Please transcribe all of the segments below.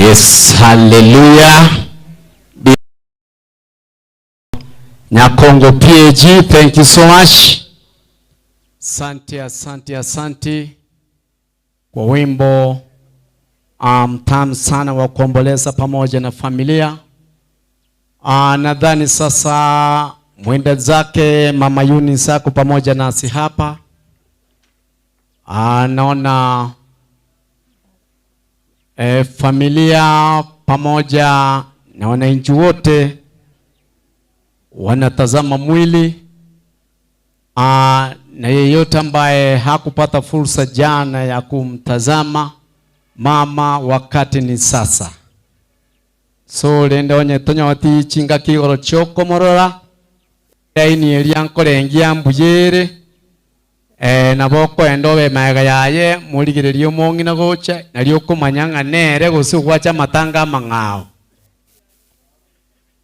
Yes, hallelujah. Nyakongo PAG, thank you so much. Asante kwa wimbo mtamu sana wa kuomboleza pamoja na familia. Nadhani sasa mwenda zake Mama Eunice ako pamoja nasi hapa. Naona familia pamoja na wananchi wote wanatazama mwili. Na yeyote ambaye hakupata fursa jana ya kumtazama mama, wakati ni sasa. So lenda onye tonya wati chinga kigoro choko morora yaini elianko lengia mbuyere naboko endobe maega yaye muligirerio mongi na gocha nalio kumanyanga nere gusugwacha matanga mangao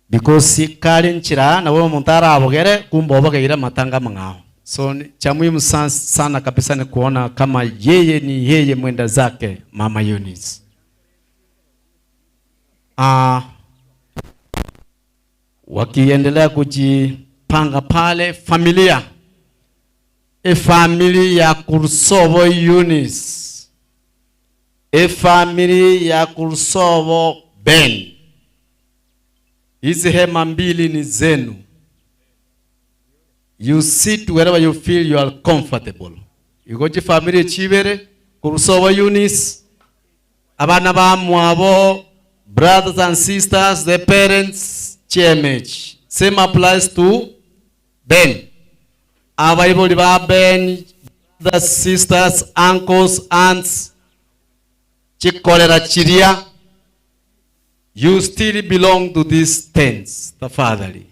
because kali nchira na wewe muntara abogere kumboba kaira matanga mangao. So cha muhimu sana kabisa ni kuona kama yeye ni yeye mwenda zake Mama Eunice. Wakiendelea kujipanga pale familia. Family ya Kursovo Eunice. Family ya Kursovo Ben. Hizi hema mbili ni zenu. You sit wherever you feel you are comfortable. You go to family chibere Kursovo Eunice. Abana ba mwabo, brothers and sisters, the parents, CMH. Same applies to Ben. Available ba Ben, the sisters, uncles, aunts, chikolera chiria. You still belong to these tents, the fatherly.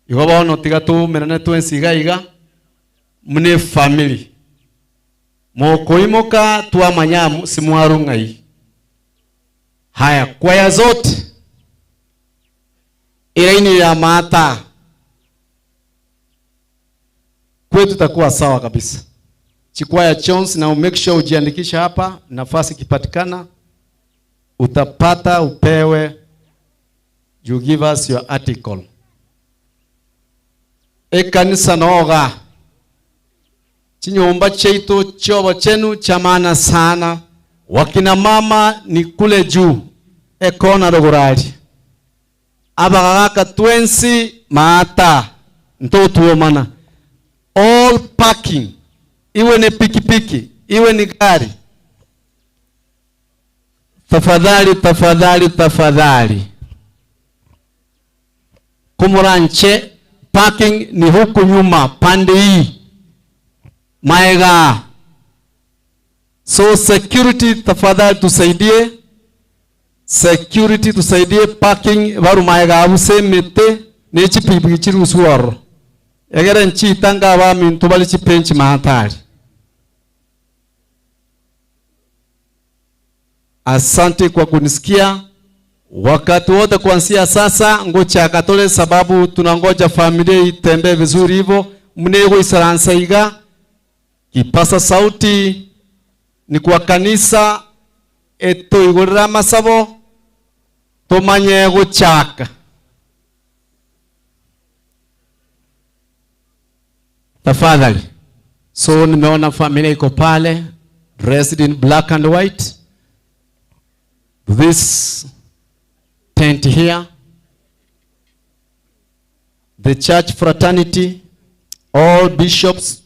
Iwawa notiga tu menane tu ensiga iga mune family. Mokoimoka tuwa manyamu simuaru ngai. Haya, kwaya zote ilaini ya mata kwetu takuwa sawa kabisa. Chikwaya Jones na make sure ujiandikisha hapa, nafasi kipatikana utapata upewe, you give us your article. Kanisa noga chinyumba chetu chobo chenu chamana sana. Wakina mama ni kule juu ekona rogurali abagaka twensi maata ntotuo mana all parking, iwe ni pikipiki iwe ni gari. Tafadhali kumuranche parking ni huku nyuma pande hii maega. So security tafadhali tusaidie, security tusaidie parking baru maega abusemete nechi pipi chiru suwaro egera nchi tanga ba mintu bali chipenchi mahatari. Asante kwa kunisikia. Wakati wote kuanzia sasa ngocha katole, sababu tunangoja familia itembee vizuri hivyo. Mnego isaransa iga kipasa sauti ni kwa kanisa eto igorera masabo tomanye gochaka. Tafadhali. So nimeona familia iko pale dressed in black and white. This tent here, the church fraternity, all bishops,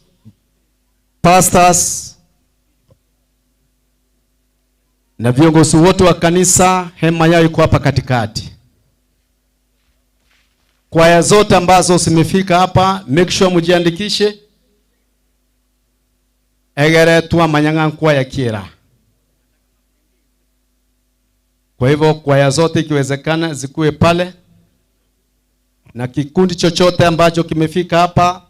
pastors na viongozi wote wa kanisa, hema yao iko hapa katikati. Kwaya zote ambazo zimefika hapa, make sure mujiandikishe. Egere tuwa manyanga kwaya kiera. Kwa hivyo kwaya zote ikiwezekana zikuwe pale, na kikundi chochote ambacho kimefika hapa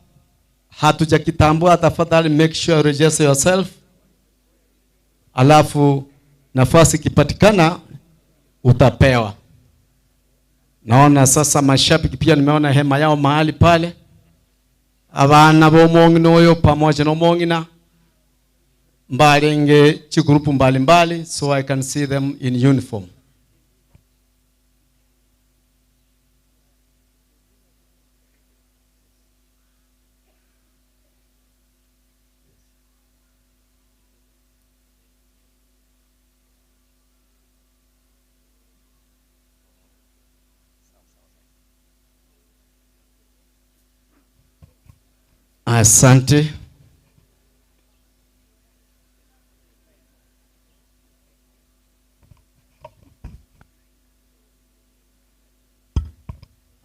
hatujakitambua, tafadhali make sure register yourself. Alafu nafasi kipatikana utapewa. Naona sasa mashabiki pia nimeona hema yao mahali pale. Abana bo mongino yo pamoja no mongina mbalenge chigrupu mbalimbali so I can see them in uniform. Asante.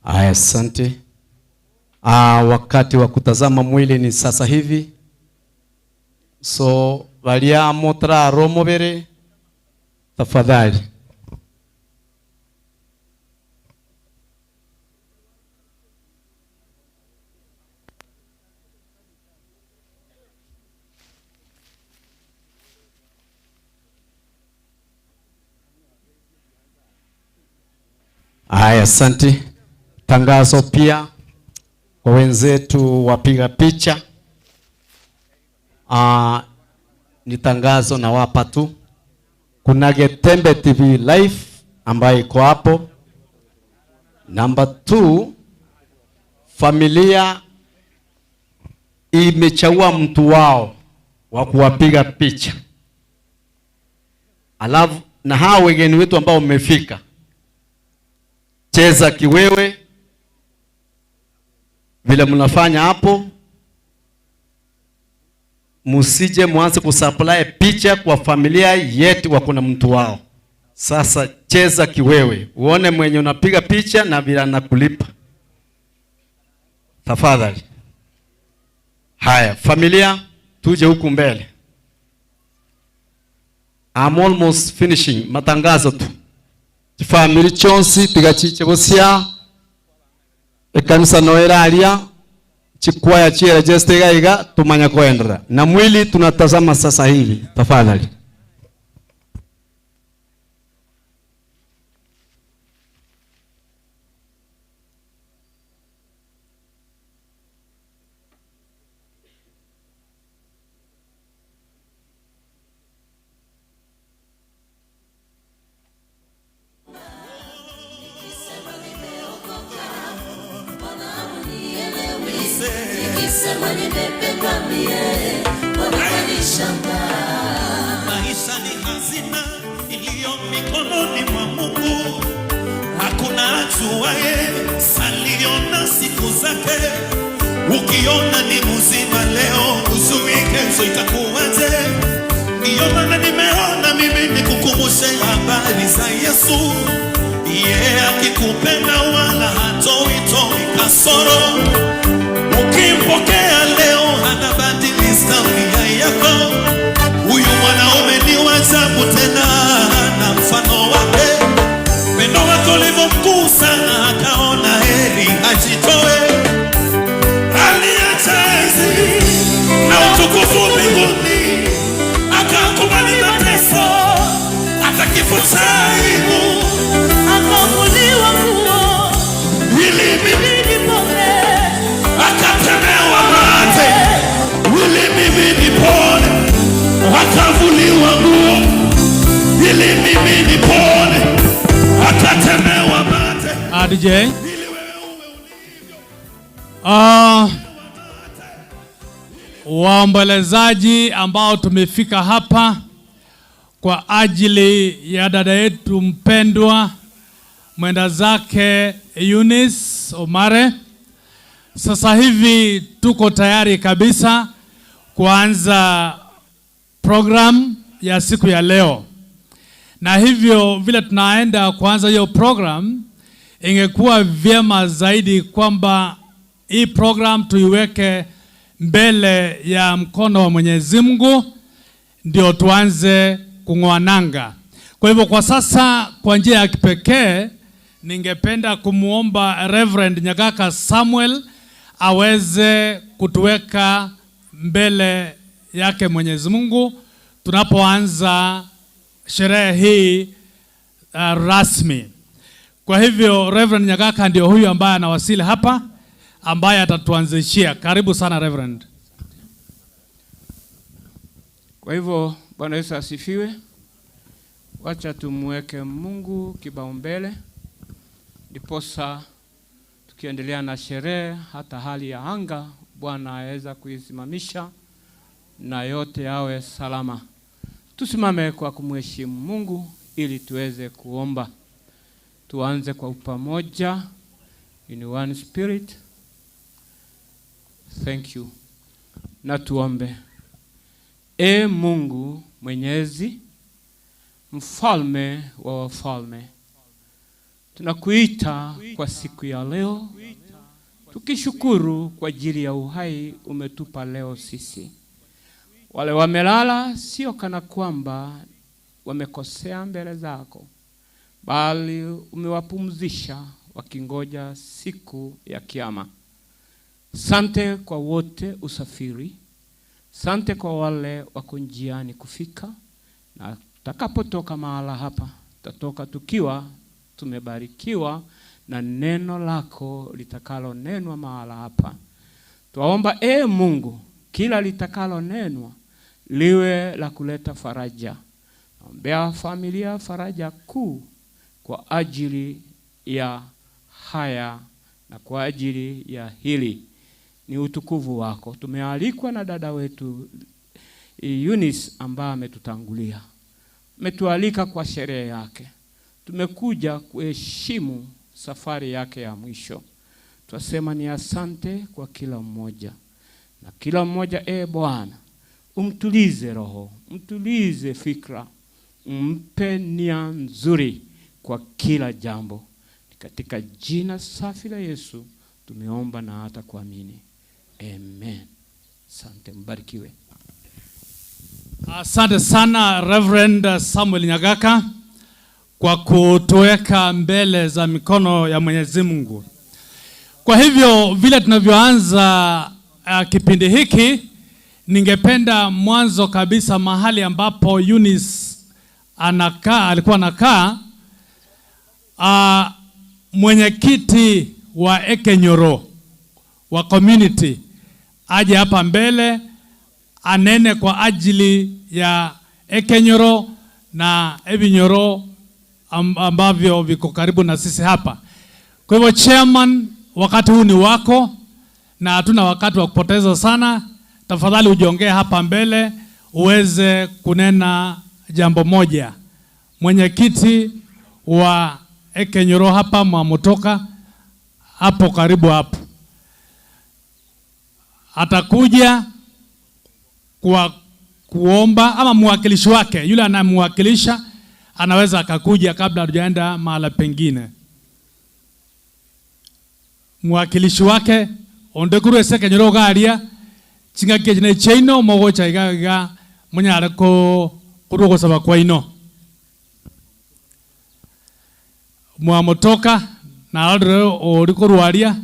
Asante. Wakati wa kutazama mwili ni sasa hivi. So valia motra romobere tafadhali. Asante. Tangazo pia kwa wenzetu wapiga picha. Ni tangazo na wapa tu. Kuna Getembe TV Live ambayo iko hapo. Number 2, familia imechagua mtu wao wa kuwapiga picha. Alafu na hao wageni wetu ambao mmefika, cheza kiwewe vile mnafanya hapo. Musije mwanze kusupply picha kwa familia yetu wako na mtu wao. Sasa cheza kiwewe, uone mwenye unapiga picha na vile anakulipa. Tafadhali. Haya, familia tuje huku mbele. I'm almost finishing. Matangazo tu. Family chonsi tigachiche bosia ekanisa noeralia chikwaya chira jestega iga tumanya koendra na mwili tunatazama sasa hivi. Tafadhali. Maisha ni hazina iliyo mikononi mwa Mungu. Hakuna ajuaye salio na siku zake. Ukiona ni mzima leo, uzuri kesho itakuwaje? Ndiyo maana nimeona mimi nikukumbushe habari za Yesu. Yeye akikupenda wala hatoi kasoro. Ukimpokea leo anabadilisha nia yako. Huyu mwanaume ni wa ajabu tena na mfano wake. Pendo wake ulivyo sana akaona heri ajitoe. Aliacha enzi na utukufu mbinguni, akakubali mateso hata kifo cha aibu, akavuliwa nguo ili mimi nipone, akatemewa mate ili mimi nipone, akavuliwa nguo ili mimi nipone, akatemewa mate. DJ waombolezaji ambao tumefika hapa kwa ajili ya dada yetu mpendwa mwenda zake Eunice Omare. Sasa hivi tuko tayari kabisa kuanza program ya siku ya leo, na hivyo vile tunaenda kuanza hiyo program, ingekuwa vyema zaidi kwamba hii program tuiweke mbele ya mkono wa Mwenyezi Mungu ndio tuanze kung'oa nanga. Kwa hivyo kwa sasa, kwa njia ya kipekee, ningependa kumuomba Reverend Nyagaka Samuel aweze kutuweka mbele yake Mwenyezi Mungu tunapoanza sherehe hii rasmi. Kwa hivyo Reverend Nyagaka ndio huyu ambaye anawasili hapa, ambaye atatuanzishia. Karibu sana Reverend. Kwa hivyo Bwana Yesu asifiwe. Wacha tumweke Mungu kipaumbele, ndiposa tukiendelea na sherehe hata hali ya anga Bwana aweza kuisimamisha na yote yawe salama. Tusimame kwa kumheshimu Mungu ili tuweze kuomba. Tuanze kwa pamoja in one spirit. Thank you. Na tuombe. Mungu Mwenyezi, mfalme wa wafalme, tunakuita kwa siku ya leo, tukishukuru kwa ajili ya uhai umetupa leo sisi. Wale wamelala sio kana kwamba wamekosea mbele zako, bali umewapumzisha wakingoja siku ya kiyama. Sante kwa wote usafiri. Sante kwa wale wako njiani kufika, na tutakapotoka mahala hapa tutatoka tukiwa tumebarikiwa na neno lako litakalo nenwa mahala hapa. Tuomba Mungu, kila litakalo nenwa liwe la kuleta faraja. Naombea familia faraja kuu kwa ajili ya haya na kwa ajili ya hili. Ni utukufu wako. Tumealikwa na dada wetu Eunice ambaye ametutangulia. Ametualika kwa sherehe yake. Tumekuja kuheshimu safari yake ya mwisho. Twasema ni asante kwa kila mmoja. Na kila mmoja Bwana, umtulize roho, umtulize fikra, umpe nia nzuri kwa kila jambo. Katika jina safi la Yesu tumeomba na hata kuamini. Amen. Asante, mbarikiwe. Asante sana Reverend Samuel Nyagaka kwa kutuweka mbele za mikono ya Mwenyezi Mungu. Kwa hivyo vile tunavyoanza kipindi hiki, ningependa mwanzo kabisa mahali ambapo Eunice alikuwa anakaa, mwenyekiti wa Ekenyoro wa community aje hapa mbele anene kwa ajili ya Ekenyoro na Ebinyoro ambavyo viko karibu na sisi hapa. Kwa hivyo chairman, wakati huu ni wako na hatuna wakati wa kupoteza sana. Tafadhali ujiongee hapa mbele uweze kunena jambo moja. Mwenyekiti wa Ekenyoro hapa Mwamutoka hapo karibu hapo atakuja kwa kuomba, ama mwakilishi wake yule anamwakilisha anaweza akakuja kabla hatujaenda mahala pengine. Mwakilishi wake ondekuru Ekenyoro garia chinga kejene cheino mogocha igaga munyara ko kurugo saba kwa ino Mwamutoka na alro orikorwaria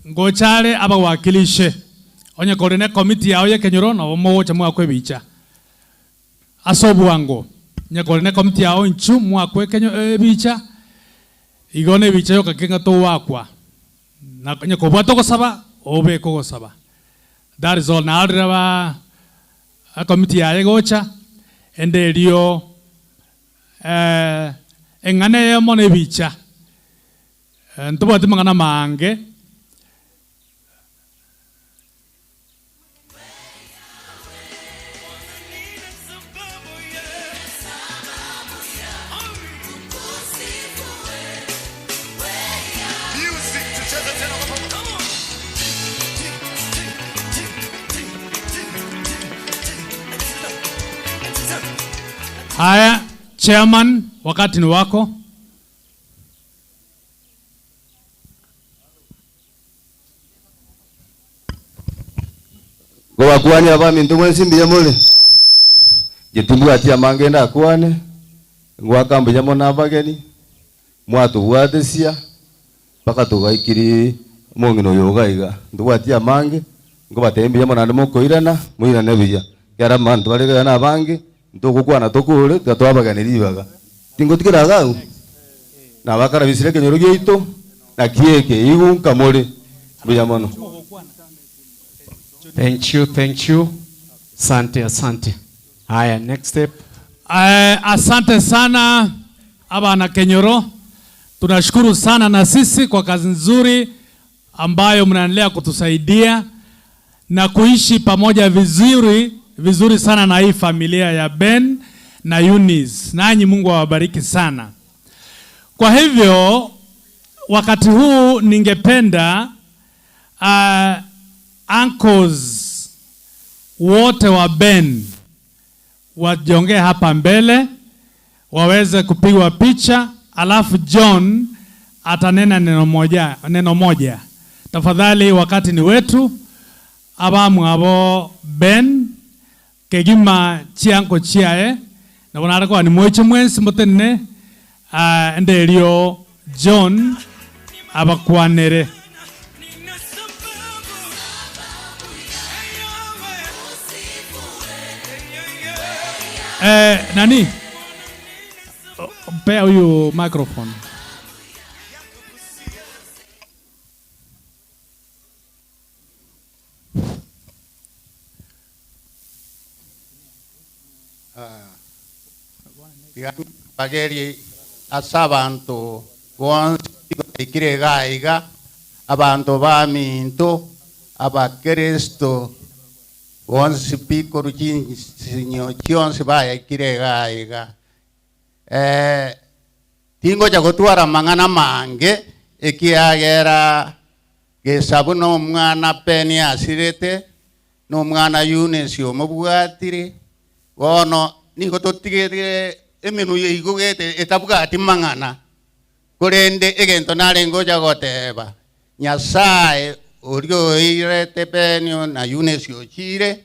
ngochare aba wakilishe onye korene committee yao Ekenyoro na mogocha mwakwe bicha asobu wango nyakorene committee yao nchu mwakwe Ekenyoro bicha igone bicha yo kakenga to wakwa na nyakobwa to gosaba obe ko gosaba. That is all. Na alra a committee ya gocha endelio engane mone bicha ntuba timangana mange haya. Chairman, wakati ni wako. Kwa kuani aba mintu mwensi mbiya mole. Jitumbu ati amangenda kuane. Ngwaka mbiya mona abageni. Mwatu bwatesia paka tugaikiri mongino yogaiga. Ndu ati amange ngo batembiya mona ndimo koirana muirane biya. Yara mantu barega na abange ndokukwana tokule tatwabaganiribaga. Tingotikiraga na bakara bisire Kenyoro gito na kieke igunka mole biya mono. Thank you. Asante. Haya, next step. Asante sana abana Kenyoro. Tunashukuru sana na sisi kwa kazi nzuri ambayo mnaendelea kutusaidia na kuishi pamoja vizuri sana na hii familia ya Ben na Eunice. Nanyi Mungu awabariki sana. Kwa hivyo wakati huu ningependa uncles wote wa Ben wajiongee hapa mbele waweze kupigwa picha, alafu John atanena neno moja. Tafadhali, wakati ni wetu. Abamu abo Ben kegima chianko chiae na wanara kwa ni mweche mwensi motene ndelio John abakwanere. Nani? Pea huyu microphone. Bageri asabantu bonsi ikirega abantu baminto abakristo bonsi pikuru kinyo kionsi baya ikirega tingo ja gotwara mangana mange ekiagera gesabu no mwana peni asirete no mwana Eunice omubwatire wono niko totigere emenu igugete etabwati mangana kurende egento narengo ja goteba Nyasaye orio irete penio na Eunice ochire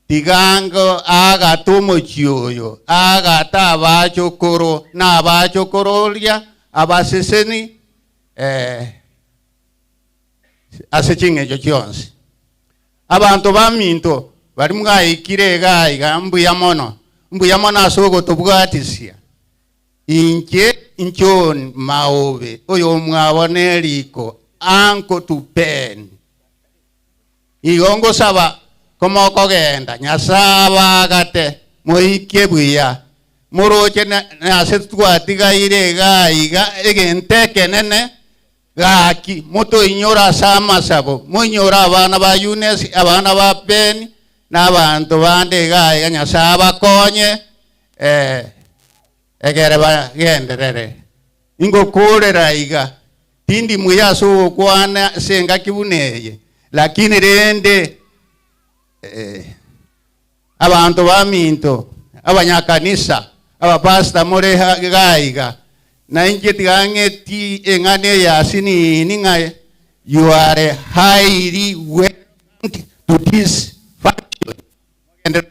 tigango aga tumo chioyo aga tabachokoro na abachokororia abaseseni asechinge chionsi abantu baminto bari mwayikirega igambu ya mono asogo tubwatisia inchon maove oyo mwabone liko anko tupen igongo saba como kogenda nyasaba gate moike buya moroche na setwatiga irega iga egenteke nene gaki moto inyora sama sabo munyora abana ba Eunice abana ba Ben n'abantu bande ga nyasaba konye egere ba genderere ingo korera iga tindi muyaso kwana senga kibuneye lakini rende abantu baminto abanyakanisa abapasta more gaiga na inje tigangeti engane ya sini ninga you are highly welcome to this function.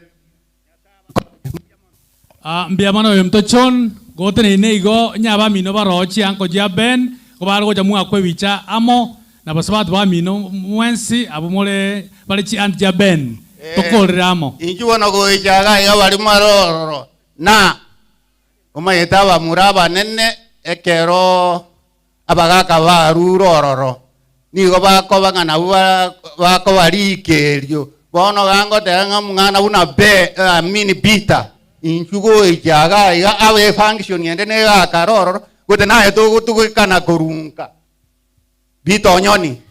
Mbiamano yemtochon gote ne igo nyaba mino barochi anko ja Ben ko baro ja mu akwe wicha amo na basabat ba mino mwensi abumole balichi ant ja Ben tokolramo injuwa no go ijaga ya bari maroro na umayetaba muraba nene ekero abagaka barurororo nigo bako bangana bako barikerio bono gango tenga mwana una be mini bita injugo ijaga ya awe function yende ne ga karoro gote na eto gutu kana korunka bito nyoni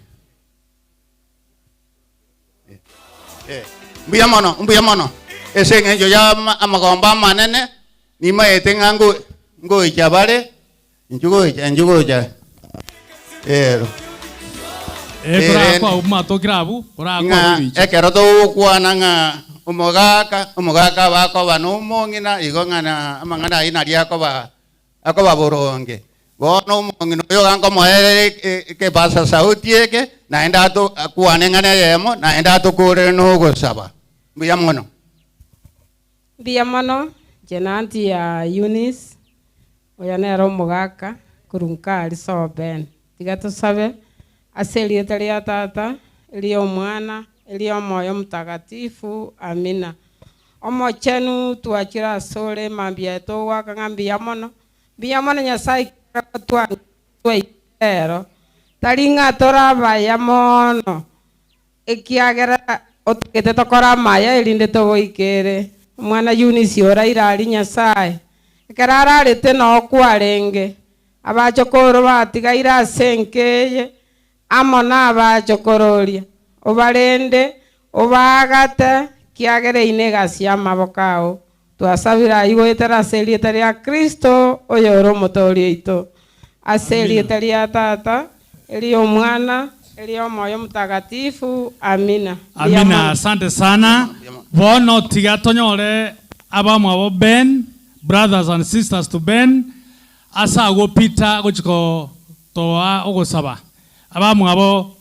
mbuya mono ese ngenjo ya amagomba manene ni maetenga ngo ichabare njugo ero kora kwa umato grabu kora kwa wicha ekero to kwana nga umugaka bako banumongina igongana amangana ina liako ba boronge bono umongino yo gango moere ke pasa sauti eke naenda to kwane ngane yemo naenda to kore no go saba mbuya mono jenanti ya Eunice oyanero mugaka kurunka ali so Ben tigato sabe aseli etalia tata ilio mwana ilio moyo mtakatifu amina omochenu tuachira sole mambia to wakangambia mono Nyasaye twaitero taringa toraba ya mono ekiagera otukite tokora maya irinde togoikere mwana Eunice ora irari Nyasaye ekera ararite no kwarenge abachokoro batigaire asenkeye amo nabachokororia obarende obagate kiagereine gasi amaboko ao twasabira igwetera seriete ria Kristo oyo ro motori ito aseriete ria tata eri omwana eri omoyo mutagatifu amina. Amina, asante sana. Bono tiga tonyore abamwe abo Ben, brothers and sisters to Ben, asa go Peter gochiko toa ogosaba. Abamwe abo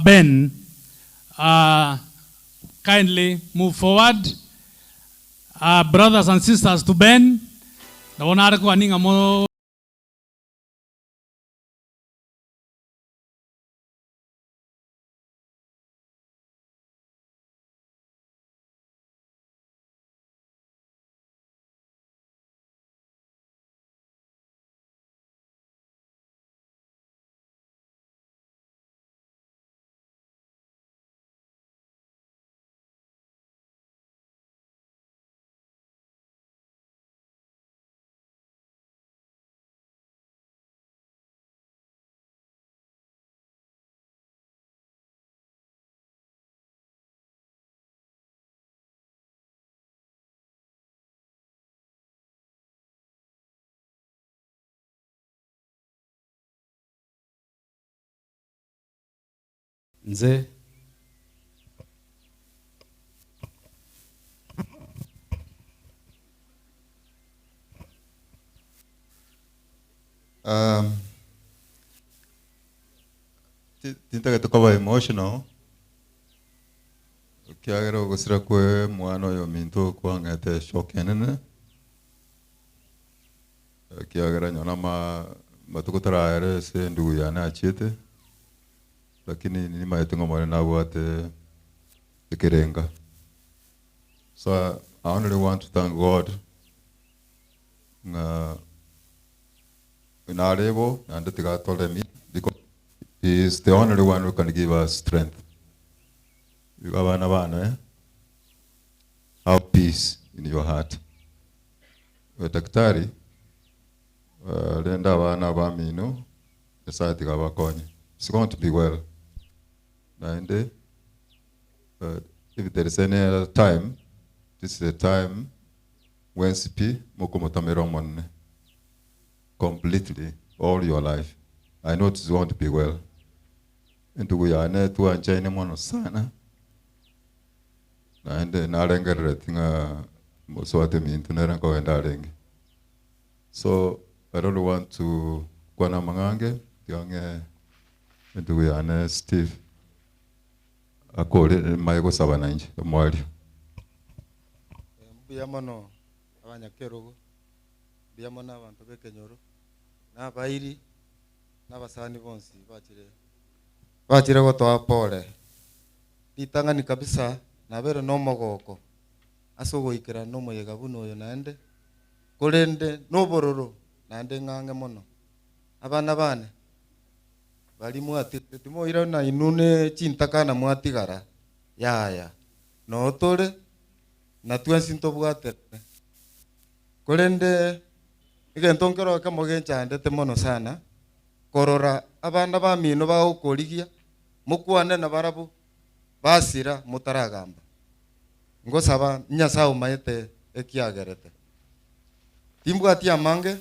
Ben, kindly move forward. Brothers and sisters to Ben, naona kwa ninga mo nze tintaka tukaba emotional kiagera gusira kwe mwana yo minto kwangete shokenene kiagera nyona matukutara ere se ndugu yana achete lakini ni maetunga mwana na wate ikirenga. So I only want to thank God in our able and that God told me because He is the only one who can give us strength. You have peace in your heart. Daktari lenda wana bamino esati gabakonye. It's going to be well. And if there is any other time, this is the time when CP Mokomotameromon completely all your life. I know it's going to be well. And we are net to China monosana. And then Narenga Moswatemi Internako and Aring. So I don't want to Kwana Mangange, young and we are Steve. Akore maiko sabana nje mwali biamono abanyakerogo biamono abantu bekenyoro nabairi nabasani bonsi bachire gotoa pole litangani kabisa nabere no mogoko asogoikera no moyega buno yo nande kolende no bororo nande ngange mono abana bane bali mwati timo ira na inune chintaka na mwatigara yaya no tole na twensinto bwate kolende igentongero kamogencha ndete mono sana korora abana ba mino ba ukoligia mukwane na barabu basira mutaragamba ngosaba nyasa umayete ekiagerete timbwati amange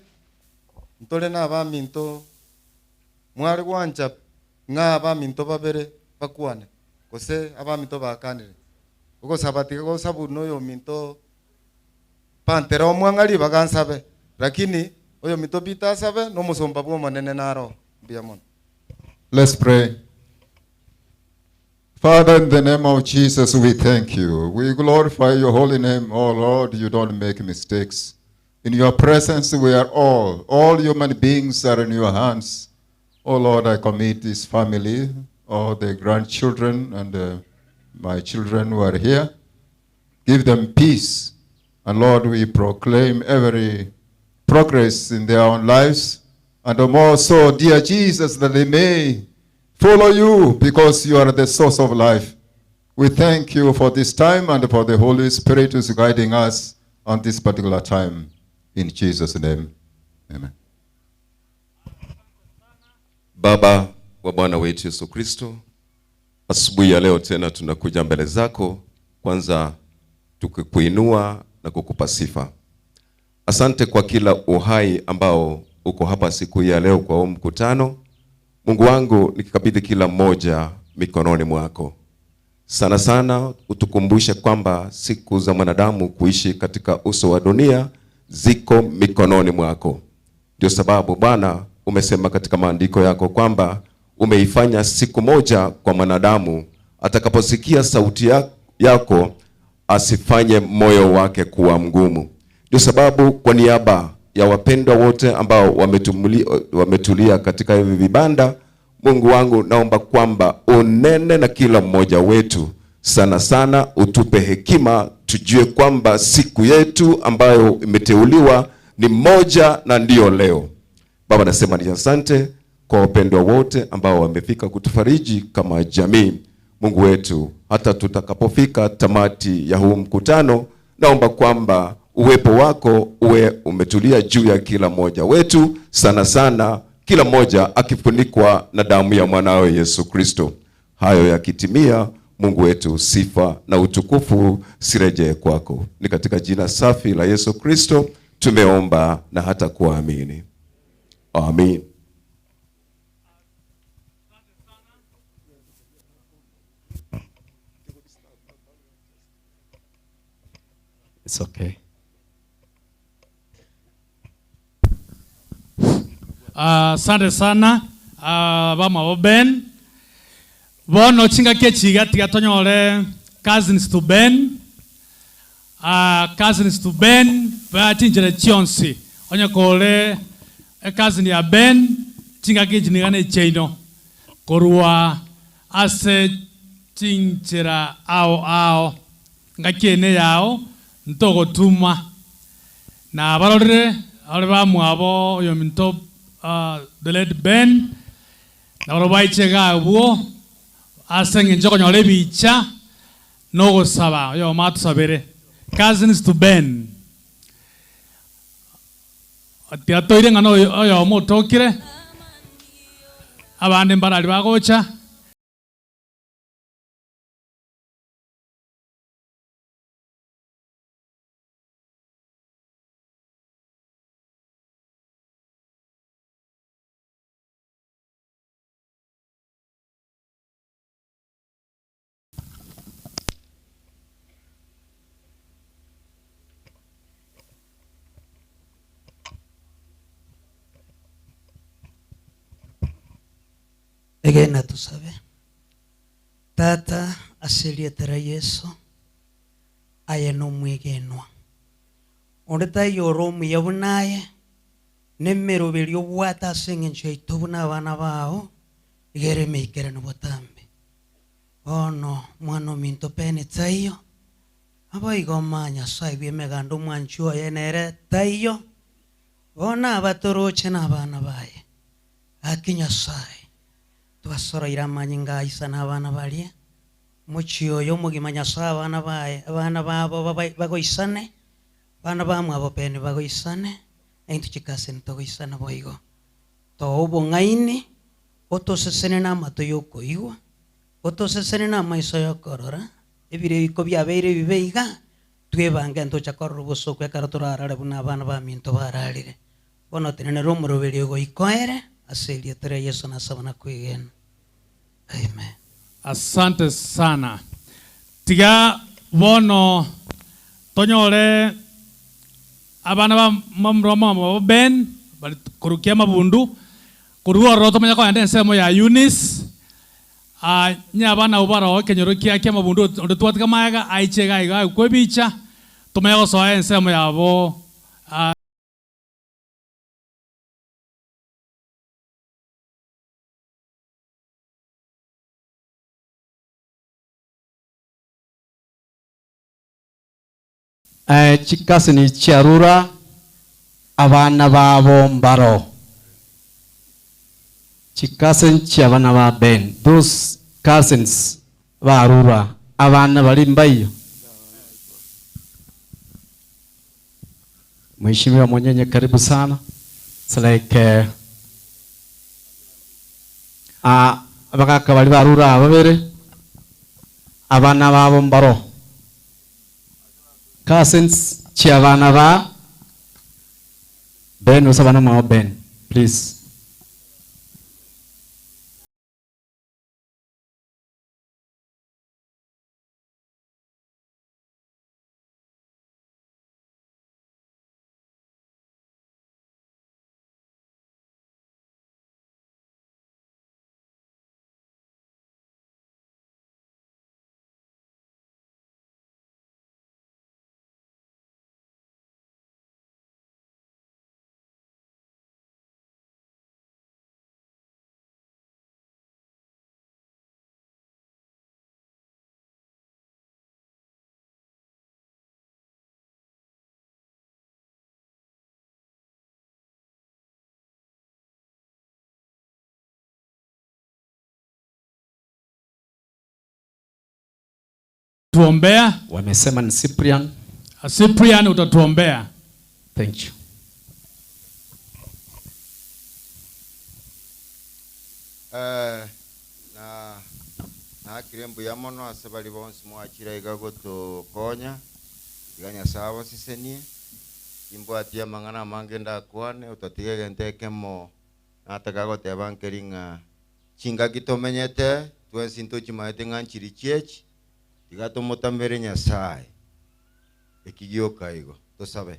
ntole na ba minto mwari wancha nga aba minto babere bakwane kose aba minto bakanire uko sabati ko sabu no yo minto pantero mwangari bagansabe lakini oyo minto bita sabe no musomba bwo manene naro biamon. Let's pray. Father, in the name of Jesus, we thank you. We glorify your holy name, oh Lord. You don't make mistakes. In your presence, we are all human beings are in your hands. Oh Lord, I commit this family, all the grandchildren and my children who are here. Give them peace. And Lord, we proclaim every progress in their own lives. And the more so, dear Jesus, that they may follow you because you are the source of life. We thank you for this time and for the Holy Spirit who is guiding us on this particular time. In Jesus' name, amen. Baba wa Bwana wetu Yesu Kristo, asubuhi ya leo tena tunakuja mbele zako, kwanza tukikuinua na kukupa sifa. Asante kwa kila uhai ambao uko hapa siku ya leo kwa huu mkutano. Mungu wangu, nikikabidhi kila mmoja mikononi mwako. Sana sana utukumbushe kwamba siku za mwanadamu kuishi katika uso wa dunia ziko mikononi mwako. Ndio sababu Bwana umesema katika maandiko yako kwamba umeifanya siku moja kwa mwanadamu atakaposikia sauti yako asifanye moyo wake kuwa mgumu. Ndio sababu kwa niaba ya wapendwa wote ambao wametulia katika hivi vibanda, Mungu wangu, naomba kwamba unene na kila mmoja wetu. Sana sana utupe hekima, tujue kwamba siku yetu ambayo imeteuliwa ni moja na ndio leo. Baba, nasema ni asante kwa wapendwa wote ambao wamefika kutufariji kama jamii. Mungu wetu, hata tutakapofika tamati ya huu mkutano, naomba kwamba uwepo wako uwe umetulia juu ya kila mmoja wetu, sana sana kila mmoja akifunikwa na damu ya mwanawe Yesu Kristo. Hayo yakitimia, Mungu wetu, sifa na utukufu sirejee kwako. Ni katika jina safi la Yesu Kristo tumeomba na hata kuamini. Amen. It's okay. Asante sana bama oben bono chinga ke chiga tiga tonyole cousins to Ben ba chinjere chionsi onya kole cousin ya Ben chinga ke jinigane cheino korua ase chinjera ao ngakene yao ntogo tuma na barore ale ba mwabo yo minto the late Ben na robai chega buo asenge njoko nyole bicha no saba yo matu sabere cousins to Ben atia toire ngano yo motokire abande mbarali bagocha Egena tusabe. Tata asilia tera Yesu aya no mwegenwa. Ondeta yoromu yabunaye nemmero belyo bwata sengencho itobuna bana bao igere meikere no botambe. Ono mwana minto pene tayo. Aba igomanya sai bimegando mwancho yenere tayo. Ona abatoroche na bana baye. Akinya sai. Twasoro iramanyinga isana abana balie muchiyo yo mugimanya sa abana bae abana babo bagoisane bana bamwe abo pene bagoisane ento chikase nto goisana boigo to ubo ngaini otosesene na mato yoko igwa otosesene na maiso yokorora ebire biko byabeire bibeiga twebange nto chakorro bosokwe karatorarare buna abana ba minto bararire bono tenene romoro beliogo ikoere asili tere Yesu na sabana kuigena. Amen. Asante sana. Tiga bono tonyole abana ba mamroma Ben bali kurukia mabundu kuruwa roto manya kwa ande semo ya Eunice nya abana ubaro kenyoro kia kia mabundu ndo tuatika mayaga aichega iga ko bicha tomayago soa semo ya bo chikasi ni chiarura abana babo mbaro chikasi chiabana ba Ben those cousins ba arura abana bali mbayo. Mheshimiwa Mwenyenye, karibu sana. It's like abagaka bali barura babere abana babo mbaro cousins chiabana ba Ben usabana mwa Ben, please. Tuombea. Wamesema ni Cyprian. Cyprian utatuombea. Thank you. na kirembu ya mono asabali bonsi mwachira igago to konya iganya sawa sisenie imbo atia mangana mangenda kwane utatiga genteke mo natakago tebankeringa chinga kitomenyete twensinto chimaete nganchiri chiech tigato motambere nyasaye ekigioka igo tosabe.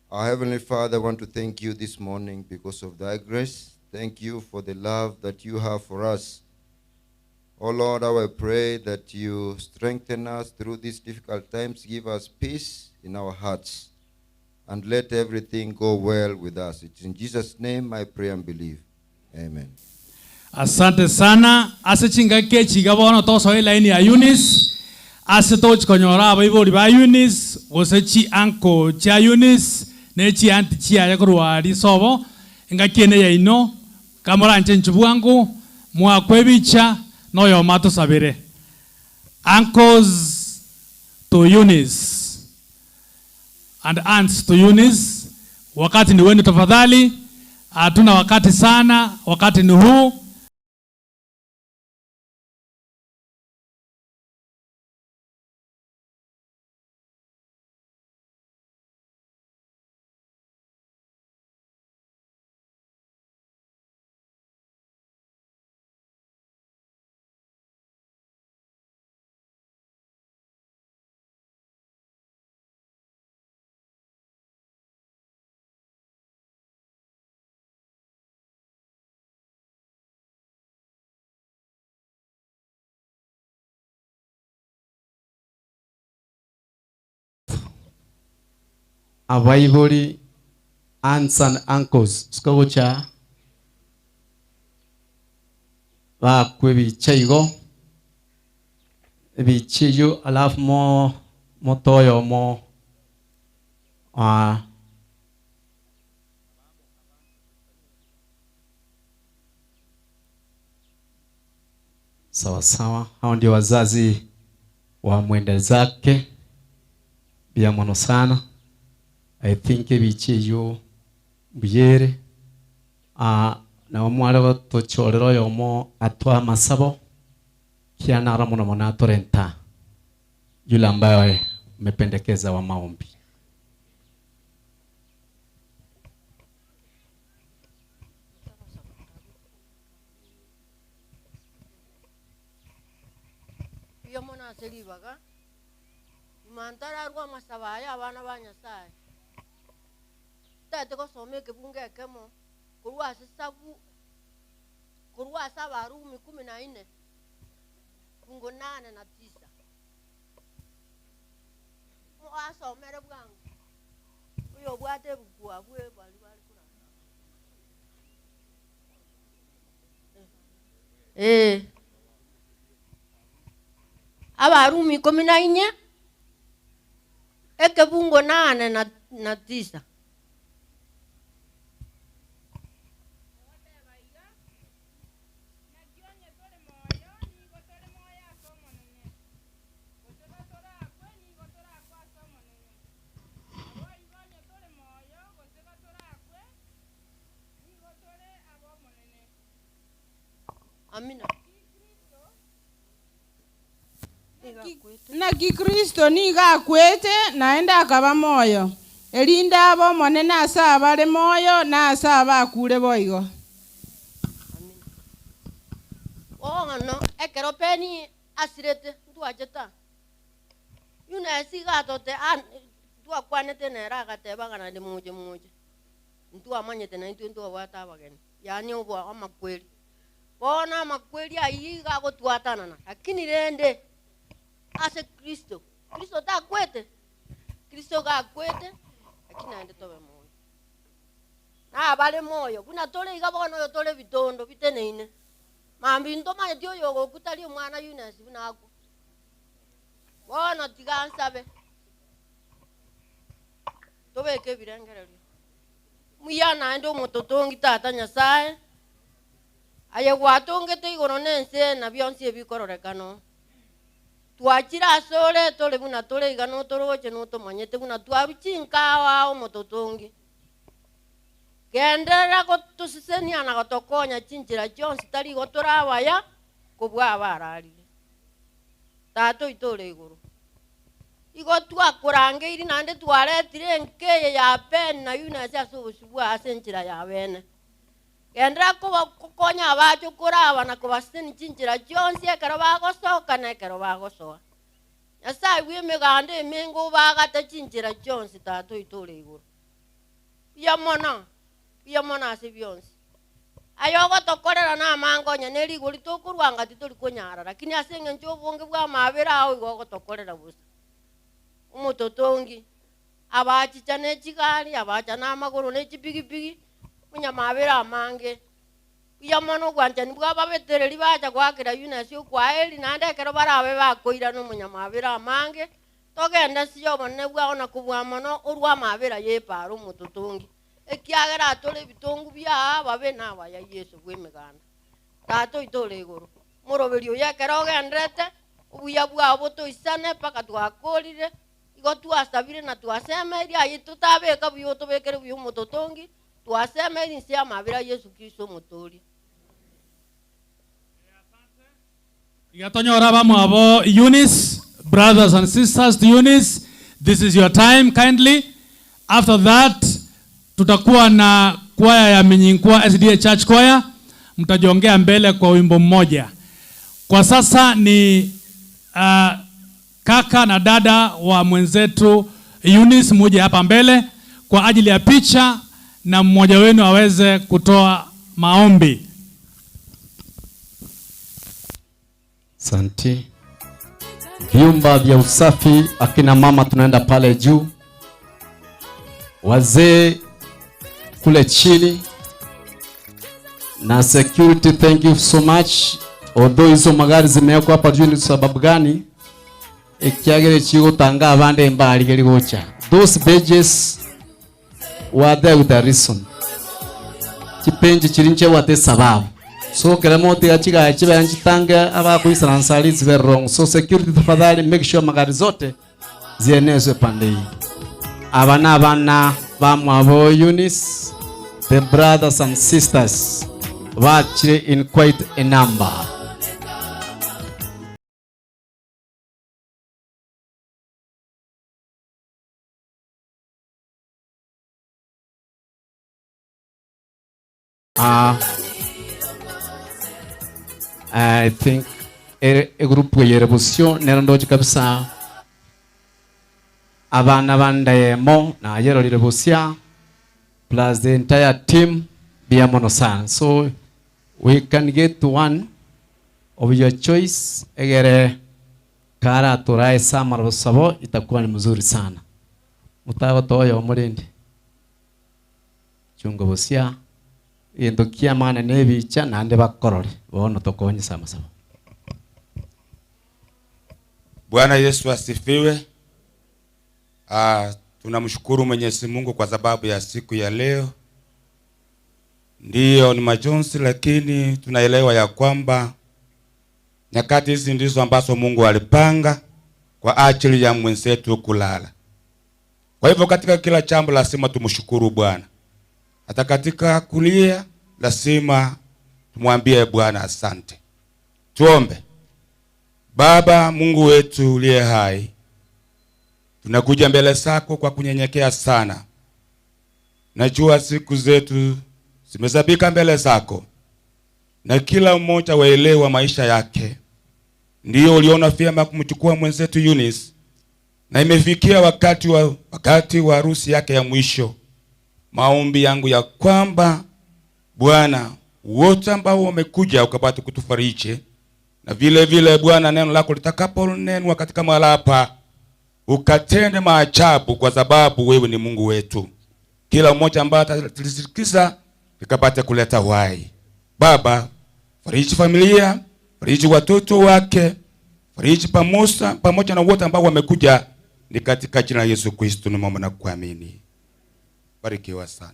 Our Heavenly Father, I want to thank you this morning because of thy grace. Thank you for the love that you have for us. Oh Lord, I pray that you strengthen us through these difficult times. Give us peace in our hearts and let everything go well with us. It's in Jesus' name I pray and believe. Amen. Asante sana. Ase chinga ke chiga bono to so line ya Eunice. Ase to chikonyora abaibori ba Eunice, ose chi anko cha Eunice, ne chi anti chi ya kurwari sobo. Nga kiene ya ino kamara nchenchu bwangu mwa kwebicha no yo mato sabire. Uncles to Eunice and aunts to Eunice, wakati ni wenu tafadhali. Hatuna wakati sana, wakati ni huu. Abaibori aunts and uncles skocha ba kwebicha igo bichiyo alafu motoyo mo sawa sawa. Hao ndio wazazi wa mwende zake bia mono sana. I think bichiyo buyere na omwalo tochorero yomo atwa masabo kiana ramono mona torenta yule ambaye umependekeza wa maombi. Yomona seribaga imantara rwa masabaya abana banyasaye tate ko someke bunge kemo kurwa saba Rumi 14 fungo 8 na 9 mo asomere bwangu uyo bwate bukwa bwe bali kula Abarumi 14 eke fungo 8 na 9. Amina. Na Kikristo niga kwete naenda akaba moyo. Elinda abo monene asa abale moyo na asa abakure boigo. Amina. Ngano ekero peni asirete ntuacheta. Yuna esiga tote an tua kwanete nera gateba kana de muje. Ntua manyete na ntua wata bageni. Yani obwa amakweli. Bona makweli ayiga gotwatana na. Lakini rende ase Kristo ta kwete. Kristo ga kwete. Lakini ande tobe moyo. Na bale moyo. Kuna tole iga bono yo tole bitondo biteneine. Mambi ndoma ndio yogo kutali mwana Yunus binako. Bona tigansabe. Tobeke birengerero. Muyana ndo mototongi tata Nyasaye. Aye watongete igoro nense na byonse bikororekano. Tuachira sole tole buna tole igano toroche no tomanyete buna twabichinka wao mototongi. Kendera ko tusisenia na gotokonya chinchira chonse tali gotorabaya kubwa barari. Tato itole igoro. Igo twakurange iri nande twaretire nkeye ya pen na yuna cia subusubwa asenchira ya bene. Kendra ko konya abacho kuraba na kubaseni chinchira chonse ekero bagosoka na ekero bagosoa. Nyasaye wimegande emengo bagata chinchira chonse tato itole igoro. Yamona ase byonse. Ayogo tokorera na mango nyaneri gori tokurwanga titoli konyara lakini asenge nchobonge bwa mabera aho igo tokorera busa. Umutotongi abachicha nechigari abacha na magoro nechipigipigi munyamabera amange yamono gwanjani bwa babetereri bacha gwakira Yunasio kwa eli nande kero barabe bakoira no munyamabera amange togenda siyo bonne bwa ona kubwa mono urwa mabera yeparo umutotongi ekiagera atole bitongu bya babe na baya Yesu gwemegana tato itole igoro muroberio yakero gendrete ubuya bwa boto isane paka twakorire igo tuasabire na tuasemeria yitutabeka byo tobekere byo mutotongi tuasemeria sia mabira Yesu Kristo mutori. Igatonyora bamwabo Eunice, brothers and sisters to Eunice, this is your time kindly. After that tutakuwa na kwaya ya Minyinkwa SDA Church Choir, mtajongea mbele kwa wimbo mmoja. Kwa sasa ni kaka na dada wa mwenzetu Eunice muje hapa mbele kwa ajili ya picha na mmoja wenu aweze kutoa maombi. Asante. Vyumba vya usafi akina mama tunaenda pale juu. Wazee kule chini. Na security, thank you so much. Although hizo magari zimewekwa hapa juu ni sababu gani? Ekiagere chigo tanga abande mbali geri gocha. Those badges were there with a reason. Chipenje chirinche wate sababu. So keramote achiga chiba anchitanga aba kuisaransali zive wrong. So security tafadhali make sure magari zote zienezwe pande hii. Abana bamwabo Eunice, the brothers and sisters wachire in quite a number. I think a group yerebusyo nerandoje kabisa abana bandayemo na yero lirebusya plus the entire team biamono sana. So we can get to one of your choice. Egere kara turai samar busabo itakuwa ni mzuri sana. Mutago toyo murindi chungo busya yendokia mana nebicha nande bakorore bono tokonye sama. Bwana Yesu asifiwe. Tunamshukuru Mwenyezi Mungu kwa sababu ya siku ya leo. Ndiyo ni majonzi, lakini tunaelewa ya kwamba nyakati hizi ndizo ambazo Mungu alipanga kwa ajili ya mwenzetu kulala. Kwa hivyo katika kila jambo lazima tumshukuru Bwana. Hata katika kulia lazima tumwambie Bwana asante. Tuombe. Baba Mungu wetu uliye hai, tunakuja mbele zako kwa kunyenyekea sana. Najua siku zetu zimezabika mbele zako, na kila mmoja waelewa maisha yake. Ndiyo uliona vyema kumchukua mwenzetu Eunice, na imefikia wakati wa harusi yake ya mwisho. Maombi yangu ya kwamba Bwana, wote ambao wamekuja ukapata kutufariji, na vile vile Bwana, neno lako litakaponenwa katika mahali hapa ukatende maajabu, kwa sababu wewe ni Mungu wetu. Kila mmoja ambaye atalisikiza likapata kuleta uhai. Baba, fariji familia, fariji watoto wake, fariji pamoja na wote ambao wamekuja, ni katika jina la Yesu Kristo nimeomba na kuamini. Barikiwa sana.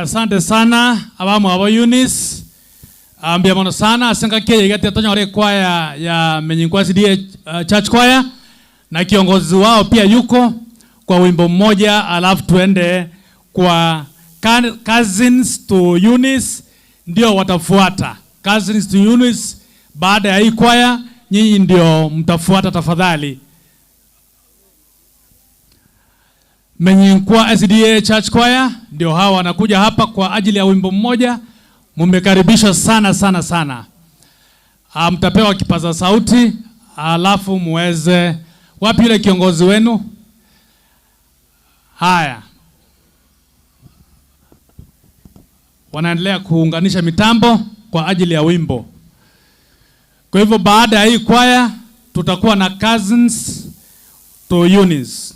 Asante sana abamu abo Eunice. Ambia mono sana asenga keye gati atonyore kwaya ya Menyingwa CDA Church Choir, na kiongozi wao pia yuko kwa wimbo mmoja, alafu tuende kwa Cousins to Eunice, ndio watafuata. Cousins to Eunice baada ya hii kwaya, nyinyi ndio mtafuata tafadhali. Menyingwa SDA Church Choir ndio hawa wanakuja hapa kwa ajili ya wimbo mmoja. Mumekaribishwa sana sana sana. Mtapewa kipaza sauti, alafu muweze. Wapi yule kiongozi wenu? Haya, wanaendelea kuunganisha mitambo kwa ajili ya wimbo. Kwa hivyo baada ya hii kwaya tutakuwa na Cousins to Eunice.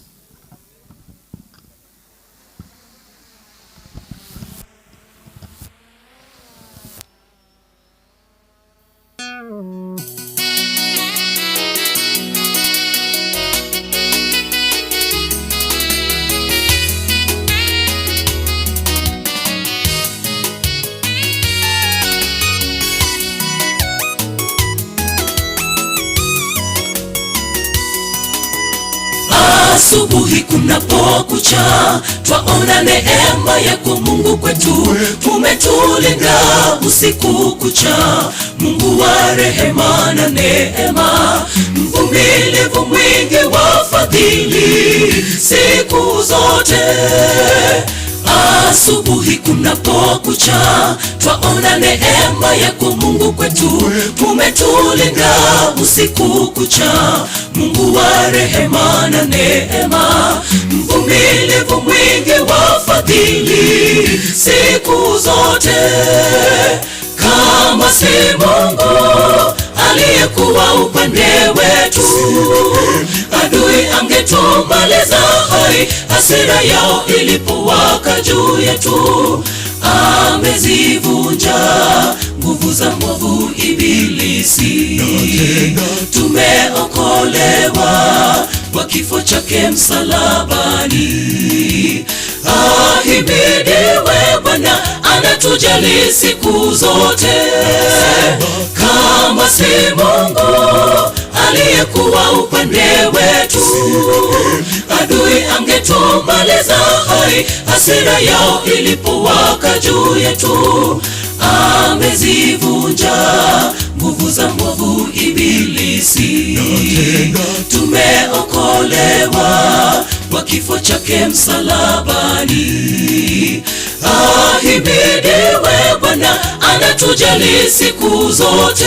Asubuhi kunapokucha, twaona neema yako Mungu kwetu. Umetulinda usiku kucha, Mungu wa rehema na neema, mvumilivu mwingi wa fadhili siku zote. Asubuhi kunapokucha, twaona neema yako Mungu kwetu. Umetulinda usiku kucha, Mungu wa rehema na neema, mvumilivu mwingi wa fadhili siku zote. Kama si Mungu aliyekuwa upande wetu, adui angetumaliza hai. Hasira yao ilipowaka juu yetu, amezivunja nguvu za mwovu ibilisi. Tumeokolewa kwa kifo chake msalabani. Ahimidiwe Bwana, anatujali siku zote. Kama si Mungu aliyekuwa upande wetu, adui angetumaliza hai. Hasira yao ilipowaka juu yetu, amezivunja nguvu za mwovu ibilisi. Tumeokolewa kwa kifo chake msalabani. Ahimidiwe Bwana, anatujali siku zote.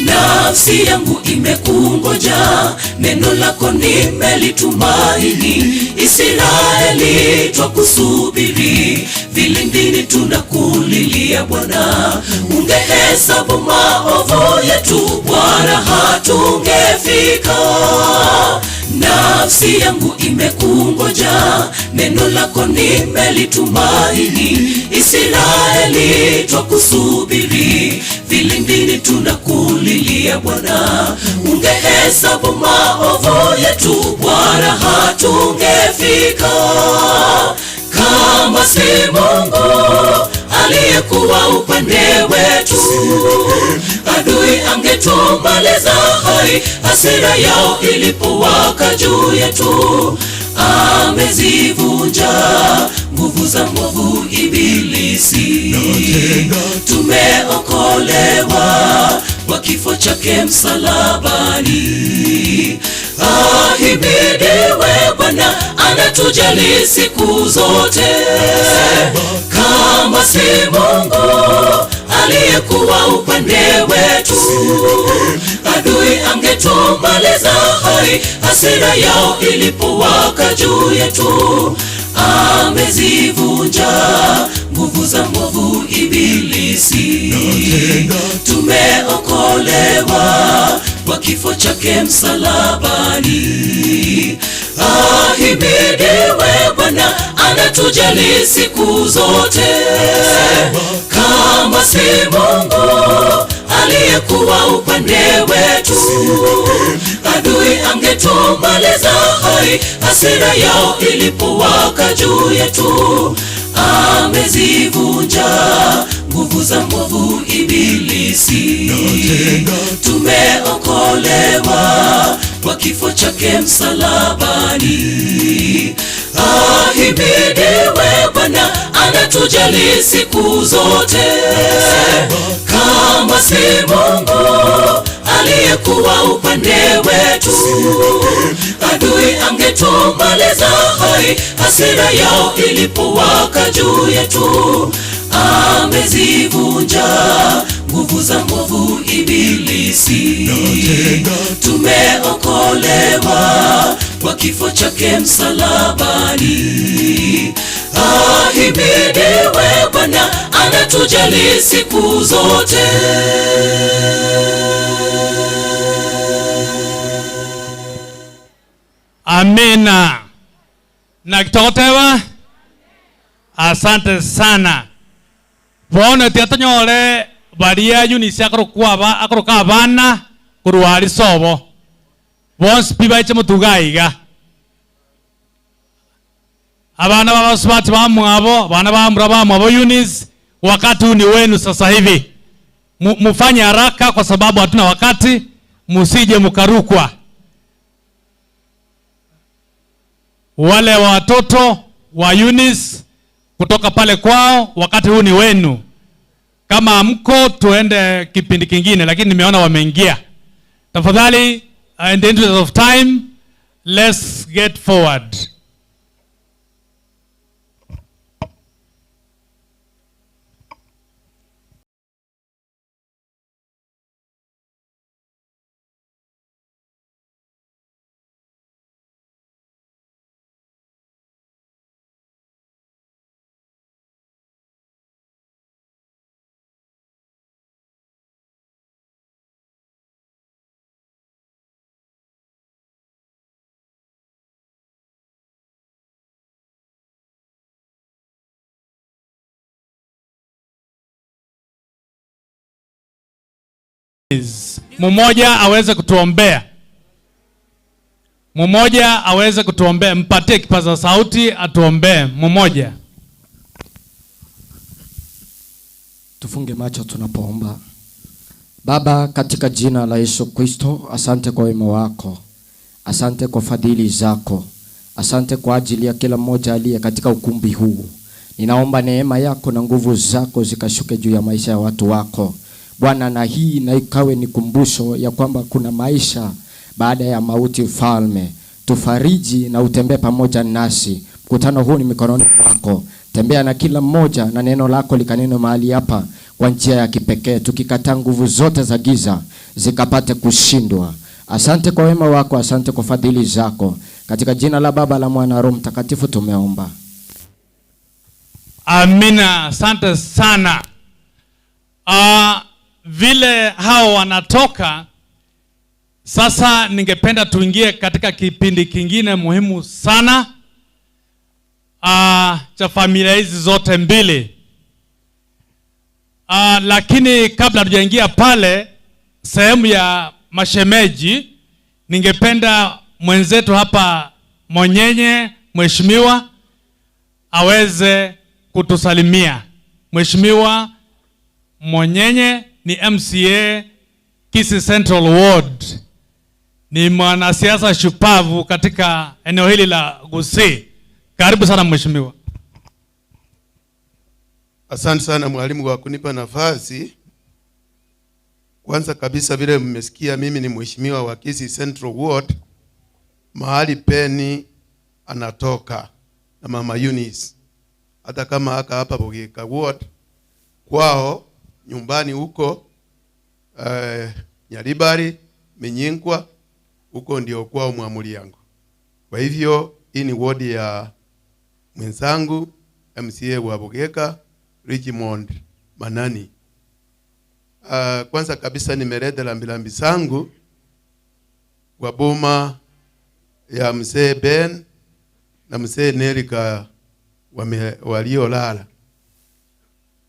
Nafsi yangu imekungoja, neno lako nimelitumaini. Israeli twakusubiri, vilindini tunakulilia Bwana. Ungehesabu maovu yetu Bwana, hatungefika. Nafsi yangu imekungoja, neno lako nimelitumaini. Israeli twakusubiri, vilindini tunakulilia Bwana. tukihesabu maovu yetu, Bwana, hatungefika. Kama si Mungu aliyekuwa upande wetu, adui angetumaliza hai. Hasira yao ilipowaka juu yetu, amezivunja nguvu za mwovu ibilisi. Tumeokolewa kwa kifo chake msalabani. Ahimidiwe Bwana, anatujali siku zote. Kama si Mungu aliyekuwa upande wetu, adui angetumaliza hai. Hasira yao ilipowaka juu yetu, amezivunja nguvu za mwovu ibilisi. Tumeokolewa kwa kifo chake msalabani. Ahimidiwe Bwana, anatujali siku zote. Kama si Mungu aliyekuwa upande wetu, adui angetumaliza hai. Hasira yao ilipowaka juu yetu, amezivunja nguvu za mwovu ibilisi. Tumeokolewa kwa kifo chake msalabani. Ahimidiwe Bwana, anatujali siku zote. Kama si Mungu aliyekuwa upande wetu, adui angetumaliza hai. Hasira yao ilipowaka juu yetu, amezivunja nguvu za mwovu ibilisi. Tumeokolewa kwa kifo chake msalabani. Ahimidiwe Bwana, anatujali siku zote. Amina. Na kitotewa? Asante sana. Bona tiatonyole baria Eunice akoroka abana kurwari sobo. Bonsi pibache mutugaiga. Abana baba smart bamwabo, abana bamwabo Eunice, wakati ni wenu sasa hivi. Mufanye haraka kwa sababu hatuna wakati, musije mukarukwa. Wale watoto wa Eunice kutoka pale kwao, wakati huu ni wenu. Kama mko tuende kipindi kingine, lakini nimeona wameingia. Tafadhali, in the interest of time, let's get forward. Mmoja aweze kutuombea. Mmoja aweze kutuombea. Mpatie kipaza sauti atuombee. Mmoja. Tufunge macho tunapoomba. Baba, katika jina la Yesu Kristo, asante kwa wema wako. Asante kwa fadhili zako. Asante kwa ajili ya kila mmoja aliye katika ukumbi huu. Ninaomba neema yako na nguvu zako zikashuke juu ya maisha ya watu wako. Bwana, na hii na ikawe ni kumbusho ya kwamba kuna maisha baada ya mauti. Mfalme, tufariji na utembee pamoja nasi. Mkutano huu ni mikononi mwako. Tembea na kila mmoja na neno lako likaneno mahali hapa kwa njia ya kipekee, tukikataa nguvu zote za giza zikapate kushindwa. Asante kwa wema wako, asante kwa fadhili zako. Katika jina la Baba, la Mwana na Roho Mtakatifu tumeomba. Amina. Asante sana. Vile hao wanatoka sasa, ningependa tuingie katika kipindi kingine muhimu sana cha familia hizi zote mbili. Lakini kabla tujaingia pale sehemu ya mashemeji, ningependa mwenzetu hapa Monyenye, mheshimiwa, aweze kutusalimia. Mheshimiwa Monyenye ni MCA Kisii Central Ward. Ni mwanasiasa shupavu katika eneo hili la Gusii. Karibu sana mheshimiwa. Asante sana mwalimu kwa kunipa nafasi. Kwanza kabisa vile mmesikia, mimi ni mheshimiwa wa Kisii Central Ward, mahali Penny anatoka na mama Eunice. Hata kama hapa Bugika Ward kwao nyumbani huko Nyaribari, Minyinkwa, huko ndio kwao mwamuli yangu. Kwa hivyo hii ni ward ya mwenzangu MCA wa Bugika Richmond Manani. Kwanza kabisa nimeleta lambilambi zangu kwa boma ya mzee Ben na mzee Nerika waliolala.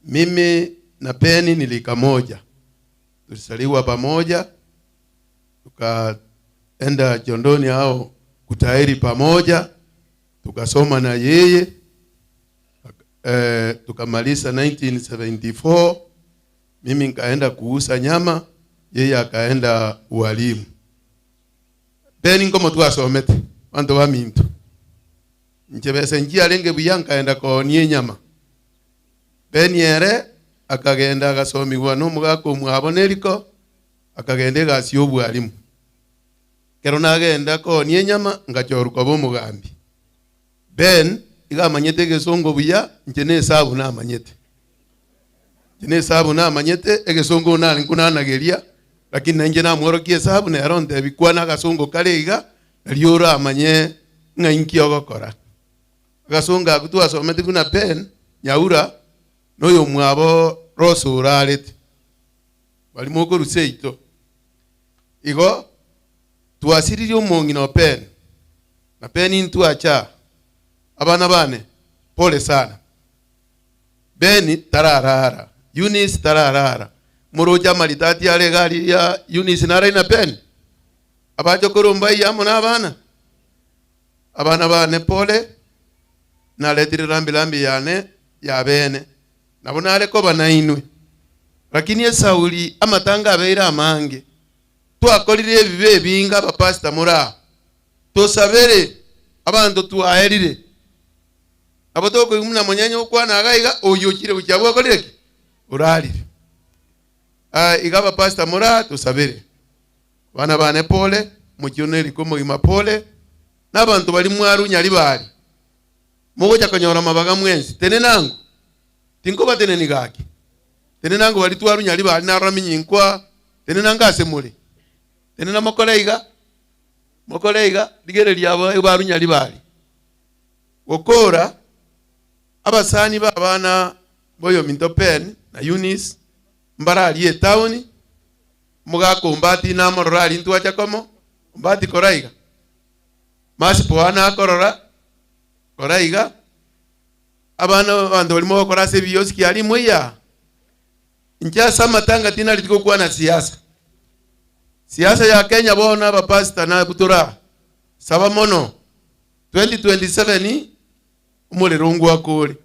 Mimi na Penny nilika moja, tulisaliwa pamoja, tukaenda Jondoni au Kutairi pamoja, tukasoma na yeye, tukamaliza 1974. Mimi nikaenda kuuza nyama, yeye akaenda ualimu. Penny ngomo twasomete wantu wa mintu nchebese njia lenge buyanka enda konie nyama. Penny ere akagenda agasomiwa n'omugako mwaboneriko, akagenda gasi obwalimu. Kero nagenda konie nyama ngachoruka bomugambi. Ben igamanyete gesongo buya nchene sabu na amanyete. Nchene sabu na amanyete egesongo nali nkunanageria, lakini nje na mworokie sabu na yaronde bikwana gasongo kaleiga naliora amanye ngainki ogokora. Gasonga kutua somete kuna Ben nyaura noyo mwabo roso uralete bali moko ruseito igo tuasiririo mongi no Ben na Ben intu acha abana bane pole sana. Beni tararara, Eunice tararara, muroja malitati ale gari ya Eunice nara ina Ben abajo koromba yamo na abana bane pole na letiri lambi yane ya bene nabona ale ko banainwe, lakini Sauli amatanga abeira amange twakolire ebibe binga ba pastor mura tosabere abantu tuaherire abotoko imuna Monyenye ukwana agaiga oyokire kuchabwa koleke uralire igaba pastor mura tosabere bana bane pole mukioneri komo imapole n'abantu bali mwaru Nyaribari mugoja kanyora mabaga mwenzi tene nangu tinkoba tene nigaki tene nangu bali twaru Nyaribari na Minyinkwa tene nangase muri tene na mokoleiga digere lyabo baru Nyaribari okora abasani babana boyo Minto Penny na Eunice mbarali e town mugako mbati na morali ntu acha komo mbati koraiga masi poana koraiga abana bando limo korase biyoski ali moya nja samatanga tina litiko kwa na siasa ya Kenya bona ba pastor na butura saba mono 2027 umulero wangu akole,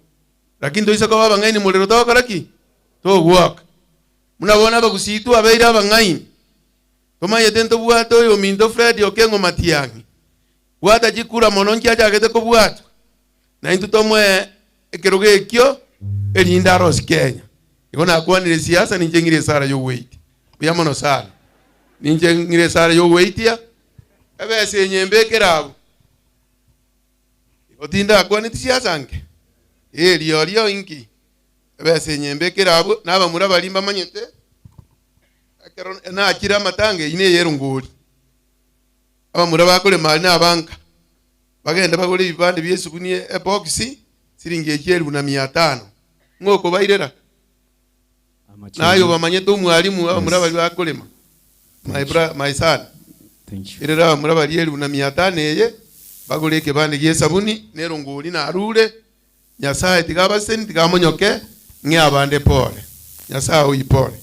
lakini ndoisa kwa baba ngaini mulero tawakaraki to work munabona bakusitu abeira abangaini koma yetento bwato yo Minto Fred Okengo Matiangi wata jikura mononki aja agete ko bwato na intu tomwe ekeroge kyo elinda Rose Kenya ikona kwanire siasa ninjengire sara yo wait buyamono sara ninjengire sara yo wait ya abese nyembe kerabo otinda kwani siasa nke lio inki abese nyembe kerabo naba muraba limba manyete akero na akira matange ine yerunguri aba muraba kole mali na banka bagenda bagole ibande byesu kunie boxi siringi 1500 ngoko bairera nayo bamanyete umwalimu aba muraba bakolema my son thank you irera muraba 1500 eye bagole ke bande yesabuni nerunguri na arure Nyasaye tigaba sen tigamonyoke nge abande pole Nyasaye uyipole.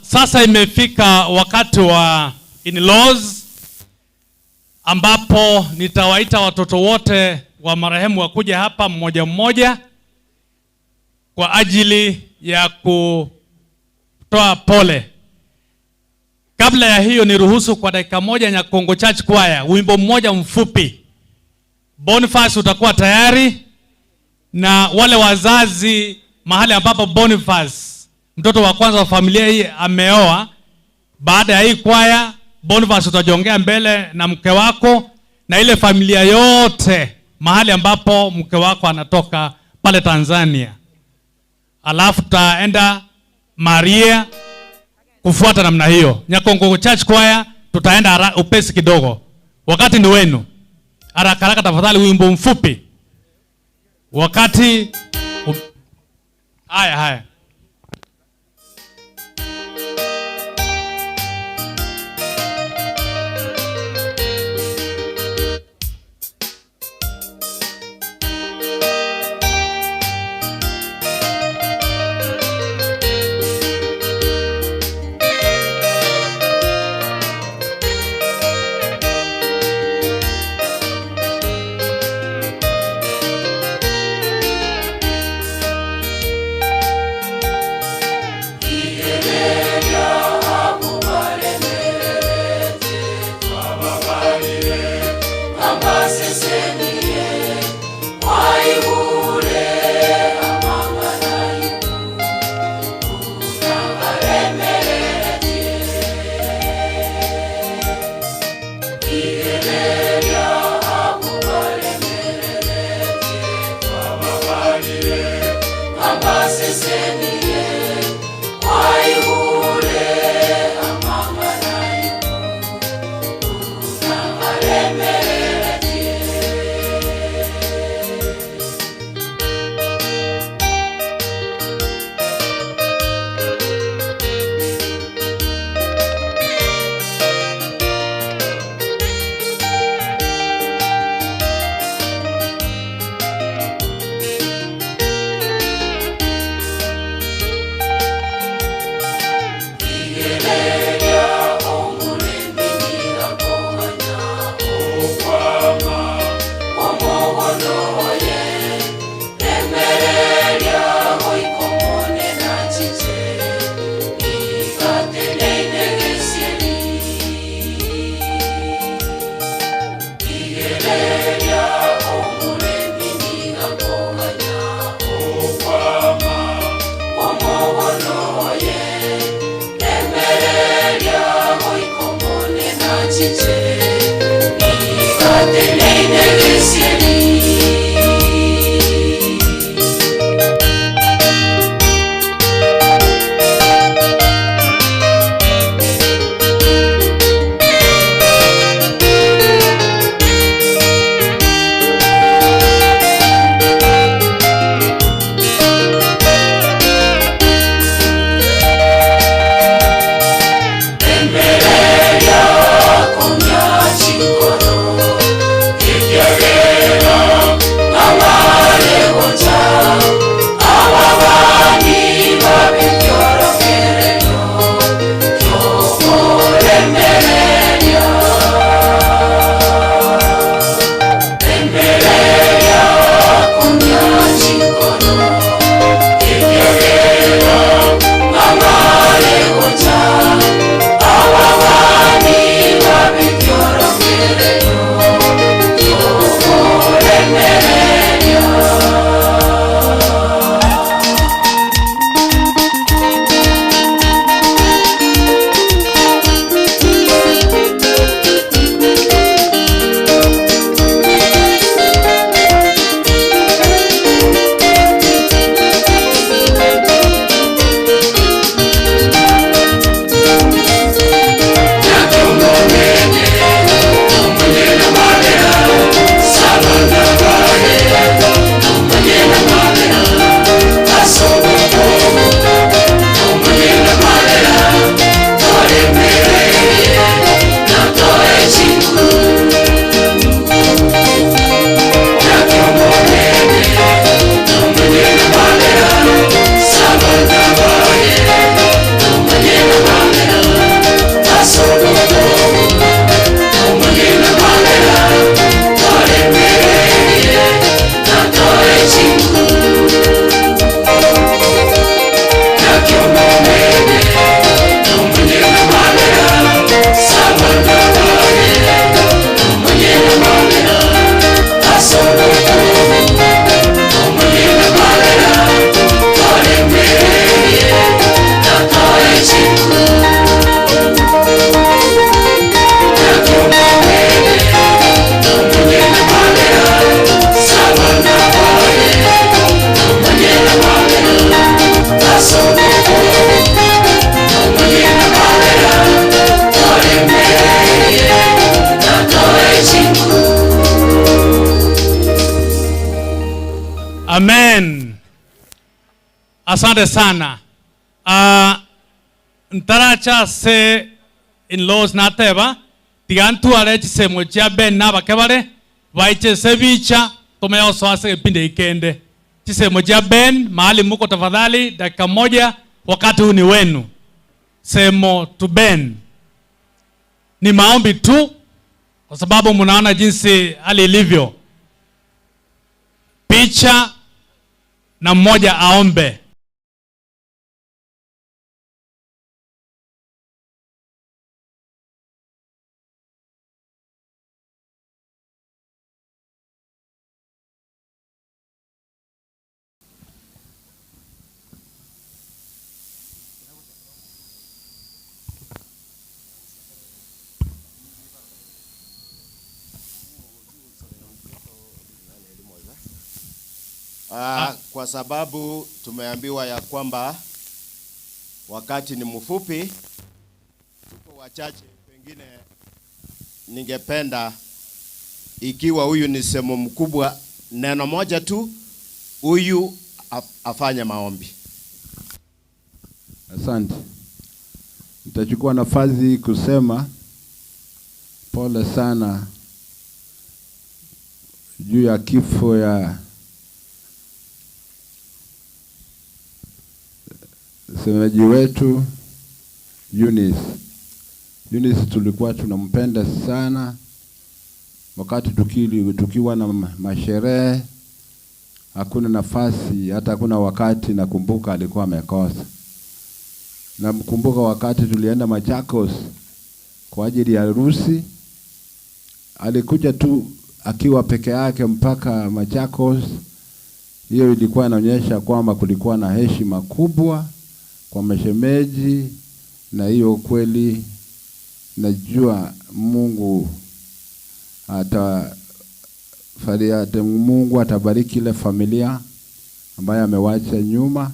Sasa imefika wakati wa in-laws ambapo nitawaita watoto wote wa marehemu wakuja hapa mmoja mmoja kwa ajili ya kutoa pole. Kabla ya hiyo niruhusu kwa dakika moja Nyakongo Church Choir wimbo mmoja mfupi. Boniface utakuwa tayari, na wale wazazi mahali ambapo Boniface mtoto wa kwanza wa familia hii ameoa, baada ya hii kwaya Boniface utajongea mbele na mke wako na ile familia yote mahali ambapo mke wako anatoka pale Tanzania. Alafu tutaenda Maria kufuata namna hiyo. Nyakongo Church Choir tutaenda upesi kidogo. Wakati ni wenu. Haraka haraka tafadhali wimbo mfupi. Wakati haya. Amen. Asante sana. Ntaracha se in-laws nateba tigantu arechi se mocha ben na bakebare vaiche se bicha tomeo soase pinde ikende. Chise moja ben mahali muko tafadhali dakika moja, wakati huu ni wenu. Semo to ben. Ni maombi tu kwa sababu mnaona jinsi hali ilivyo. Picha na mmoja aombe. Kwa sababu tumeambiwa ya kwamba wakati ni mfupi, tuko wachache, pengine ningependa ikiwa huyu ni semo mkubwa, neno moja tu, huyu afanye maombi. Asante. Nitachukua nafasi kusema pole sana juu ya kifo ya semeji wetu Eunice. Eunice tulikuwa tunampenda sana. Wakati tukiwa na masherehe, hakuna nafasi, hata hakuna wakati nakumbuka alikuwa amekosa. Namkumbuka wakati tulienda Machakos kwa ajili ya harusi, alikuja tu akiwa peke yake mpaka Machakos. Hiyo ilikuwa inaonyesha kwamba kulikuwa na heshima kubwa kwa mashemeji, na hiyo kweli najua Mungu Mungu atabariki ile familia ambayo amewacha nyuma,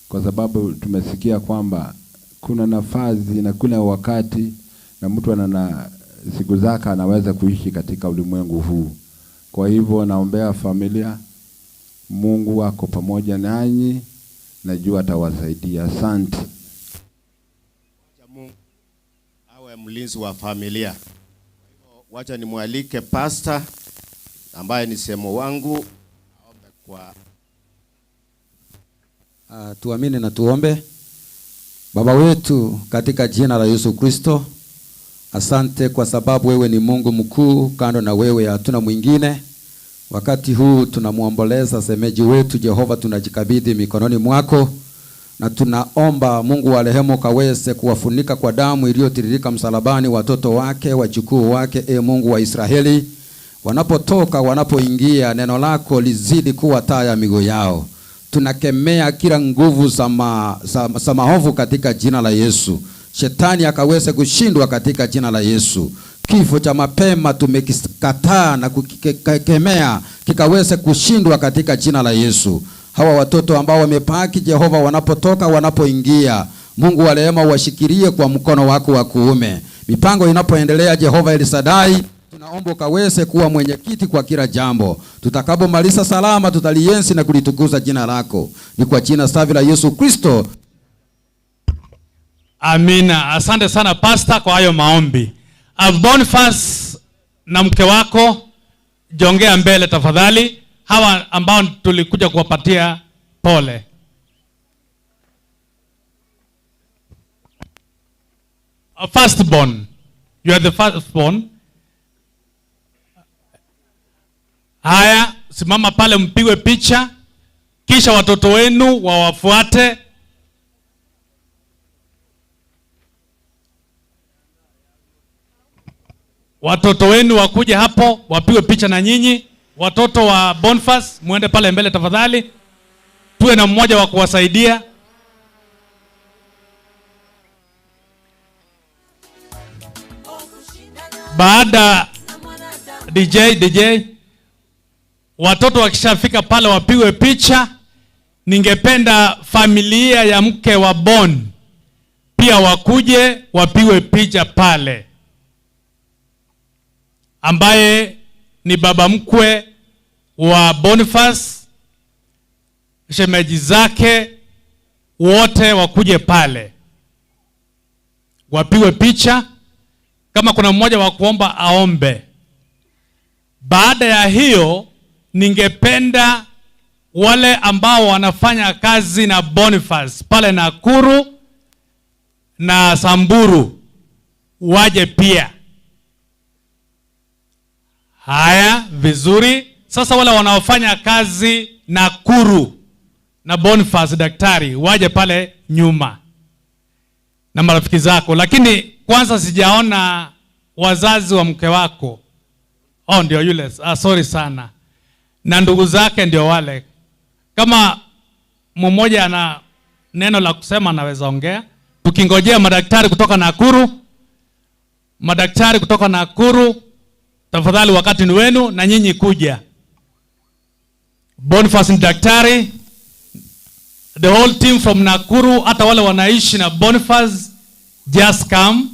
kwa sababu tumesikia kwamba kuna nafasi na kuna wakati na mtu ana siku zake anaweza kuishi katika ulimwengu huu. Kwa hivyo naombea familia, Mungu ako pamoja nanyi, najua atawasaidia. Asante. Mungu awe mlinzi wa familia. Wacha nimwalike pastor ambaye ni semo wangu aombe kwa tuamini na tuombe. Baba wetu katika jina la Yesu Kristo, asante kwa sababu wewe ni Mungu mkuu, kando na wewe hatuna mwingine. Wakati huu tunamuomboleza semeji wetu Jehova, tunajikabidhi mikononi mwako, na tunaomba Mungu wa rehema kaweze kuwafunika kwa damu iliyotiririka msalabani watoto wake, wajukuu wake, Mungu wa Israeli. Wanapotoka, wanapoingia, neno lako lizidi kuwa taa ya miguu yao. Tunakemea kila nguvu za maovu katika jina la Yesu. Shetani akaweze kushindwa katika jina la Yesu. Kifo cha mapema tumekikataa na kukemea kikaweze kushindwa katika jina la Yesu. Hawa watoto ambao wamepaki Jehova, wanapotoka, wanapoingia, Mungu wa rehema washikilie kwa mkono wako wa kuume. Mipango inapoendelea Jehova Elisadai, tunaomba kaweze kuwa mwenyekiti kwa kila jambo. Tutakapomaliza salama, tutalienzi na kulitukuza jina lako. Ni kwa jina safi la Yesu Kristo. Amina. Asante sana pastor kwa hayo maombi. Boniface na mke wako jongea mbele tafadhali. Hawa ambao tulikuja kuwapatia pole. Firstborn. You are the firstborn. Haya, simama pale mpigwe picha. Kisha watoto wenu wawafuate. Watoto wenu wakuje hapo wapigwe picha na nyinyi. Watoto wa Boniface muende pale mbele tafadhali. Tuwe na mmoja wa kuwasaidia. Baada DJ watoto wakishafika pale wapigwe picha. Ningependa familia ya mke wa Bon pia wakuje wapigwe picha pale, ambaye ni baba mkwe wa Boniface shemeji zake wote wakuje pale, wapigwe picha. Kama kuna mmoja wa kuomba aombe. Baada ya hiyo, ningependa wale ambao wanafanya kazi na Boniface pale Nakuru na Samburu waje pia. Haya, vizuri. Sasa wale wanaofanya kazi Nakuru na Boniface daktari waje pale nyuma na marafiki zako. Lakini kwanza sijaona wazazi wa mke wako. Oh, ndio yule. Sorry sana. Na ndugu zake ndio wale. Kama mmoja ana neno la kusema anaweza ongea. Tukingojea madaktari kutoka Nakuru. Madaktari kutoka Nakuru, tafadhali wakati ni wenu na nyinyi kuja. Boniface ni daktari. The whole team from Nakuru, hata wale wanaishi na Boniface, just come.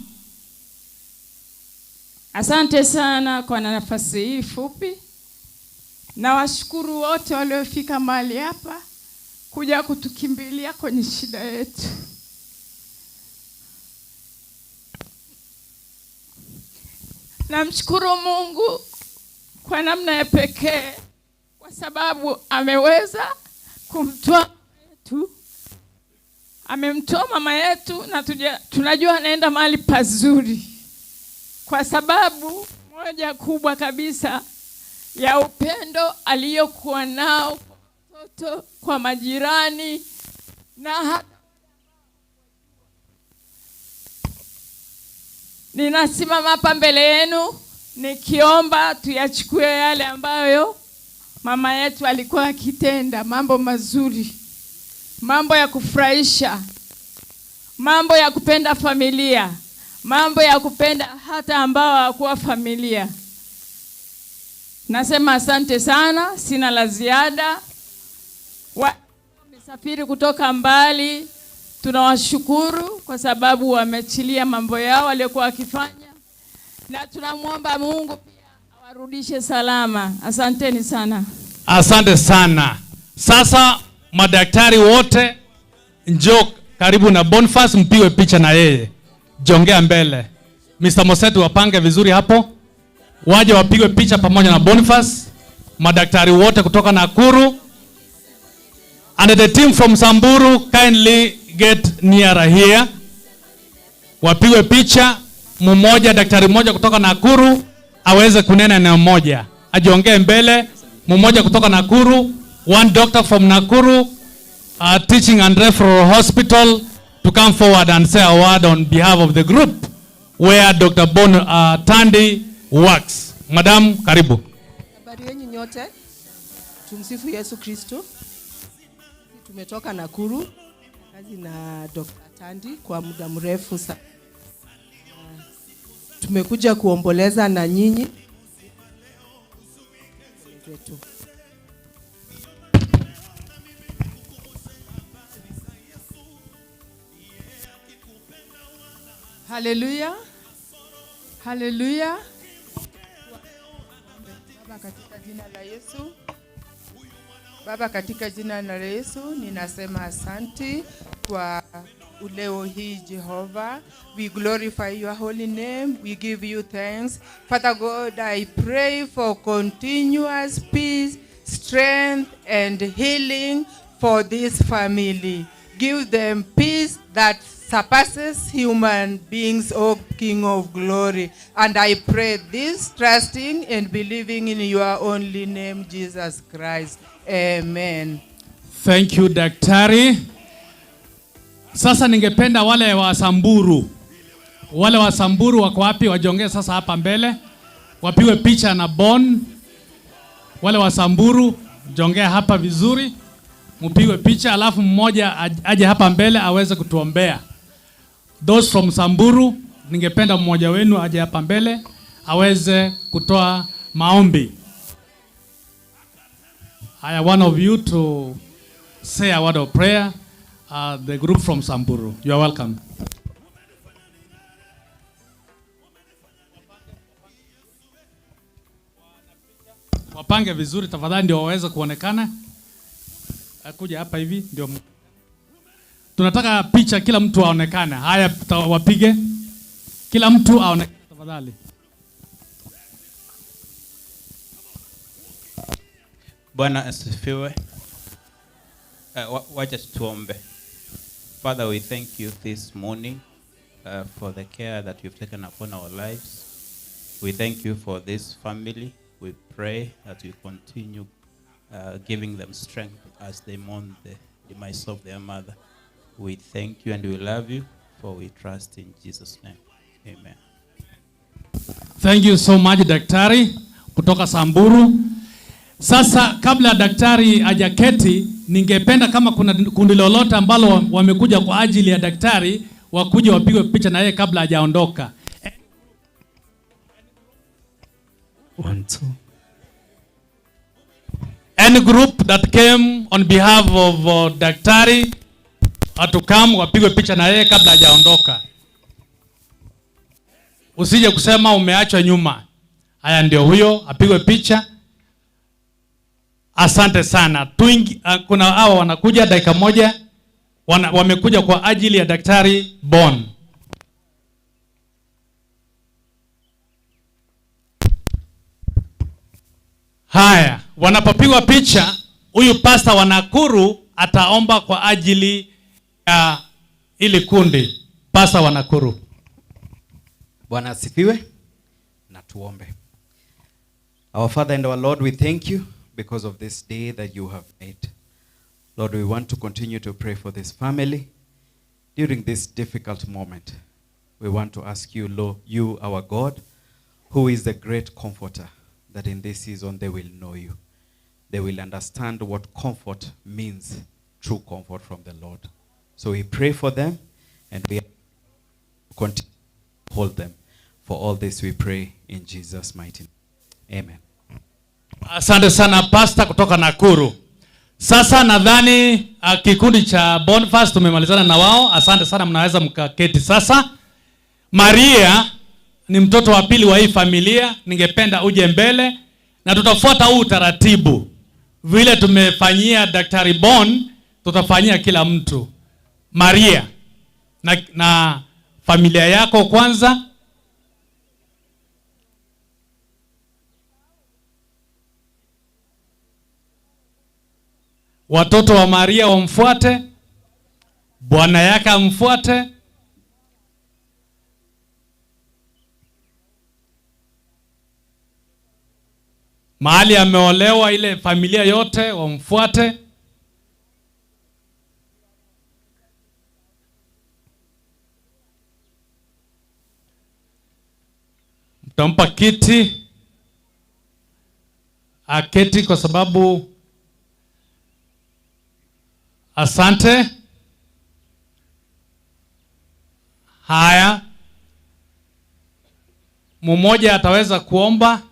Asante sana kwa nafasi hii fupi. Na washukuru wote waliofika mahali hapa kuja kutukimbilia kwenye shida yetu. Namshukuru Mungu kwa namna ya pekee kwa sababu ameweza kumtoa yetu. Amemtoa mama yetu na tunajua anaenda mahali pazuri. Kwa sababu moja kubwa kabisa ya upendo aliyokuwa nao kwa watoto, kwa majirani na hata ninasimama hapa mbele yenu nikiomba tuyachukue yale ambayo mama yetu alikuwa akitenda, mambo mazuri, mambo ya kufurahisha, mambo ya kupenda familia, mambo ya kupenda hata ambao hawakuwa familia. Nasema asante sana, sina la ziada. Wamesafiri kutoka mbali, tunawashukuru kwa sababu wameachilia mambo yao waliokuwa wakifanya, na tunamwomba Mungu pia awarudishe salama. Asanteni sana. Asante sana. Sasa madaktari wote njoo karibu na Boniface, mpigwe picha na yeye. Jongea mbele. Mr. Mosetu wapange vizuri hapo. Waje wapigwe picha pamoja na Boniface. Madaktari wote kutoka Nakuru. And the team from Samburu kindly get nearer here. Wapigwe picha. Mmoja, daktari mmoja kutoka Nakuru aweze kunena neno moja. Ajiongee mbele. Mmoja kutoka Nakuru. One doctor from Nakuru Teaching and Referral Hospital to come forward and say a word on behalf of the group where Dr. Tandi works. Madam, karibu. Habari yenu nyote. Tumsifu Yesu Kristo. Tumetoka Nakuru kazi na Dr. Tandi kwa muda mrefu sana. Tumekuja kuomboleza na nyinyi. Haleluya. Haleluya. Baba, katika jina la Yesu. Baba, katika jina la Yesu ninasema asante kwa leo hii Jehova. We glorify your holy name. We give you thanks. Father God, I pray for continuous peace, strength and healing for this family. Give them peace that surpasses human beings, O King of glory. And I pray this trusting and believing in your only name, Jesus Christ. Amen. Thank you, daktari. Sasa ningependa wale wa Samburu. Wale wa Samburu wako wapi? Wajongee sasa hapa mbele. Wapiwe picha na Bon. Wale wa Samburu jongea hapa vizuri. Mpigwe picha alafu mmoja aje hapa mbele aweze kutuombea. Those from Samburu, ningependa mmoja wenu aje hapa mbele aweze kutoa maombi. I want one of you to say a word of prayer. The group from Samburu, you are welcome. Wapange vizuri tafadhali ndio waweze kuonekana. Akuja hapa hivi ndio. Tunataka picha kila mtu aonekane. Haya wapige. Kila mtu aonekane tafadhali. Bwana asifiwe. Wacha tuombe. Father, we thank you this morning for the care that you've taken upon our lives. We thank you for this family. We pray that you continue giving them strength as they mourn the demise of their mother. We thank you and we love you, for we trust in Jesus' name. Amen. Thank you so much Daktari kutoka Samburu. Sasa kabla daktari hajaketi, ningependa kama kuna kundi lolote ambalo wamekuja kwa ajili ya daktari wakuje wapigwe picha na yeye kabla hajaondoka. 1, 2. Any group that came on behalf of daktari to come wapigwe picha na yeye kabla hajaondoka. Usije kusema umeachwa nyuma. Haya ndio huyo apigwe picha. Asante sana. Kuna hawa wanakuja dakika moja. Wamekuja kwa ajili ya daktari Bon. Haya, wanapopigwa picha, huyu pasta wa Nakuru ataomba kwa ajili ya ili kundi. Pasta wa Nakuru. Bwana asifiwe. Na tuombe. Our Father and our Lord, we thank you because of this day that you have made. Lord, we want to continue to pray for this family during this difficult moment. We want to ask you, Lord, you, our God, who is the great comforter, that in this season they will know you. They will understand what comfort means, true comfort from the Lord. So we pray for them and we continue to hold them. For all this we pray in Jesus' mighty name. Amen. Asante sana pasta kutoka Nakuru. Sasa nadhani kikundi cha Bonfast tumemalizana na wao. Asante sana, mnaweza mkaketi sasa. Maria ni mtoto wa pili wa hii familia. Ningependa uje mbele na tutafuata huu utaratibu. Vile tumefanyia Daktari Bon, tutafanyia kila mtu. Maria na familia yako kwanza. Watoto wa Maria wamfuate. Bwana yake amfuate. Mahali ameolewa ile familia yote wamfuate. Mtampa kiti aketi kwa sababu asante. Haya, mmoja ataweza kuomba.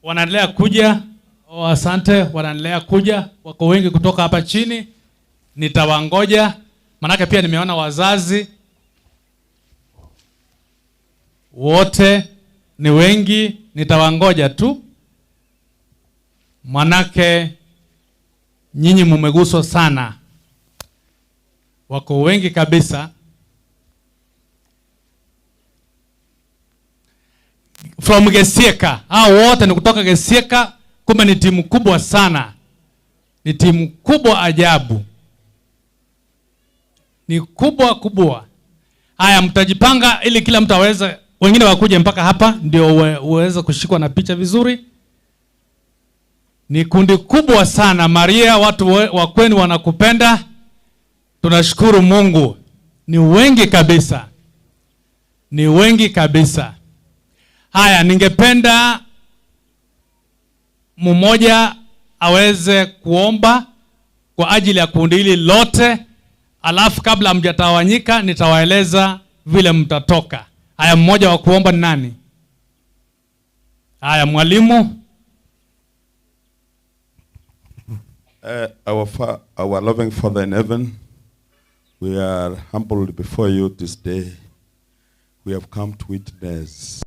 Wanaendelea kuja. Asante, wanaendelea kuja. Wako wengi kutoka hapa chini. Nitawangoja. Manake pia nimeona wazazi wote ni wengi. Nitawangoja tu. Manake nyinyi mmeguswa sana. Wako wengi kabisa. From Gesieka. Hao wote ni kutoka Gesieka. Kumbe ni timu kubwa sana. Ni timu kubwa ajabu. Ni kubwa kubwa. Haya, mtajipanga ili kila mtu aweze, wengine wakuje mpaka hapa ndio uweze kushikwa na picha vizuri. Ni kundi kubwa sana. Maria, watu wa kwenu wanakupenda. Tunashukuru Mungu. Ni wengi kabisa. Ni wengi kabisa. Haya, ningependa mmoja aweze kuomba kwa ajili ya kundi hili lote. Alafu kabla mjatawanyika nitawaeleza vile mtatoka. Haya, mmoja wa kuomba ni nani? Haya, mwalimu. Our loving Father in heaven, we are humbled before you this day. We have come to witness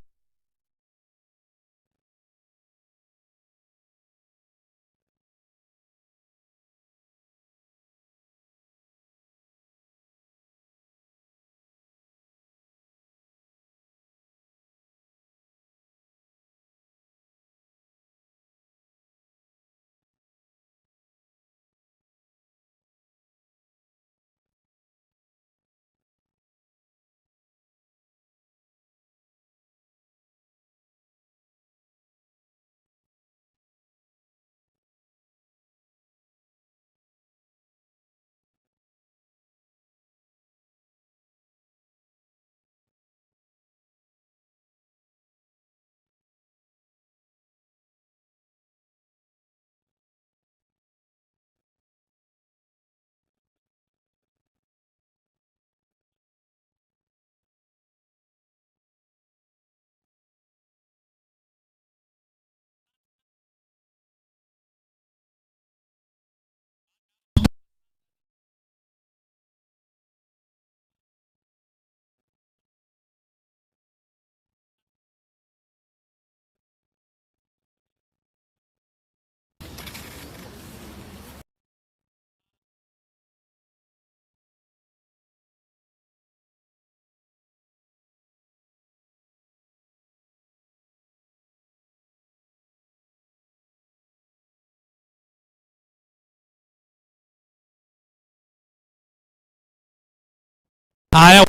Haya,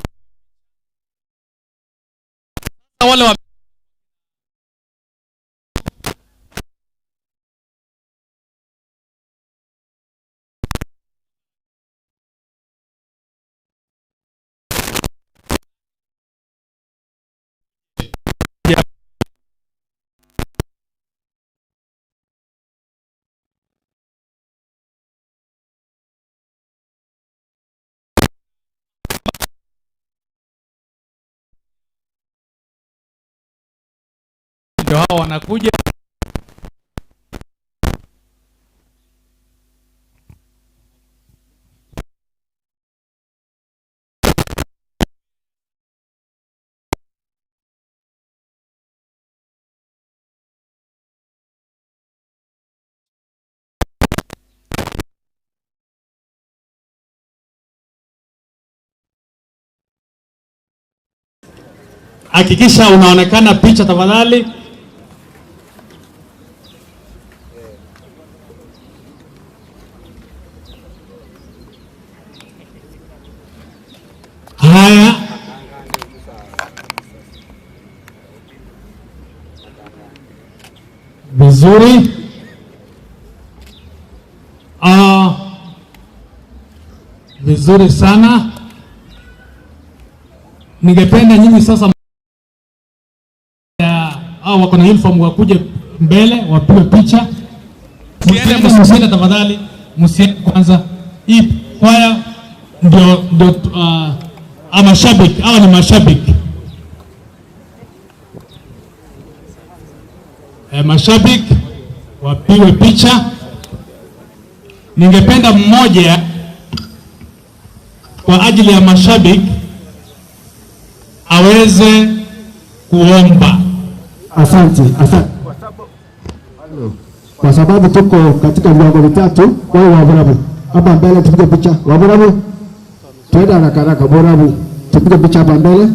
wale wa ndio hao wanakuja. Hakikisha unaonekana picha tafadhali. Haya, vizuri. Vizuri sana. Ningependa nyinyi sasa au wako na uniform wakuje mbele wapige picha. Msiende tafadhali, msiende kwanza. Hii kwaya ndio mashabiki, hawa ni mashabiki. Mashabiki wapigwe picha. Ningependa mmoja kwa ajili ya mashabiki aweze kuomba. Asante. Kwa sababu tuko katika viwango vitatu, kwa hiyo Waborabu hapa mbele tupige picha. Waborabu twende haraka Waborabu tupige picha hapa mbele.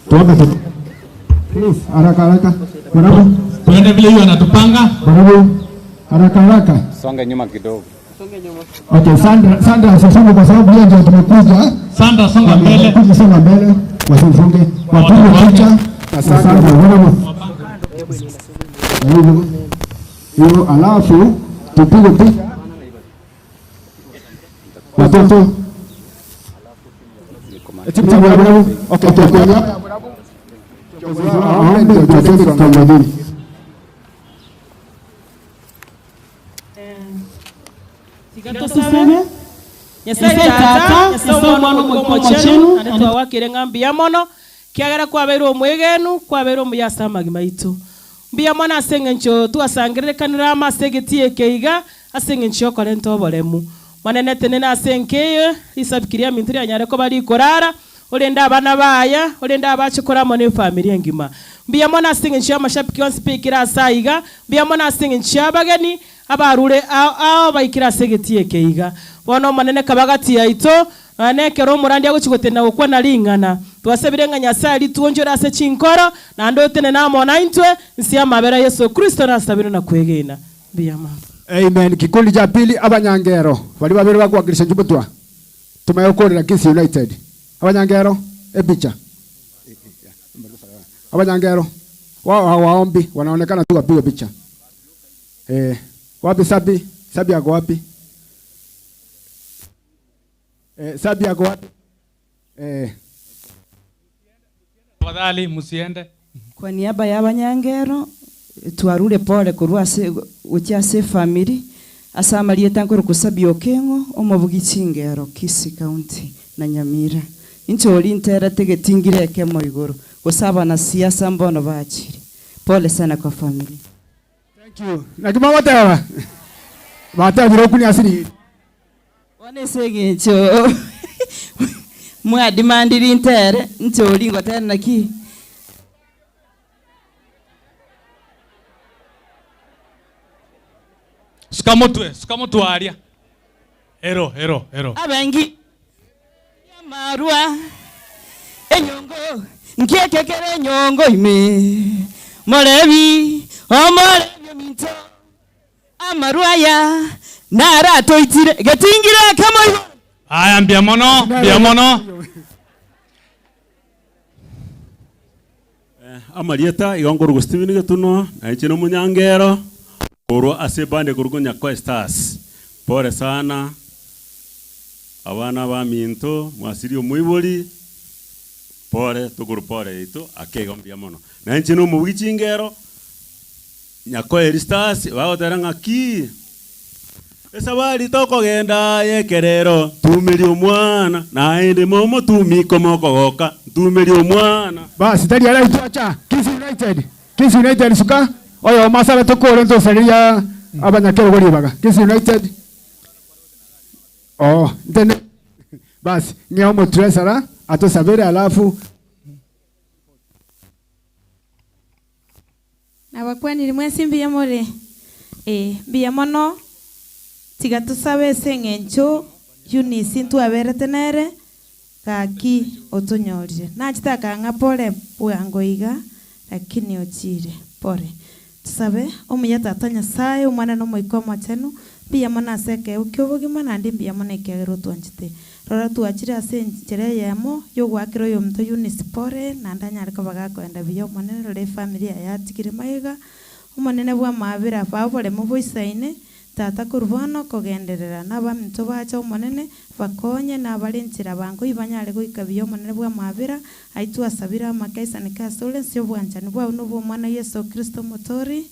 Tuombe tu. Please haraka Waborabu. Twende vile hiyo anatupanga. Waborabu haraka. Songa nyuma kidogo. Okay, Sandra asisonge kwa sababu yeye ndio tumekuja. Sandra songa mbele. Songa mbele. Wasifunge. Wapige picha. Asante Waborabu. Hiyo alafu tupige picha watoto. Tuseme Nyasaye tata Nyasaye mwana mukomo chenu anatwa wakire ngambia mono kiagera kwabera omwegenu kwabera omuyasa magimaitu mbia mwana asengencho twasangerekanira amasegetie keiga asengencho korento boremu manene tenena asenkeyo isabikiria mintiri anyare ko bari korara olenda abana baya olenda abachikora mone family ngima mbia mwana asengencho amashabiki onspikira asaiga mbia mwana asengencho abageni abarure ao baikira segetie keiga bono manene kabagati yaito anekero murandi aguchigotena gukwa na ringana twasebire Nyasaye lituonjora ase chinkoro na ndo tene namo naintwe nsia mabera Yesu Kristo nasabira na kwegena mbia mama. Amen. Kikundi cha pili abanyangero bali babiri bakwakirisha njubutwa tumeyokorera Kisi United abanyangero epicha abanyangero wao waombi wanaonekana tu wapiga picha. Wapi Sabi yako wapi? Sabi yako wapi? Tafadhali msiende. Kwa niaba ya abanyangero twarure pole kurwase ucyase family asamaliye tankoro kusabya okengo omubugi kingero Kisi County na Nyamira incholi intera tegetingire kemo igoro gusaba na siasa mbono bachiri pole sana kwa family. Thank you. Nakima watawa. Bata birokuni asiri. Wane segencho. Mwa demandiri intere ncholi ngotera naki. Sikamotwe aria. Ero. Abengi marua enyongo nkekekere nyongo ime morebi omorebyo minto amarua ya nara toitire getingira kama aya mbia mono Amarieta igongoro Steven Getuno na ichino munyangero koro asebande kurugo Nyako Stars. Pole sana abana ba minto mwasiri omwiboli pole tuguru pole ito akegombia mono na ichino mu wichingero Nyako Stars bagoteranga ki esabali tokogenda yekerero tumiri omwana na ende momo tumiko mokogoka tumiri omwana basi tari ara itacha Kisi United suka oyo masala tokore ndo seria abanyakero gori baga Kisi United ntene basi ngeo mo tresara atosabere alafu na bakwani rimwe simbiya more biya mono tiga tusabe sengencho Eunice ntwaberete nere kaki otonyorire nachitaka nga pole bwangoiga lakini ochire pole tusabe omuyata tanya sayo umwana no moikomo chenu biya mona seke ukyobogima nandi biya mona ikegero twanchite rora tuachire ase njere yemo yo gwakiro yo mto Eunice pole nandanya ariko bagakwenda biyo monene rore family yatikire maiga umonene bwa mabira babole mu boisaine tata kurubona kogenderera n'abaminto bacha umonene bakonye n'abarentsira bango ibanyare goikabiyo umonene bwa mabira aitu asabira amakaisa nikasole sio bwanchani bwa nubo mwana Yesu Kristo motori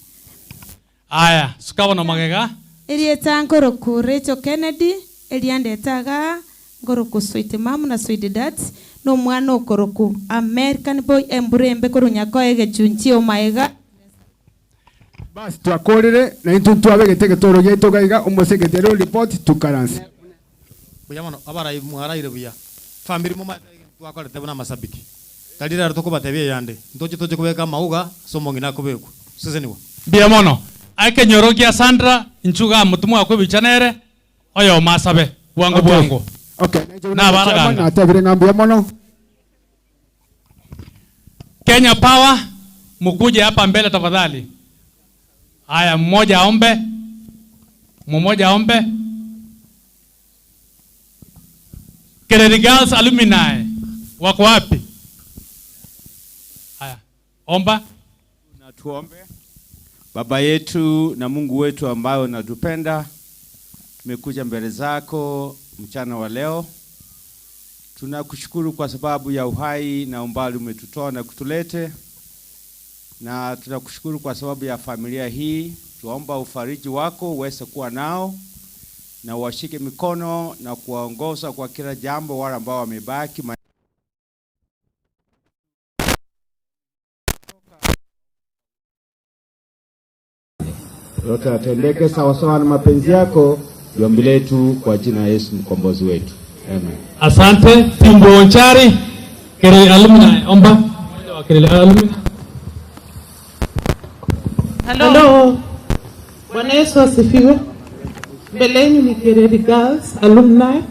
aya sukabona magega elieta ngoro ku Rachel Kennedy eliandetaga ngoro ku Sweet Mom na Sweet Dad no mwana okoroku American boy emburembe korunyako egechunchi omaega basi twakorere na into twabegete getoro geto gaiga umuseketero report tukaranse buyamano abara mwaraire buya family muma twakorete buna masabiki talira rutoko batebye yande ntoje kubeka mauga somongi nakubeku sese niwa biamono ake nyorogia Sandra nchuga mutumwa akwe bichanere oyo masabe bwango okay na baraga na tabire ngambia mono Kenya Power mukuje hapa mbele tafadhali. Haya, mmoja aombe. Kereri Girls Alumni wako wapi? Haya, omba. Na tuombe. Baba yetu na Mungu wetu ambaye unatupenda, tumekuja mbele zako mchana wa leo. Tunakushukuru kwa sababu ya uhai na umbali umetutoa na kutulete. Na tunakushukuru kwa sababu ya familia hii. Tuomba ufariji wako uweze kuwa nao na washike mikono na kuwaongoza kwa kila jambo wale ambao wamebaki. Yote atendeke sawa sawa na mapenzi yako. Ombi letu kwa jina la Yesu mkombozi wetu. Amen. Asante. Timbo Nchari, Kereri Alumni, omba. Mwende wa Kereri Alumni. Hello. Bwana Yesu asifiwe. Mbeleni ni Kereri Girls Alumni.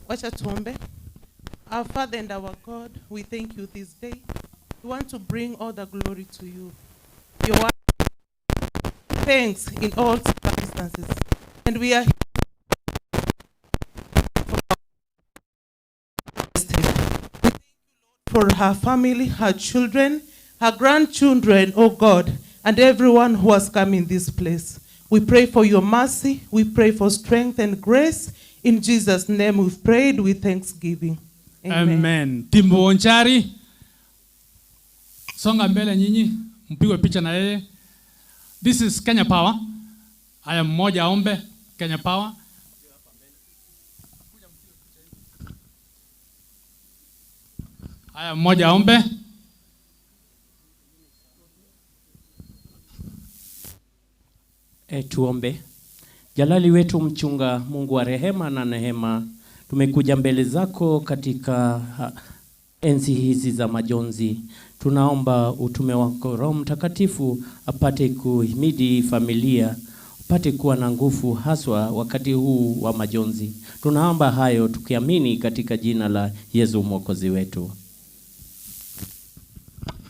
Wacha tuombe. Our Father and our God, we thank you this day. We want to bring all the glory to you. Your thanks in all circumstances. And we are for her family, her children, her grandchildren, oh God, and everyone who has come in this place. We pray for your mercy. We pray for strength and grace. In Jesus' name we've prayed with thanksgiving. Amen. Timbo Nchari, songa mbele nyinyi, mpigwe picha na yeye. This is Kenya Power. Haya, mmoja aombe. Kenya Power. Haya, mmoja aombe. Tuombe. Jalali wetu mchunga, Mungu wa rehema na neema, tumekuja mbele zako katika enzi hizi za majonzi. Tunaomba utume wako Roho Mtakatifu apate kuhimidi familia, apate kuwa na nguvu haswa wakati huu wa majonzi. Tunaomba hayo tukiamini katika jina la Yesu Mwokozi wetu.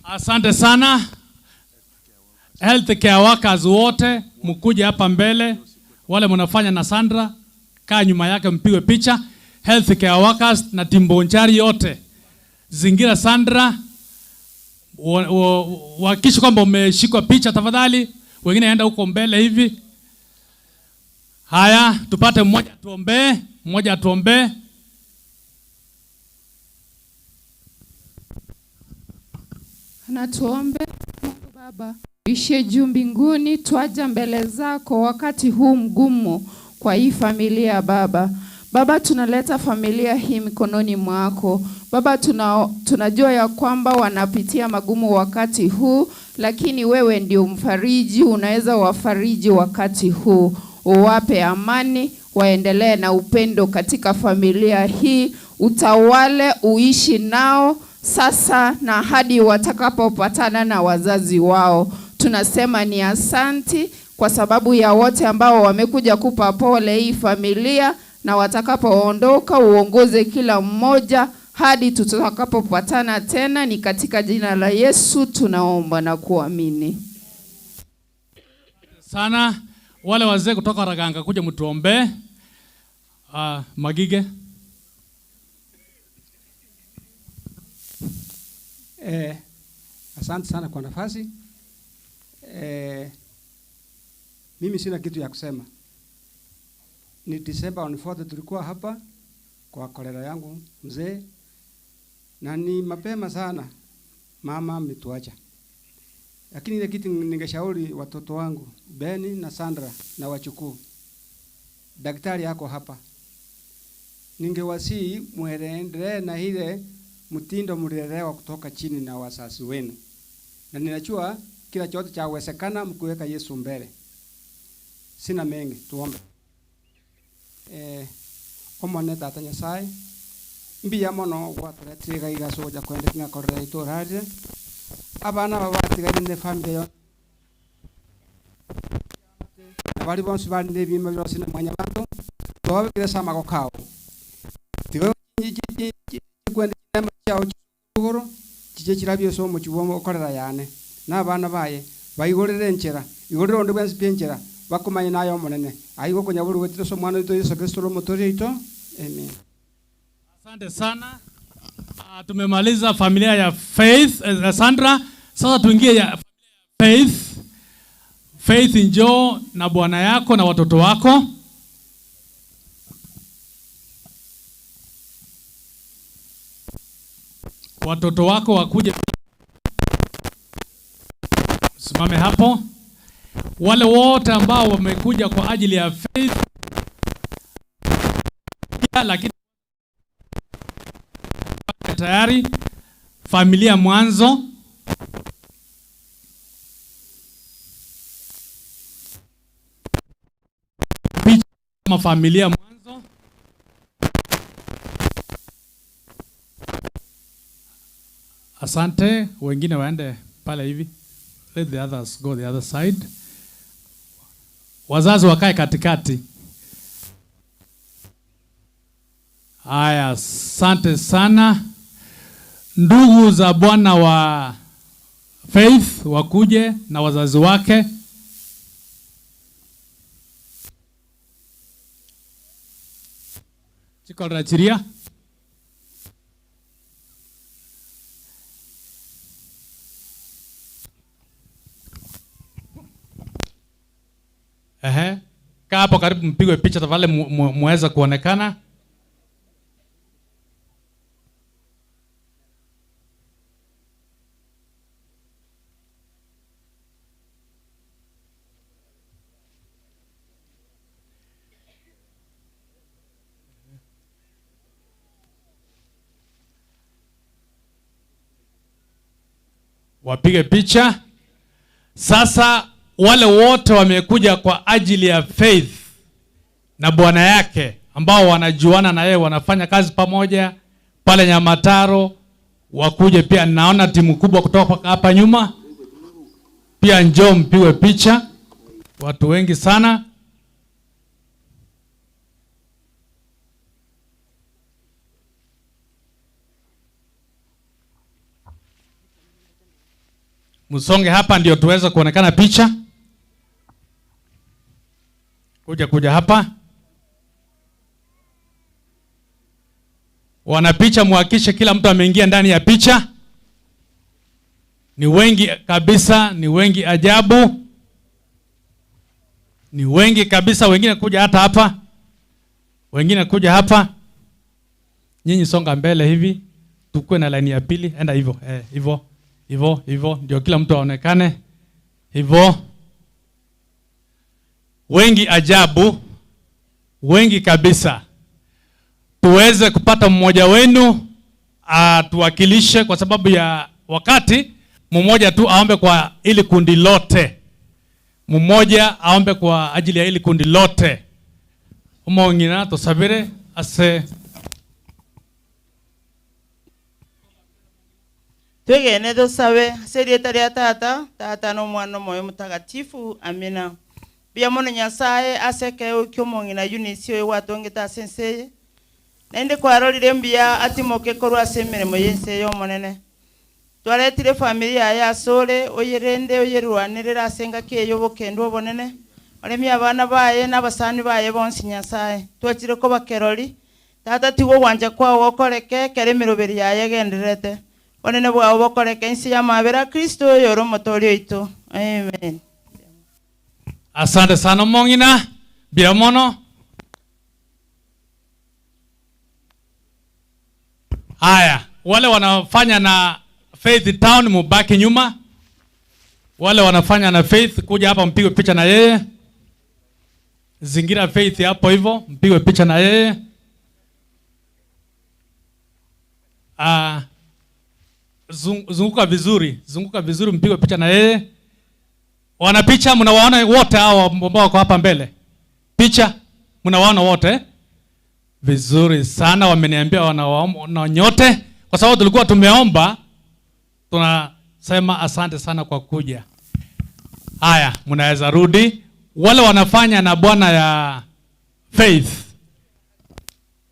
Asante sana. Health care workers wote mkuje hapa mbele, wale mnafanya na Sandra kaa nyuma yake mpigwe picha. Healthcare workers na Timbonchari yote. Zingira Sandra, hakikisha kwamba umeshikwa picha tafadhali. Wengine aenda huko mbele hivi. Haya, tupate mmoja atuombee. Na tuombe. Mungu Baba, uishe juu mbinguni, twaja mbele zako wakati huu mgumu kwa hii familia Baba. Baba, tunaleta familia hii mikononi mwako. Baba, tunajua ya kwamba wanapitia magumu wakati huu, lakini wewe ndio mfariji, unaweza wafariji wakati huu. Uwape amani, waendelee na upendo katika familia hii, utawale, uishi nao sasa na hadi watakapopatana na wazazi wao. Tunasema ni asanti kwa sababu ya wote ambao wamekuja kupa pole hii familia, na watakapoondoka uongoze kila mmoja hadi tutakapopatana tena. Ni katika jina la Yesu tunaomba na kuamini. Sana wale wazee kutoka Raganga kuja mtuombee. Magige. Asante sana kwa nafasi. Mimi sina kitu ya kusema. Ni December on 4th tulikuwa hapa kwa kolera yangu mzee, na ni mapema sana mama ametuacha. Lakini ile kitu ningeshauri watoto wangu Beni na Sandra na wachukuu, daktari yako hapa, ningewasi muendelee na ile mtindo mlilelewa kutoka chini na wazazi wenu, na ninajua kila chote chawezekana mkiweka Yesu mbele. Sina mengi, tuombe. Omone tata Nyasaye, mbiya mono gwaturetire igacoja kwende kinga korera iturarire abana babatigaire ne family yo bali bonsi bali ne bima byose na mwanya bantu tobabikire sama gokao tiwe kwende nama chao chugoro kije kirabyo so mu kibomo korera yane n'abana baye bayigorere nchera igorero ndo bwensi penchera bakumanye nayo monene ayigo kunyaburu wetiro so mwana wito Yesu Kristo ro motori ito. Amen. Asante sana. Tumemaliza familia ya Faith Sandra. Sasa tuingie ya Faith. Faith, njoo na bwana yako na watoto wako. Watoto wako wakuje. Simame hapo. Wale wote ambao wamekuja kwa ajili ya Faith, lakini tayari familia mwanzo. Kama familia mwanzo. Asante, wengine waende pale hivi. Let the others go the other side. Wazazi wakae katikati. Haya, asante sana. Ndugu za bwana wa Faith wakuje na wazazi wake. Chiko rachiria. Kaa hapo karibu mpigwe picha tafadhali muweza kuonekana. Wapige picha. Sasa wale wote wamekuja kwa ajili ya Faith na bwana yake ambao wanajuana na yeye, wanafanya kazi pamoja pale Nyamataro, wakuje pia. Naona timu kubwa kutoka hapa nyuma pia, njoo mpigwe picha. Watu wengi sana. Musonge hapa ndio tuweza kuonekana picha. Kuja hapa. Wanapicha, muhakikishe kila mtu ameingia ndani ya picha. Ni wengi kabisa, ni wengi ajabu. Ni wengi kabisa, wengine kuja hata hapa. Wengine kuja hapa. Nyinyi songa mbele hivi. Tukue na line ya pili, enda hivyo. Hivyo. Hivyo, hivyo ndio kila mtu aonekane. Hivyo. Wengi ajabu. Wengi kabisa. Tuweze kupata mmoja wenu atuwakilishe kwa sababu ya wakati. Mmoja tu aombe kwa ili kundi lote. Mmoja aombe kwa ajili ya ili kundi lote. Umongina tusabire ase Twegene dusabe serieta rya tata no mwana moyo mutagatifu amina. Bia mono Nyasaye aseke ukyo mongina Eunice we watongeta senseye. Nende kwarorire mbia atimoke korwa semeremo yense yo monene. Twaretire familia ya Sole oyerende oyerwanirira asenga kiyo bokendo bonene. Oremi abana baye n'abasani baye bonsi Nyasaye. Twachire ko bakerori. Tata tiwo wanja kwa wokoreke keremiroberi yaye genderete. Onene bwa bokoreke insi ya mabera Kristo yoro motori ito. Amen. Asante sana mongina. Biamono. Haya, wale wanafanya na Faith Town mubaki nyuma. Wale wanafanya na Faith kuja hapa mpigwe picha na yeye. Zingira Faith hapo hivyo, mpigwe picha na yeye. Zunguka vizuri mpigwe picha na yeye. Wana picha mnawaona wote hao ambao wako hapa mbele. Picha mnawaona wote. Vizuri sana, wameniambia wanawaona nyote kwa sababu tulikuwa tumeomba. Tunasema asante sana kwa kuja. Haya, mnaweza rudi. Wale wanafanya na bwana ya Faith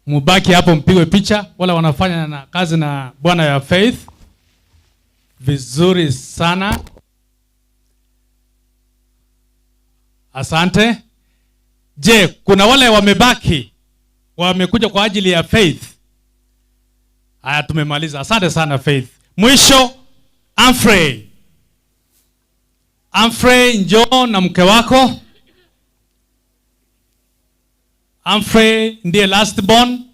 mubaki hapo mpigwe picha. Wale wanafanya na kazi na bwana ya Faith. Vizuri sana. Asante. Je, kuna wale wamebaki wamekuja kwa ajili ya Faith? Haya, tumemaliza. Asante sana Faith. Mwisho Humphrey, njoo na mke wako. Humphrey ndiye last born.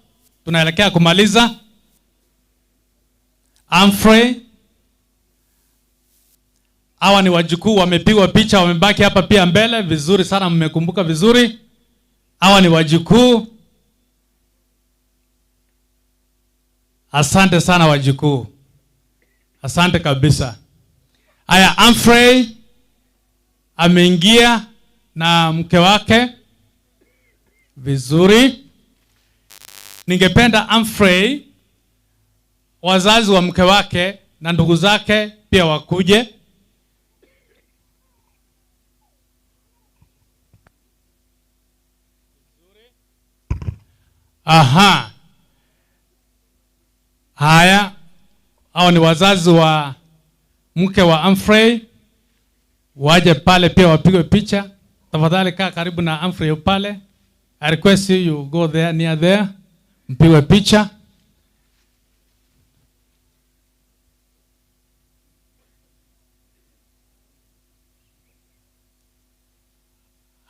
Tunaelekea kumaliza. Humphrey. Hawa ni wajukuu wamepigwa picha, wamebaki hapa pia mbele. Vizuri sana, mmekumbuka vizuri. Hawa ni wajukuu. Asante sana wajukuu. Asante kabisa. Haya, Humphrey ameingia na mke wake. Vizuri. Ningependa Humphrey, wazazi wa mke wake na ndugu zake pia wakuje. Aha. Haya, hao ni wazazi wa mke wa Humphrey. Waje pale pia wapigwe picha. Tafadhali kaa karibu na Humphrey pale. I request you go there, near there. Mpigwe picha.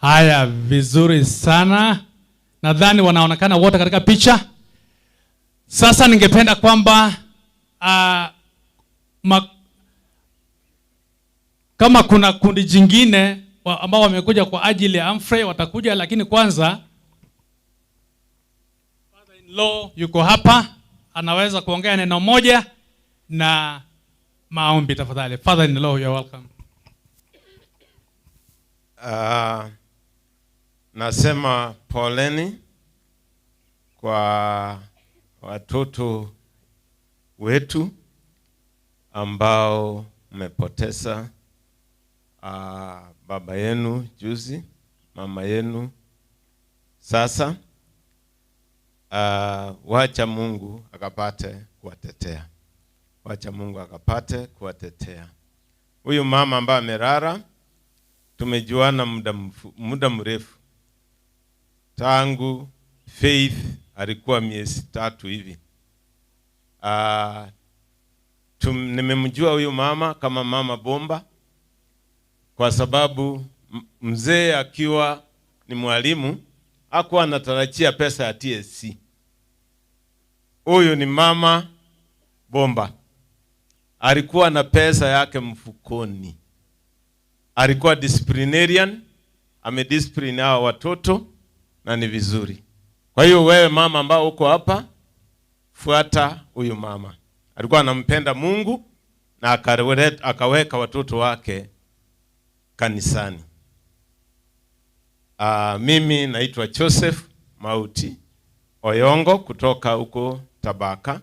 Haya, vizuri sana. Nadhani wanaonekana wote katika picha. Sasa ningependa kwamba kama kuna kundi jingine ambao wamekuja kwa ajili ya Humphrey watakuja, lakini kwanza father-in-law yuko hapa, anaweza kuongea neno moja na maombi tafadhali. Father-in-law, you are welcome. Nasema poleni kwa watoto wetu ambao mmepoteza baba yenu juzi, mama yenu sasa. Wacha Mungu akapate kuwatetea. Wacha Mungu akapate kuwatetea. Huyu mama ambaye amerara, tumejuana muda mrefu. Tangu Faith alikuwa miezi 3 hivi. Nimemjua huyu mama kama mama bomba, kwa sababu mzee akiwa ni mwalimu hakuwa anatarajia pesa ya TSC. Huyu ni mama bomba, alikuwa na pesa yake mfukoni, alikuwa disciplinarian, amediscipline hao watoto na ni vizuri. Kwa hiyo wewe mama ambao uko hapa, fuata huyu mama. Alikuwa anampenda Mungu na akaweka watoto wake kanisani. Mimi naitwa Joseph Mauti Oyongo kutoka huko Tabaka,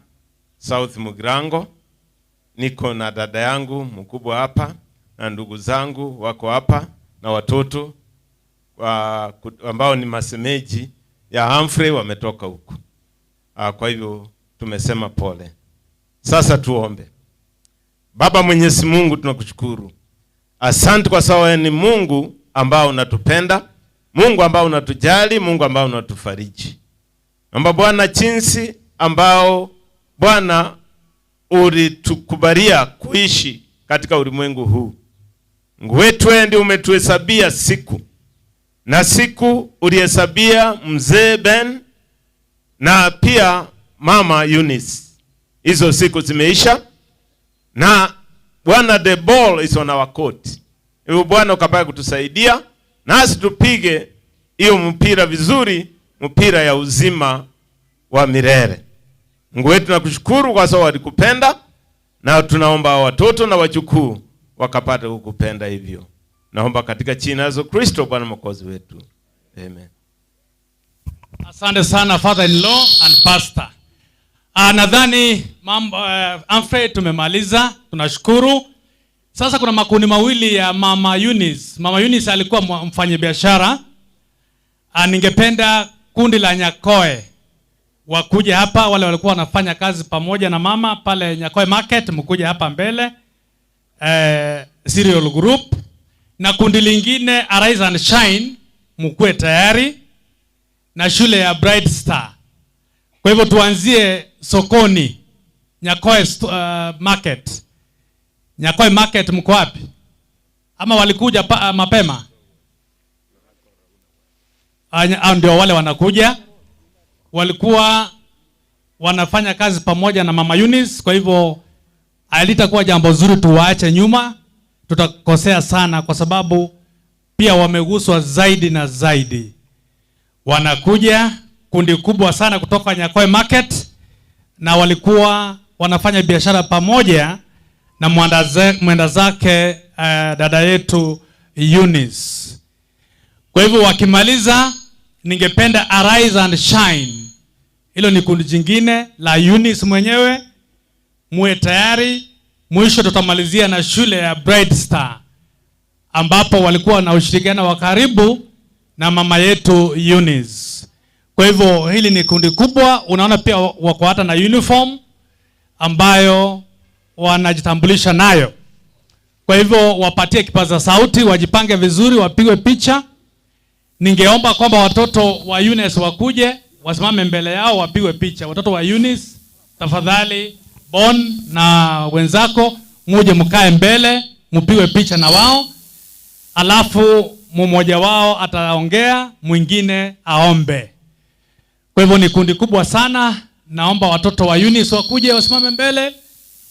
South Mugirango. Niko na dada yangu mkubwa hapa na ndugu zangu wako hapa na watoto ambao ni masemeji ya Humphrey wametoka huko. Kwa hivyo tumesema pole. Sasa tuombe. Baba Mwenyezi Mungu, tunakushukuru. Asante kwa sababu ni Mungu ambao unatupenda, Mungu ambao unatujali, Mungu ambao unatufariji. Naomba Bwana, jinsi ambao Bwana ulitukubalia kuishi katika ulimwengu huu, Mungu wetu ndio umetuhesabia siku, na siku ulihesabia mzee Ben na pia mama Eunice. Hizo siku zimeisha na Bwana, the ball is on our court. Hivyo Bwana ukapaya kutusaidia nasi tupige hiyo mpira vizuri, mpira ya uzima wa milele. Mungu wetu nakushukuru kwa sababu walikupenda, na tunaomba watoto na wajukuu wakapata kukupenda hivyo. Naomba katika jina la Yesu Kristo Bwana Mwokozi wetu. Amen. Asante sana father-in-law and pastor. Nadhani mambo Humphrey tumemaliza, tunashukuru. Sasa kuna makundi mawili ya mama Eunice. Mama Eunice alikuwa mfanyabiashara. Ningependa kundi la Nyakoe wakuja hapa, wale walikuwa wanafanya kazi pamoja na mama pale Nyakoe Market, mkuja hapa mbele. Serial Group na kundi lingine Arise and Shine, mkue tayari, na shule ya Bright Star. Kwa hivyo tuanzie sokoni Nyakoe Market. Nyakoe Market mko wapi? Ama walikuja mapema? Ndio wale wanakuja. Walikuwa wanafanya kazi pamoja na mama Eunice, kwa hivyo alitakuwa jambo zuri tuwaache nyuma. Tutakosea sana kwa sababu pia wameguswa zaidi na zaidi. Wanakuja kundi kubwa sana kutoka Nyakoe Market, na walikuwa wanafanya biashara pamoja na mwenda zake dada yetu Eunice. Kwa hivyo wakimaliza, ningependa Arise and Shine, hilo ni kundi jingine la Eunice mwenyewe, muwe tayari. Mwisho tutamalizia na shule ya Bright Star, ambapo walikuwa na ushirikiano wa karibu na mama yetu Eunice. Kwa hivyo hili ni kundi kubwa. Unaona pia wako hata na uniform ambayo wanajitambulisha nayo. Kwa hivyo wapatie kipaza sauti, wajipange vizuri, wapigwe picha. Ningeomba kwamba watoto wa Eunice wakuje, wasimame mbele yao, wapigwe picha. Watoto wa Eunice, tafadhali Bon na wenzako muje mkae mbele, mpigwe picha na wao. Alafu mmoja wao ataongea, mwingine aombe. Kwa hivyo ni kundi kubwa sana. Naomba watoto wa Eunice wakuje, wasimame mbele,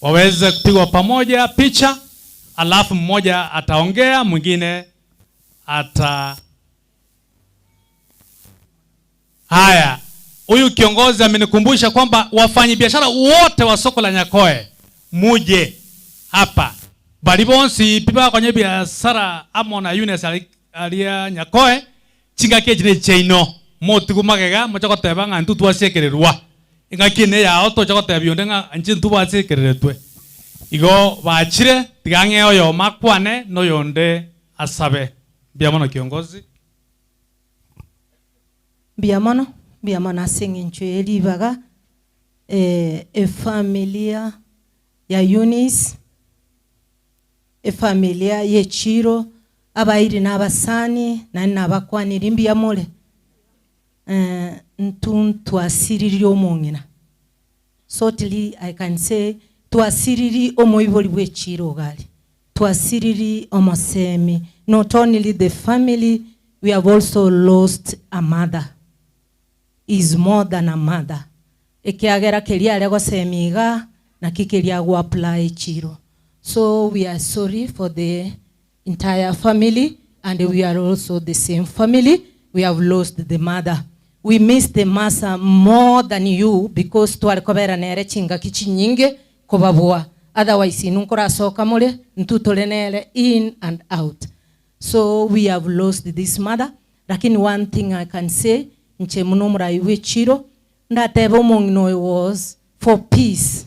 waweze kupigwa pamoja picha. Alafu mmoja ataongea, mwingine Haya, huyu kiongozi amenikumbusha kwamba wafanyi biashara wote wa soko la Nyakoe muje hapa. Bali bonsi pipa kwenye biashara amona Eunice alia Nyakoe chingake jine cheino motigu magega mochako tebanga ntu twasekererwa ingakine ya auto chako tebiondenga anchi tu basekereretwe igo bachire tigange oyo makwane no yonde asabe biamono kiongozi. Biamono asengencho elibaga familia ya Eunice, familia ye Chiro, abairi n'abasani nani n'abakwanira mbiamole ntuntu asiriri omongina Certainly I can say twasiriri omoibori bw'ekiro gali. Twasiriri omosemi. Not only the family, we have also lost a mother. Is more than a mother. Ekiagera kelia lego semiga na kikelia go apply chiro. So we are sorry for the entire family, and we are also the same family. We have lost the mother. We miss the masa more than you because twalikobera nere chinga kichinyinge kobabua. Otherwise inunkora soka mole ntutole nere in and out. So we have lost this mother. Lakini one thing I can say, nche munomura iwe chiro, ndatebo mongno was for peace,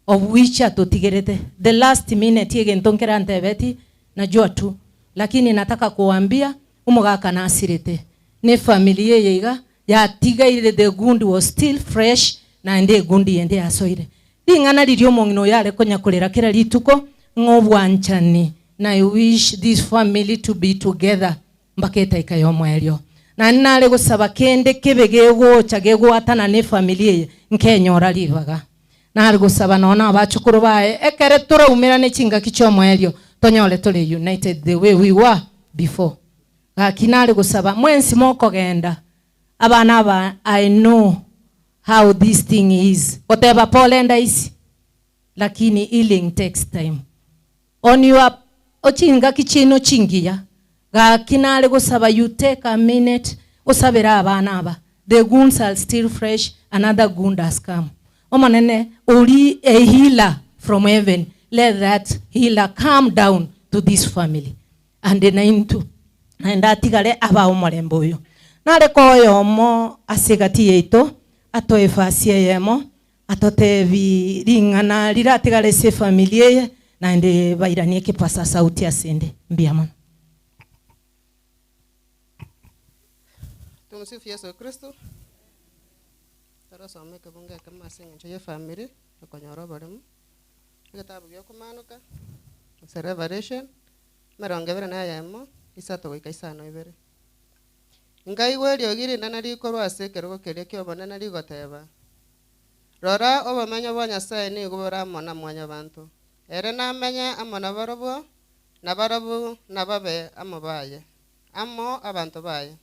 of which atotigerete. The last minute yege ntonkera ntebeti, najua tu. Lakini nataka kuambia, umugaka na asirete. Ne familia yega, ya tiga ile the gundi was still fresh, na ende gundi ende asoire. Ingana lidio mongno yale konya kolera kera lituko, ngobwanchani. Na I wish this family to be together. Mbaketa ikayomo elio. Na nale gusaba kende kebegego chagego atana ne familia nkenyora livaga. Na gusaba nona abachukuru bae ekere tura umira ne chinga kichomo elio. Tonyole tole united the way we were before. Kinale gusaba mwensi moko genda. Abana aba I know how this thing is. Whatever Poland is. Lakini healing takes time. On your ochinga kichino chingia. Kinale gusaba you take a minute. Osabera abana aba. The wounds are still fresh. Another wound has come. Omanene ori a healer from heaven. Let that healer come down to this family. And then into. And atigale aba omolemboyo. Nale koyo mo asegati yeito. Ato efasie yemo. Ato tevi ringana lira atigale se familie. Na ende bairanie ke pasa sauti asende. Mbiamon. Tumsifu Yesu Kristo. Tarasa omeke bunge kama singa choye family konyoro barimu. Kitabu gyo kumanuka. Se Revelation. Meronge bere na yamo isato ikaisano ibere. Ngai weri ogiri nanari korwa asekero gokeria kyobona nari goteba. Rora obamanya bwanyasa ni gubora mona mwanya bantu. Ere namenya amona barobo nababe amobaye. Amo abantu baye.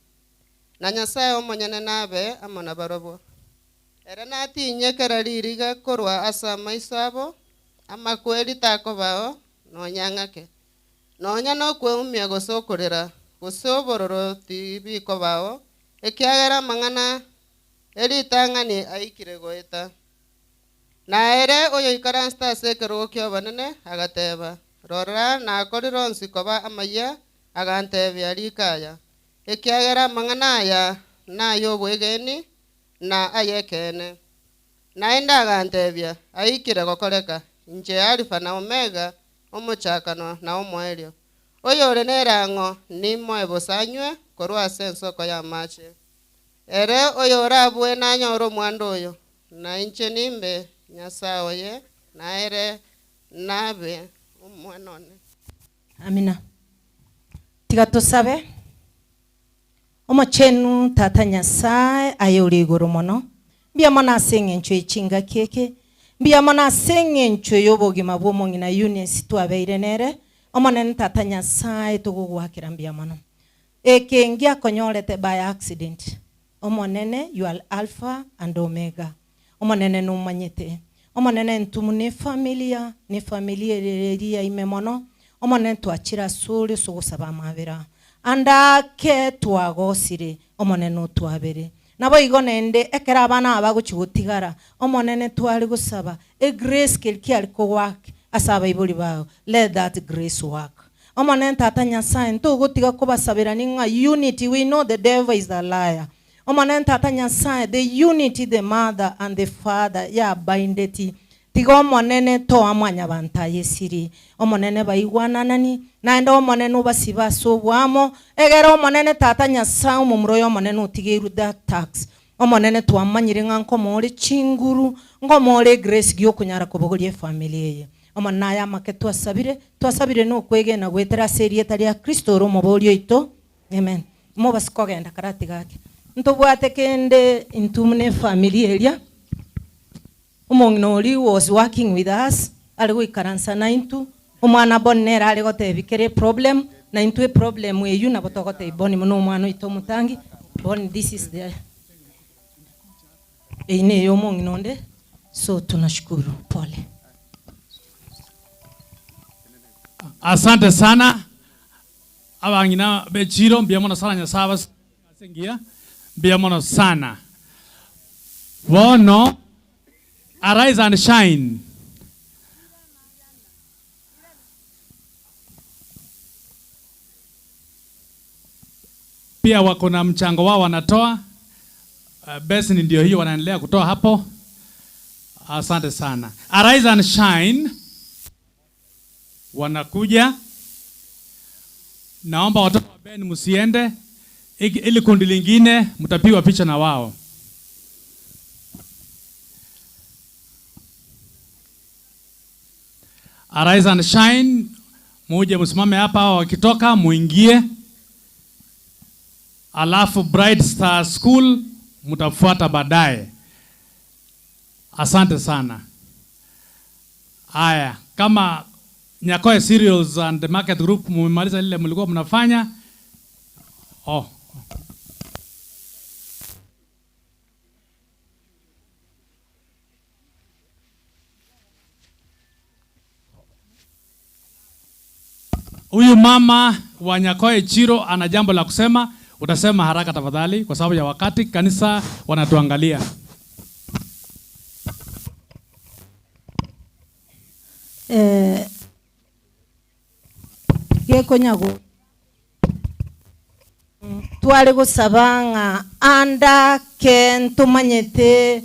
Na Nyasaye omonyene nabe amona barobo. Ere natinye keraririga korwa asa maisabo amakweli tako bao nonyangake. Nonya no kweumia gosokorera gosobororo tibi ko bao ekiagera mangana eri tangani aikire goeta. Na ere oyo ikaransta sekero kyobanene agateba. Rora na korironsi koba amaya agantebya likaya. Ekiagera mangana ya na yo bwegeni na ayekene. Na enda agantebya aikire gokoreka. Nje Alpha na Omega omuchakano na omwelio. Oyo renerango ni moebo sanywe korwa senso ko ya mache. Ere oyo rabwe na nyoro mwando oyo. Na inche nimbe Nyasaye ye na ere nabe umwanone. Amina. Tigatusabe. Omachenu tata Nyasaye ayori goromono. Bia mana sengencho ichinga keke. Bia mana sengencho yobogima bwomongi na Eunice twabeire nere. Omonene tata Nyasaye tugugwakira bia mana. Ekengia konyorete by accident. Omonene you are Alpha and Omega. Omonene numanyete. Omonene ntumu ne familia ereria imemono. Omonene tuachira suri sugusaba mabera. Andake tuagosire omonene tuabere. Nabo igonende ekera abana abaguchigotigara. Omonene twali gusaba a grace kelki aliko work asaba ibuli bao. Let that grace work. Omonene tata Nyasaye ntugutiga kubasabira ninga unity. We know the devil is the liar. Omonene tata Nyasaye the unity the mother and the father ya bindeti. Tigo omonene to amwanya banta yesiri. Omonene baigwana nani na enda omonene ubasiba sobwamo egera omonene tata Nyasaye omumroyo omonene utigiru that tax. Omonene twamanyire nko muri chinguru ngo muri grace gyo kunyara kubogolie family ye. Omona ya maketu twasabire no kwege na gwetera serie tali ya Kristo ro mobolio ito. Amen. Mo basikogenda karati gake. Ntobwate kende intumne family elia. Umonginoli was working with us. Aligo ikaransa na intu. Umwana bonera aligo tebikere problem. Na intu e problem weyu na botokote iboni muno umwana itomutangi. Boni this is the ine yo umonginonde. So tunashukuru. Pole. Asante sana. Abangina bechiro mbiamono sana nyasaba sengia. Mbiamono sana. Wono arise and shine. Pia wako na mchango wao wanatoa. Basi ndio hiyo wanaendelea kutoa hapo. Asante sana. Arise and shine. Wanakuja. Naomba watoto wa Ben msiende. Ili kundi lingine mtapigwa picha na wao. Arise and shine. Muje msimame hapa, wakitoka muingie. Alafu Bright Star School mtafuata baadaye. Asante sana. Haya, kama Nyakoe Cereals and Market Group mmemaliza lile mlikuwa mnafanya. Huyu mama wa Nyakoe Chiro ana jambo la kusema. Utasema haraka tafadhali kwa sababu ya wakati, kanisa wanatuangalia. Yeko nyago twale gusaba nga anda ken tumanyete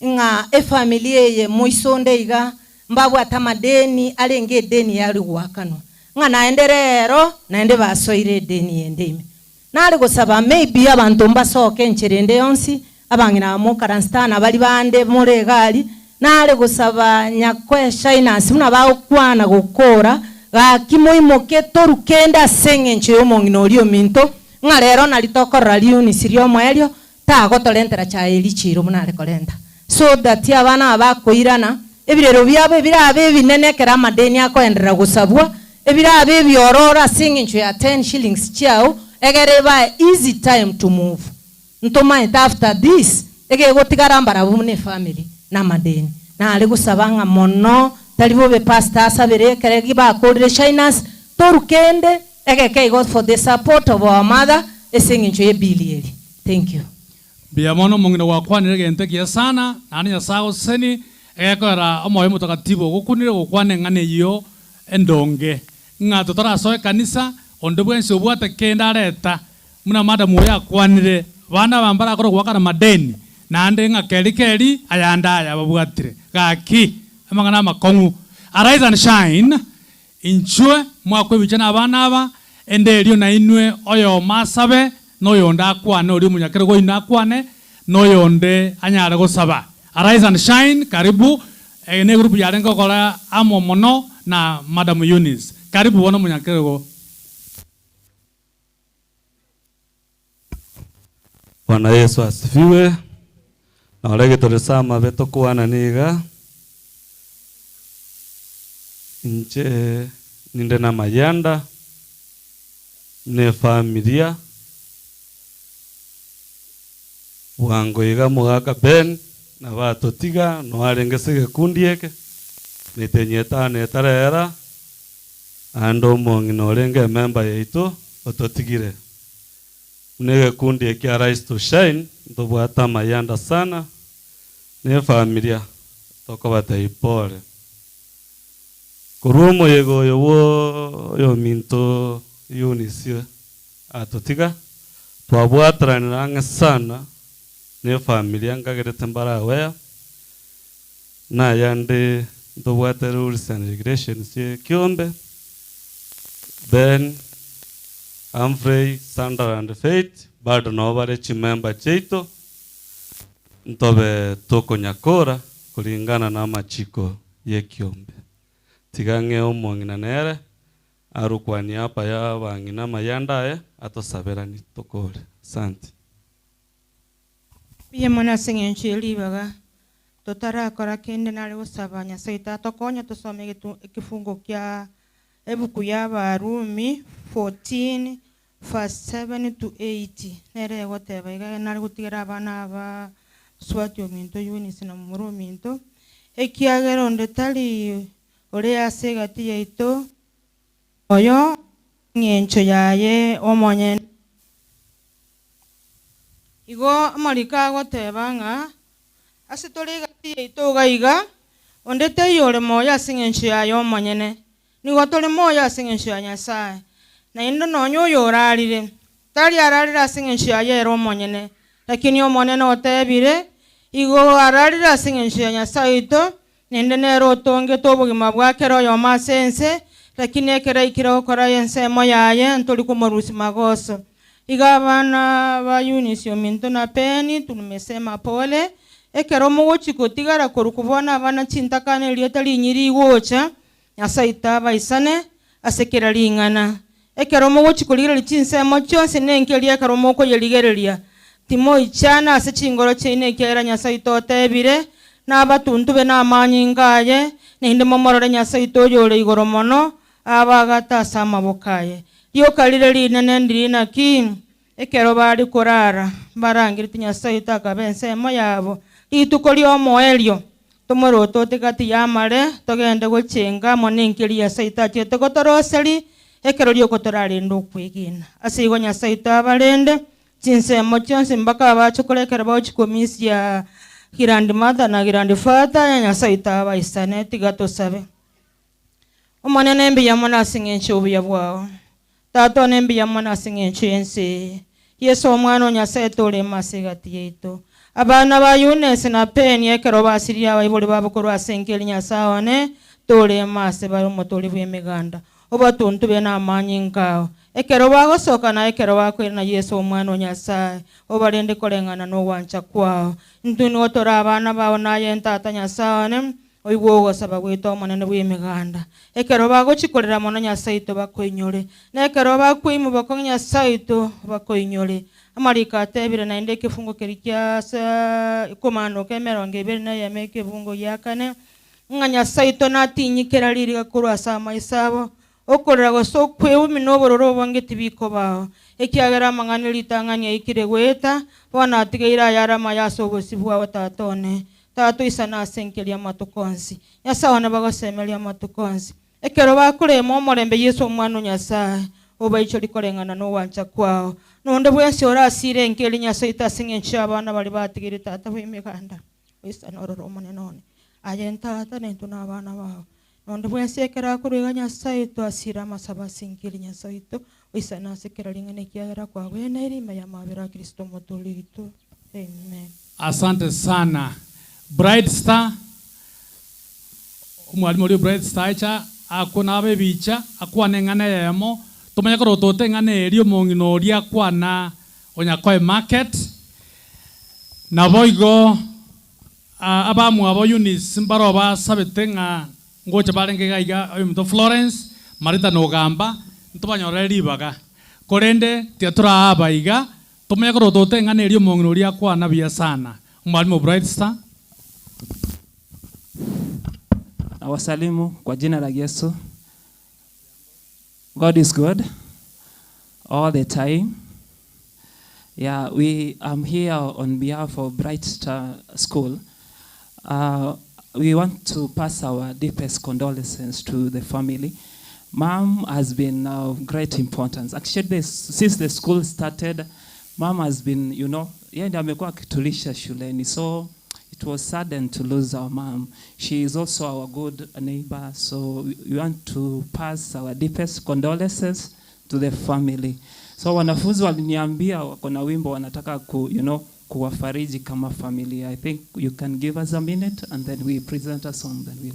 nga efamilia ye muisonde iga mbabu atamadeni alenge deni yali wakano nga naenderero naende basoire deni endeme nali gusaba maybe abantu mbasoke ncherende yonsi abangina mu karanstana bali bande muri gali nali gusaba Nyakoe Shyness muna bakwana gukora gakimoimoke torukenda sengenche yomongino olio minto nga rero nalitokora liuni sirio mwelio tagotolentera cha elichiro munale kolenta so that abana abakoirana ebirero byabe birabe binene kera madeni akoendera gusabwa ebirabe byorora sengenche ya 10 shillings chao egereba easy time to move ntoma after this ege gotigara mbarabune family na madeni na ali gusaba nga mono talibo be pastors abere keregi ba kodre Shyness torukende ege God for the support of our mother esengincho ye bilieri. Thank you. Biamono mongino wakwanire gente kia sana nani ya sao seni ekora omoyo mutakatibo gukunire gukwane ngane yo endonge nga totora soe kanisa ondobwense obwate kenda leta muna madam ya kwanire bana bambara koro gwakana madeni nande nga keli ayanda ya babwatire gaki amangana makongu. Arise and shine inchwe mwakwe bichana abana aba ende elio na inwe oyo masabe no yonda akwane oli munyakere go ina akwane no yonde anyara go saba. Arise and shine karibu ne group yarengo kola amo mono na Madam Eunice karibu wono munyakere go. Bwana Yesu asifiwe. Na olege toresama beto kuana niga nje ninde na mayanda ne familia wango iga mugaka Ben na batotiga no arengese kundieke nitenyeta netarera ando mongino renge member yeito ototigire nege kundi kia Rise to Shine ndobwata mayanda sana ne familia toko bataipole kurumo yego yo minto Eunice atotiga twabwataranira sana ne familia ngagerete mbara wea na yande ndobwata rules and regulations kiombe Ben Humphrey, Sandra and Faith, bado no bare chimemba cheito ntobe toko nyakora kulingana na machiko ye kiombe tigange omongina nere arukwani hapa ya bangina mayanda atosabera ni tokore. Asante. Biye mona sengenchi libaga tutarakora kindi nari gusaba Nyasaye tatokonya tusome kifungo kya ebuku ya Barumi 14 verse 7 to 8 nere goteba iga nari gutigira abana ba swati ominto Eunice na mumuro ominto ekiagero ndetali ore ase gati yaito oyo ng'encho yaye omonye igo amarika goteba ng'a ase tore gati yaito gaiga ondete yore moya ase ng'encho yaye omonyene nigo tore moya ase ng'encho ya Nyasaye na indo nonyo oyo orarire tari ararire ase ng'encho yaye ere omonyene lakini omonene otebire igo ararire ase ng'encho ya Nyasaye ito nende nero otongete obogima bwake royo masense lakini ekera ikira okora ensemo yaye ntori komorusi magoso iga abana ba Eunice ominto na Peni tumesema pole ekero mugochi kotigara koru kubona abana chintakane lieta linyiri igocha Nyasaye tabaisane asekera ling'ana ekero mugochi kuligira lichinsemo chonse nenkeria ekero moko yeligereria timo ichana ase chingoro chine kera Nyasaye totebire n'abatuntu be n'amanyi ngaye ninde momorore Nyasaye toyore igoro mono abagata sama bokaye yo kalire linene ndirina ki ekero bari korara barangirite Nyasaye takabensemo yabo ituko lyo moelio tomoroto tegati yamare togende gochenga monenkeri Nyasaye tachete gotoroseri ekero lyo kotorarinde okwigina ase igo Nyasaye tabarende chinsemo chionse mbaka abachokorekera bachikomisia Girandi Mother na Girandi Father ya Nyasaye tabaisane tigatosabe omonene mbi yamona sing'encho obuya bwao tato nembi yamona sing'encho ense Yesu omwana Nyasaye tore masigati yeito abana ba Eunice na Peni ekero basiria abayibuli babukuru asenkeli Nyasaye ne tore mase bari motori bw'emiganda obatuntu be n'amanyi ngao ekero bagosoka na ekero bakwira na Yesu omwana Nyasaye obarende korengana no wancha kwao ntuni otora abana bawo naye ntata Nyasaye ne oigwo gosaba gwito omonene bw'emiganda ekero bagochikorera mono Nyasaye to bakoinyore na ekero bakwimu bako Nyasaye to bakoinyore amarika atebire na inde kifungo kerikia komano kemerongo ibere na yame kifungo yakane nga Nyasaye to natinyikera liriga kurasa maisabo okorera goso kwewumi nobororo bongeti biko bao ekiagera mangane litangania ikire gweta bona atigeira yara mayaso obosibwa watatone tato isana asenkelia matukonsi Nyasaye bagosemelia matukonsi ekero bakurema omorembe Yesu omwana Nyasaye obaicho likorengana no wancha kwao nonde bwense orasire enkeli Nyasaye tasing'encho abana bali batigire tata bw'emiganda isana ororo omonenone ayentata nentuna abana bao nonde bwense ekera kuriga Nyasaye to asira masaba sinkeli Nyasaye to isana sekera lingene kiagera kwa bene irima ya mabera Kristo motulito amen. Asante sana Bright Star umwalimu uri Bright Star cha akuna abebicha akwane ngane yemo tumenya ko rotote ngane erio mongino ria kwana onyakoe market na boigo abamu abo Eunice mbaro basabete nga ngoche barenge gaiga oyo Florence Marita Nogamba ntubanyore ribaga korende tiatura abaiga tumenya ko rotote ngane erio mongino ria kwana bia sana mwalimu Bright Star. Awasalimu kwa jina la Yesu. God is good all the time. Yeah, I'm here on behalf of Bright Star School. We want to pass our deepest condolences to the family. Mom has been of great importance. Actually, since the school started, Mom has been, yeye ndiye amekuwa akitulisha shuleni. So it was saddened to lose our mom. She is also our good neighbor. So we want to pass our deepest condolences to the family. So wanafunzi waliniambia wako na wimbo wanataka kuwafariji kama familia. I think you can give us a minute and then we present a song. Then we'll.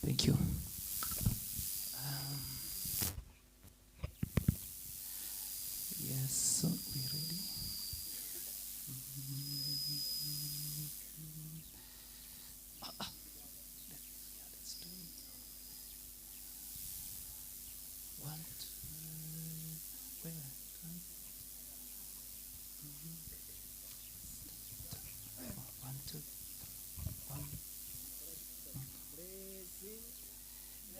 Thank you. Yes, so we ready?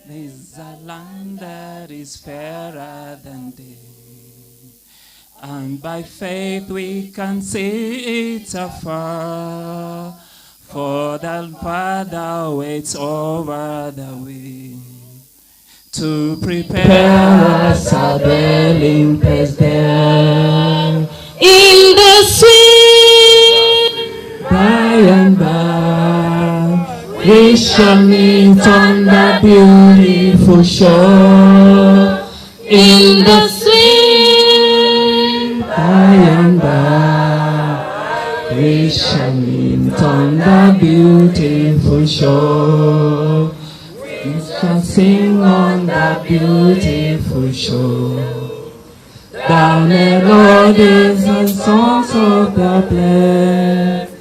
There's a land that is fairer than day. And by faith we can see it afar. For the Father waits over the way to prepare us a dwelling place there. In the sweet by and by, we shall meet on the beautiful shore. In the sweet by and by, we shall meet on the beautiful shore. We shall sing on the beautiful shore. Down melodies and songs of the blessed,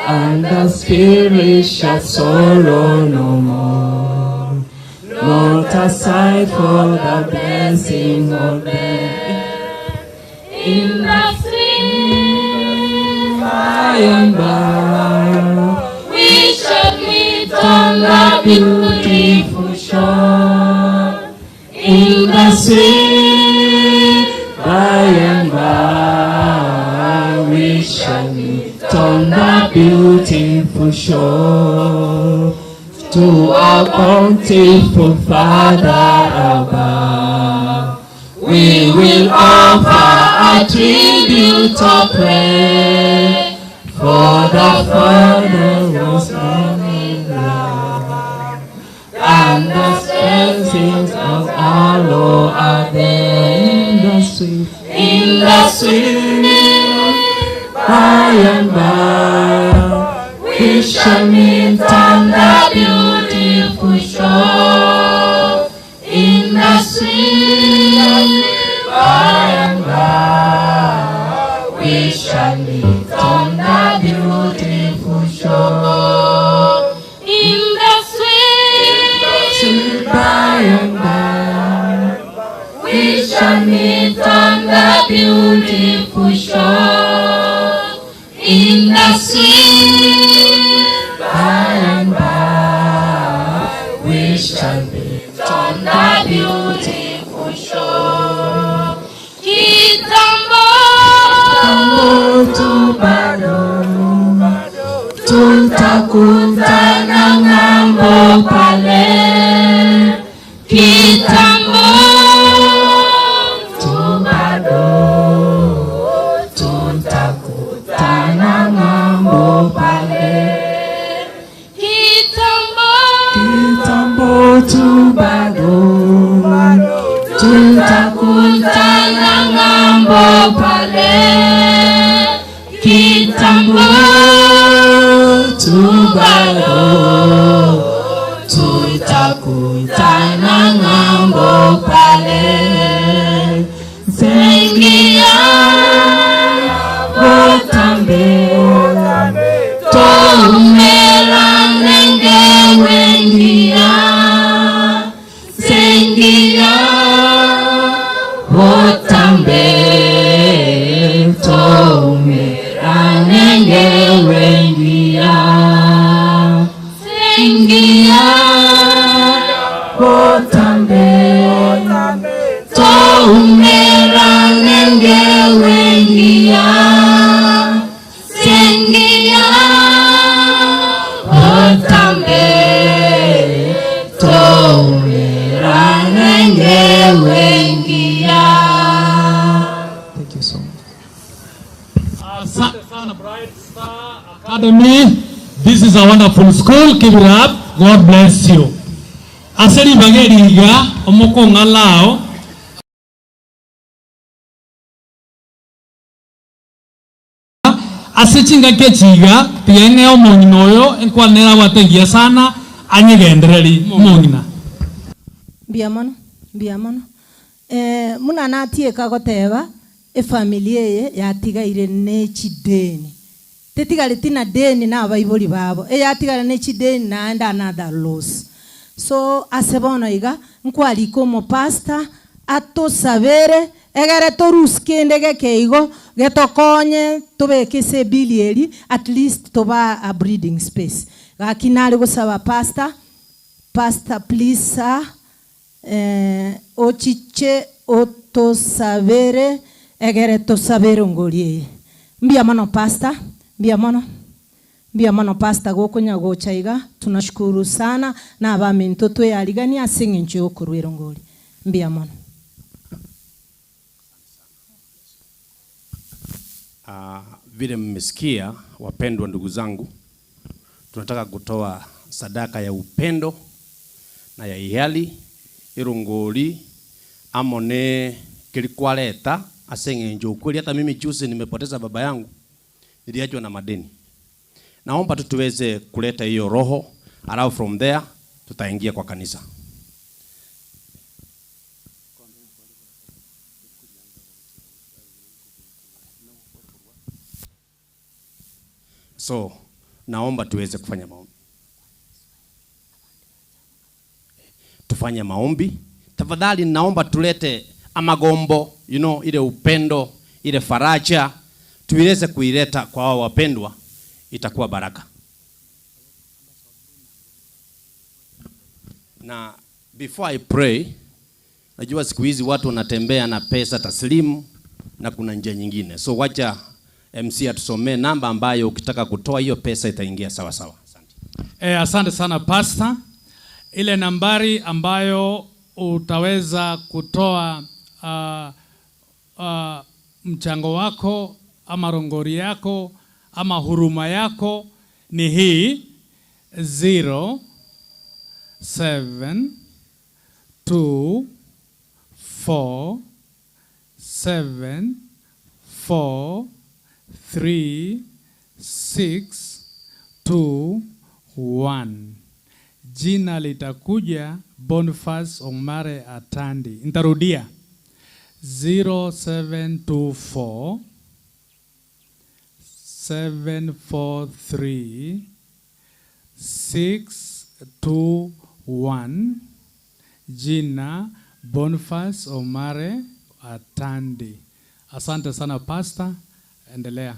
and the spirit shall sorrow no more. Not aside for the blessing of them. In the sweet by and by, we shall meet on the beautiful shore. In the sweet by and by, we shall meet on the beautiful shore. To our bountiful Father above, we will offer a tribute of praise, for the Father was in love, and the blessings of our Lord are there. In the sweet by and by, we shall meet on the beautiful shore. In the sweet by and by, we shall meet on the beautiful shore. In the sweet by and by, we shall meet on the beautiful shore. In the sweet by and by, we shall meet on the beautiful shore. Kitambo tu bado, tutakutana ng'ambo pale. Kitambo tutakutana ng'ambo pale. Kitambo tu bado, tutakutana ng'ambo pale. Kitambo tu bado, tutakutana ng'ambo pale. Zengia botambe, tomela nenge wengia. Zengia botambe, tomela nenge wengia. Zengia botambe, tomela nenge wengia. Sengia botambe, tomela nenge wengia. Thank you so much. Asante sana Bright Star Academy. This is a wonderful school. Keep it up. God bless you. Aseri bageriga omoko ngalao. Asichinga kechiga tienge omonyinoyo enkwanera watengia sana anyigendereri monyina. Biamono muna natieka goteba efamilia eye yatigaire nechideni tetigare tina deni na abaibori babo yatigare nechideni na and another loss. So asebono iga nkwali como pastor atosabere egere toruskende gekeigo getokonye tobeke se bilieri at least toba a breeding space. Gakinari gusaba pastor please sir, ochiche otosabere egere tosabere ngorie mbia mono pastor mbia mono pastor gokonya gochaiga tunashukuru sana na abaminto tweyarigani asinge ncho kurwero ngori mbia mono. Vile mmesikia wapendwa ndugu zangu, tunataka kutoa sadaka ya upendo na ya ihali irungoli amone kilikwareta asenge njo kweli. Hata mimi juzi nimepoteza baba yangu, niliachwa na madeni. Naomba tu tuweze kuleta hiyo roho, alafu from there tutaingia kwa kanisa. So naomba tuweze kufanya maombi. Tufanye maombi. Tafadhali naomba tulete amagombo, ile upendo, ile faraja, tuweze kuileta kwa hao wapendwa, itakuwa baraka. Na before I pray, najua siku hizi watu wanatembea na pesa taslimu na kuna njia nyingine. So wacha MC atusomee namba ambayo ukitaka kutoa hiyo pesa itaingia sawa sawa. Asante. Asante sana pastor. Ile nambari ambayo utaweza kutoa mchango wako ama rongori yako ama huruma yako ni hii 0724743621. Jina litakuja Boniface Omare Atandi. Nitarudia 0724 743 621. Jina Boniface Omare Atandi. Asante sana pastor, endelea.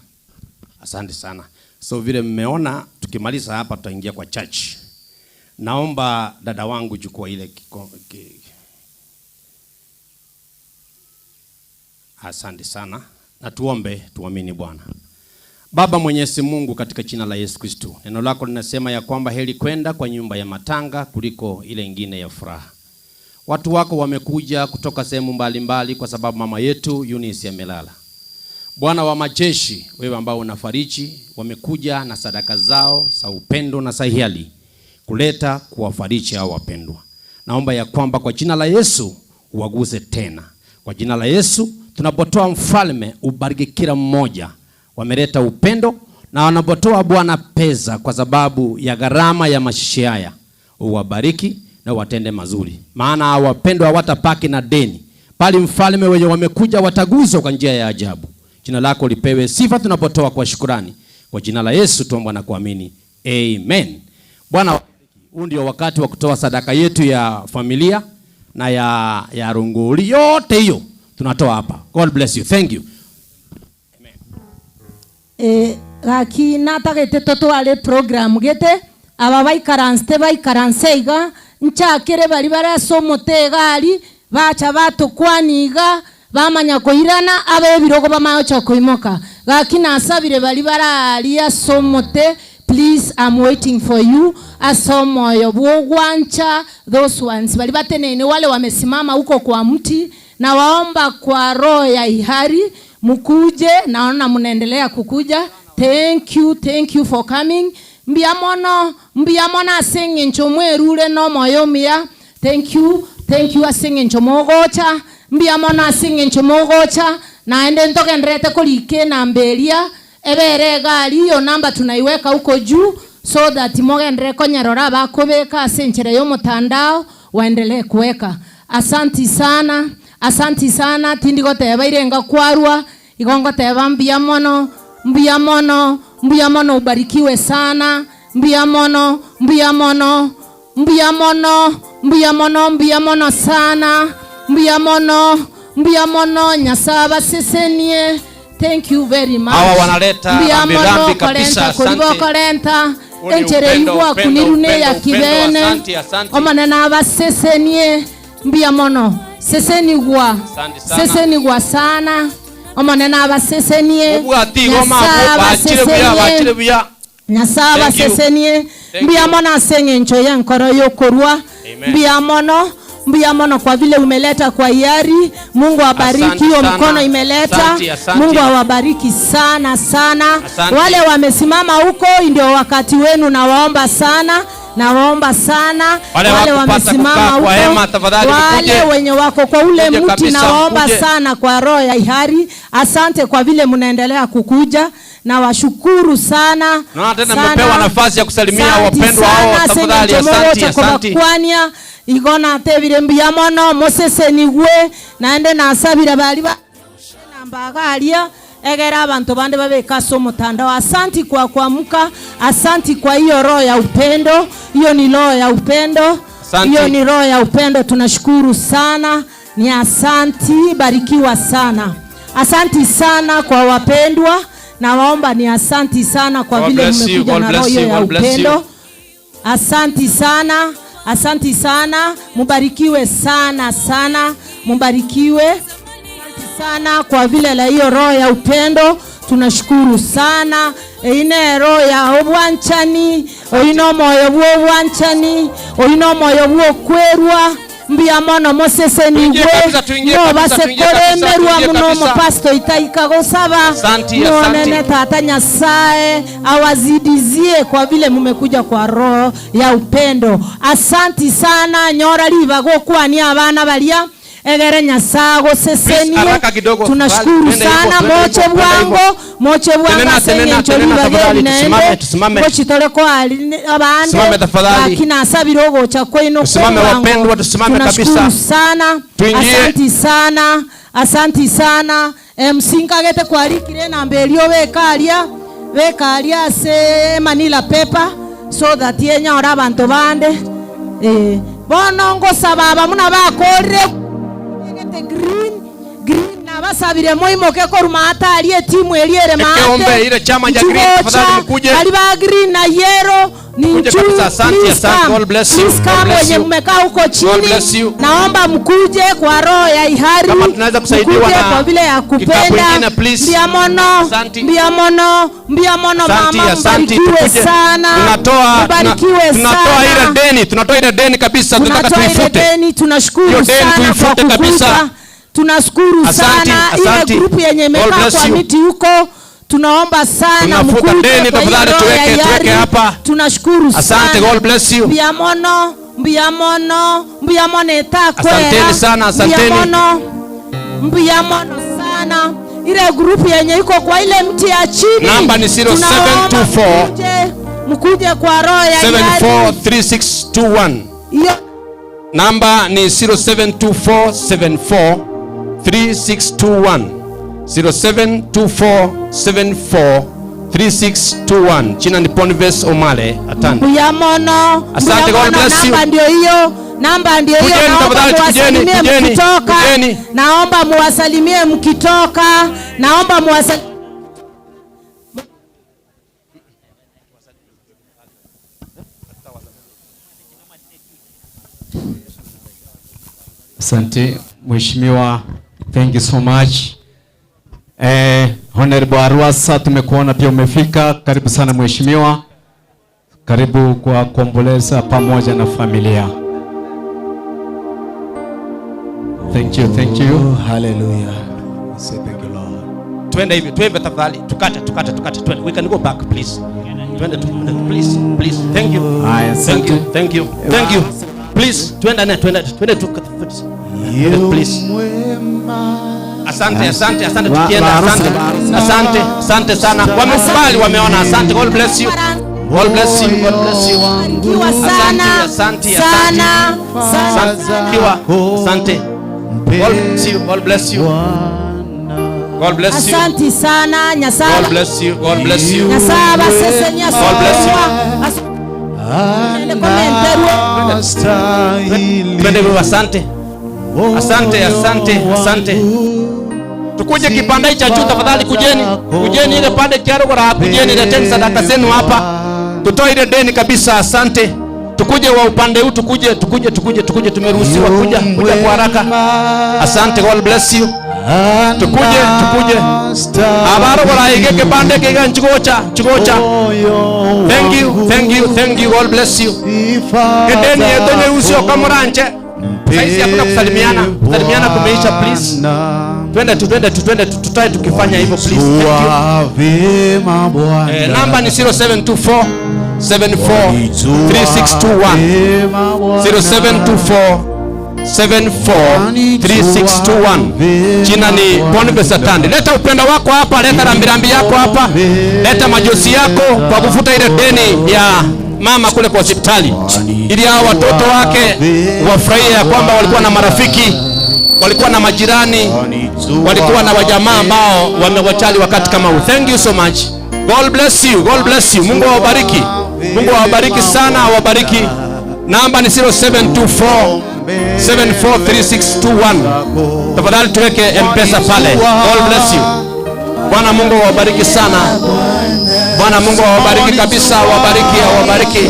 Asante sana. So vile mmeona tukimaliza hapa tutaingia kwa church. Naomba dada wangu chukua ile Asante sana. Na tuombe, tuamini Bwana. Baba Mwenyezi Mungu, katika jina la Yesu Kristo, neno lako linasema ya kwamba heri kwenda kwa nyumba ya matanga kuliko ile ingine ya furaha. Watu wako wamekuja kutoka sehemu mbalimbali kwa sababu mama yetu Eunice amelala. Bwana wa majeshi, wewe ambao unafariji, wamekuja na sadaka zao za upendo na sahihi kuleta kuwafariji hao wapendwa. Naomba ya kwamba kwa jina la Yesu uwaguze tena. Kwa jina la Yesu tunapotoa mfalme, ubariki kila mmoja. Wameleta upendo na wanapotoa Bwana pesa kwa sababu ya gharama ya mashishi haya, uwabariki na watende mazuri. Maana wapendwa hawatapaki na deni, bali mfalme wenye wamekuja wataguzwa kwa njia ya ajabu. Jina lako lipewe sifa tunapotoa kwa shukrani. Kwa jina la Yesu tuomba na kuamini. Amen. Bwana, huu ndio wakati wa kutoa sadaka yetu ya familia na ya runguli. Yote hiyo tunatoa hapa. God bless you. Thank you. Gaki natagete totwale program gete aba baikaranseiga nchakere bari barasomote gari bacha batokwaniga bamanya koirana abe birogo bamayocha koimoka gaki nasabire bari bararia somote. Please, I'm waiting for you. Asomoyo bwogwancha those ones bali batenene wale wamesimama huko kwa mti, na waomba kwa roho ya ihari mukuje. Naona mnaendelea kukuja. Thank you for coming. Mbiamono asinge nchomwe rule no moyo mia. Thank you asinge nchomogocha. Mbiamono asinge nchomogocha. Naende ntoke nrete kolike na mbelia. Ebere gari yo namba tunaiweka huko juu so that mogendre konyarora bakobeka asenchere yo mutandao waendelee kuweka. Asanti sana tindi goteba irenga kwarwa igongo teba mbiamono ubarikiwe sana. Mbiamono sana. Mbiamono nyasaba sesenie. Thank you very much. Hawa wanaleta rambi kabisa. Asante. Enchere igwa kunirune ya kibene. Omana na abasesenie. mbia mono seseni gwa seseni gwa sana omonena abasesenie Nyasaba sesenie mbia mono asenge ncho ya nkoro yokorwa mbia mono kwa vile umeleta kwa hiari. Mungu awabariki, hiyo mkono imeleta. Mungu awabariki sana sana. Wale wamesimama huko ndio wakati wenu, na waomba sana wale wamesimama huko, wale wenye wako kwa ule mti, na waomba sana kwa roho ya hiari. Asante kwa vile mnaendelea kukuja, na washukuru sana. Na tena mmepewa nafasi ya kusalimia wapendwa hao, tafadhali. Asante. Kwania igona tebire mbia mono moseseni gwe naende nasabira bali ba nambagalia egera abantu bande babekaso mutandao. Asanti kwa kuamka, asanti kwa hiyo roho ya upendo. Hiyo ni roho ya upendo, hiyo ni roho ya upendo. Tunashukuru sana, ni asanti, barikiwa sana. Asanti sana kwa wapendwa, na waomba ni asanti sana kwa vile mmekuja na roho ya upendo. Asanti sana. Asanti sana, mubarikiwe sana sana, mubarikiwe sana kwa vile la hiyo roho ya upendo. Tunashukuru sana. Ine roho ya obwanchani, oino moyo bwo obwanchani, oino moyo bwo kwerwa mbia mono moseseni gwe no basekoremerwa muno mo pasto itaika gosaba none tata Nyasaye awazidizie kwa vile mmekuja kwa roho ya upendo. Asanti sana nyora liba gokwani abana balia egere Nyasago seseni. Tunashukuru sana moche bwango senye choliba gari naende mochitole kwa abande akina sabirogo cha kwenu. Tusimame wapendwa, tusimame kabisa. Sana asanti sana msinga gete kwa likire na mbelio bekalia se Manila paper so that yenya ora abantu bande bonongo sababa muna bakore green na basabire moimoke ko rumata aliye timu eliere mate ekeombe ile chama ya green tafadhali mkuje ali ba green na yero ni nchu. Asante. God bless you. Wenye mmekaa huko chini naomba mkuje kwa roho ya ihari, kama tunaweza kusaidiwa na kwa vile ya kupenda. Mbia mono mama mbarikiwe sana. Tunatoa ile deni kabisa, tunataka tuifute. Tunashukuru sana kwa kufuta. Tunashukuru sana ile grupu yenye imekaa kwa miti huko. Tunaomba sana mkuje tafadhali, tuweke hapa. Tunashukuru sana. Asante. God bless you. Mbia mono etakwera. Asanteni sana, asanteni. Mbia mono sana. Ile grupu yenye iko kwa ile mti ya chini. Namba ni 0724 mkuje kwa roho ya 743621. Namba ni 0724743621. 0724743621. China ni Boniface Omale. Atande. Asante. God bless you. Namba ndio hiyo. Naomba muwasalimie mkitoka. Asante Mheshimiwa, thank you so much. Honorable Arwasa, tumekuona pia umefika. Karibu sana Mheshimiwa, karibu kwa kuomboleza pamoja na familia. Thank you. Hallelujah. Say thank you Lord. Twende tafadhali, tukate. Twende. We can go back please. Twende please. Thank you. Thank you. Please twende please. Asante tukienda. Asante sana. Wamekubali, wameona. Asante. God bless you. Asante. God bless you. Asante sana Nyasaye. God bless you. Nyasaye basesenya so. God bless you. Asante. Tukuje kipanda cha juu tafadhali, kujeni ile pande kiaro kwa kujeni, leteni sadaka zenu hapa. Tutoe ile deni kabisa. Asante. Tukuje wa upande huu, tukuje, tumeruhusiwa kuja kwa haraka. Asante, God bless you. Tukuje. Abaro bora igeke bande kega nchugocha. Thank you, God bless you. Kedeni yetonye usio kamuranche. Saisi hakuna kusalimiana kumeisha, please. Twende tutae tukifanya hivyo, please. Namba ni 0724 743621 0724 743621. Jina ni Boniface Atandi. Leta upendo wako hapa, leta rambirambi yako hapa, leta majosi yako kwa kufuta ile deni ya mama kule kwa hospitali, ili hao watoto wake wafurahie ya kwamba walikuwa na marafiki, walikuwa na majirani, walikuwa na wajamaa ambao wamewachali wakati kama huu. Thank you so much. God bless you. Mungu awabariki. Mungu awabariki sana, awabariki. Namba ni 0724 743621. Tafadhali tuweke M-Pesa pale. God bless you. Bwana Mungu awabariki sana. Bwana Mungu awabariki kabisa, awabariki.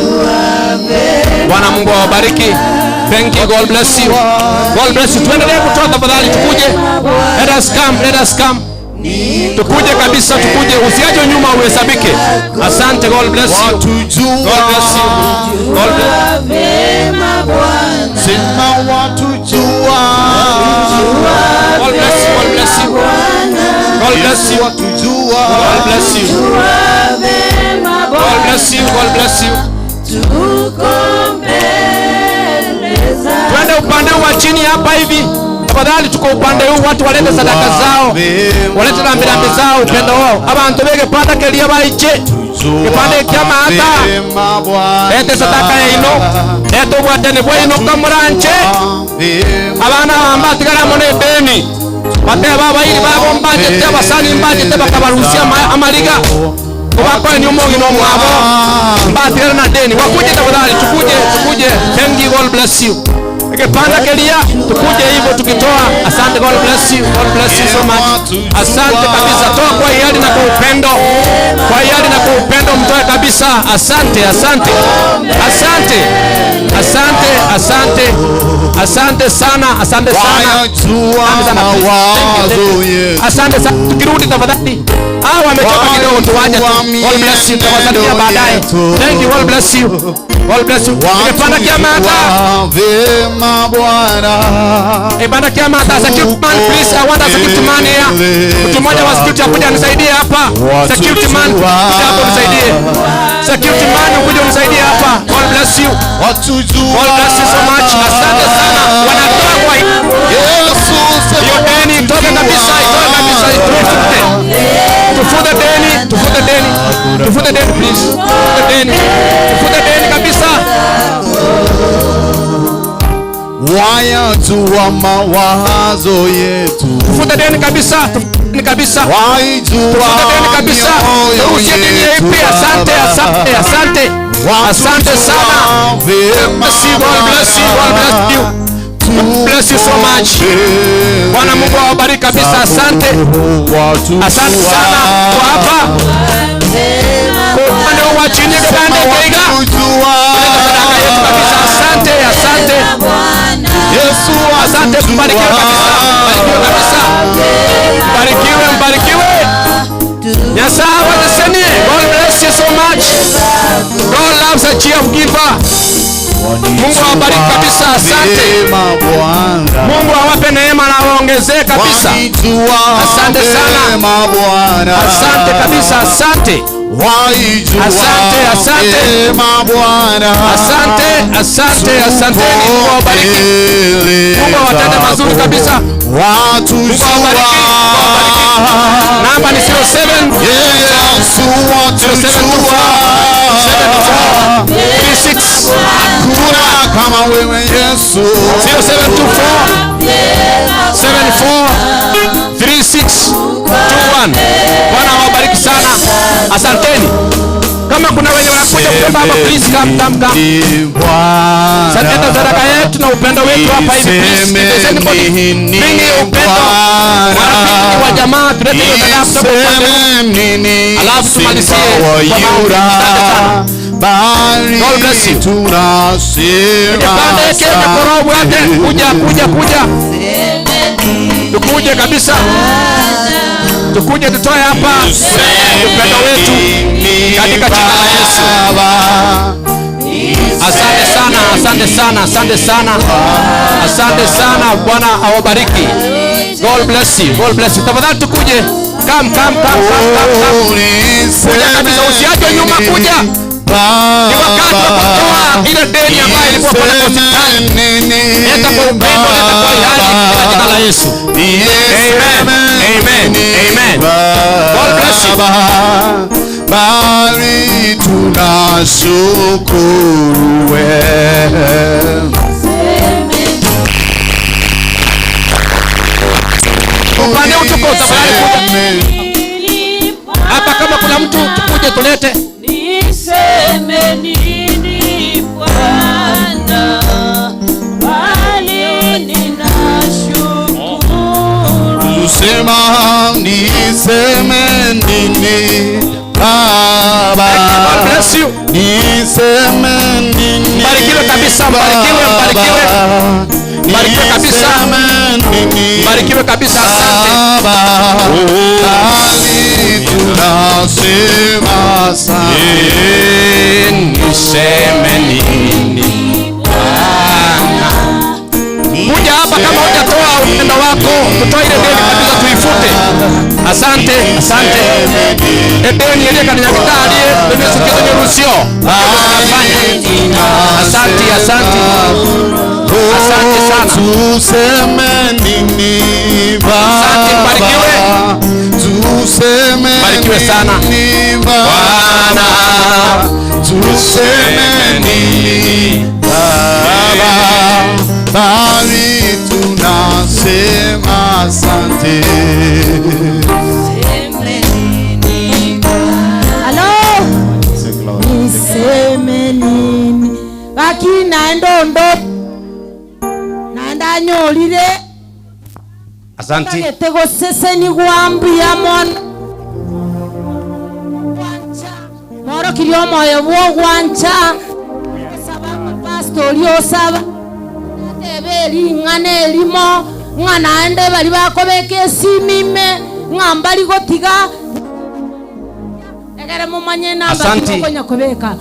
Bwana Mungu awabariki. Thank you, God bless you. Tuendelee kutoa tafadhali, tukuje. Let us come. Tukuje kabisa, usiaje nyuma uhesabike. Asante, God bless you. God bless you. God bless you. Twende upande wa chini hapa hivi. Tafadhali tuko upande huu, watu walete sadaka zao, walete rambirambi zao, upendo wao. Abantu bege pata kelia baiche. Kipande kia maata. Lete sadaka ino. Lete watene bwa ino kamuranche. Abana ambati gara mone deni. Bate baba hili baba mbaje teba sani mbaje teba kabarusia amaliga. Kwa ni umongi no mwabo. Mbati gara na deni. Wakuje tafadhali, tukuje. Thank you, God bless you. Panda kelia, tukuje hivyo tukitoa. Asante, God bless you so much. Asante kabisa, toa kwa hiari na kwa upendo. Mtoe kabisa. Asante sana. Asante sana. Tukirudi tafadhali. Wamechoka kidogo, tuwaje. God bless you, tutawasalimia baadaye. Thank you, God bless you. Panda kiamata. Ibada kiamata. Security man, please. I want a security man here. Mtu mmoja wa security akuja nisaidie hapa. Security man, hapo nisaidie. Security man, ukuja unisaidie hapa. God bless you. God bless you so much. Asante sana. Wanatoa kwa Yesu. Hiyo deni itoke kabisa. Tufute deni, please. Tufute deni kabisa. Watu wa mawazo yetu. Tufute deni kabisa. Asante sana. God bless you so much. Bwana Mungu awabariki kabisa. Asante sana kwa hapa. Kwa wa chini kibande kaiga. Sadaka yetu kabisa. Asante. Yesu, asante, mbarikiwe kabisa. Mbarikiwe. Nyasaye watasenie. God bless you so much. God loves a cheerful giver. Mungu awabariki kabisa. Asante. Mungu awape neema na awaongezee kabisa. Asante sana. Asante kabisa. Asante. Mungu awabariki. Mungu awatende mazuri kabisa. Mungu awabariki. Namba ni 07 Hakuna kama wewe Yesu. 0724 Bwana awabariki sana. Asanteni. Kama kuna wenye wanakuja kuomba hapa, please come. Sadaka yetu na upendo wetu hapa hivi, please. Bring upendo. Marafiki wa jamaa, tulete hiyo sadaka kutoka upande huu. Alafu tumalizie kwa maombi. bali tunasema tukuje kabisa, tukuje tutoe hapa upendo wetu katika jina la Yesu. Asante sana, asante sana, asante sana, asante sana. Bwana awabariki. God bless you, God bless you. Tafadhali tukuje, come. Kuja kabisa, usiache nyuma, kuja. Ni wakati wa kutoa ile deni ambayo ilikuwa pale hospitali. Leta kwa upendo, leta kwa hiari katika jina la Yesu. Amen. Amen. God bless you. Bali tunashukuru wewe. Upande utuko tafadhali kuja. Hapa kama kuna mtu tukuje tulete. Niseme nini Bwana, bali ninashukuru. Niseme nini Baba, niseme nini. Barikiwe kabisa, barikiwe kabisa, barikiwe kabisa. Asante. Tunasema asante. Niseme nini Bwana. Kuja hapa kama hujatoa upendo wako, tutoe ile deni kabisa, tuifute. Asante. Deni ile kanisa kitali, ndio sikizo ni rusio. Asante sana. Tuseme nini Baba? Barikiwe sana Bwana. Tuseme nini Baba, bali tunasema asante. Hello. Niseme nini? Baki naenda nyolire. Asante. Tego sese ni gwambia mon. Moro kilio moyo wo gwancha. Saba pastor yo saba. Tebeli ngane elimo ngana ende bali bakobeke simime ngambali gotiga. Egere mumanye namba konya kobeka.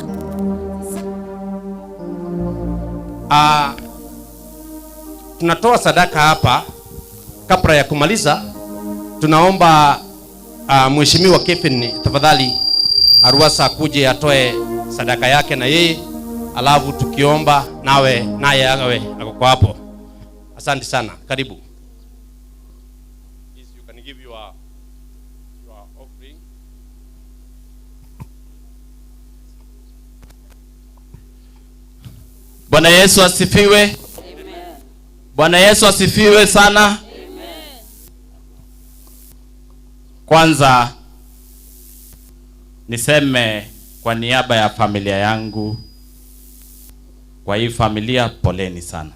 Tunatoa sadaka hapa. Kabla ya kumaliza, tunaomba mheshimiwa Kevin tafadhali Aruasa akuje atoe sadaka yake na yeye, alafu tukiomba naye awe ako hapo. Asante sana. Karibu. Please, you can give your offering. Bwana Yesu asifiwe. Bwana Yesu asifiwe sana. Amen. Kwanza niseme kwa niaba ya familia yangu, kwa hii familia poleni sana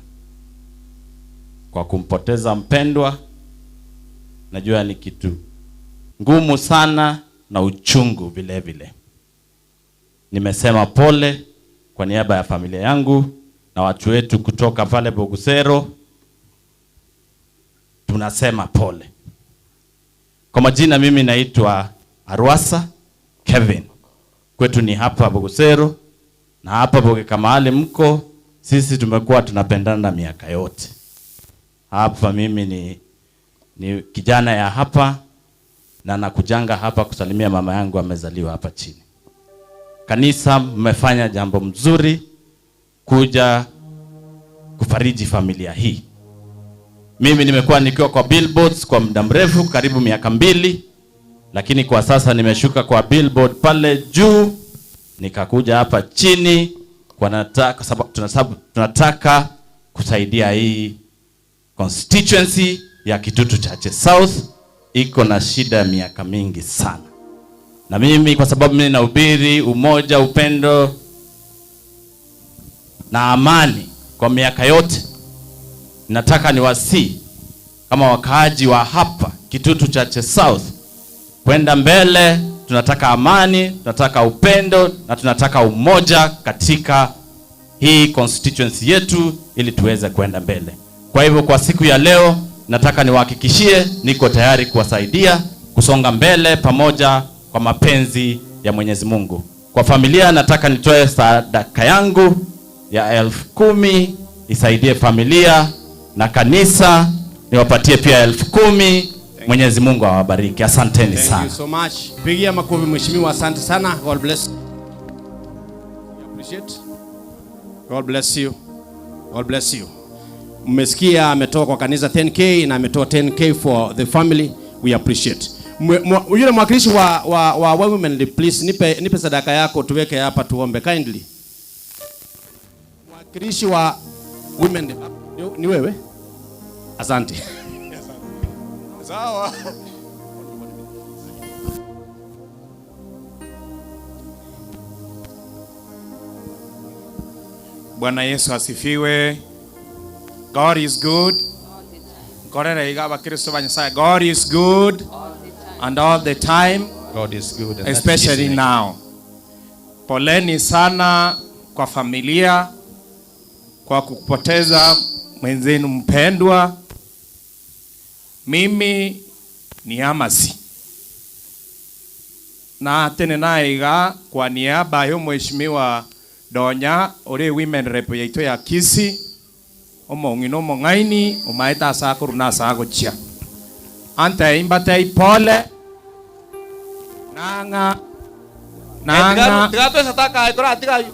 kwa kumpoteza mpendwa. Najua ni kitu ngumu sana na uchungu vile vile. Nimesema pole kwa niaba ya familia yangu na watu wetu kutoka pale Bogusero. Tunasema pole. Kwa majina mimi naitwa Aruasa Kevin. Kwetu ni hapa Bogusero na hapa Bogeka mahali mko. Sisi tumekuwa tunapendana miaka yote. Hapa mimi ni kijana ya hapa na nakujanga hapa kusalimia mama yangu amezaliwa hapa chini. Kanisa mmefanya jambo mzuri kuja kufariji familia hii. Mimi nimekuwa nikiwa kwa billboards kwa muda mrefu, karibu miaka 2, lakini kwa sasa nimeshuka kwa billboard pale juu nikakuja hapa chini kwa sababu tunataka kusaidia hii constituency ya Kitutu Chache South. Iko na shida ya miaka mingi sana. Na mimi kwa sababu mimi nahubiri umoja, upendo na amani kwa miaka yote, nataka niwasi kama wakaaji wa hapa Kitutu Chache South kwenda mbele tunataka amani, tunataka upendo na tunataka umoja katika hii constituency yetu ili tuweze kwenda mbele. Kwa hivyo kwa siku ya leo nataka niwahakikishie niko tayari kuwasaidia kusonga mbele pamoja kwa mapenzi ya Mwenyezi Mungu. Kwa familia nataka nitoe sadaka yangu ya 10,000 isaidie familia, na kanisa niwapatie pia 10,000. Mwenyezi Mungu awabariki. Asanteni sana. Thank you so much. Pigia makofi mheshimiwa, asante sana. God bless. We appreciate. God bless you. God bless you. Mmesikia ametoa kwa kanisa 10K na ametoa 10K for the family. We appreciate. Yule mwakilishi wa women, please nipe sadaka yako tuweke hapa tuombe kindly. Mwakilishi wa women ni wewe? Asante. Sawa. Bwana Yesu asifiwe. God is good. God is good and all the time. God is good and especially now. Poleni sana kwa familia kwa kupoteza mwenzenu mpendwa. Mimi ni Amasi na tene naiga kwa niaba ya mheshimiwa Donya ore women rep yaito ya Kisii omongino mongaini omaeta sakuru na sagochia anta imbate pole nanga tigato sataka ikora tigayo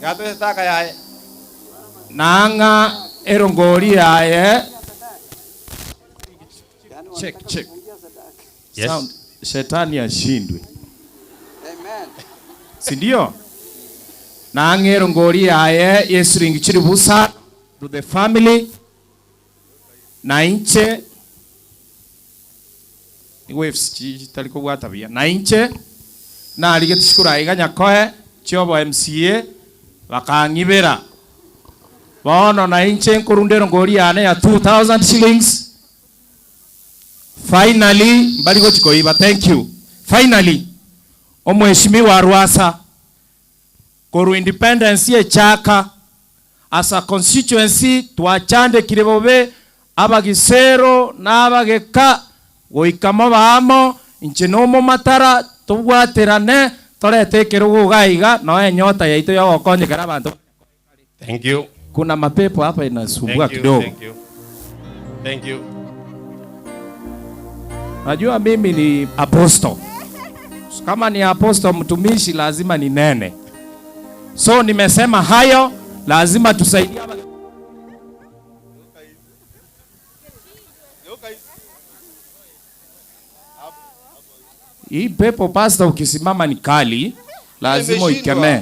gato sataka yae nanga erongori yae check yes. Sound shetani ashindwe. Amen. Si ndio? Nangero ngori yae Yesu ringichiri busa to the family na inche waves taliko gwatabia na inche na aligetishikura iganya koe chobo MCA bakangibera bono na inche nkurundero ngori yane ya 2000 shillings. Finally, mbaligo chikoiba, thank you. Finally, omheshimiwa Arwasa koru independence ye chaka as a constituency twachande kirebobe abagisero n'abageka goikamo bamo inchenomo matara tubwaterane toretekero gugaiga no enyota yaito yo gokonyekera abantu. Thank you. Kuna mapepo hapa inasumbua kidogo. Thank you. Najua mimi ni apostle. Kama ni apostle mtumishi lazima ni nene. So nimesema hayo lazima tusaidie. Hii pepo pastor ukisimama ni kali, lazima uikemee.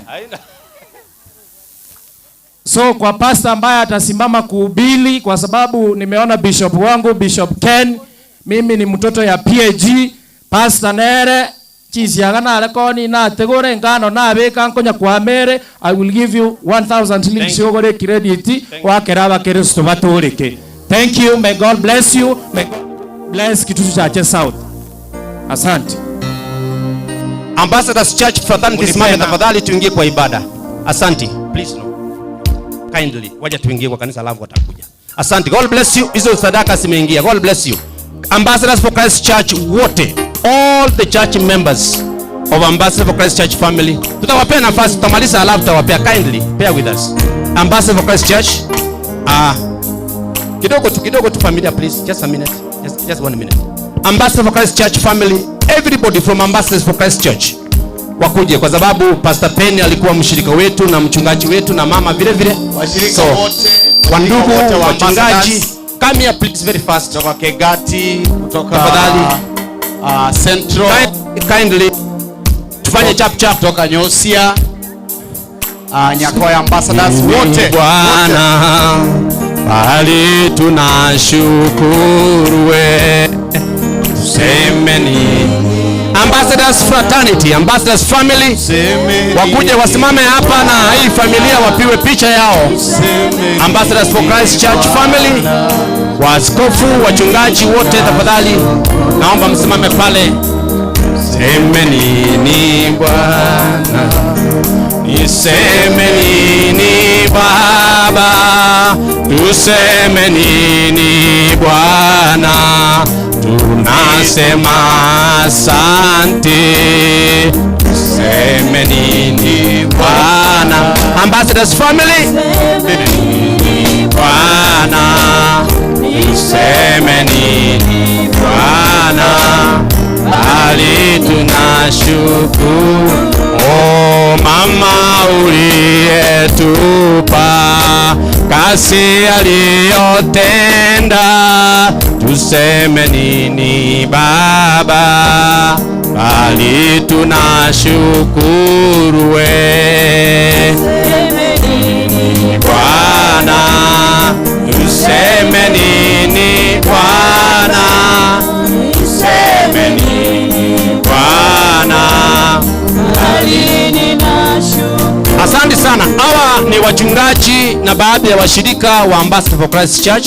So kwa pastor ambaye atasimama kuhubiri, kwa sababu nimeona bishop wangu Bishop Ken, mimi ni mtoto ya PAG, pastor nere chisiagana alekoni na tegore ngano na beka nkonya kwa mere, I will give you 1000 shillings yogore credit wa keraba Kristo batoreke. Thank you, may God bless you, may God bless Kitutu Church South. Asante. Ambassadors Church fraternity simame tafadhali tuingie kwa ibada. Asante. Please no. Kindly waje tuingie kwa kanisa langu watakuja. Asante. God bless you. Hizo sadaka zimeingia. God bless you. Ambassadors for Christ Church wote, all the church members of Ambassadors for Christ Church family, tutawapea nafasi, tutamaliza alafu tutawapea. Kindly bear with us. Ambassadors for Christ Church, kidogo tu familia, please, just a minute, just 1 minute. Ambassadors for Christ Church family, everybody from Ambassadors for Christ Church wakuje, kwa sababu Pastor Penny alikuwa mshirika wetu na mchungaji wetu na mama vile vile. Washirika wote, wandugu wachungaji, come here please very fast. Kutoka Kegati, kutoka tafadhali Central, kindly tufanye chap kutoka Nyosia, Nyakoya Ambassadors wote. Bwana bali tunashukuru we, tusemeni. Ambassadors fraternity, Ambassadors family wakuje wasimame hapa na hii familia wapiwe picha yao. Ambassadors for Christ Church family, waaskofu, wachungaji wote tafadhali naomba msimame pale. Niseme nini Bwana? Niseme nini Baba? Tuseme nini Bwana? Tunasema asante. Tuseme nini Bwana? Ambassadors family, Bwana, tuseme nini Bwana? Bali tunashukuru, oh mama uliyetupa kasi aliyotenda. Tuseme nini Baba? Bali tunashukuru we. Bwana, tuseme nini Bwana? Tuseme nini Bwana? Asante sana. Hawa ni wachungaji na baadhi ya washirika wa Ambassador for Christ Church,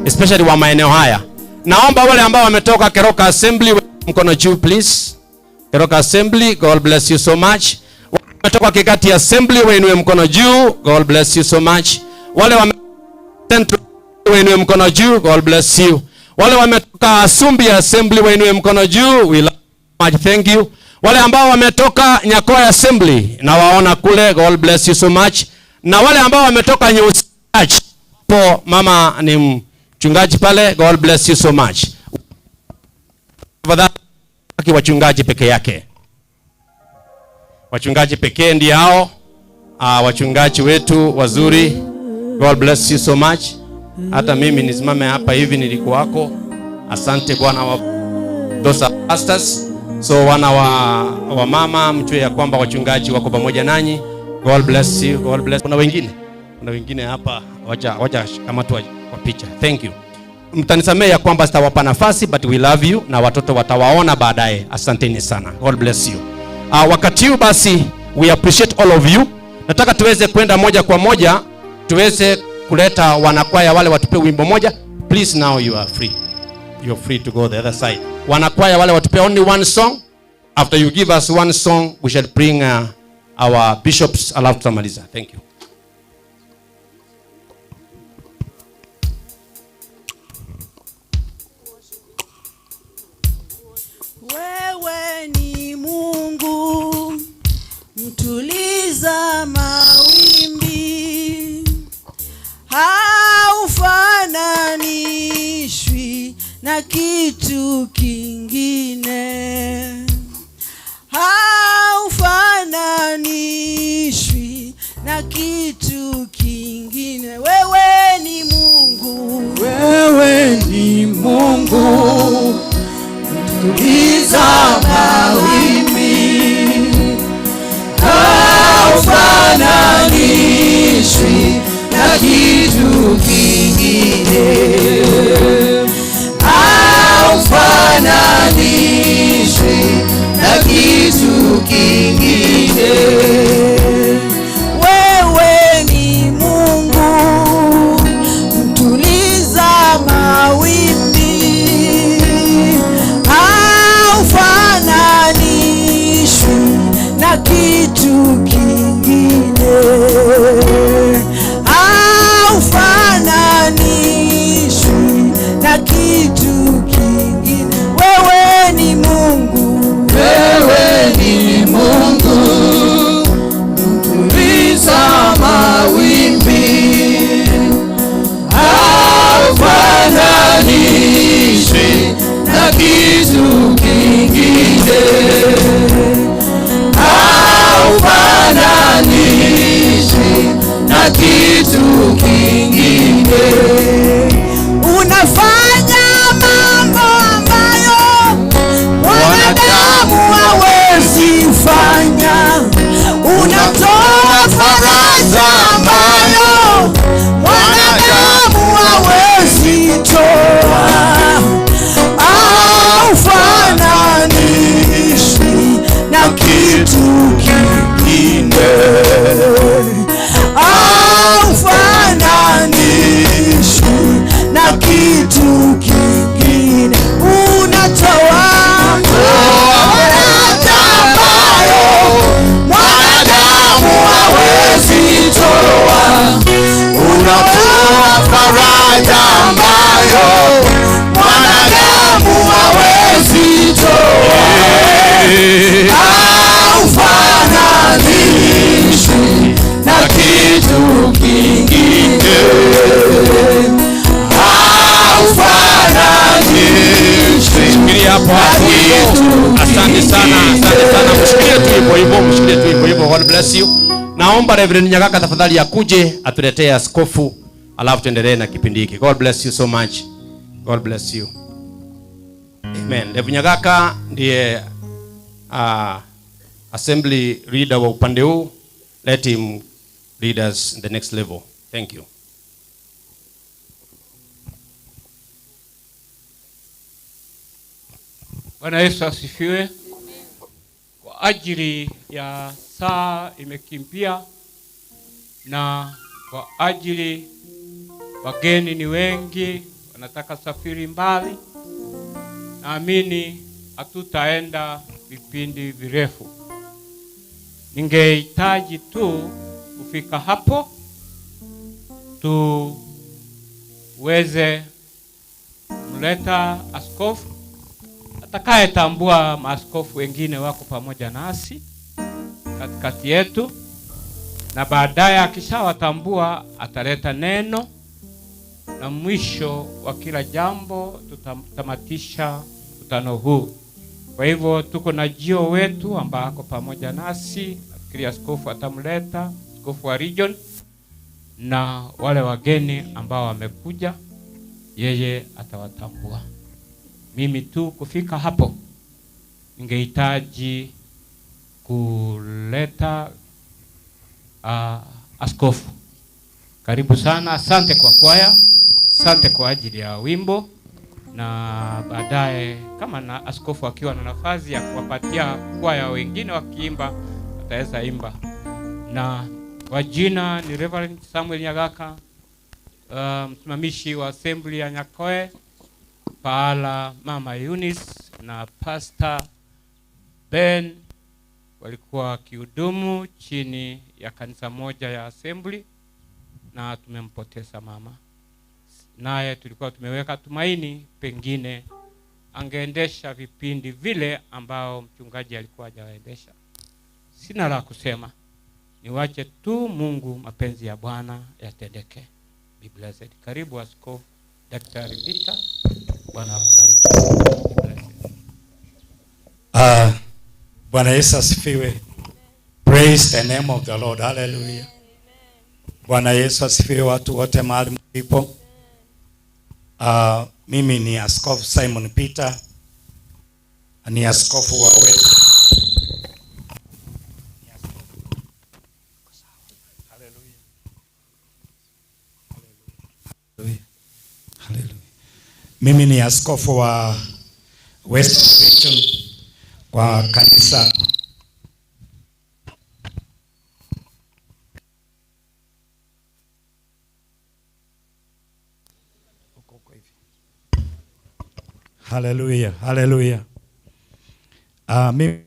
especially wa maeneo haya. Naomba wale ambao wametoka Keroka Assembly mkono juu please. Keroka Assembly, God bless you so much. Wametoka Kikati Assembly wainue mkono juu, God bless you so much. Wale wametoka wainue mkono juu, God bless you. Wale wametoka Asumbi Assembly wainue mkono juu, we love you much, thank you. Wale ambao wametoka Nyakoya Assembly na waona kule, God bless you so much. Na wale ambao wametoka New Church, po mama ni mchungaji pale, God bless you so much. Wachungaji peke yake, wachungaji pekee ndio hao. Wachungaji wetu wazuri, God bless you so much. Hata mimi nisimame hapa hivi nilikuwako. Asante Bwana wa those are pastors. So wana wa mama mjue ya kwamba wachungaji wako pamoja nanyi. God bless you, God bless. Kuna wengine hapa wacha kama tu kwa picha. Thank you. Mtanisamea ya kwamba sitawapa nafasi, but we love you na watoto watawaona baadaye. Asanteni sana. God bless you. Wakati huu basi we appreciate all of you. Nataka tuweze kwenda moja kwa moja, tuweze kuleta wanakwaya wale watupe wimbo moja. Please, now you are free. You're free to go the other side. Wanakwaya wale watupe only one song. After you give us one song, we shall bring our bishops alafu tutamaliza. Thank you. Wewe ni Mungu mtuliza mawimbi, haufananishwi na kitu kingine, haufananishwi na kitu kingine. Wewe ni Mungu, wewe ni Mungu tuliza mawimbi, haufananishwi na kitu kingine, haufananishwi na kitu kingine. Wewe ni Mungu mtuliza mawimbi, haufananishwi na kitu kingine, haufananishwi ambayo mwanadamu hawezi toa, haufananishwi na kitu kingine, haufananishwi. Shikilia hapo hapo. Asante sana, asante sana. Mshikilie tu hivyo hivyo, mshikilie tu hivyo hivyo. God bless you. Naomba Reverend Nyagaka tafadhali akuje atuletee askofu, alafu tuendelee na kipindi hiki. God bless you so much. God bless you. Amen. Reverend Nyagaka ndiye assembly leader wa upande huu. Let him lead us in the next level. Thank you. Bwana Yesu asifiwe. Kwa ajili ya saa imekimbia na kwa ajili wageni ni wengi wanataka safiri mbali, naamini hatutaenda vipindi virefu. Ningehitaji tu kufika hapo tuweze kumleta askofu atakayetambua maaskofu wengine wako pamoja nasi katikati yetu, na baadaye akishawatambua ataleta neno, na mwisho wa kila jambo tutatamatisha mkutano huu. Kwa hivyo tuko na jio wetu ambako pamoja nasi, nafikiri askofu atamleta, askofu wa region, na wale wageni ambao wamekuja yeye atawatambua. Mimi tu kufika hapo ningehitaji kuleta askofu. Karibu sana. Asante kwa kwaya, asante kwa ajili ya wimbo, na baadaye kama na askofu akiwa na nafasi ya kuwapatia kwaya wengine wakiimba ataweza imba. Na kwa jina ni Reverend Samuel Nyagaka, msimamishi wa assembly ya Nyakoe, pahala Mama Eunice na Pastor Ben walikuwa wakihudumu chini ya kanisa moja ya assembly, na tumempoteza mama. Naye tulikuwa tumeweka tumaini pengine angeendesha vipindi vile ambao mchungaji alikuwa hajaendesha. Sina la kusema, niwache tu Mungu, mapenzi ya Bwana yatendeke. Be blessed. Karibu askofu Daktari Peter. Bwana akubariki. Bwana Yesu asifiwe. Praise the name of the Lord. Hallelujah. Bwana Yesu asifiwe watu wote mahali mlipo. Mimi ni Askofu Simon Peter. Ni askofu wa wetu. Hallelujah. Hallelujah. Mimi ni askofu wa West Region kwa kanisa Hallelujah. Hallelujah. Mimi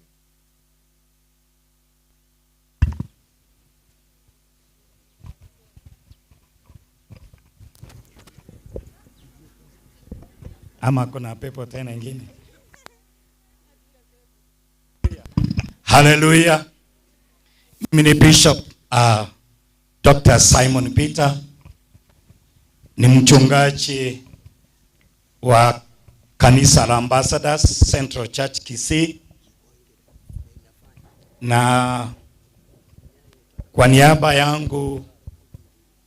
ama kuna pepo tena ingine. Hallelujah. Mimi ni Bishop Dr. Simon Peter, ni mchungaji wa kanisa la Ambassadors Central Church Kisii, na kwa niaba yangu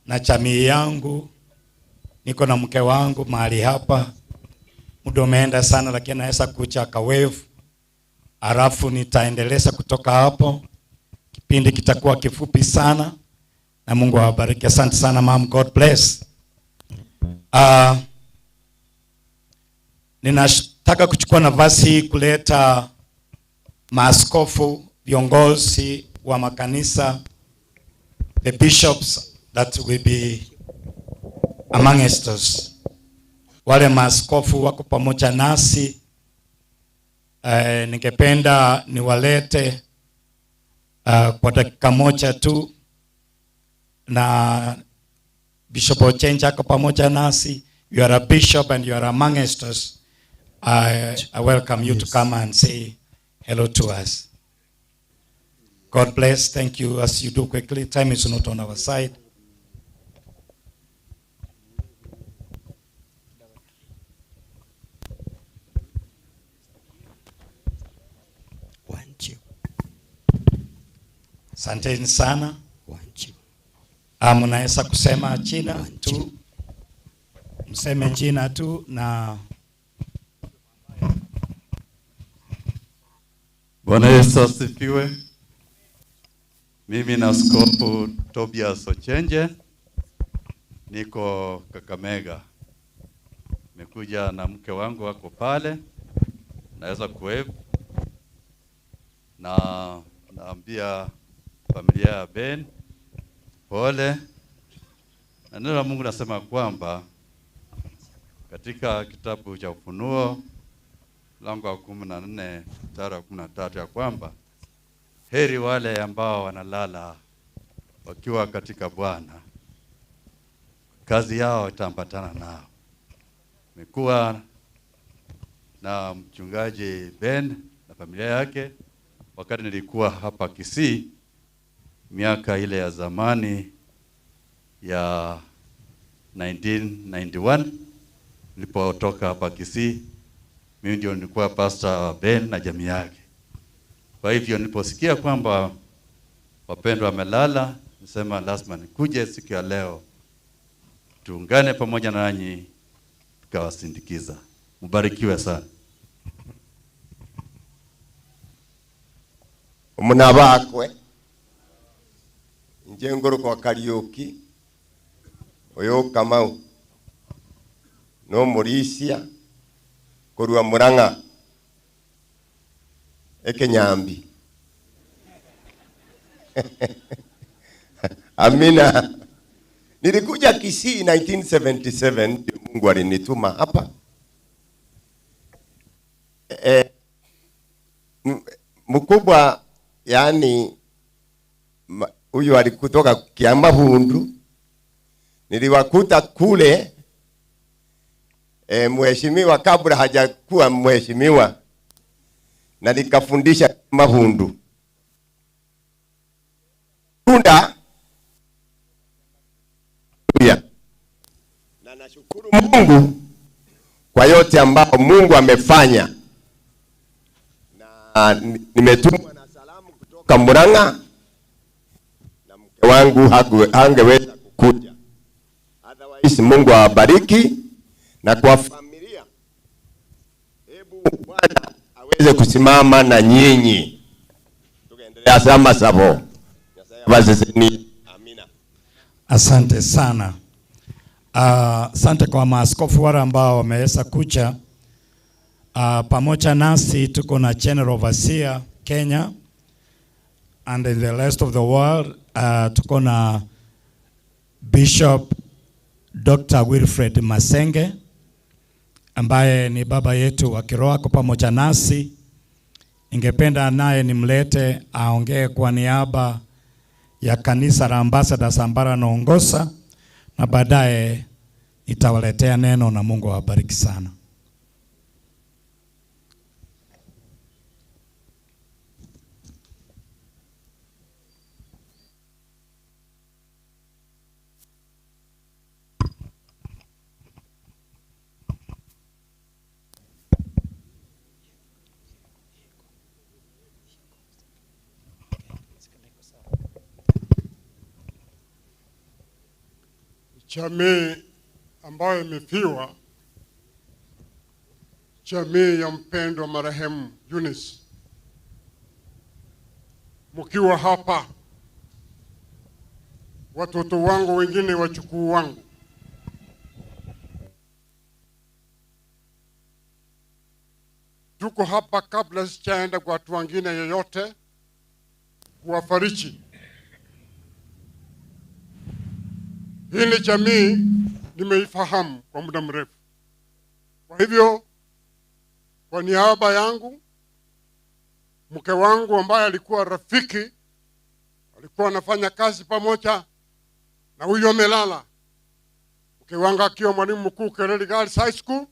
na jamii yangu niko na mke wangu mahali hapa. Muda umeenda sana, lakini naweza kucha kawevu, alafu nitaendeleza kutoka hapo. Kipindi kitakuwa kifupi sana, na Mungu awabariki. Asante sana mom, God bless. Ninataka kuchukua nafasi hii kuleta maaskofu, viongozi wa makanisa, the bishops that will be amongst us. Wale maaskofu wako pamoja nasi. Ningependa niwalete kwa dakika moja tu, na Bishop Ochenja ako pamoja nasi. You are a bishop and you are amongst us. I welcome you to come and say hello to us. God bless. Thank you as you do quickly. Time is not on our side. Asanteni sana. Mnaweza kusema jina tu. Mseme jina tu na Bwana Yesu asifiwe. Mimi na Askofu Tobias Ochenje niko Kakamega. Nimekuja na mke wangu wako pale. Naweza kuwepo. Na naambia familia ya Ben pole. Na neno la Mungu nasema kwamba katika kitabu cha Ufunuo mlango wa 14 mstari wa 13 ya kwamba heri wale ambao wanalala wakiwa katika Bwana, kazi yao itaambatana nao. Nimekuwa na mchungaji Ben na familia yake wakati nilikuwa hapa Kisii miaka ile ya zamani ya 1991 nilipotoka hapa Kisii. Mimi ndio nilikuwa pastor Ben na jamii yake. Kwa hivyo niliposikia kwamba wapendwa wamelala, nisema lazima nikuje siku ya leo tuungane pamoja nanyi tukawasindikiza. Mbarikiwe sana. Omuna bakwe nje ngoro kwa Kariuki oyo Kamau no Morisia korwa Murang'a Ekenyambi. Amina. Nilikuja Kisii 1977, Mungu alinituma hapa. Mkubwa yani huyu alikutoka Kiamahundu. Niliwakuta kule mheshimiwa kabla hajakuwa mheshimiwa, na nikafundisha Mahundu. Tunda na nashukuru Mungu kwa yote ambao Mungu amefanya. Na nimetumwa na salamu kutoka Murang'a, na mke wangu hangeweza kukuja. Otherwise Mungu awabariki, na kwa familia hebu Bwana aweze kusimama na nyinyi. Tukaendelea sama sabo. Amina. Asante sana. Asante kwa maaskofu wale ambao wameweza kuja. Pamoja nasi tuko na General Overseer Kenya and in the rest of the world. Tuko na Bishop Dr. Wilfred Masenge ambaye ni baba yetu wa kiroho kwa pamoja nasi. Ningependa naye nimlete aongee kwa niaba ya kanisa la Ambassadors ambalo anaongoza, na baadaye itawaletea neno na Mungu awabariki sana. Jamii ambayo imefiwa, jamii ya mpendwa marehemu Eunice, mkiwa hapa, watoto wangu wengine, wachukuu wangu, tuko hapa kabla sijaenda kwa watu wengine yoyote kuwafariji. Hili jamii nimeifahamu kwa muda mrefu. Kwa hivyo, kwa niaba yangu, mke wangu ambaye alikuwa rafiki, alikuwa anafanya kazi pamoja na huyo amelala, mke wangu akiwa mwalimu mkuu Kereli Girls High School,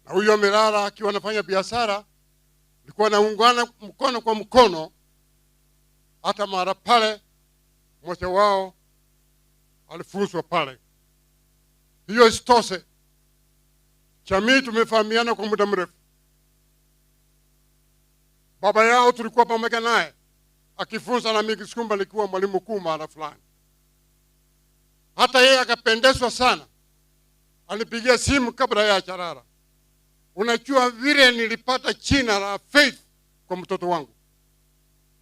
na huyo Merara akiwa anafanya biashara, nilikuwa naungana mkono kwa mkono. Hata mara pale mmoja wao alifunzwa pale. Hiyo isitoshe, jamii tumefahamiana kwa muda mrefu. Baba yao tulikuwa pamoja naye akifunza, na mimi Kisumba nilikuwa mwalimu mkuu mara fulani. Hata yeye akapendezwa sana, alipigia simu kabla ya Charara. Unajua vile nilipata jina la Faith kwa mtoto wangu?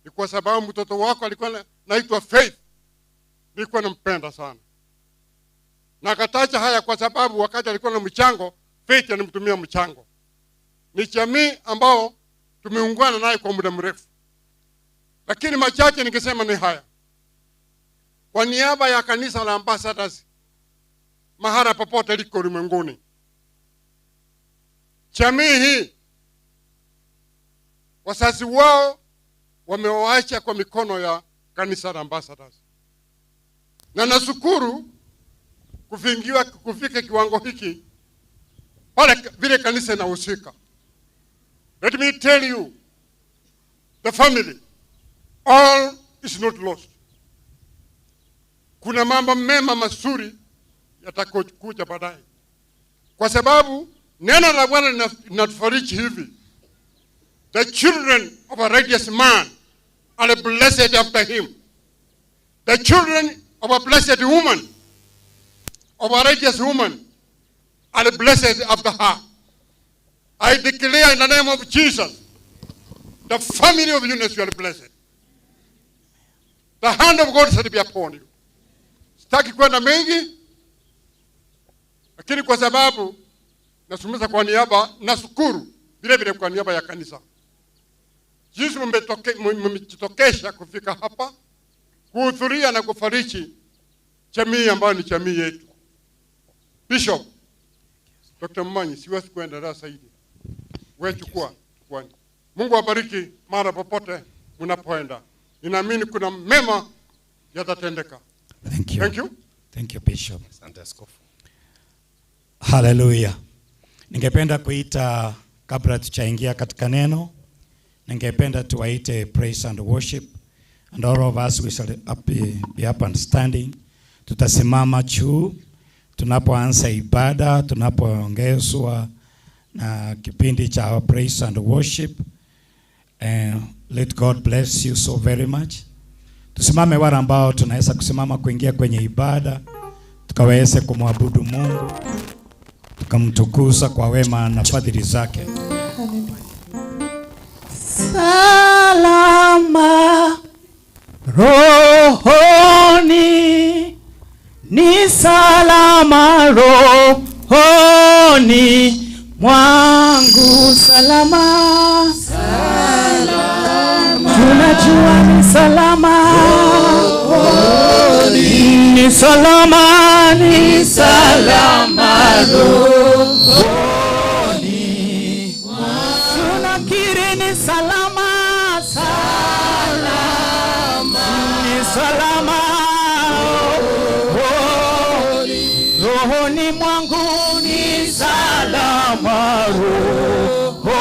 Ni kwa sababu mtoto wako alikuwa naitwa Faith. Nilikuwa nampenda sana. Na akataja haya kwa sababu wakati alikuwa na mchango, Faith alimtumia mchango. Ni jamii ambao tumeungana naye kwa muda mrefu. Lakini machache ningesema ni haya. Kwa niaba ya kanisa la Ambassadors mahara popote liko ulimwenguni, jamii hii wazazi wao wamewaacha kwa mikono ya kanisa la Ambassadors. Na nashukuru kufika kiwango hiki pale vile kanisa inahusika. Let me tell you, the family, all is not lost. Kuna mambo mema mazuri yatakuja baadaye. Kwa sababu neno la Bwana linatufariji hivi: the children of a righteous man are blessed after him. The children of a blessed woman, of a righteous woman, are blessed after her. I declare in the name of Jesus, the family of Eunice, you are blessed. The hand of God shall be upon you. Sitaki kwenda mengi, lakini kwa sababu nasumuza kwa niaba, nashukuru vile vile kwa niaba ya kanisa. Jinsi mmejitokesha kufika hapa kuhudhuria na kufariji jamii ambayo ni jamii yetu. Bishop Dr. Mmanyi, siwezi kuendelea zaidi. Wewe chukua. Mungu awabariki mara popote mnapoenda. Ninaamini kuna mema yatatendeka. Thank you. Thank you. Thank you, Bishop. Asante askofu. Hallelujah. Ningependa kuita, kabla tuchaingia katika neno, ningependa tuwaite praise and worship, and all of us we shall be up and standing. Tutasimama juu tunapoanza ibada, tunapoongezwa na kipindi cha praise and worship. Let God bless you so very much. Tusimame wale ambao tunaweza kusimama kuingia kwenye ibada, tukaweze kumwabudu Mungu, tukamtukuza kwa wema na fadhili zake. Salama rohoni, ni salama rohoni mwangu, salama, salama, tunajua ni salama rohoni, ni salama, ni salama rohoni, tunakiri ni salama, salama, ni salama rohoni mwangu, ni salama rohoni,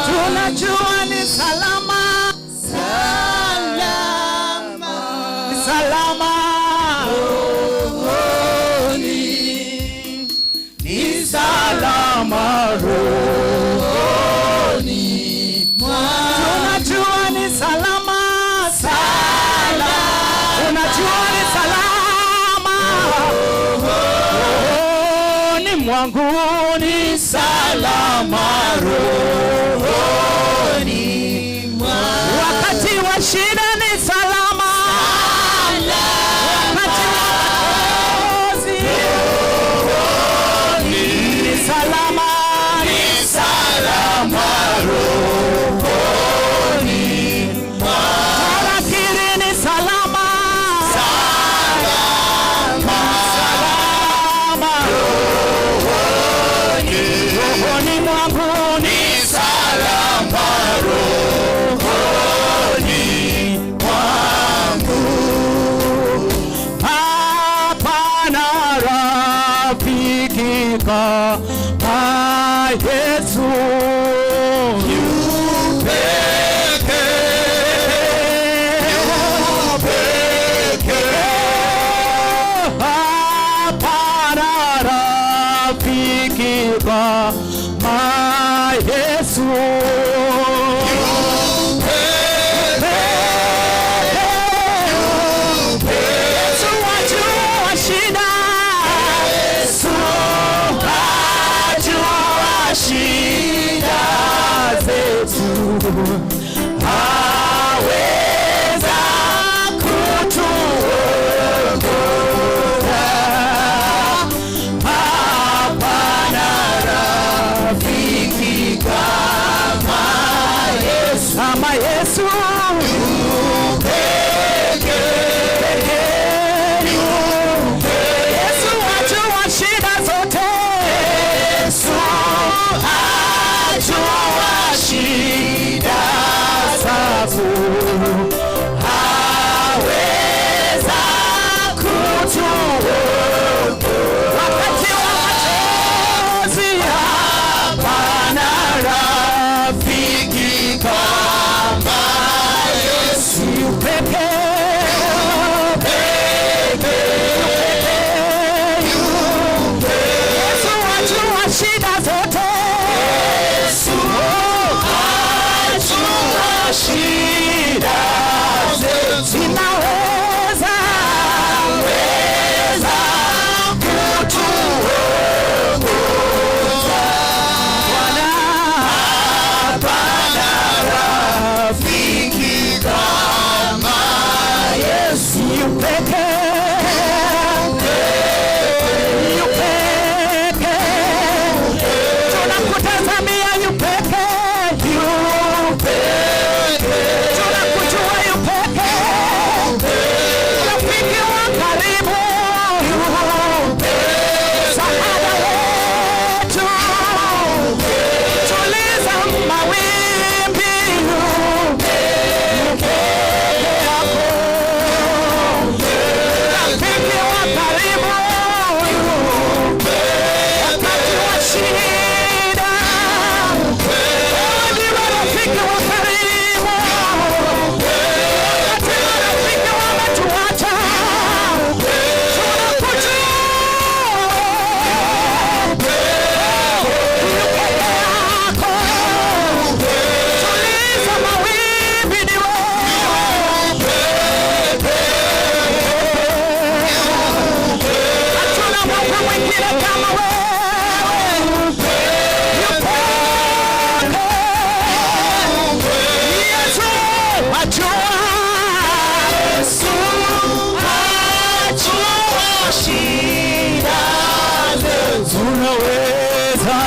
tunajua ni salama, salama, ni salama rohoni, ni salama rohoni, tunajua ni salama, salama, tunajua ni salama rohoni mwangu, ni salama rohoni mwangu, wakati wa shida ni salama, wakati wa machozi ni salama, ni salama rohoni mwangu, nakiri ni salama, salama, salama rohoni mwangu, ni salama hapana rafiki kama Yesu. Hapana rafiki kama Yesu. Yesu wajua shida. Yesu wajua shida zetu. Aweza kutuongoza. Hapana rafiki kama Yesu. Kama Yesu. Yesu ajua shida zote. Yesu ajua shida zangu. Aweza kutuongoza wakati wa machozi. Hapana rafiki kama Yesu pekee. Yesu ajua shida zote. Yesu ajua shida zetu. Zinaweza kutuongoza. Bwana, hapana rafiki kama Yesu pekee. Tunakutazamia yu pekee. Tunakujua yu pekee. Rafiki wa karibu. Msaada wetu. Tuliza mawimbi. Yu pekee yako. Rafiki wa karibu. Wakati wa shida. Ndiwe rafiki wa karibu. Wakati marafiki wametuacha. Tunakujua. Yu peke yako. Tuliza mawimbi ni wewe. Hatuna Mungu mwingine kama wewe. Yu peke. Yesu ajua. Yesu ajua shida zetu. Unaweza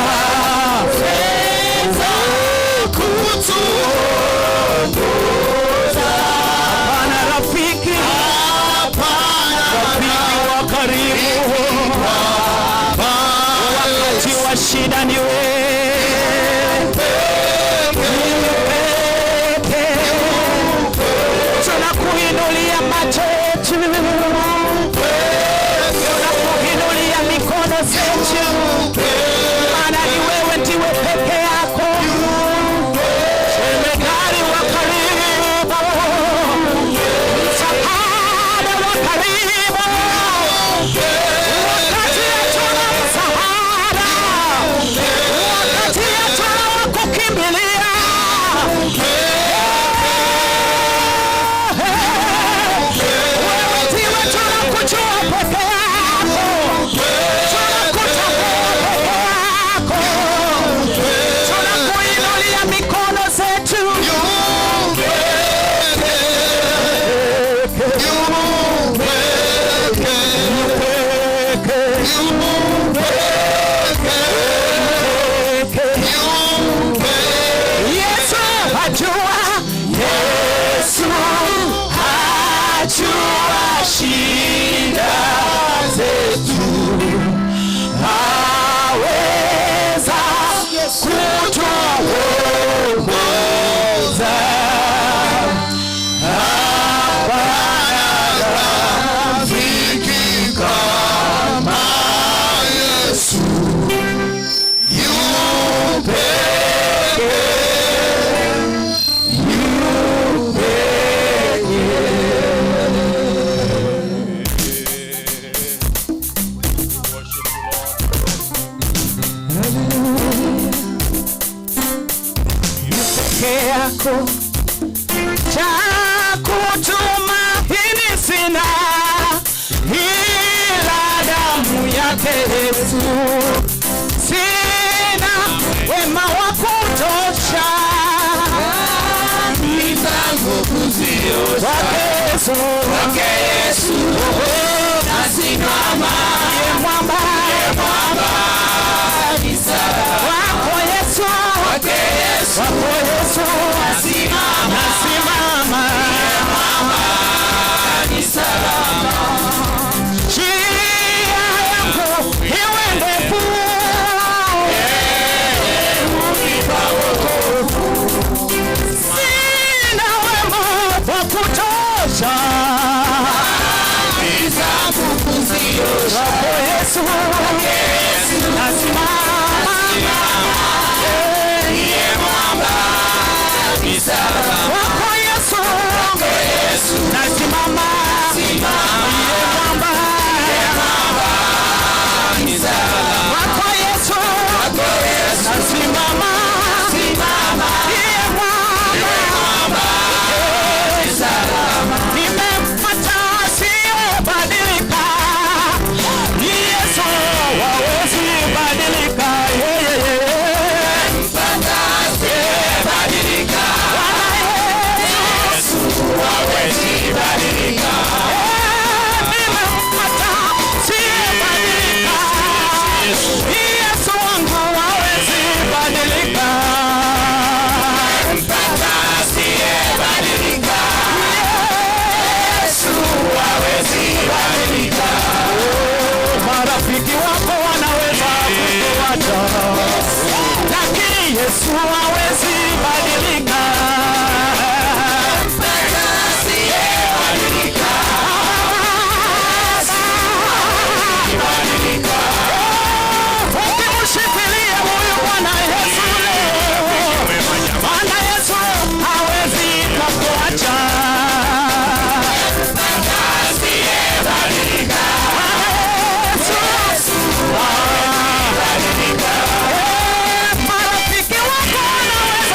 kutuongoza. Hapana rafiki. Rafiki wa karibu. Wakati wa shida ni wewe pekee. Tunakuinulia macho yetu. Tunakuinulia mikono zetu. Maana ni wewe ndiwe peke yako. Jemedari wa karibu. Msaada wa karibu. Wakati hatuna msaada. Wakati hatuna wa kukimbilia. Wewe ndiwe tunakujua peke yako. Tunakutambua peke yako. Yesu, cha kutumaini sina ila damu yake Yesu. Sina wema wa kutosha Mitangu kuziosha kwake Yesu, nasimama ye mwamba ni salama wako Yesu, kwake Yesu nasimama ye mwamba ni salama. Njia yangu iwe ndefu, unipa wokovu. sina wema wa kutosha Mitangu kuziosha kwake Yesu, nasimama ye mwamba ni salama wako Yesu, nasimama ye mwamba ni salama wako Yesu, nasimama ye mwamba ni salama. nimempata asiyebadilika, Yesu hawezi badilika, Mpaka asiyebadilika, Yesu hawezi badilika. nimempata asiyebadilika, Yesu wangu hawezi badilika, Mpaka asiyebadilika, Yesu hawezi badilika. marafiki wako wanaweza kukuacha, lakini Yesu hawezi badilika. Mpaka asiyebadilika, badilika. Ukimshikilia huyu Bwana Yesu leo, Bwana Yesu hawezi kukuacha. Mpaka asiyebadilika, Yesu badilika. marafiki wako wanaweza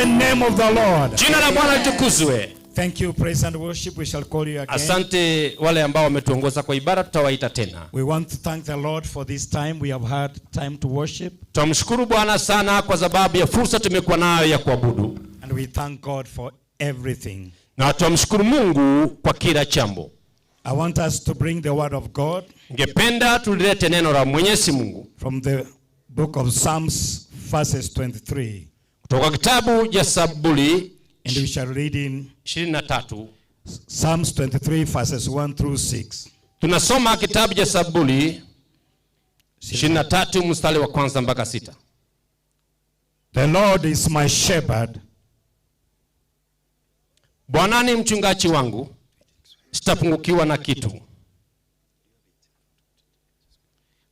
the name of the Lord. Jina la Bwana litukuzwe. Thank you, praise and worship. We shall call you again. Asante wale ambao wametuongoza kwa ibada, tutawaita tena. We want to thank the Lord for this time. We have had time to worship. Tumshukuru Bwana sana kwa sababu ya fursa tumekuwa nayo ya kuabudu. And we thank God for everything. Na tumshukuru Mungu kwa kila jambo. I want us to bring the word of God. Ningependa tulilete neno la Mwenyezi Mungu from the book of Psalms verses 23. Kutoka kitabu cha Zaburi and we shall read in 23. Psalms 23 verses 1 through 6. Tunasoma kitabu cha Zaburi 23 mstari wa kwanza mpaka 6. The Lord is my shepherd. Bwana ni mchungaji wangu, sitapungukiwa na kitu.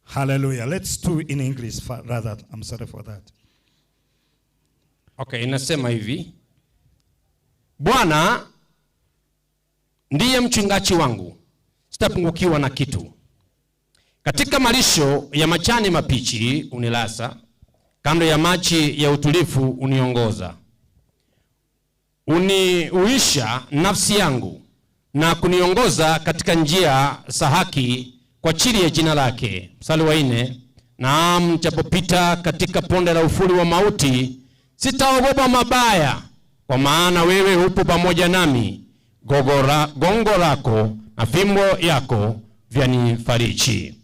Hallelujah. Let's do in English rather. I'm sorry for that. Okay, inasema hivi. Bwana ndiye mchungaji wangu, sitapungukiwa na kitu. Katika malisho ya majani mabichi unilasa, kando ya maji ya utulivu uniongoza. Uniuisha nafsi yangu na kuniongoza katika njia za haki kwa ajili ya jina lake. Mstari wa 4. Naam, nijapopita katika ponde la uvuli wa mauti, sitaogopa mabaya, kwa maana wewe upo pamoja nami. Gongo lako na fimbo yako vyanifariji.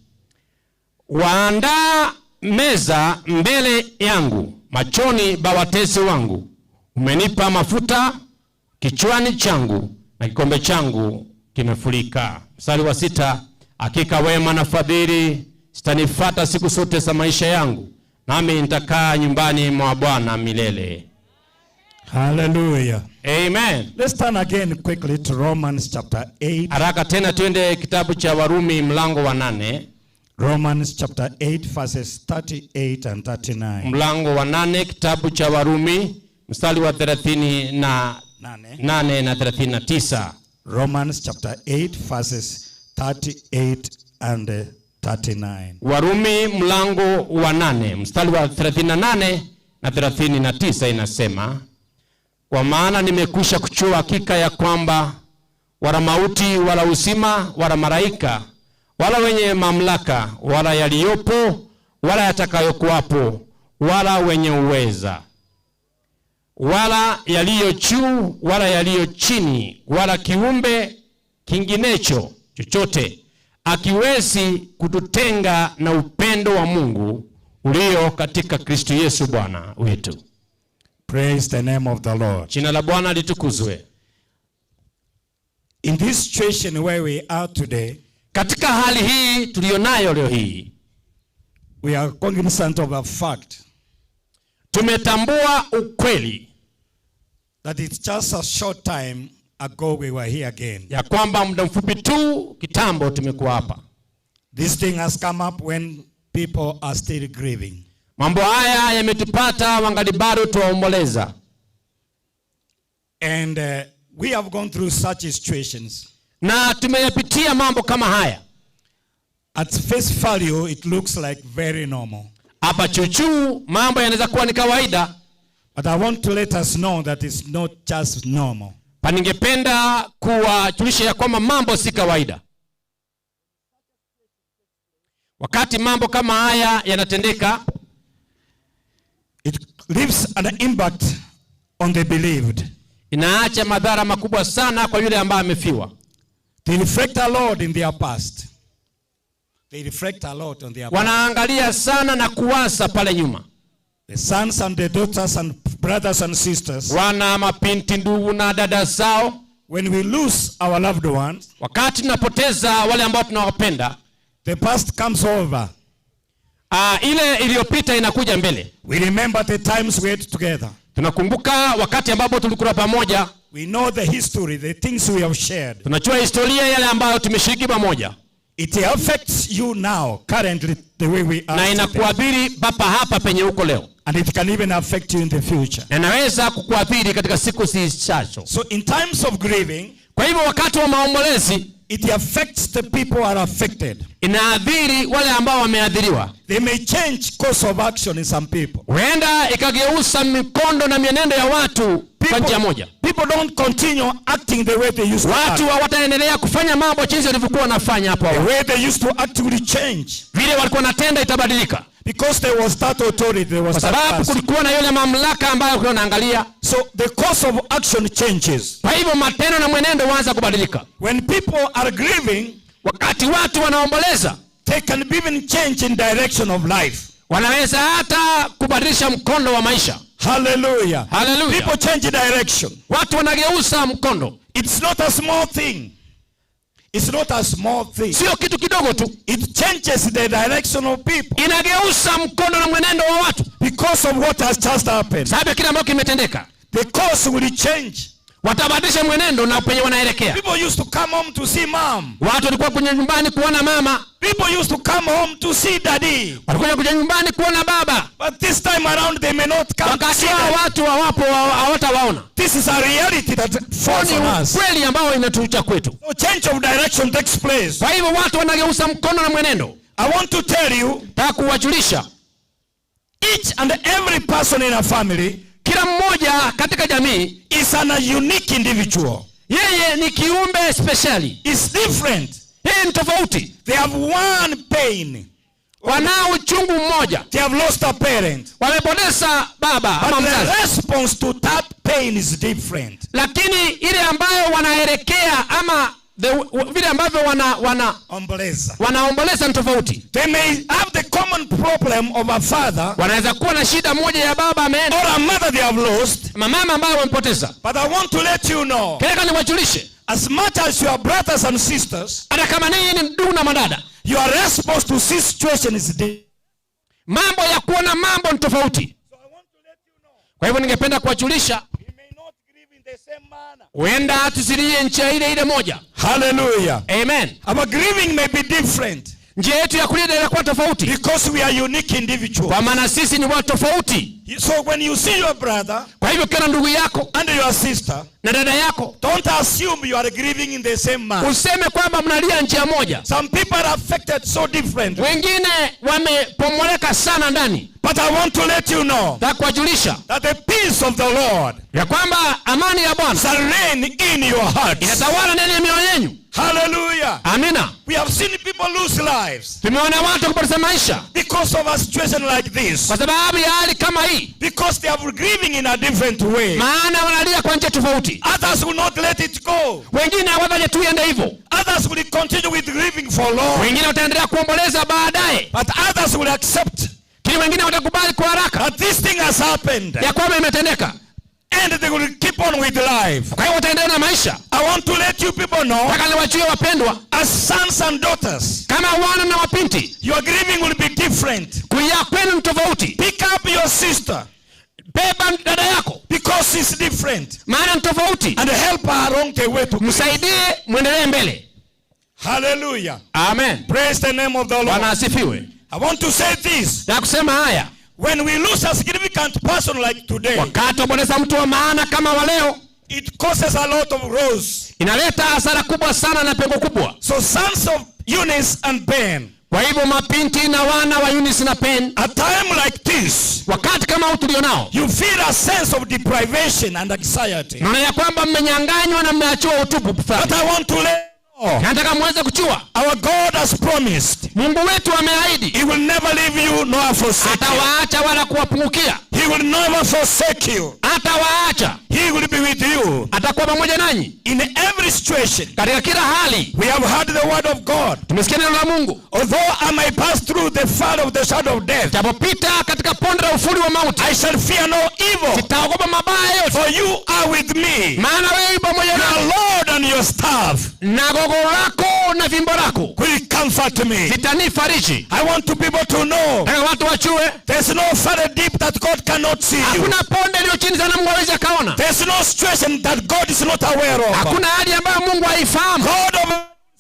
Waandaa meza mbele yangu machoni pa watesi wangu. Umenipa mafuta kichwani changu na kikombe changu kimefurika. Mstari wa 6. Hakika wema na fadhili zitanifuata siku zote za maisha yangu, nami nitakaa nyumbani mwa Bwana milele. Hallelujah. Amen. Let's turn again quickly to Romans chapter 8. Haraka tena twende kitabu cha Warumi mlango wa 8. Romans chapter 8 verses 38 and 39. Mlango wa 8 kitabu cha Warumi mstari wa 38 na 39. Romans chapter 8 verses 38 and 39. Warumi mlango wa 8 mstari wa 38 na 39 inasema, kwa maana nimekwisha kujua hakika ya kwamba wala mauti wala uzima wala malaika wala wenye mamlaka wala yaliyopo wala yatakayokuwapo wala wenye uweza wala yaliyo juu wala yaliyo chini wala kiumbe kinginecho chochote akiwezi kututenga na upendo wa Mungu ulio katika Kristo Yesu Bwana wetu. Praise the name of the Lord. Jina la Bwana litukuzwe. In this situation where we are today, katika hali hii tulionayo leo hii, we are cognizant of a fact. Tumetambua ukweli that it's just a short time ago we were here again. Ya kwamba muda mfupi tu kitambo tumekuwa hapa. This thing has come up when people are still grieving. Mambo haya yametupata wangali bado tuomboleza. And we have gone through such situations. Na tumeyapitia mambo kama haya. At face value it looks like very normal. Hapa chuchu mambo yanaweza kuwa ni kawaida. But I want to let us know that it's not just normal. Paningependa kuwajulisha ya kwamba mambo si kawaida. Wakati mambo kama haya yanatendeka, it leaves an impact on the believed. Inaacha madhara makubwa sana kwa yule ambaye amefiwa. They reflect a lot in their past. They reflect a lot on their past. Wanaangalia sana na kuwaza pale nyuma. The sons and the daughters and brothers and sisters. Wana mapinti ndugu na dada zao. When we lose our loved ones, wakati tunapoteza wale ambao tunawapenda, the past comes over. Ile iliyopita inakuja mbele. We remember the times we had together. Tunakumbuka wakati ambapo tulikula pamoja. We know the history, the things we have shared. Tunajua historia yale ambayo tumeshiriki pamoja. It affects you now, currently, the way we are. Na inakuathiri papa hapa penye uko leo. And it can even affect you in the future. Na inaweza kukuathiri katika siku zijazo. So in times of grieving, kwa hivyo wakati wa maombolezi, it affects the people who are affected. Inaadhiri wale ambao wameadhiriwa. They may change course of action in some people. Huenda ikageuza mikondo na mienendo ya watu kwa njia moja. People don't continue acting the way they used to act. Watu hawataendelea kufanya mambo jinsi walivyokuwa wanafanya hapo awali. The way they used to act will change. Vile walikuwa wanatenda itabadilika. Because there was that authority, there was that. Kwa sababu kulikuwa na yule mamlaka ambayo kulikuwa naangalia. So the course of action changes. Kwa hivyo matendo na mwenendo huanza kubadilika. When people are grieving, wakati watu wanaomboleza, they can even change in direction of life. Wanaweza hata kubadilisha mkondo wa maisha. Hallelujah. Hallelujah. People change direction. Watu wanageuza mkondo. It's not a small thing. It's not a small thing. Sio kitu kidogo tu. It changes the direction of people. Inageuza mkondo na mwenendo wa watu. Because of what has just happened. Sababu kile ambacho kimetendeka. The course will change. Watabadilisha mwenendo na penye wanaelekea. People used to come home to see mom. Watu walikuwa kwenye nyumbani kuona mama. People used to come home to see daddy. Walikuwa kwenye nyumbani kuona baba. But this time around they may not come to see them. Watu hawapo hawatawaona. This is a reality that falls on us. Kweli ambayo inatucha kwetu. So change of direction takes place. Kwa hivyo watu wanageuza mkondo na mwenendo. I want to tell you, nataka kuwajulisha, each and every person in a family, kila mmoja katika jamii is an unique individual. Yeye ni kiumbe speciali. Is different. Yeye ni tofauti. They have one pain. Wanao uchungu mmoja. They have lost a parent. Wamepoteza baba ama mzazi. The response to that pain is different. Lakini ile ambayo wanaelekea ama vile ambavyo wanaomboleza ni tofauti. They may have the common problem of a father. Wanaweza kuwa na shida moja ya baba ameenda. Or a mother they have lost. Mama ambayo wamepoteza. But I want to let you know. Nataka niwajulishe. As much as you are brothers and sisters. Hata kama ninyi ni ndugu na madada. Your response to this situation is different. Mambo ya kuona mambo ni tofauti. Kwa hivyo ningependa kuwajulisha, huenda tusilie njia ile moja. Hallelujah. Amen. Our grieving may be different. Njia yetu ya kulia inakuwa tofauti. Because we are unique individuals. Kwa maana sisi ni watu tofauti. So when you see your brother, kwa hivyo kana ndugu yako and your sister, na dada yako, don't assume you are grieving in the same manner. Useme kwamba mnalia njia moja. Some people are affected so different. Wengine wamepomoleka sana ndani. But I want to let you know that the peace of the Lord, ya kwamba amani ya Bwana shall reign in your hearts. Inatawala ndani ya mioyo yenu. Hallelujah. Amina. We have seen people lose lives. Tumeona watu kupoteza maisha because of a situation like this. Kwa sababu ya hali kama hii. Because they are grieving in a different way. Maana wanalia kwa njia tofauti. Others will not let it go. Wengine hawataje tu iende hivyo. Others will continue with grieving for long. Wengine wataendelea kuomboleza baadaye. But others will accept. Kile wengine watakubali kwa haraka. But this thing has happened. Ya kwamba imetendeka. And they will keep on with life. Kwa hiyo wataendelea na maisha. I want to let you people know. Nataka niwaachie wapendwa. As sons and daughters. Kama wana na wapinti. Your grieving will be different. Kulia kwenu ni tofauti. Pick up your sister. Beba dada yako. Because she's different. Maana ni tofauti. And help her along the way to. Msaidie muendelee mbele. Hallelujah. Amen. Praise the name of the Lord. Bwana asifiwe. I want to say this. Na kusema haya. When we lose a significant person like today, wakati waboneza mtu wa maana kama wa leo, it causes a lot of loss. Inaleta hasara kubwa sana na pengo kubwa. So sons of Eunice and Ben, kwa hivyo mapinti na wana wa Eunice na Ben, a time like this, wakati kama huu tulionao, you feel a sense of deprivation and anxiety. Naona ya kwamba mmenyang'anywa na mmeachiwa utupu. But I want to let nataka muweze kuchua. Our God has promised. Mungu wetu ameahidi. He will never leave you nor forsake you. Atawaacha wala kuwapungukia. He will never forsake you. Atawaacha. He will be with you. Atakuwa pamoja nanyi. In every situation. Katika kila hali. We have heard the word of God. Tumesikia neno la Mungu. Although I may pass through the valley of the shadow of death. Japopita katika ponde la ufuli wa mauti. I shall fear no evil. Sitaogopa mabaya yote. For you are with me. Maana wewe pamoja nami. Your Lord and your staff. Na gogo lako na fimbo lako. Will comfort me. Zitanifariji. I want to people to know. Nataka watu wachue. There's no further deep that God cannot see you. Hakuna ponde iliyo chini sana Mungu hawezi kaona. There's no situation that God is not aware of. Hakuna hali ambayo Mungu haifahamu. God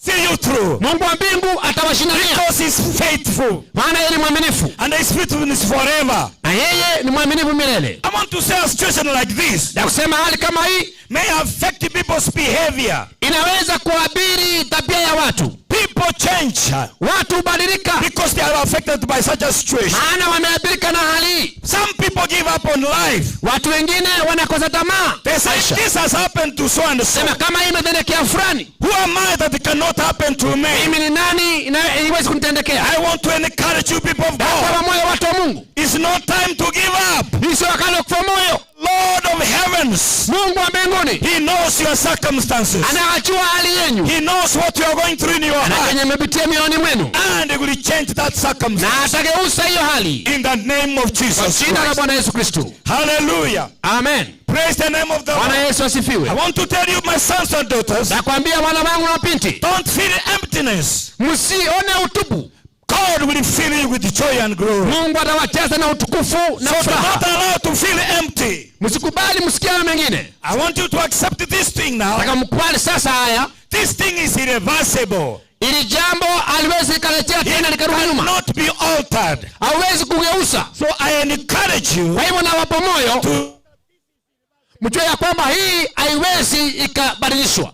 see you through. Mungu wa mbingu atawashindania. Because he's faithful. Maana yeye ni mwaminifu. And his faithfulness forever. Na yeye ni mwaminifu milele. I want to say a situation like this. Na kusema hali kama hii may affect people's behavior. Inaweza kuadhiri tabia ya watu. People change. Watu hubadilika. Because they are affected by such a situation. Maana wameathirika na hali. Some people give up on life. Watu wengine wanakosa tamaa. They say this has happened to so and so. Sema kama hii imetendekea fulani. Who am I that it cannot happen to me? Mimi ni nani inaweza kunitendekea? I want to encourage you people of God. Kwa moyo watu wa Mungu. It's not time to give up. Ni sio wakati wa kufa moyo. Lord of heavens. Mungu wa mbinguni. He knows your circumstances. Anajua hali yenu. He knows what you are going through in your heart. Anajua mmepitia mioyoni mwenu. And he will change that circumstance. Na atageuza hiyo hali. In the name of Jesus Christ. Kwa jina la Bwana Yesu Kristo. Hallelujah. Amen. Praise the name of the Lord. Bwana Yesu asifiwe. I want to tell you my sons and daughters. Nakwambia wana wangu na binti. Don't feel emptiness. Msione utupu. God will fill you with joy and glory. Mungu atawajaza na utukufu na furaha. So do not allow to feel empty. Msikubali msikiane mengine. I want you to accept this thing now. Nataka mkubali sasa haya. This thing is irreversible. Ili jambo aliwezi likarejea tena likarudi nyuma. Not be altered. Hawezi kugeuza. So I encourage you. Kwa hivyo nawapa moyo mjue ya kwamba hii haiwezi ikabadilishwa.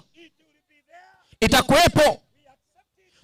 Itakuwepo.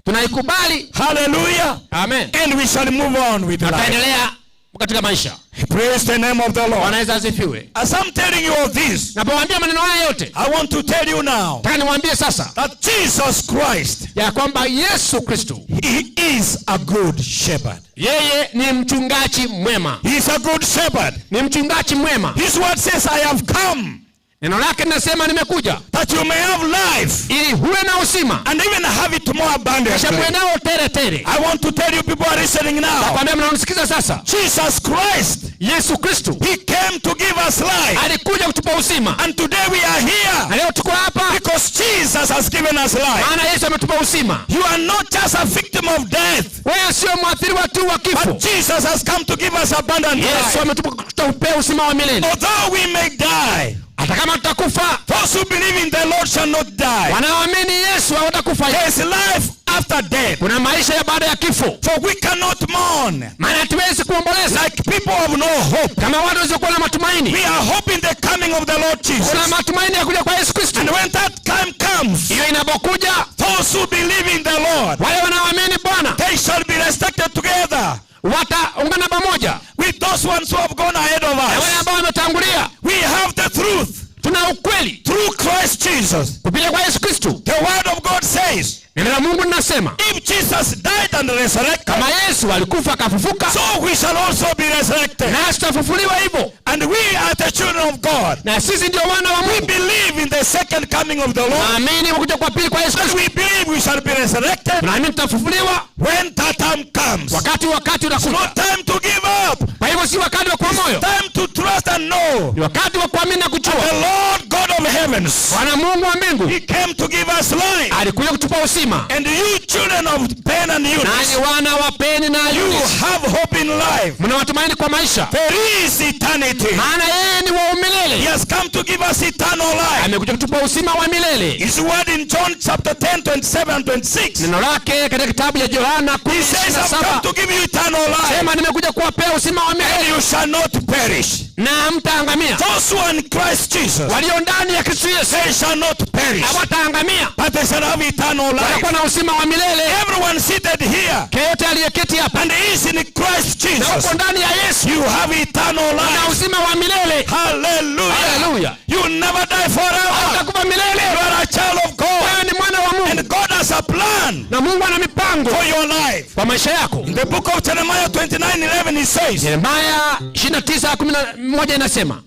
Tunaikubali. Hallelujah. Amen. And we shall move on with life. Tutaendelea katika maisha. Praise the name of the Lord. Bwana Yesu asifiwe. As I'm telling you all this, napowaambia maneno haya yote, I want to tell you now, nataka niwaambie sasa that Jesus Christ, ya kwamba Yesu Kristo, he is a good shepherd. Yeye ni mchungaji mwema. He is a good shepherd. Ni mchungaji mwema. His word says, I have come. Neno lake linasema nimekuja that you may have life, ili huwe na uzima, and even have it more abundantly. Kisha muwe nao tele tele. I want to tell you people are listening now. Nakwambia mnanisikiza sasa. Jesus Christ, Yesu Kristo, he came to give us life. Alikuja kutupa uzima. And today we are here. Na leo tuko hapa because Jesus has given us life. Maana Yesu ametupa uzima. You are not just a victim of death. Wewe sio mwathiriwa tu wa kifo. But Jesus has come to give us abundant life. Yesu ametupa uzima wa milele. Although we may die, hata kama tutakufa, those who believe in the Lord shall not die. Wanaoamini Yesu hawatakufa. There is life after death. Kuna maisha ya baada ya kifo. For we cannot mourn. Maana hatuwezi kuomboleza. Like people have no hope. Kama watu wasiokuwa na matumaini. We are hoping the coming of the Lord Jesus. Kuna matumaini ya kuja kwa Yesu Kristo. And when that time comes, hiyo inapokuja, those who believe in the Lord, wale wanaoamini Bwana, they shall be resurrected together. Wataungana pamoja with those ones who have gone ahead of us. Wale ambao wametangulia. We have the truth. Tuna ukweli through Christ Jesus. Kupitia kwa Yesu Kristo. The word of God says, neno la Mungu linasema, if Jesus died and resurrected, kama Yesu alikufa akafufuka, so we shall also be resurrected. Na tutafufuliwa hivyo. And we are the children of God. Na sisi ndio wana wa Mungu. We believe in the second coming of the Lord. Naamini kuja kwa pili kwa Yesu Kristo. We believe we shall be resurrected. Naamini tutafufuliwa when that time comes. Wakati utakuja. It's not time to give up. Kwa hivyo si wakati wa kuwa moyo. It's time to trust and know. Ni wakati wa kuamini na kujua. The Lord God of heavens, Bwana Mungu wa mbingu, he came to give us life. Alikuja kutupa uzima. And you children of pain and Eunice, nani wana wa Peni na Eunice, you have hope in life. Mna matumaini kwa maisha. There is eternity. Maana yeye ni wa milele. He has come to give us eternal life. Amekuja kutupa uzima wa milele. His word in John chapter 10, 27 and 26. Neno lake katika kitabu ya Yohana 10:27. He says, I've come to give you eternal life. Sema nimekuja kuwapea uzima wa milele. And you shall not perish. Na mtaangamia. Those who are in Christ Jesus, walio ndani ya Kristo Yesu, they shall not perish. Hawataangamia. But they shall have eternal life. Watakuwa na uzima wa milele. Everyone seated here, yeyote aliyeketi hapa, and is in Christ Jesus, na uko ndani ya Yesu, you have eternal life. Na uzima wa milele. Hallelujah. Hallelujah. You never die forever. Utakufa milele. You are a child of God. Wewe ni mwana wa Mungu. And God has a plan. Na Mungu ana mipango for your life. Kwa maisha yako. In the book of Jeremiah 29:11 he says, Yeremia 29:11 inasema,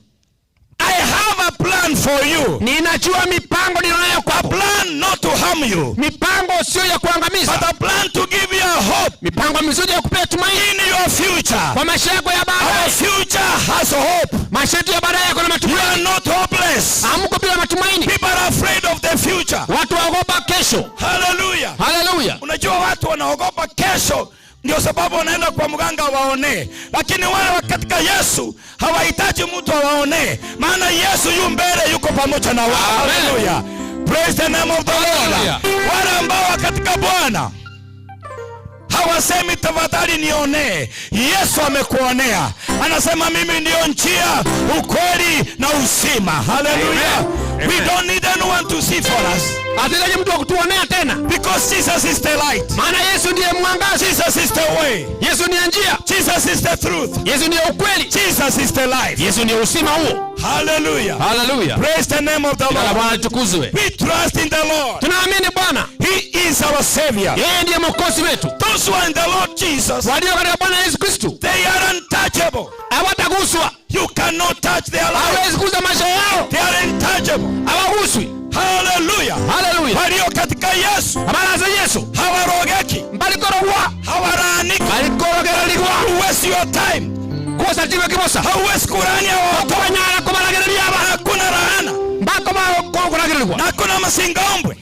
I have a plan for you. Ninajua mipango ninayo kwako. A plan not to harm you. Mipango sio ya kuangamiza. But a plan to give you a hope. Mipango mizuri ya kupea tumaini in your future. Kwa maisha yako ya baadaye. Our future has hope. Maisha yetu ya baadaye yako na matumaini. You are not hopeless. Hamko bila matumaini. People are afraid of the future. Watu waogopa kesho. Hallelujah. Hallelujah. Unajua watu wanaogopa kesho, ndio sababu wanaenda kwa mganga waonee, lakini wale katika Yesu hawahitaji mtu awaonee, maana Yesu yu mbele, yuko pamoja na wao. Haleluya. Praise the name of the Lord. Wale ambao katika Bwana hawasemi tafadhali nionee. Yesu amekuonea. Anasema mimi ndio njia, ukweli na uzima. Hallelujah. We don't need anyone to see for us. Hatuhitaji mtu kutuonea tena. Because Jesus is the light. Maana Yesu ndiye mwangaza. Jesus is the way. Yesu ndiye njia. Jesus is the truth. Yesu ndiye ukweli. Jesus is the life. Yesu ndiye uzima huo. Hallelujah. Hallelujah. Praise the name of the Lord. Bwana tukuzwe. We trust in the Lord. Tunaamini Bwana. He is our savior. Yeye ndiye mwokozi wetu. Those who are in the Lord Jesus, walio katika Bwana Yesu Kristo, they are untouchable. Hawataguswa. You cannot touch their life. Hawezi kugusa maisha yao. They are untouchable. Hawaguswi. Hallelujah. Hallelujah. Walio katika Yesu, habari za Yesu, hawarogeki, mbalikorogwa, hawaraaniki, mbalikorogeraligwa. Waste your time. Kosa tiwe kibosa. Hauwezi kurania watu. Kubanyara kubalagerelia aba. Hakuna laana. Mbako kubalagereligwa. Hakuna masingaombwe.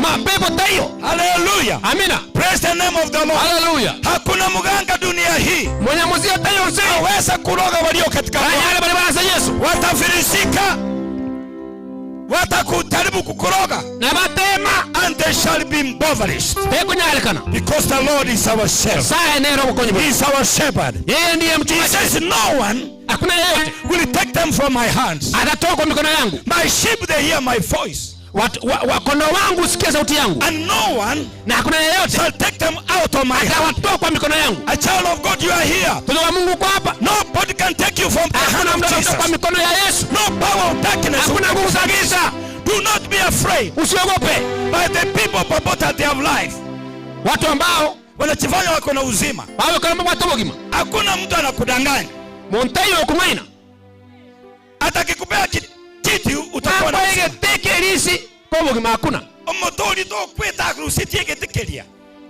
Mapepo tayo. Hallelujah. Amina. Praise the name of the Lord. Hallelujah. Hakuna mganga dunia hii mwenye muzio tayo mzee haweza kuroga walio katika Bwana. Bali za Yesu watafilisika, watakujaribu kukoroga na batema, and they shall be impoverished. Because the Lord is our shepherd. He is our shepherd. Yeye ndiye mchungaji. He says no one hakuna yeyote will take them from my hands. Atatoa kwa mikono yangu. My sheep they hear my voice. Kondoo wangu sikia sauti yangu. And no one na hakuna yeyote shall take them out of my hand. Atawatoa kwa mikono yangu. A child of God, you are here. Mtoto wa Mungu kwa hapa. Nobody can take you from the hand of Jesus. Kwa mikono ya Yesu. No power of darkness. Hakuna nguvu za giza. Do not be afraid. Usiogope. By the people purport they have life. Watu ambao wanajifanya wako na uzima. Bawe kama watu wogima. Hakuna mtu anakudanganya. Montayo kumaina. Atakikupea kiti utakuwa na uzima. Tekelisi kwa wogima hakuna. Omotori to kweta krusiti yegetekelia.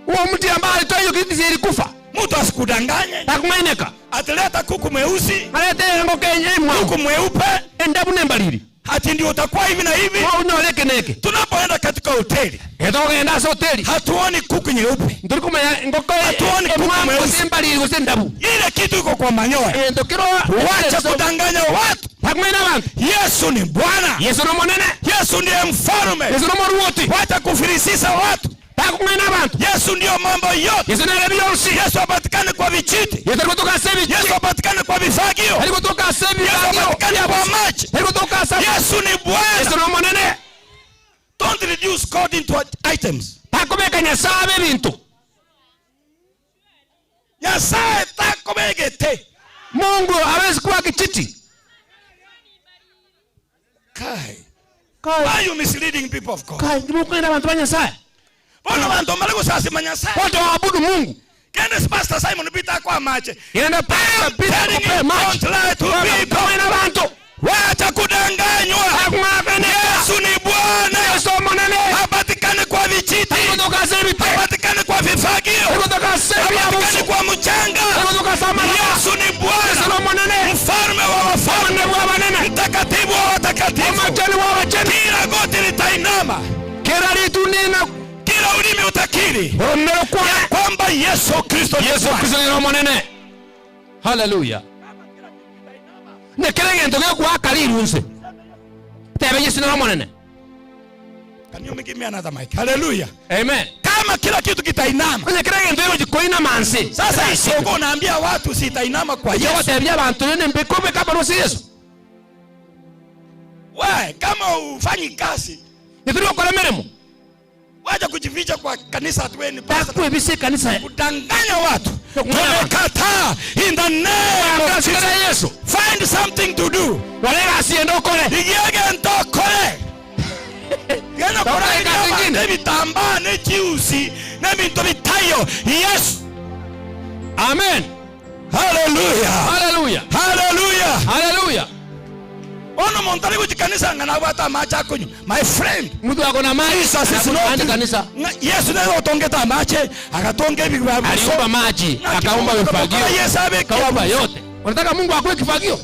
Huo mtu ambaye alitoa hiyo kiti ilikufa. Mtu asikudanganye. Takumaineka. Ataleta kuku mweusi. Aleta ngo kenye mwa. Kuku mweupe. Endabu nembalili. Hati ndio utakuwa hivi na hivi. Unoleke neke. Tunapoenda katika hoteli. Etoka hoteli. Hatuoni kuku nyeupe. Ndurikuma ngoko. Hatuoni kuku mweusi. Embalili usendabu. Ile kitu iko kwa manyoya. Ndokiro. Wacha kudanganya watu. Takumaina bantu. Yesu ni Bwana. Yesu ni mwanene. Yesu ndiye mfalme. Yesu ni mwaruoti. Wacha kufilisisa watu. Takumaina bantu. Yesu ndio mambo yote. Yesu ndiye biosi. Yesu apatikane kwa vijiti. Yesu kutoka sebi. Yesu apatikane kwa vifagio. Kutoka sebi. Yesu apatikane kwa maji. Kutoka sebi. Yesu ni Bwana. Yesu ni mwanene. Don't reduce God into items. Takumeka nyasabe bintu. Nyasaye takumegete. Mungu hawezi kuwa kijiti. Kai. Why are you misleading people of God? Kai, Mungu anaenda bantu banyasaye. Bona bantu malego sasa manyasaye. Watu waabudu Mungu. Kende Pastor Simon Peter kwa mache. Yenda Pastor Peter kwa mache. Don't lie to people. Kwa bantu. Wacha kudanganywa. Yesu ni Bwana. Yesu mwanene. Hapatikane kwa vijiti. Kutoka sebi. Hapatikane kwa vifagio. Kutoka sebi. Hapatikane kwa mchanga. Kutoka samana. Yesu ni Bwana. Yesu mwanene. Mfalme wa wafalme. Mtakatifu wa watakatifu. Machani wa wachani. Kila goti litainama. Kila litunena. Kila ulimi utakiri. Kwamba Yesu Kristo ni Yesu Kristo ni mwanene. Hallelujah. Nekelenge ndoge kwa kalirunse. Tebe Yesu ni mwanene. Can you give me another mic? Hallelujah. Amen. Kama kila kitu kitainama. Nekelenge ndoge jikoina mansi. Sasa isoko unaambia watu sitainama kwa Yesu. Yesu tebia abantu nene mbekome kama rosi Yesu. Wewe kama ufanyi kazi, ndio kwa meremo. Wacha kujificha kwa kanisa tueni pasta. Kuibisi kanisa. Kudanganya watu. Tumekataa in the name of Jesus. Find something to do. Walega asiendo kole. Digiege ndokole. Gena kora ingine. Nebi tamba ne chiusi. Nebi ntobitayo. Yes. Amen. Hallelujah. Hallelujah. Hallelujah. Hallelujah. Ono montari kujikanisa ngana wata macha kunyu. My friend. Mtu akona maji sisi anaenda kanisa. Yesu naye otongeta mache, akatonge bigwa. Aliomba maji, akaomba vifagio. Akaomba yote. Unataka Mungu akuwe kifagio?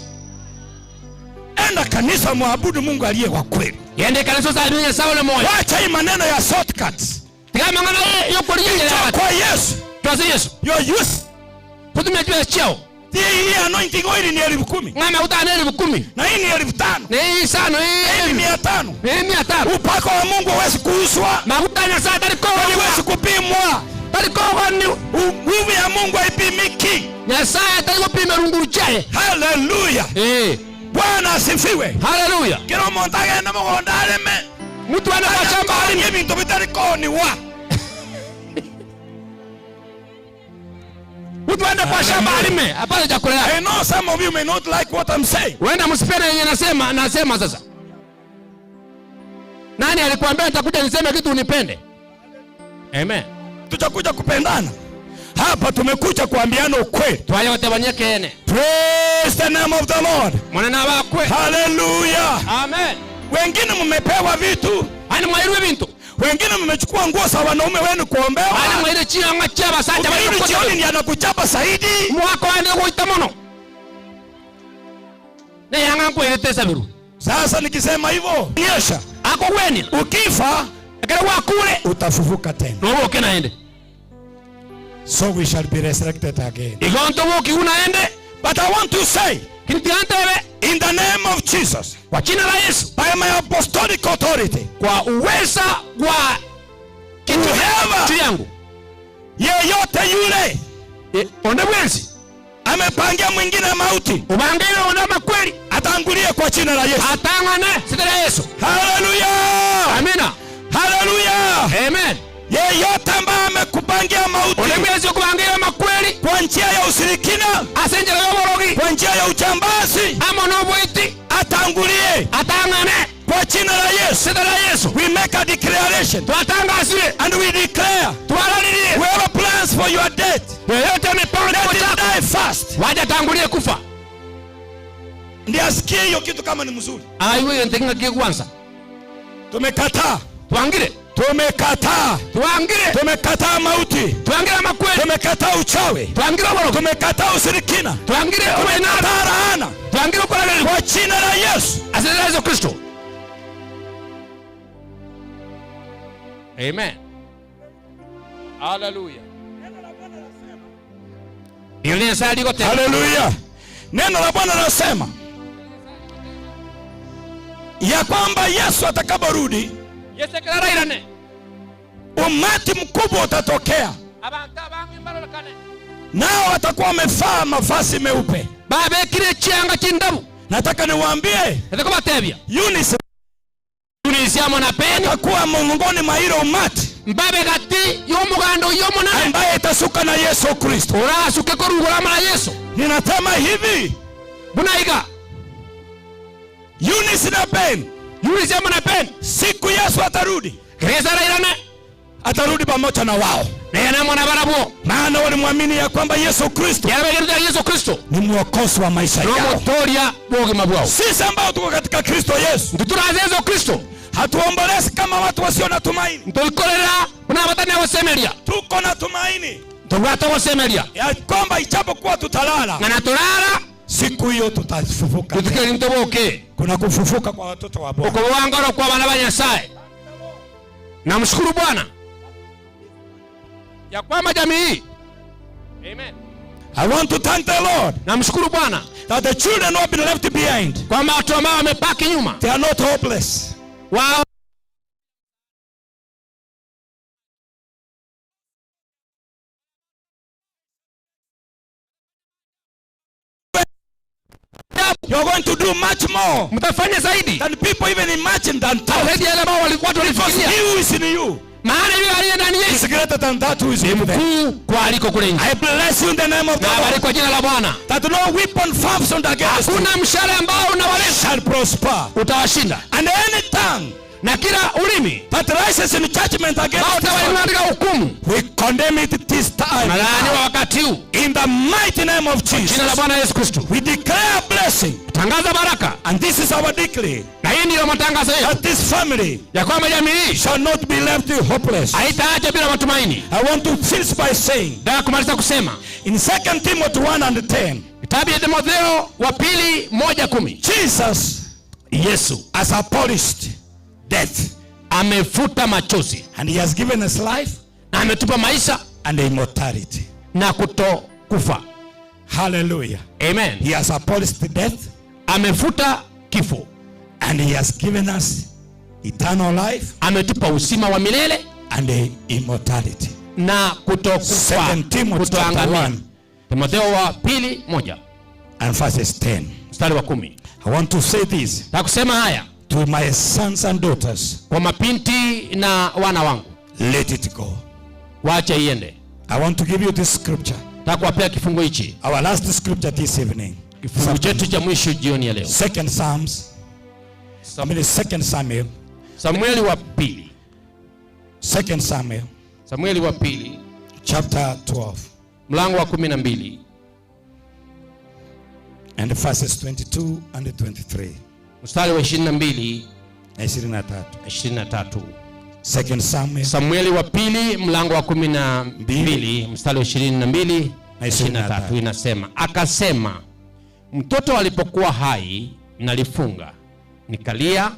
Enda kanisa muabudu Mungu aliye wa kweli. Yende kanisa za sawa na moyo. Wacha hii maneno ya shortcuts. Tigama ngana hiyo kwa nini ya watu. Kwa Yesu. Tuaze Yesu. Your use. Kutumia cheo. Hii anointing oil ni 10,000. Ngama utane 10,000. Na hii ni 5,000. Na hii sana hii ni 500. Hii 500. Upako wa Mungu huwezi kuuzwa. Mafuta ya saa taliko huwezi kupimwa. Taliko ni nguvu ya Mungu haipimiki. Ya saa taliko pima runguru chae. Hallelujah. Bwana asifiwe. Hallelujah. Kero montage na mgonda aleme. Mtu ana mashamba alime bintu bitaliko ni wa. Mtu anaenda kwa shamba alime, hapana chakula yake. I know some of you may not like what I'm saying. Wenda msipende yenye nasema sasa. Nani alikwambia nitakuja niseme kitu unipende? Amen. Tutakuja kupendana. Hapa tumekuja kuambiana ukweli. Twayote banyekene. Praise the name of the Lord. Mwana wakwe. Hallelujah. Amen. Wengine mmepewa vitu. Ani mwairwe bintu. Wengine mmechukua nguo za wanaume wenu kuombewa. Ani mwaire chio ngachaba sanja bali kwa chio ni anakuchapa zaidi. Mwako ande kuita mono. Na yanga kuelete sabiru. Sasa nikisema hivyo, nyesha. Ako weni. Ukifa, akalewa kule utafufuka tena. Nobo kenaende. So we shall be resurrected again. Igonto woki unaende. But I want to say, in the name of Jesus, kwa jina la Yesu, by my apostolic authority, kwa uweza wa kitu yangu, yeyote yule onde mwenzi amepangia mwingine mauti, ubangile ona makweli, atangulie kwa jina la Yesu. Atangane sita la Yesu. Hallelujah. Amina. Hallelujah. Amen. Yeyote ambaye amekupangia mauti, ulemwezi kupangia makweli kwa njia ya ushirikina, asenjera yoborogi, kwa njia ya ujambazi, ama noboiti, atangulie, atangane kwa jina la Yesu. Sita la Yesu. We make a declaration. Tuatangazie and we declare, tualalilie, whoever plans for your death, yeyote amepanga kwa chako, die fast. Waje tangulie kufa. Ndiye asikie hiyo kitu kama ni mzuri. Aiwe ntenga kwanza. Tumekataa. Tuangire. Tumekataa. Tuangire. Tumekataa mauti. Tuangire makweli. Tumekataa uchawi. Tuangire boro. Tumekataa ushirikina. Tuangire tumekataa laana. Tuangire kwa jina la Yesu. Asante Yesu Kristo. Amen. Hallelujah. Hallelujah. Neno la Bwana linasema ya kwamba Yesu atakaporudi, umati mkubwa utatokea, nao watakuwa wamevaa mavazi meupe. Nataka niwaambie atakuwa miongoni mwa ile umati ambaye itasuka na Yesu Kristo. Ninasema hivi, Eunice na Ben, siku Yesu atarudi, atarudi pamoja na wao, maana walimwamini ya kwamba Yesu Kristo ni mwokozi wa maisha yao. Sisi ambao tuko katika Kristo Yesu, hatuombolezi kama watu wasio na tumaini. Tuko na tumaini ya kwamba ijapokuwa tutalala, siku hiyo tutafufuka. Kuna kufufuka kwa watoto wa Bwana. Namshukuru Bwana ya kwamba jamii hii. Amen. I want to thank the Lord. Namshukuru Bwana that the children who have been left behind, kwamba watu ambao wamebaki nyuma, they are not hopeless. Wao you're going to do much more. Mtafanya zaidi than people even imagine than thought. Zaidi yale ambao walikuwa tulifikiria. He who is in you, maana yule aliye ndani yetu, is greater than that who is in them. Kwa aliko kule nje. I bless you in the name of the Lord. Kwa jina la Bwana. That no weapon formed against you, hakuna mshale ambao unawaleta, shall prosper. Utawashinda. And any tongue, na kila ulimi that rises in judgment against hukumu, we condemn it this time. Wakati huu, in the mighty name of Jesus. Jina la Bwana Yesu Kristo. We declare blessing. Tangaza baraka. And this is our decree. Na hii ndio matangazo yetu. That this family, ya kwamba jamii hii, shall not be left hopeless. Haitaacha bila matumaini. I want to finish by saying, nataka kumaliza kusema, in 2 Timothy 1:10, kitabu ya Timotheo wa pili 1:10, Jesus, Yesu, has abolished death, amefuta machozi, and he has given us life, na ametupa maisha and immortality, na kutokufa. Hallelujah. Amen. He has abolished death. Amefuta kifo. And he has given us eternal life. Ametupa uzima wa milele. And immortality. Na kutokufa. 2 Timothy chapter 1. Timotheo wa pili 1. And verses 10. Mstari wa 10. I want to say this. Na kusema haya. To my sons and daughters. Kwa mapinti na wana wangu. Let it go. Wacha iende. I want to give you this scripture. Takuwapea kifungu hichi. Our last scripture this evening. Kifungu chetu cha mwisho jioni ya leo. 2 Samuel. Samueli wa pili. 2 Samuel. Samueli wa pili. Chapter 12. Mlango wa 12. And verses 22 and 23. Mstari wa 22 na 23. 2 Samuel. Samueli wa pili mlango wa 12 mstari wa 22 na 23 inasema, akasema, mtoto alipokuwa hai nalifunga nikalia,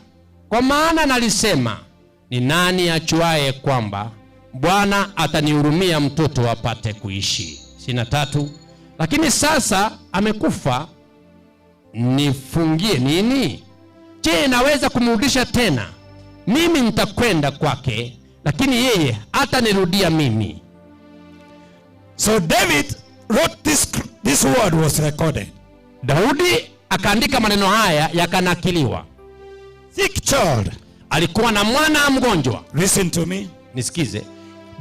kwa maana nalisema, ni nani ajuaye kwamba Bwana atanihurumia mtoto apate kuishi. 23. Lakini sasa amekufa, nifungie nini? Je, naweza kumrudisha tena? Mimi nitakwenda kwake, lakini yeye hatanirudia mimi. So David wrote this word was recorded. Daudi akaandika maneno haya yakanakiliwa. Sick child. Alikuwa na mwana mgonjwa. Listen to me. Nisikize.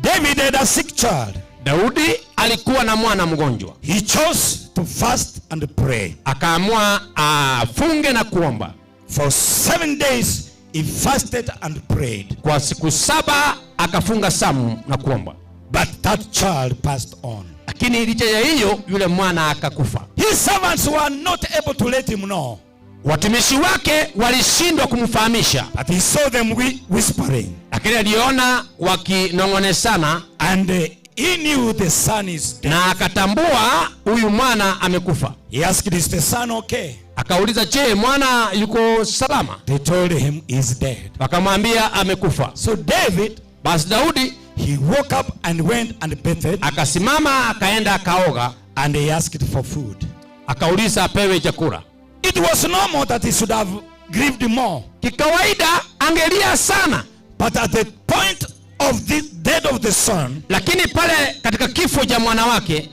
David had a sick child. Daudi alikuwa na mwana mgonjwa. He chose to fast and pray. Akaamua afunge na kuomba. For 7 days he fasted and prayed. Kwa siku 7 akafunga samu na kuomba. But that child passed on. Lakini licha ya hiyo yule mwana akakufa. His servants were not able to let him know. Watumishi wake walishindwa kumfahamisha. But he saw them whispering. Lakini aliona wakinongonesana. And he knew the son is dead. Na akatambua huyu mwana amekufa. He asked, is the son okay? Akauliza, je, mwana yuko salama? They told him he's dead. Wakamwambia amekufa. So David, basi Daudi, he woke up and went and bathed. Akasimama akaenda akaoga. And he asked for food. Akauliza apewe chakula. It was normal that he should have grieved more. Kikawaida angelia sana. But at the point of the death of the son, lakini pale katika kifo cha mwana wake,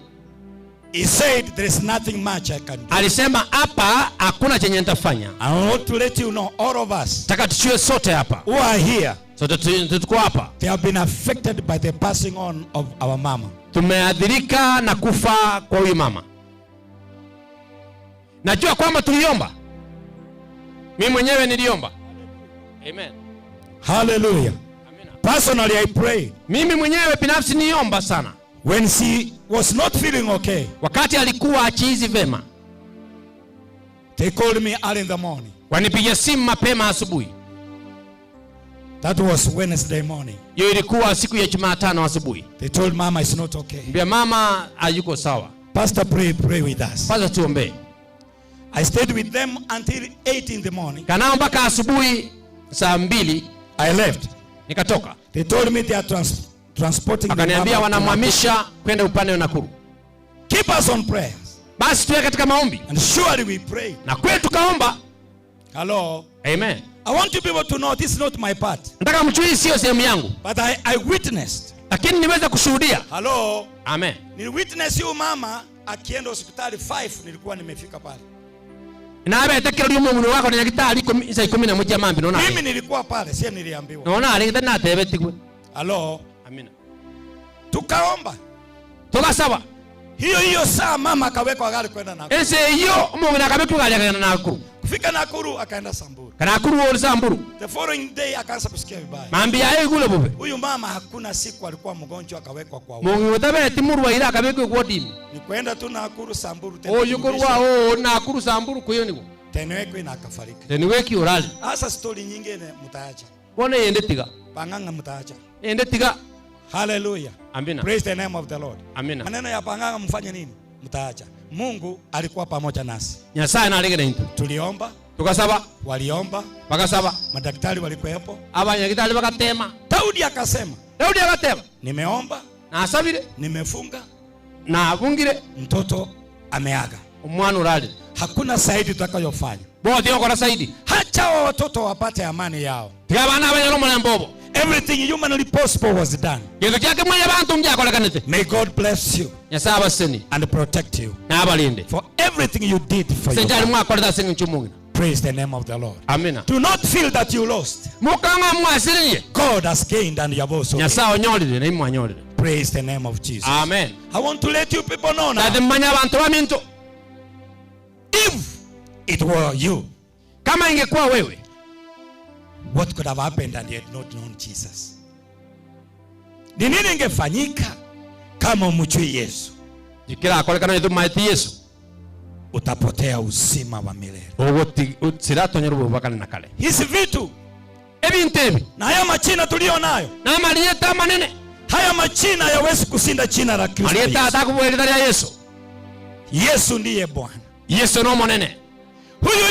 he said there is nothing much I can do. Alisema hapa hakuna chenye nitafanya. I want to let you know, all of us, taka tuchue sote hapa, who are here, sote tuko hapa, they have been affected by the passing on of our mama. Tumeadhirika na kufa kwa huyu mama. Najua kwamba tuliomba. Mimi mwenyewe niliomba. Amen. Hallelujah. Personally I pray. Mimi mwenyewe binafsi niomba sana. When she was not feeling okay, wakati alikuwa achizi vema, they called me early in the morning. Wanipigia simu mapema asubuhi. That was Wednesday morning. Hiyo ilikuwa siku ya Jumatano asubuhi. They told mama it's not okay. Mbia mama hayuko sawa. Pastor, pray with us. Pastor, tuombe. I stayed with them until 8 in the morning. Kanao mpaka asubuhi saa 2. I left. Nikatoka. They told me they are transporting. Akaniambia wanamhamisha kwenda upande wa Nakuru. Keep us on prayers. Basi tuwe katika maombi. And surely we pray. Na kweli tukaomba. Hello. Amen. I want you people to know this is not my part. Nataka mchui sio sehemu yangu. But I witnessed. Lakini niweza kushuhudia. Hello. Amen. Niliwitness you mama akienda hospitali 5 nilikuwa nimefika pale. Na abe atakira limo muno wako na gitari isa 11 mambi naona. Mimi nilikuwa pale, si niliambiwa. Naona alingita na tebe tikwe. Hello. Amina. Tukaomba. Tukasaba. Hiyo saa mama akawekwa gari kwenda Nakuru. Ese hiyo mungu nakabekwa gari kwenda Nakuru. Kufika Nakuru akaenda Samburu. Kana Nakuru wala Samburu. The following day akaanza kusikia vibaya. Mambi yae kule bobe. Huyu mama hakuna siku alikuwa mgonjwa akawekwa kwa wodi. Mungu utabe timuru wa ila akabekwa kwa wodi. Ni kwenda tu Nakuru Samburu tena. Yuko wa Nakuru Samburu kwa hiyo niko. Tenwekwe na akafariki. Tenweki orali. Asa story nyingine mtaacha. Bwana yende tiga. Panganga mtaacha. Ende tiga. Hallelujah. Amina. Praise the name of the Lord. Amina. Maneno ya panganga mfanye nini? Mtaacha. Mungu alikuwa pamoja nasi. Nyasaye na alegera into. Tuliomba. Tukasaba. Waliomba. Wakasaba. Madaktari walikuwepo. Abanyagitali bakatema. Daudi akasema. Daudi akatema. Nimeomba. Na asabire. Nimefunga. Na abungire. Mtoto ameaga. Umwana urali. Hakuna zaidi tutakayofanya. Bo dio kwa zaidi. Hacha wa watoto wapate amani yao. Tiga bana abanyalo mwana mbobo. Everything humanly possible was done. Yezo kyake mwana bantu mjakolekanite. May God bless you. Yasaba seni and protect you. Na abalinde. For everything you did for you. Senjali mwakoleza sengi nchumungina. Praise the name of the Lord. Amina. Do not feel that you lost. Mukanga mwasiriye. God has gained and you have also gained. Nyasa onyolile na imwa nyolile. Praise the name of Jesus. Amen. I want to let you people know now. Tadimanya bantu baminto. If it were you, kama ingekuwa wewe, what could have happened and you had not known Jesus? Ni nini ingefanyika kama umjui Yesu? Jikira akolekana yetu maiti Yesu. Utapotea uzima wa milele. Ogoti utsirato nyerubo bakana nakale. Hizi vitu ebintebi na haya machina tulio nayo na maliyeta manene, haya machina hayawezi kushinda jina la Kristo. Maliyeta atakubueleza ya Yesu. Yesu ndiye Bwana. Yesu no monene. Huyu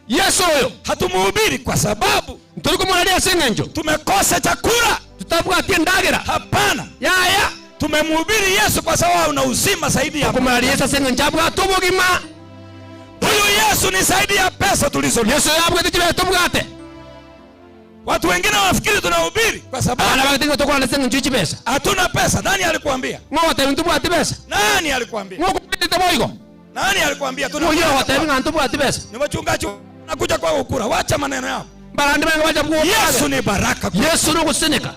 Yesu huyo hatumuhubiri kwa sababu tulikumulalia sengenjo tumekosa chakula, tutabwatie ndagera. Hapana. Yaya tumemhubiri Yesu kwa sababu una uzima zaidi ya kumulalia sengenjo bwa tubugima. Huyu Yesu ni zaidi ya pesa tulizo. Yesu yabwe tikibe tubugate. Watu wengine wanafikiri tunahubiri kwa sababu ana batinga tokona na sengenjo pesa. Hatuna pesa. Nani alikuambia? Ngote mtubwate pesa. Nani alikuambia? Ngokupita taboigo. Nani alikuambia tuna? Wewe wataminga ntubwate pesa. Ni wachungaji nakuja kwa ukura. Wacha maneno yao. Barandi banga wacha mkuu. Yesu ni baraka. Yesu no kusenika.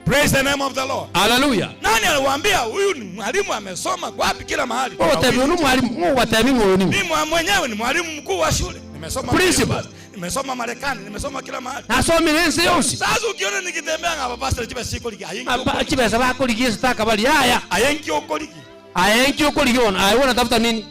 Praise the name of the Lord. Hallelujah. Nani aliwaambia huyu ni mwalimu amesoma wapi kila mahali? Wewe mwalimu wataminga wewe. Mimi mwenyewe ni mwalimu mkuu wa shule. Nimesoma principal. Nimesoma Marekani, nimesoma kila mahali. Nasoma lense yose. Sasa ukiona nikitembea ngaba pastor chiba siko ligi ayengi. Aba chiba sabako ligi sitaka bali haya. Ayengi uko ligi. Ayengi uko ligi ona. Aiona tafuta nini?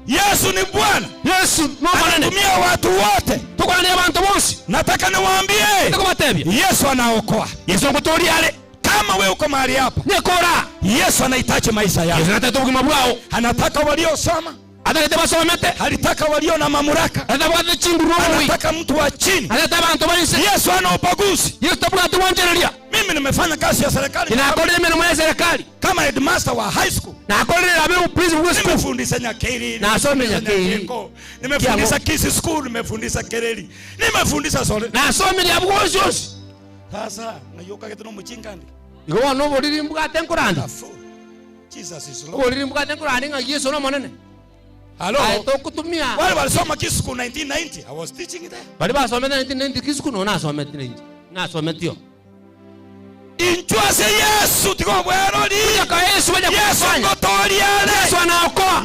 Yesu ni Bwana. Yesu no manene. Anatumia watu wote. Tukana abantu bose. Nataka niwaambie. Tukubatebya. Yesu anaokoa. Yesu ngutori yale. Kama wewe uko mahali hapa. Nikora. Yesu anahitaji maisha yako. Yesu anataka ubugima bwao. Anataka waliosoma. Ataleta basomete. Alitaka walio na mamlaka. Atabwata chinguru wewe. Anataka mtu wa chini. Anataka abantu balise. Yesu ana ubaguzi. Yesu tabwa tuwanjerelia. Mimi nimefanya kazi ya serikali. Ninakolea mimi na serikali. Kama headmaster wa high school. Na akolea abe principal school. Nimefundisha Nyakeri. Na asome Nyakeri. Nimefundisha Kisi school, nimefundisha Kereli. Nimefundisha Sole. Na asome ya bwozi yose. Sasa ngayoka ketu no mujinga ndi. Ngo no boliri mbugate nkurandi. Jesus is Lord. Boliri mbugate nkurandi nga Yesu no monene. Hello. Kutumia. Wale walisoma Kisi school 1990. I was teaching there. Bali basoma 1990 Kisi school no nasoma 1990. Nasoma tio. Inchwase Yesu tiko bwero li. Kwa Yesu waje kufanya. Yesu anaokoa.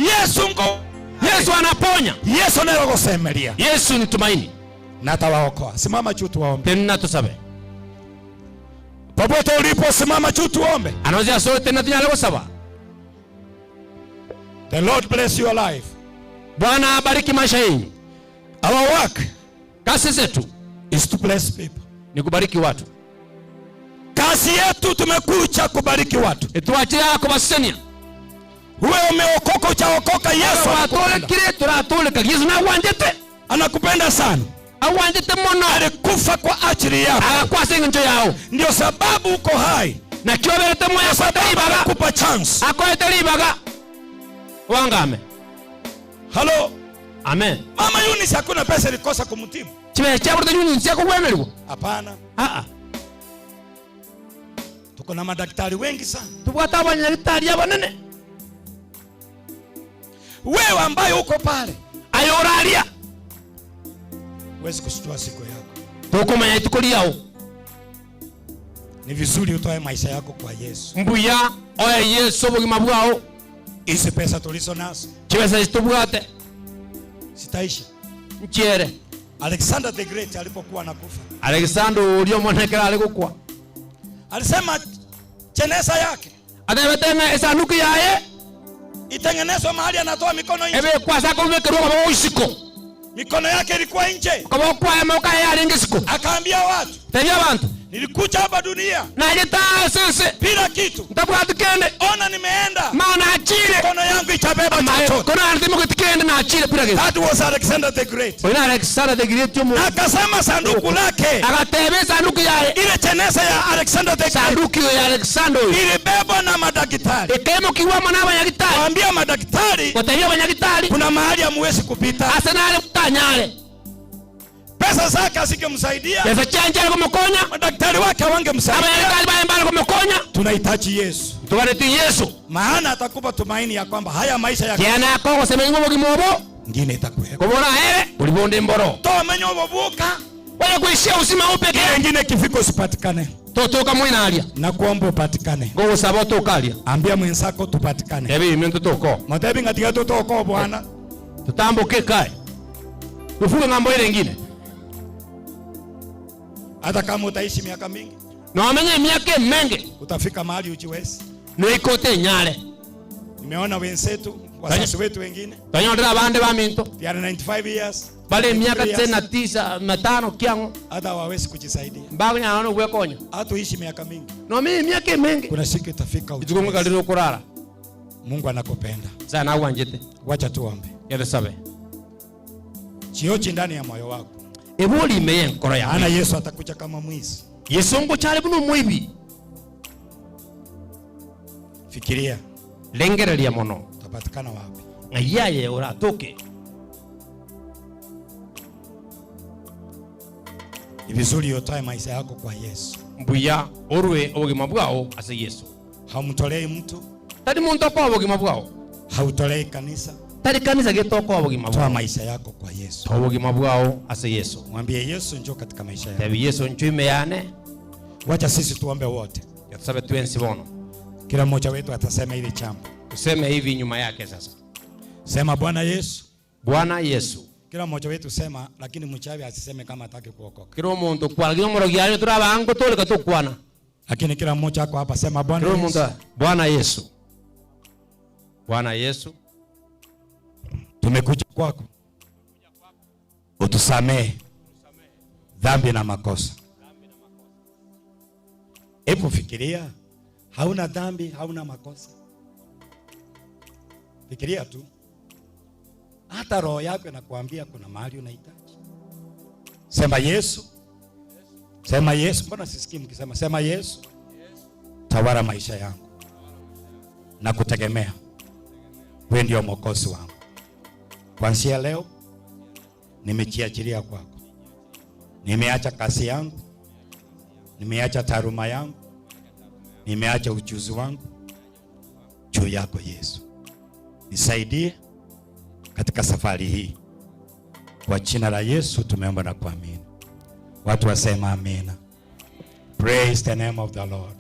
Yesu anaponya. Yesu anaweza kusemelia. Yesu ni tumaini. Na atawaokoa. Simama juu tuombe. Tena tusabe. Popote ulipo simama juu tuombe. Anaweza sote tena tunyale kusaba. The Lord bless your life. Bwana abariki maisha yenu. Our work, kazi zetu is to bless people. Ni kubariki watu. Kazi yetu tumekuja kubariki watu. Tuachie yako basenia. Wewe umeokoka uchaokoka Yesu anakupenda. Kile turatoleka Yesu na wanjete. Anakupenda sana. Awanjete mono. Alikufa kwa ajili yako. Akakwasa njo yao. Ndio sababu uko hai. Na kiobelete moya kwa talibaga. Akupa chance. Akoe talibaga. Wangame. Hello. Amen. Mama Eunice hakuna pesa ilikosa kumtibu. Chiwe chaburta Eunice yako kwemelwa. Hapana. Tuko na madaktari wengi sana. Tubwata abanyalitari abanene. Wewe ambaye uko pale ayoralia. Wezi kushtua siku yako. Tukumanya itukuli yao. Ni vizuri utoe maisha yako kwa Yesu. Mbuya oya Yesu bugima bwao. Hizi pesa tulizo nazo. Chiweza zitubwate. Sitaisha. Mchere. Alexander the Great alipokuwa anakufa. Alexander ulio mwanekera alikuwa. Alisema jeneza yake. Adabetenga esanuku yaye. Itengenezwe mahali anatoa mikono nje. Ebe kwa sako umekerwa kwa usiko. Mikono yake ilikuwa nje. Kwa kwa ya moka ya alingisiko. Akaambia watu. Tebya abantu. Nilikuja hapa dunia. Na leta sisi. Bila kitu. Ndabwa tukende. Ona nimeenda. Maana achile. Kono yangu itabeba chochote. Kono anataka kutikende na achile bila kitu. That was Alexander the Great. Oina Alexander the Great yomo. Akasema sanduku lake. Akatebe sanduku ya ile jeneza ya Alexander the Great. Sanduku ya Alexander. Ilibebwa na madaktari. Ekemo kiwa mwana wa daktari. Waambia madaktari. Watahia wa daktari. Kuna mahali hamwezi kupita. Asenale kutanyale. Pesa zake asingemsaidia. Pesa chanja kumkonya. Madaktari wake wangemsaidia. Madaktari baya kumkonya. Tunahitaji Yesu. Tuwaleti Yesu. Maana atakupa tumaini ya kwamba haya maisha ya Kiana yako sema ngobo kimobo. Ngine itakuwa. Kubona hele ulibonde mboro. Toa menyo bobuka. Wewe kuishia usima upe kile ngine kifiko usipatikane. Totoka mwina alia. Na kuomba upatikane. Ngogo sabato ukalia. Ambia mwenzako tupatikane. Ebi mimi totoko. Matabi ngatika totoko bwana. Tutambuke kai. Tufunge ngambo ile nyingine. Hata kama utaishi miaka mingi. Na wamenye miaka mingi. Utafika mahali ujiwezi. Nikote nyale. Nimeona wenzetu, wazazi wetu wengine. Tanyondera bande ba minto. They are 95 years. Bale miaka 9 matano kiango. Hata hawawezi kujisaidia. Mbago nyano kuwekonya. Hata uishi miaka mingi. No mimi miaka mingi. Kuna siku itafika ujiwezi. Tukumwe kaliro kurara. Mungu anakupenda. Sana uanjete. Wacha tuombe. Yale sabe. Chiochi ndani ya moyo wako. Ebuli imeye nkoro ya. Ana Yesu atakuja kama mwizi. Yesu ngo chale buno mwibi. Fikiria. Lengerelia mono. Utapatikana wapi? Ngayaye uratoke. Ni vizuri utoe maisha yako kwa Yesu. Mbuya orwe obugima bwao ase Yesu. Haumtolei mtu. Tadi muntu kwa obugima bwao. Hautolei kanisa. Tadi kanisa getoko obugima bwao. Toa maisha yako kwa Yesu. Obugima bwao ase Yesu. Mwambie Yesu njoo katika maisha yako. Tabi Yesu nchume yane. Wacha sisi tuombe wote. Yasabe tuensi bono. Kila mmoja wetu atasema ile jambo. Tuseme hivi nyuma yake sasa. Sema Bwana Yesu. Bwana Yesu. Kila mmoja wetu sema, lakini mchawi asiseme kama hataki kuokoka. Kila mtu kwa kila mmoja yale turabango tole katukwana. Lakini kila mmoja wako hapa sema Bwana Yesu. Yesu. Bwana Yesu. Bwana Yesu. Tumekuja kwako. Utusamee dhambi na makosa. Hebu fikiria, hauna dhambi, hauna makosa. Fikiria tu. Hata roho yako inakuambia kuna mahali unahitaji. Sema Yesu. Sema Yesu. Mbona sisikii mkisema sema Yesu? Tawala maisha yangu. Na kutegemea. Wewe ndio mwokozi wangu. Kuanzia leo nimejiachilia kwako. Nimeacha kazi yangu. Nimeacha taaluma yangu. Nimeacha ujuzi wangu. Juu yako Yesu. Nisaidie katika safari hii. Kwa jina la Yesu tumeomba na kuamini. Watu wasema amina. Praise the name of the Lord.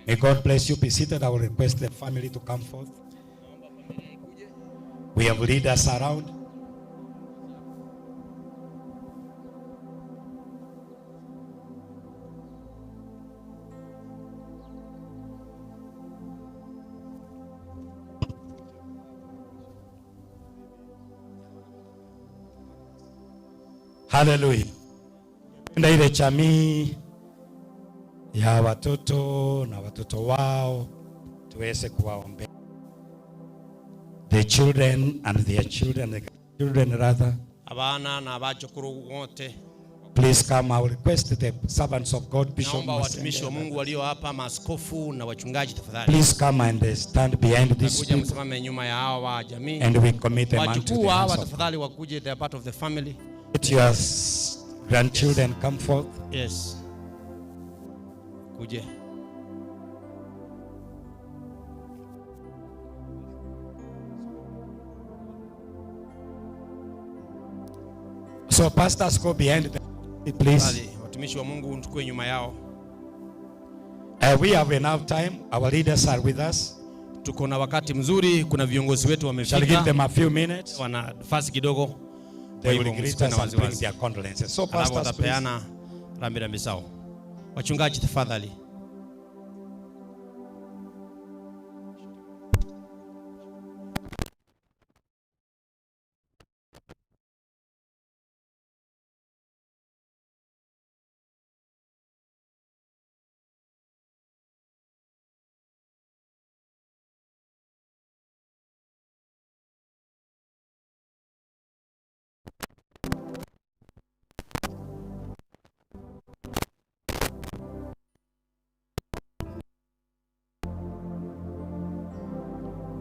May God bless you. Be seated. I will request the family to come forth. We have leaders around. Hallelujah. Ndio ile jamii ya watoto na watoto wao tuweze kuwaombea. The children and their children, the children rather. Abana na abachukuru wote. Please come. I will request the servants of God, Bishop. Naomba watumishi wa Mungu walio hapa, maaskofu na wachungaji tafadhali. Please come and stand behind this people. Msimame nyuma ya hao wa jamii. And we commit them unto the hands of God. Wachukua tafadhali wakuje, they are part of the family. Let your grandchildren come forth. Yes. Kuje. So pastors go behind them, please. Watumishi wa Mungu mchukue nyuma yao. We have enough time. Our leaders are with us. Tuko na wakati mzuri, kuna viongozi wetu wamefika. Shall give them a few minutes. Wana nafasi kidogo. They will greet us and bring their condolences. So pastors, watapeana rambirambi zao. Wachungaji tafadhali.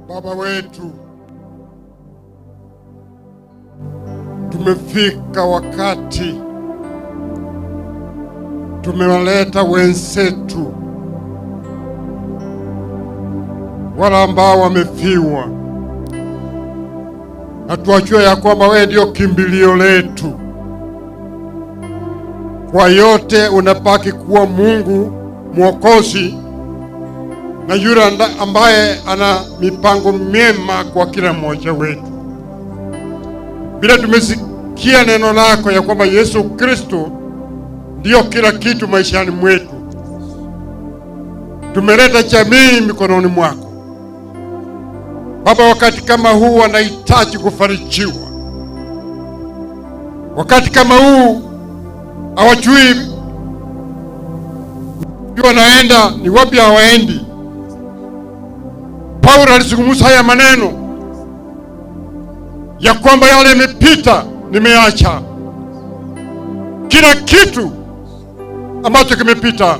Baba wetu, tumefika wakati tumewaleta wenzetu wala ambao wamefiwa, na tuwajue ya kwamba wewe ndio kimbilio letu. Kwa yote unabaki kuwa Mungu Mwokozi na yule ambaye ana mipango mema kwa kila mmoja wetu. Bila tumesikia neno lako ya kwamba Yesu Kristo ndio kila kitu maishani mwetu, tumeleta jamii mikononi mwako Baba. Wakati kama huu wanahitaji kufarijiwa. Wakati kama huu hawajui wanaenda ni wapi, hawaendi. Paulo alizungumza haya maneno ya kwamba yale yamepita nimeacha. Kila kitu ambacho kimepita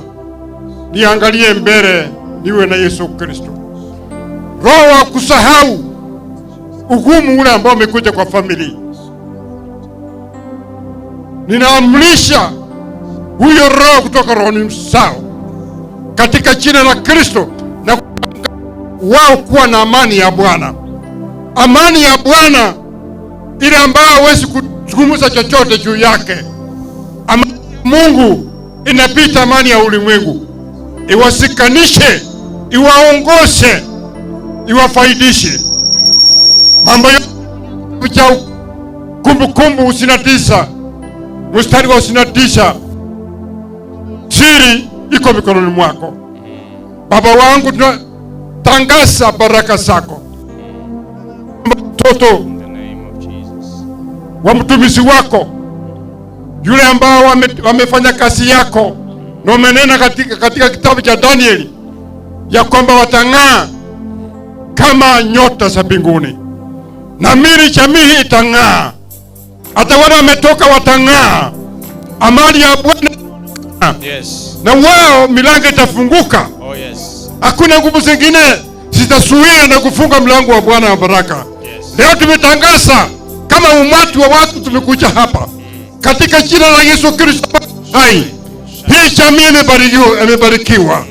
niangalie mbele, niwe na Yesu Kristo. Roho wa kusahau ugumu ule ambao umekuja kwa familia, ninaamrisha huyo roho kutoka rohoni msao katika jina la Kristo, na wao kuwa na amani ya Bwana. Amani ya Bwana ile ambayo hawezi kuzungumza chochote juu yake. Amani ya Mungu inapita amani ya ulimwengu, iwasikanishe, iwaongoze, iwafaidishe. Mambo yote ya Kumbukumbu 29 mstari wa 29, siri iko mikononi mwako Baba wangu. Tunatangaza baraka zako mtoto wa mtumishi wako yule ambao wamefanya kazi yako, na umenena katika kitabu cha Danieli ya kwamba watang'aa kama nyota za mbinguni, na mili jamii itang'aa. Hata wale wametoka watang'aa. Amani ya Bwana, na wao milango itafunguka. Hakuna nguvu zingine zitazuia na kufunga mlango wa Bwana wa baraka. Leo tumetangaza kama umati wa watu, tumekuja hapa katika jina la Yesu Kristo hai. Hii jamii imebarikiwa,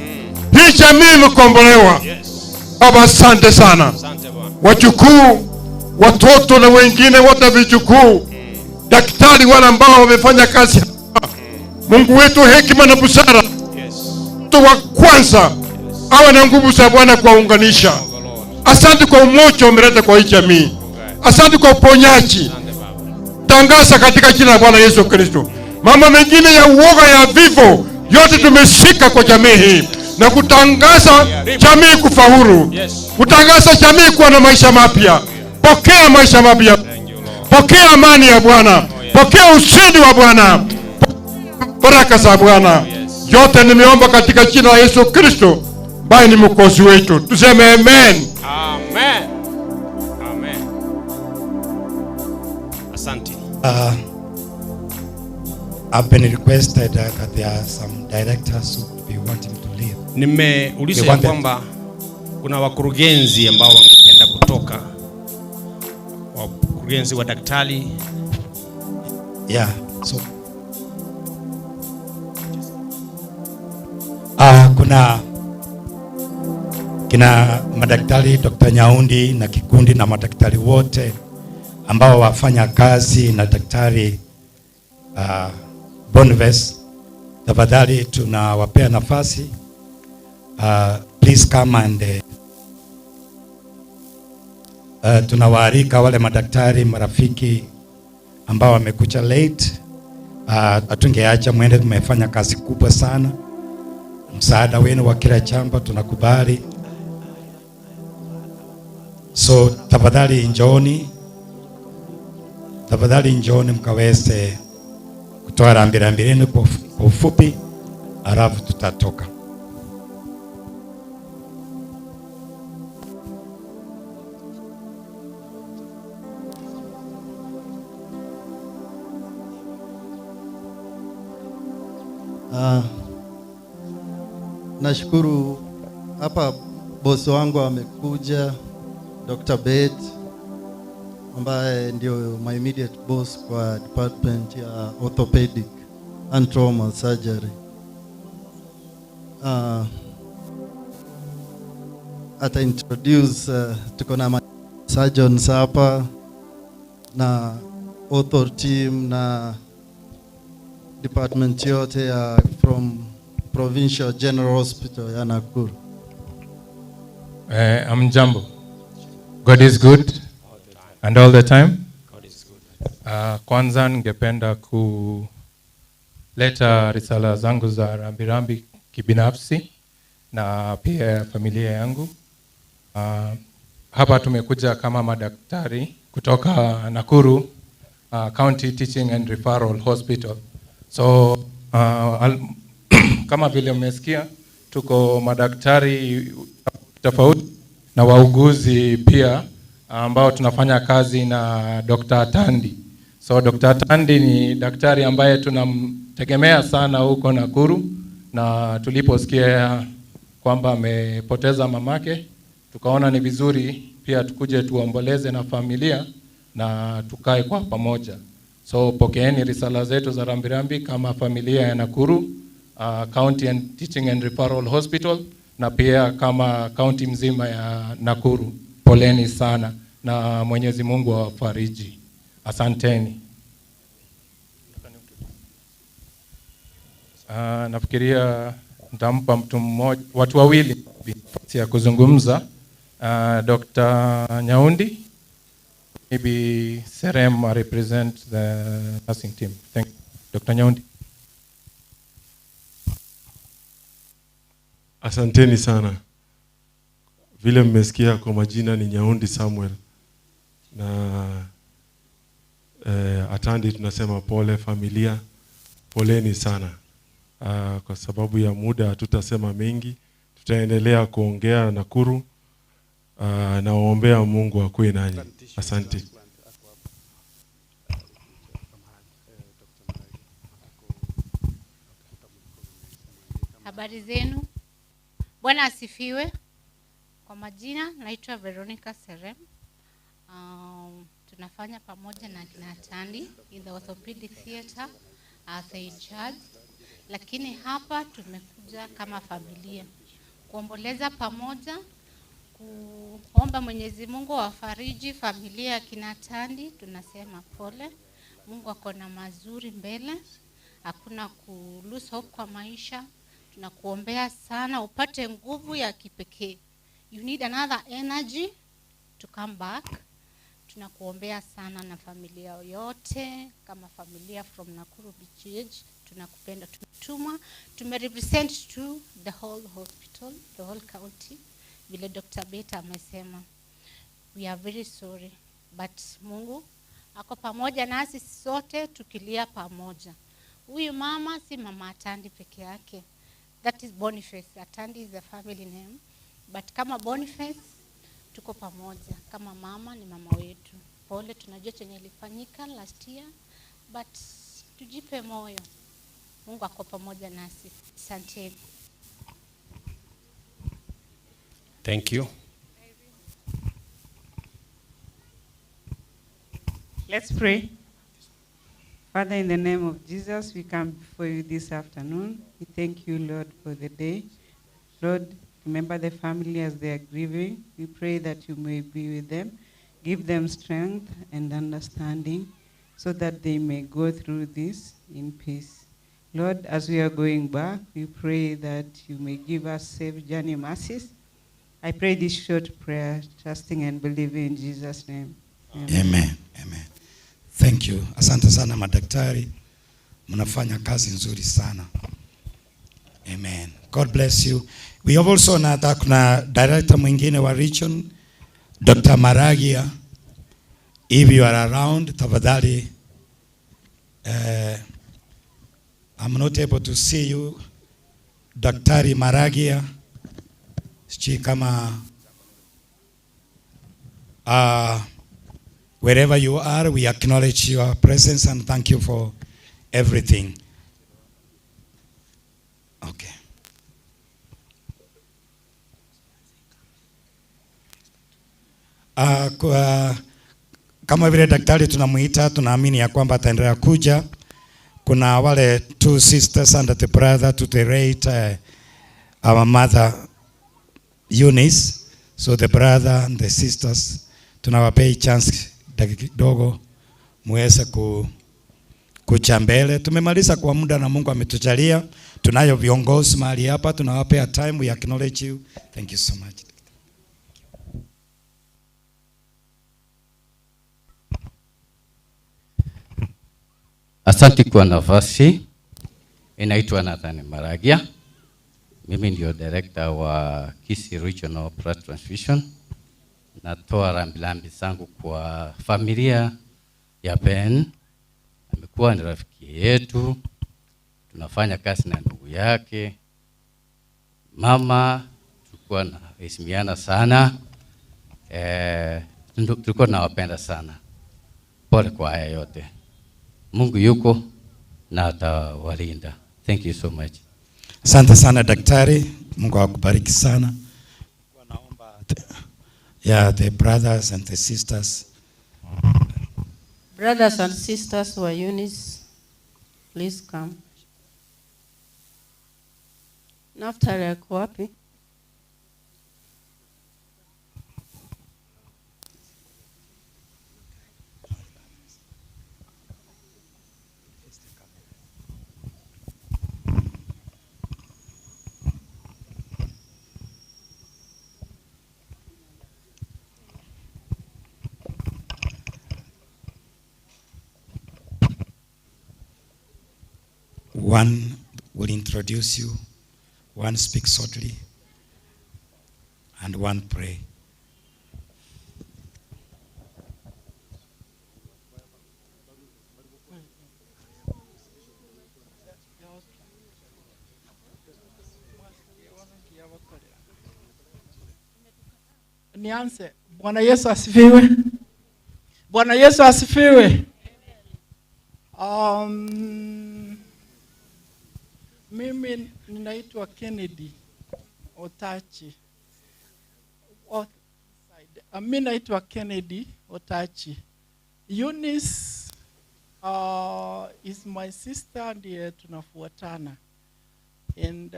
hii jamii imekombolewa. Baba, asante sana. Wachukuu, watoto na wengine wote vichukuu, daktari wale ambao wamefanya kazi hapa, Mungu wetu hekima na busara. Mtu wa kwanza awe na nguvu za Bwana kuwaunganisha. Asante kwa umoja umeleta kwa hii jamii. Asante kwa uponyaji. Tangaza katika jina la Bwana Yesu Kristo. Mambo mengine ya uoga, ya vifo, yote tumeshika kwa jamii hii, na kutangaza jamii kufaulu, kutangaza jamii kuwa na maisha mapya. Pokea maisha mapya, pokea amani ya Bwana, pokea ushindi wa Bwana, baraka za Bwana. Yote nimeomba katika jina la Yesu Kristo ambaye ni mwokozi wetu. Tuseme amen. Amen. Amen. Asante. I've been requested that there are some directors who will be wanting to leave. Nimeuliza ya kwamba kuna wakurugenzi ambao wangependa kutoka, wakurugenzi wa daktari. Yeah, so kuna kina madaktari Dr. Nyaundi na kikundi na madaktari wote ambao wafanya kazi na daktari Boniface, tafadhali tunawapea nafasi. Please come and tunawaalika wale madaktari marafiki ambao wamekuja late. Atungeacha mwende, tumefanya kazi kubwa sana. Msaada wenu wa kila jambo tunakubali. So tafadhali njooni mkaweze kutoa rambirambi kwa ufupi, alafu tutatoka. Nashukuru hapa bosi wangu amekuja Dr. Bett ambaye ndio my immediate boss kwa department ya orthopedic and trauma surgery. Ata introduce tuko na surgeons hapa na ortho team na department yote ya from Provincial General Hospital ya Nakuru. Amjambo. God is good and all the time. Kwanza ningependa kuleta risala zangu za rambirambi kibinafsi na pia familia yangu. Hapa tumekuja kama madaktari kutoka Nakuru County Teaching and Referral Hospital. So kama vile mmesikia, tuko madaktari tofauti na wauguzi pia ambao tunafanya kazi na Dr. Tandi. So Dr. Tandi ni daktari ambaye tunamtegemea sana huko Nakuru, na tuliposikia kwamba amepoteza mamake, tukaona ni vizuri pia tukuje tuomboleze na familia na tukae kwa pamoja. So pokeeni risala zetu za rambirambi kama familia ya Nakuru County and Teaching and Referral Hospital, na pia kama county mzima ya Nakuru. Poleni sana na Mwenyezi Mungu awafariji. Asanteni. Nafikiria nitampa mtu mmoja, watu wawili nafasi ya kuzungumza. Dr. Nyaundi, maybe Serem represent the nursing team. Thank you. Dr. Nyaundi. Asanteni sana. Vile mmesikia kwa majina ni Nyaundi Samuel. Na Atandi tunasema pole familia. Poleni sana. Kwa sababu ya muda tutasema mengi. Tutaendelea kuongea Nakuru. Na waombea Mungu akuwe nanyi. Asante. Habari zenu. Bwana asifiwe. Kwa majina naitwa Veronica Serem. Tunafanya pamoja na kina Tandi in the orthopedic theater as a charge. Lakini hapa tumekuja kama familia kuomboleza pamoja, kuomba Mwenyezi Mungu awafariji familia ya kina Tandi. Tunasema pole. Mungu ako na mazuri mbele. Hakuna ku lose hope kwa maisha. Tunakuombea sana upate nguvu ya kipekee. You need another energy to come back. Tunakuombea sana na familia yote kama familia from Nakuru BGH. Tunakupenda, tumetumwa, tumerepresent to the whole hospital, the whole county. Vile Dr. Beta amesema, we are very sorry, but Mungu ako pamoja nasi sote tukilia pamoja. Huyu mama si mama Atandi peke yake. That is Boniface. Atandi is the family name. But kama Boniface, tuko pamoja. Kama mama ni mama wetu. Pole, tunajua chenye ilifanyika last year. But tujipe moyo. Mungu ako pamoja nasi. Asanteni. Thank you. Let's pray. Father, in the name of Jesus, we come before you this afternoon. We thank you, Lord, for the day. Lord, remember the family as they are grieving. We pray that you may be with them. Give them strength and understanding so that they may go through this in peace. Lord, as we are going back, we pray that you may give us safe journey mercies. I pray this short prayer, trusting and believing in Jesus' name. Amen. Amen. Thank you. Asante sana madaktari. Mnafanya kazi nzuri sana. Amen. God bless you. We have also kuna director mwingine wa region, Dr. Maragia. If you are around, tafadhali. I'm not able to see you. Daktari Maragia. Sijui kama wherever you are, we acknowledge your presence and thank you for everything. Okay. Kama vile daktari tunamuita, tunaamini ya kwamba ataendelea kuja. Kuna wale 2 sisters and the brother to the right, our mother Eunice. So the brother and the sisters tunawapea chance kidogo muweze kucha mbele. Tumemaliza kwa muda na Mungu ametujalia. Tunayo viongozi mahali hapa, tunawapea time. We acknowledge you. Thank you so much. Asante kwa nafasi. Inaitwa Nathan Maragia. Mimi ndio director wa Kisii Regional Blood Transfusion. Natoa rambirambi zangu kwa familia ya Ben. Amekuwa ni rafiki yetu. Tunafanya kazi na ndugu yake. Mama tulikuwa na heshimiana sana. Tulikuwa nawapenda sana. Pole kwa haya yote. Mungu yuko na atawalinda. Thank you so much. Asante sana daktari. Mungu akubariki sana. Yeah, the brothers and the sisters. Brothers and sisters wa Eunice, please come. Naftali yako wapi? One will introduce you, one speak shortly, and one pray. Nianze. Bwana Yesu asifiwe. Bwana Yesu asifiwe. Mimi ninaitwa Kennedy Otachi. Mimi naitwa Kennedy Otachi. Eunice is my sister, ndiye tunafuatana. And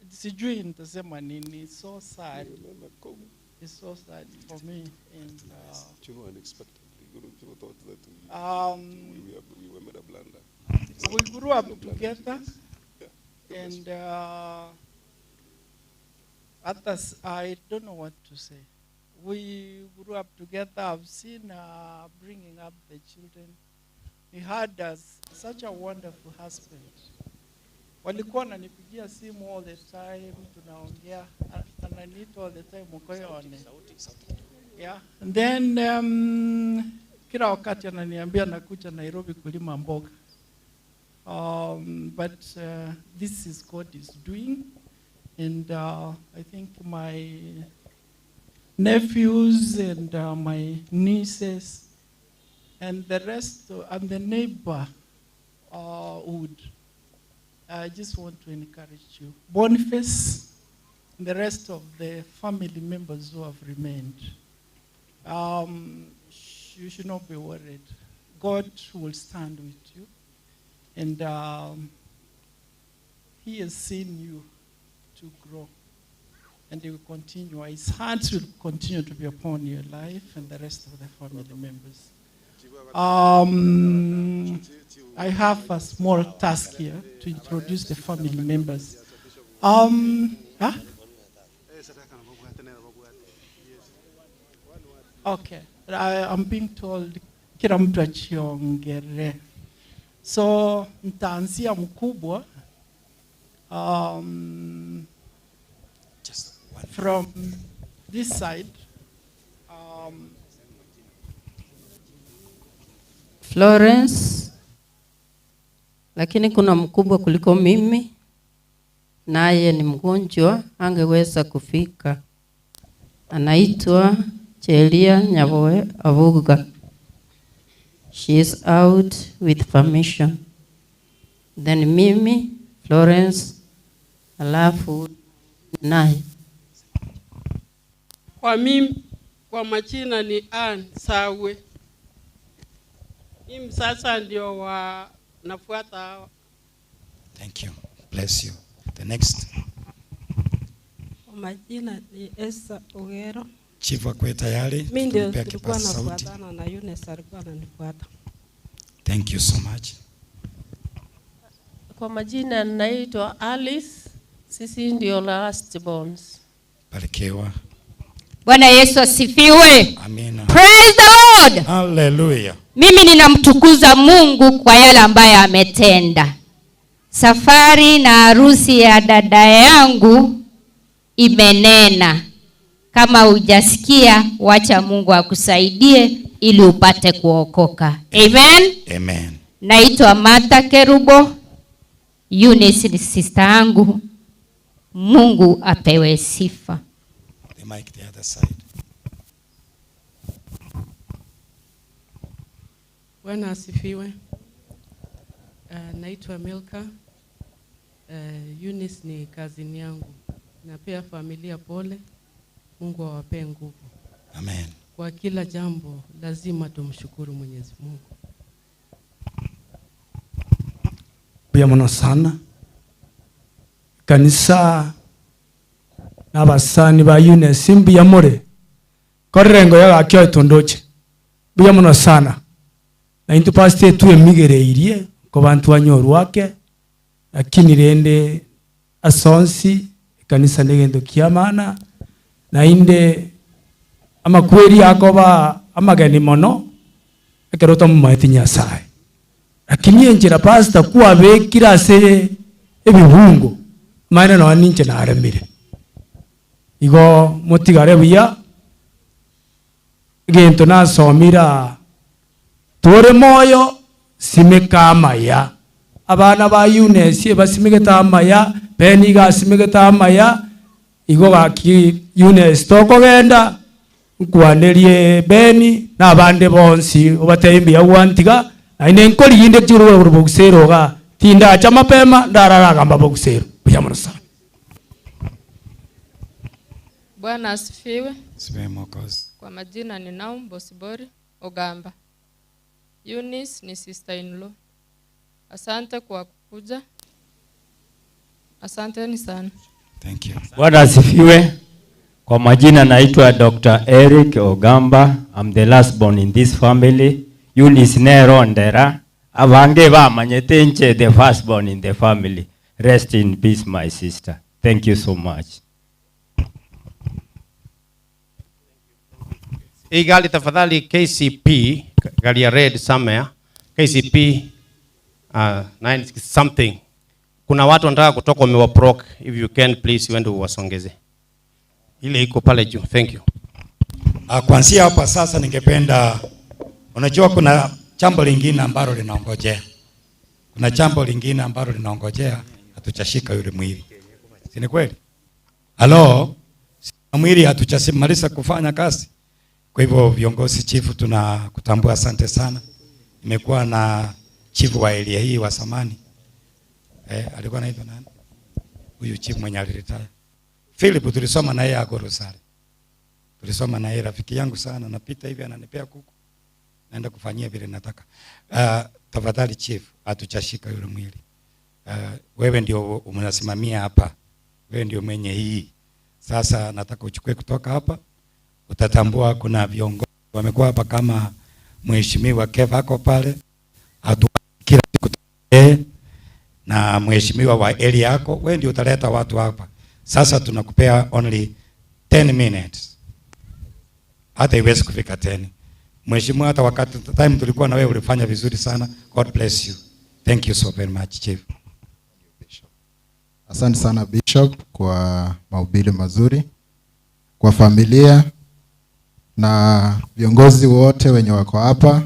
sijui nitasema nini. It's so sad. It's so sad for me. And unexpectedly thought that we were made a blunder. We grew up together, and others, I don't know what to say. We grew up together. I've seen bringing up the children. He had such a wonderful husband. Walikuwa wananipigia simu all the time, tunaongea, ananiita all the time, mkoyone. Yeah. And then kila wakati ananiambia nakuja Nairobi kulima mboga. But this is God is doing, and I think my nephews and my nieces and the rest and the neighborhood, I just want to encourage you, Boniface, and the rest of the family members who have remained. You should not be worried. God will stand with you. And he has seen you to grow. And he will continue. His hands will continue to be upon your life and the rest of the family members. I have a small task here to introduce the family members. Okay. I'm being told kila mtu achiongere. So nitaanzia mkubwa from this side. Florence, lakini kuna mkubwa kuliko mimi, naye ni mgonjwa, angeweza kufika. Anaitwa Chelia Nyaboe Avuga. She is out with permission. Then mimi, Florence, alafu naye. Kwa majina ni Ann Sawe. Mimi sasa ndio nafuata hawa. Thank you. Bless you. The next. Kwa majina ni Esther Ogero. Chief akwe tayari. Mimi ndio tulikuwa nafuatana na Eunice alikuwa ananifuata. Thank you so much. Kwa majina naitwa Alice. Sisi ndio last bonds. Barikiwa. Bwana Yesu asifiwe. Amina. Praise the Lord. Hallelujah. Mimi ninamtukuza Mungu kwa yale ambayo ametenda. Safari na harusi ya dada yangu imenena. Kama hujasikia, wacha Mungu akusaidie ili upate kuokoka. Amen. Amen. Naitwa Martha Kerubo. Eunice ni sister yangu. Mungu apewe sifa. The mic the other side. Bwana asifiwe. Naitwa Milka. Eunice ni kazini yangu. Napea familia pole. Mungu awapee nguvu. Amen. Kwa kila jambo lazima tumshukuru Mwenyezi Mungu. Buya muno sana. Kanisa n'abasani ba Eunice mbuya more. Korengo ya kyo tondoche. Buya muno sana. Na into pastor tu emigereirie ko bantu banyoru wake. Lakini rende asonsi kanisa negendo kiamana na inde amakweri yakoba amagani mono ekerota mu maheti Nyasaye. Lakini enjira pastor kuwa bekira se ebihungo maana no aninche na aremire igo motigare buya gento na somira tore moyo simeka maya abana ba Eunice basimigeta maya beni ga simigeta maya igo baki Eunice toko genda nkwanerie beni na bande bonsi obatembi ya wantiga aine nkori yinde kiruwe urubugusero ga tinda acha mapema ndarara gamba bugusero buya sana. Bwana asifiwe. Siwe Mwokozi. Kwa majina ni Naum Bosibori Ogamba. Eunice ni sister in law. Asante kwa kukuja. Asanteni sana. Thank you. Bwana asifiwe. Kwa majina naitwa Dr. Eric Ogamba. I'm the last born in this family. Eunice nero ndera. Abange ba manyete nche the first born in the family. Rest in peace my sister. Thank you so much. Hii gari tafadhali KCP, gari ya red somewhere. KCP 9 something. Kuna watu wanataka kutoka umewaproc. If you can please uende uwasongeze. Ile iko pale juu. Thank you. Kuanzia hapa sasa ningependa, unajua kuna jambo lingine ambalo linaongojea. Kuna jambo lingine ambalo linaongojea, hatuchashika yule mwili. Si ni kweli? Halo? Mwili hatuchasimaliza kufanya kazi. Kwa hivyo viongozi chifu tunakutambua, asante sana. Nimekuwa na chifu wa area hii wa zamani. Alikuwa anaitwa nani? Huyu chifu mwenye aliretire. Philip tulisoma na yeye Agorosare. Tulisoma na yeye, rafiki yangu sana, napita hivi ananipea kuku. Naenda kufanyia vile nataka. Tafadhali chief, hatuchashika yule mwili. Wewe ndio unasimamia hapa. Wewe ndio mwenye hii. Sasa nataka uchukue kutoka hapa. Utatambua kuna viongozi wamekuwa hapa kama mheshimiwa Kev ako pale. Kila siku na mheshimiwa wa area yako, wewe ndio utaleta watu hapa. Sasa tunakupea only 10 minutes. Hata iwezi kufika 10. Mheshimiwa, hata wakati time tulikuwa na wewe ulifanya vizuri sana. God bless you. Thank you so very much, Chief. Asante sana Bishop kwa mahubiri mazuri. Kwa familia na viongozi wote wenye wako hapa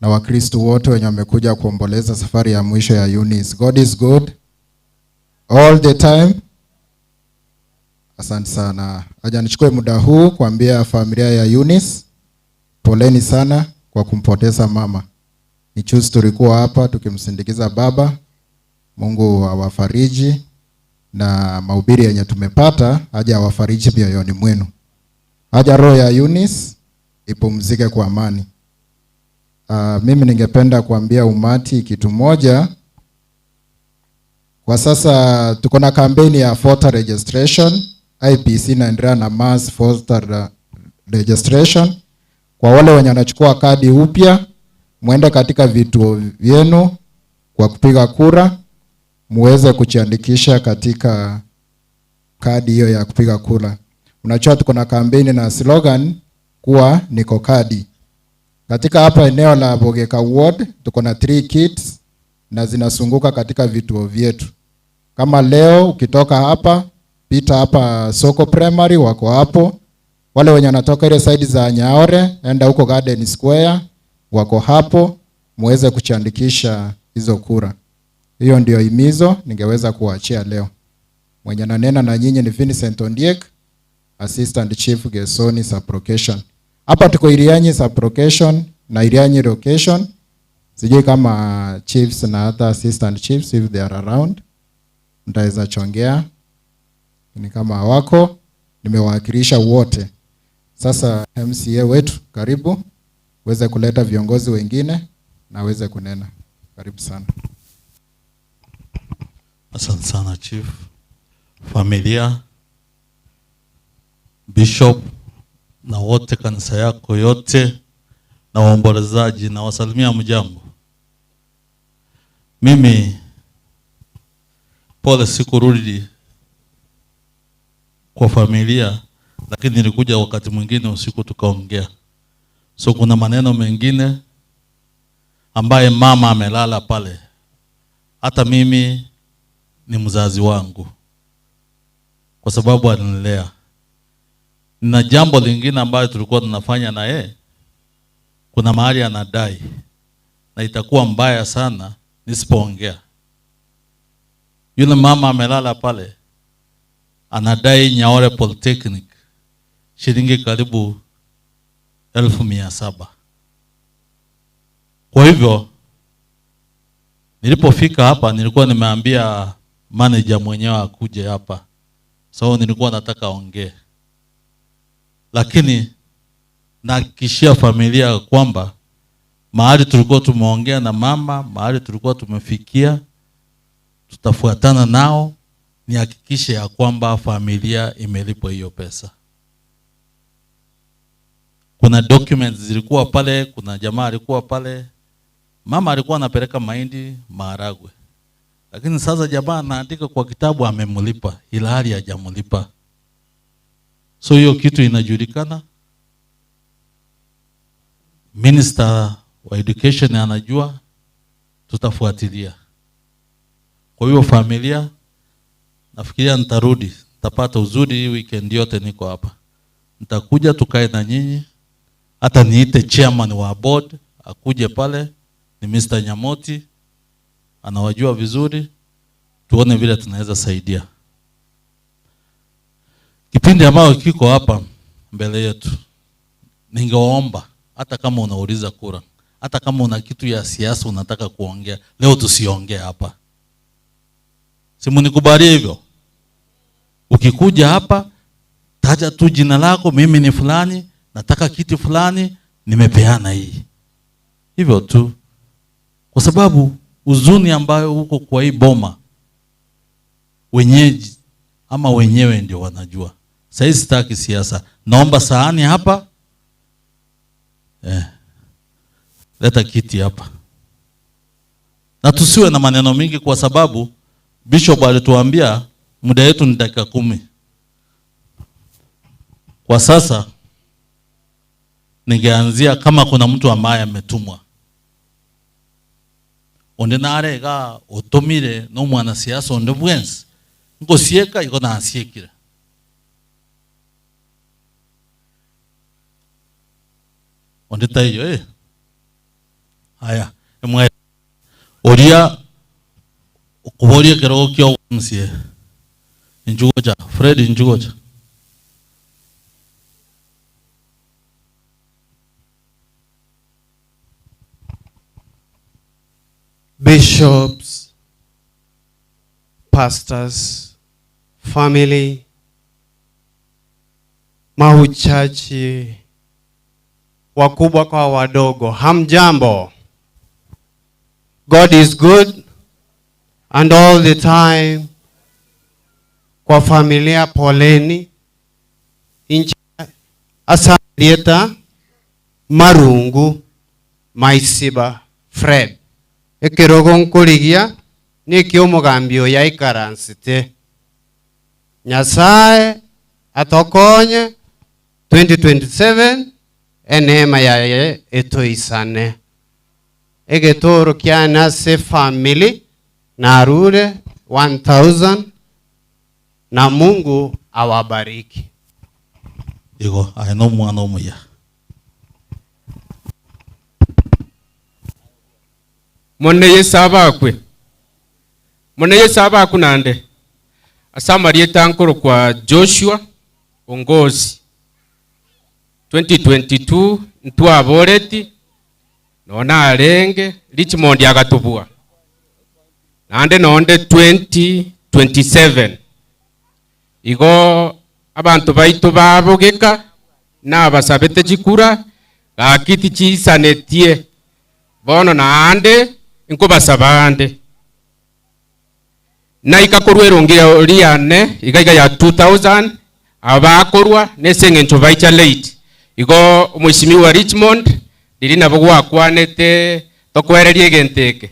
na Wakristo wote wenye wamekuja kuomboleza safari ya mwisho ya Eunice. God is good all the time. Asante sana. Aja nichukue muda huu kuambia familia ya Eunice poleni sana kwa kumpoteza mama. Ni choose tulikuwa hapa tukimsindikiza baba. Mungu awafariji na mahubiri yenye tumepata, aje awafariji mioyoni mwenu. Aje roho ya Eunice ipumzike kwa amani. Mimi ningependa kuambia umati kitu moja. Kwa sasa tuko na kampeni ya voter registration. IPC inaendelea na mass voter registration. Kwa wale wenye wanachukua kadi upya, muende katika vituo vyenu kwa kupiga kura, muweze kujiandikisha katika kadi hiyo ya kupiga kura. Unajua tuko na kampeni na slogan kuwa niko kadi. Katika hapa eneo la Bogeka Ward tuko na 3 kits na zinasunguka katika vituo vyetu. Kama leo ukitoka hapa, pita hapa Soko Primary wako hapo. Wale wenye wanatoka ile side za Nyaore, enda huko Garden Square wako hapo, muweze kujiandikisha hizo kura. Hiyo ndio himizo ningeweza kuachia leo. Mwenye nanena na nyinyi ni Vincent Ondiek, Assistant Chief Gesoni Sublocation. Hapa tuko Irianyi Sublocation na Irianyi location. Sijui kama chiefs na hata assistant chiefs if they are around, mtaweza chongea. Ni kama hawako, nimewakilisha wote. Sasa MCA wetu, karibu uweze kuleta viongozi wengine na uweze kunena. Karibu sana. Asante sana chief, familia, bishop na wote kanisa yako yote na waombolezaji na wasalimia mjambo. Mimi pole sikurudi kwa familia, lakini nilikuja wakati mwingine usiku tukaongea. So kuna maneno mengine ambaye mama amelala pale. Hata mimi ni mzazi wangu kwa sababu alinilea. Na jambo lingine ambayo tulikuwa tunafanya na yeye, kuna mahali anadai na itakuwa mbaya sana nisipoongea. Yule mama amelala pale anadai Nyaore Polytechnic shilingi karibu 1,700. Kwa hivyo nilipofika hapa nilikuwa nimeambia manager mwenyewe akuje hapa. So nilikuwa nataka aongee. Lakini nahakikishia familia kwamba mahali tulikuwa tumeongea na mama, mahali tulikuwa tumefikia, tutafuatana nao, nihakikishe ya kwamba familia imelipwa hiyo pesa. Kuna documents zilikuwa pale, kuna jamaa alikuwa pale. Mama alikuwa anapeleka mahindi, maharagwe. Lakini sasa jamaa anaandika kwa kitabu amemlipa, ila hali hajamlipa. So hiyo kitu inajulikana. Minister wa education anajua, tutafuatilia. Kwa hiyo familia, nafikiria nitarudi, nitapata uzuri hii weekend yote niko hapa. Nitakuja tukae na nyinyi, hata niite chairman wa board akuje pale, ni Mr. Nyamoti, anawajua vizuri, tuone vile tunaweza saidia. Kipindi ambao kiko hapa mbele yetu, ningeomba hata kama unauliza kura, hata kama una kitu ya siasa unataka kuongea, leo tusiongee hapa. Simu nikubalie hivyo. Ukikuja hapa, taja tu jina lako, mimi ni fulani, nataka kiti fulani, nimepeana hii. Hivyo tu. Kwa sababu uzuni ambayo huko kwa hii boma, wenyeji ama wenyewe ndio wanajua. Sasa sitaki siasa. Naomba sahani hapa. Leta kiti hapa. Na tusiwe na maneno mingi kwa sababu Bishop alituambia muda yetu ni dakika 10. Kwa sasa ningeanzia kama kuna mtu ambaye ametumwa. Ondenare ga otomire no mwana siasa onde bwensi. Ngo sieka iko na asiekira. Ondeta hiyo haya emwe oria kuboria kero kyo msie Njugocha Fred Njugocha. Bishops, pastors, family, Mahu Church, wakubwa kwa wadogo, hamjambo. God is good and all the time. Kwa familia poleni, inchi asalieta Marungu Maisiba Fred. Ekirogo nkurigia nikyo mugambio ya ikaransite. Nyasaye atokonye 2027 enema yaye etoisane. Egetoro kiana se family narure 1000 na Mungu awabariki. Digo, no mwana umuya. Mone yesabakwe. Mone yesabaku nande. Asamari etankoro kwa Joshua Ongozi. 2022 ntwa aboreti. Nona arenge Richmond yagatubua. Nande nonde 2027. Igo abantu baitu babogeka n'abasabete chikura gakiti chisanetie bono naande inko basabande na ikakorwerongera liane igaiga ya 2000 abakorwa nesengencho baicha late igo umwishimiwa Richmond dili nabo gwakwanete tokwererie genteke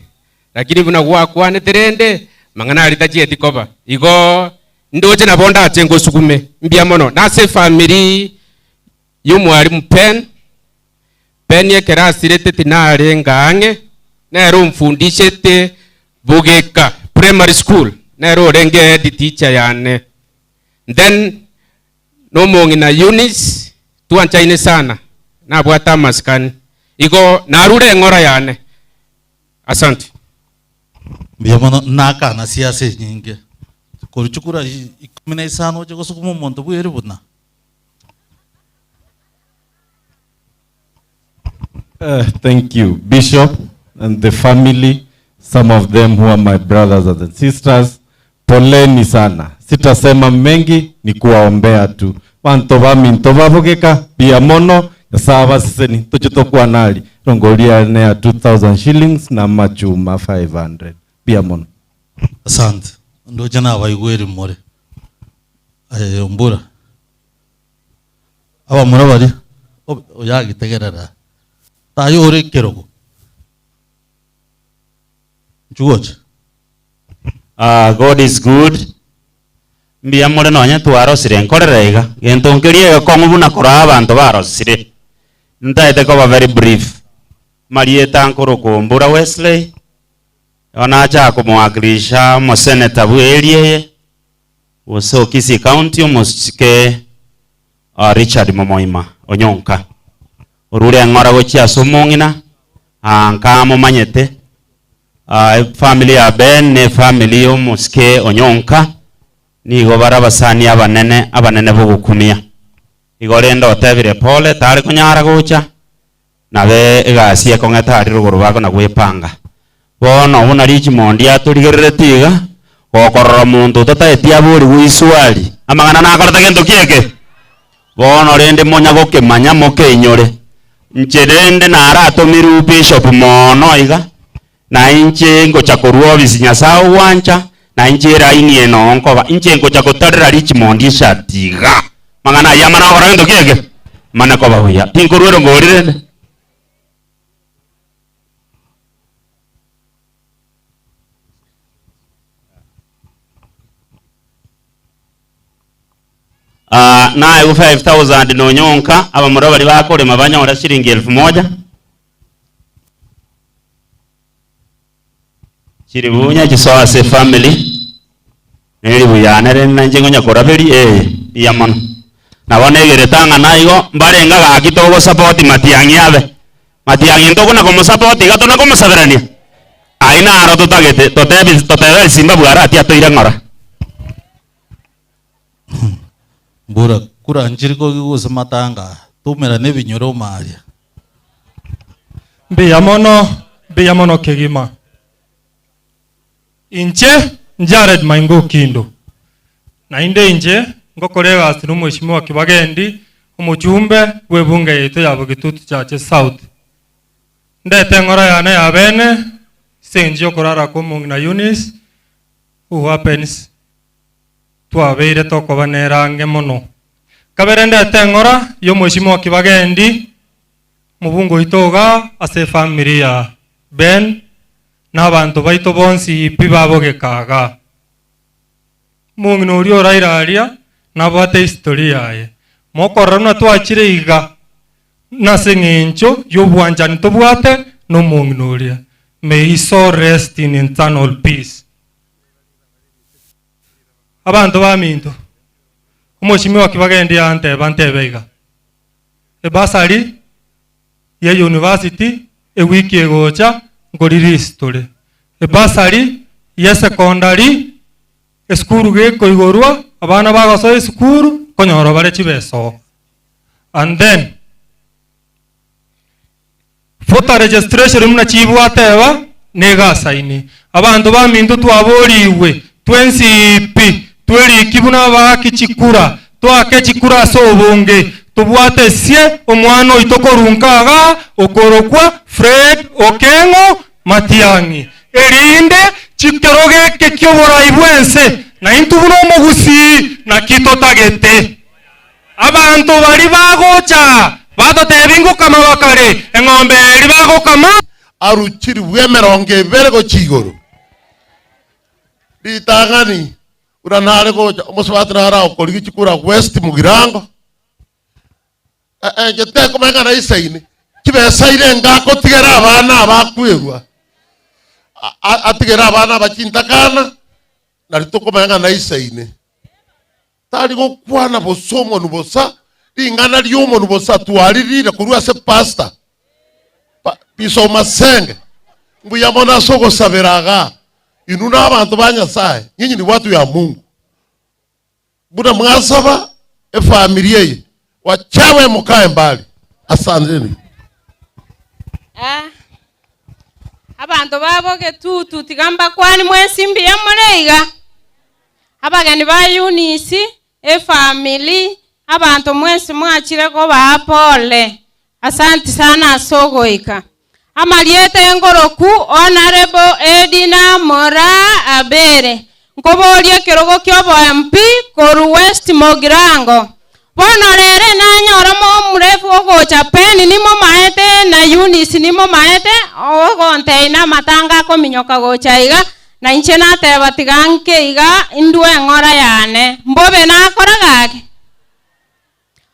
lakini buna gwakwanete rende mangana alitachi etikoba igo ndoje nabonda atengo sukume mbia mono nase family y'umwarimu pen ye kerasirete tinare ngange nero mfundishete bugeka primary school nero renge head teacher yane then no mongi na Eunice tuanchaine sana na bwata maskani igo narure ngora yane. Asante. Mbia mono naka na siasa nyingi Korichukura ikumina isano jago sukumo monto buere buna. Thank you, Bishop and the family, some of them who are my brothers and sisters. Poleni sana. Sitasema mengi ni kuwaombea tu. Wantoba mintoba bogeka bia mono sawa siseni tochitokuwa nali. Rongolia nea 2000 shillings na machuma 500. Bia mono. Asante. Ndo jana waigweri more. Umbura. Aba murabari. Oyagi tegerera. Tayo ore kerogo. Chuoch. God is good. Mbia more no nya twarosire nkorerega. Gentonkerie ko ngubuna kora abantu barosire. Ntaite ko very brief. Marieta nkoro ko Mbura Wesley. Ona acha kumwakilisha mo senator bwerie Uso Kisii County musike Richard Momoima Onyonka. Urure ngora gochia somongina anka momanyete family ya Ben ne family yo musike Onyonka ni gobara basani abanene bogukumia. Igorendo tebire pole tari kunyara gocha nabe egasi kongeta ari ruguru bako na gwepanga. Bono una Richmond yaturigerere tiga gokorora muntu tataetia buri wiswali amagana nakorata gento kieke bono rende monya gokemanya moke inyore ncherende naratomiru Bishop mono iga na inche ngocha korwa bisinya sawo wancha na inche raini eno nkoba inche ngocha kotarira Richmond ishatiga magana yamana gokora gento kieke mana koba huya tinkorwero ngorire. Na 5000 no Nyonka aba murabari bakore mabanya ora shilingi 1000 chiribunya kisose family neri buyanere nanje ngonya koraberi yamono nabone geretanga naigo mbarenga gakitogo support matiangi abe matiangi ntoko na komo support gatona komo saberania aina aro tutagete totebe simba bwara atia toira ngora. Mbura kura njiriko gigusa matanga tumera ne binyoro maria. Mbia mono kegima. Inche Jared Maingo Kindo. na inde nje ngokorega asiru mheshimiwa Kibagendi umujumbe webunge yetu ya Bugitutu Chache South ndete ngora yana ya bene senjo korara kumungi na Eunice who happens twabeire tokobanerange mono kabere ndete ngora yo mheshimiwa Kibagendi mubungo itoga ase family ya Ben n'abantu baito bonsi pibabogekaga mungi nuri orairaria nabate historia yaye mokorana twachire iga nasengencho yobwanjani tobwate no mungi nuria. May he so rest in eternal peace. Abantu baminto umweshimiwa Kibagendi ante bantebeiga ebasari ya university ewiki egocha ngoriri history ebasari ya secondary eskuru geko igorwa abana bagoso eskuru konyoro bare chibeso and then voter registration muna chibwateba nega saini abantu baminto twaboriwe twensipi tweri kibuna baki chikura twake chikura sobonge tubwate sie omwana oitokorunkaga okorokwa Fred Okengo Matiang'i erinde chikeroge kekyobora ibwense na intubuno mugusi na kitotagete abantu bari bagocha batotebingo kama bakare eng'ombe eri bago kama aruchiri bwemeronge berego chigoro ditagani uranare gocha omuswatra ara okorigi chikura West Mugirango jete komanga na isaini kibesaire ngako tigera abana abakwegwa atigera abana bakintakana na ritokomanga na isaini tari gokwana bosomo nubosa ingana lyomo nubosa twaririra kurwa se pastor piso masenge mbuyamona soko saberaga inuna abantu banyasaye nyinyi ni watu ya Mungu buna mwasaba familia ye wachawe mukae mbali. Asanteni. Abantu baboge tutu tigamba kwani mwesimbi ya mureiga abagani ba Eunice family abantu mwese mwachire ko bapole. Asante sana asogoika amaliete ngoroku Honorable Edina Mora Abere nkobolie kirogo kyobo MP koru West Mugirango bono rere nanyoromo murefu ogocha peni nimo maete na Eunice nimo maete ogonteina matanga kominyoka gocha iga na inche nateba tiganke iga indue ngora yane mbobe nakoragake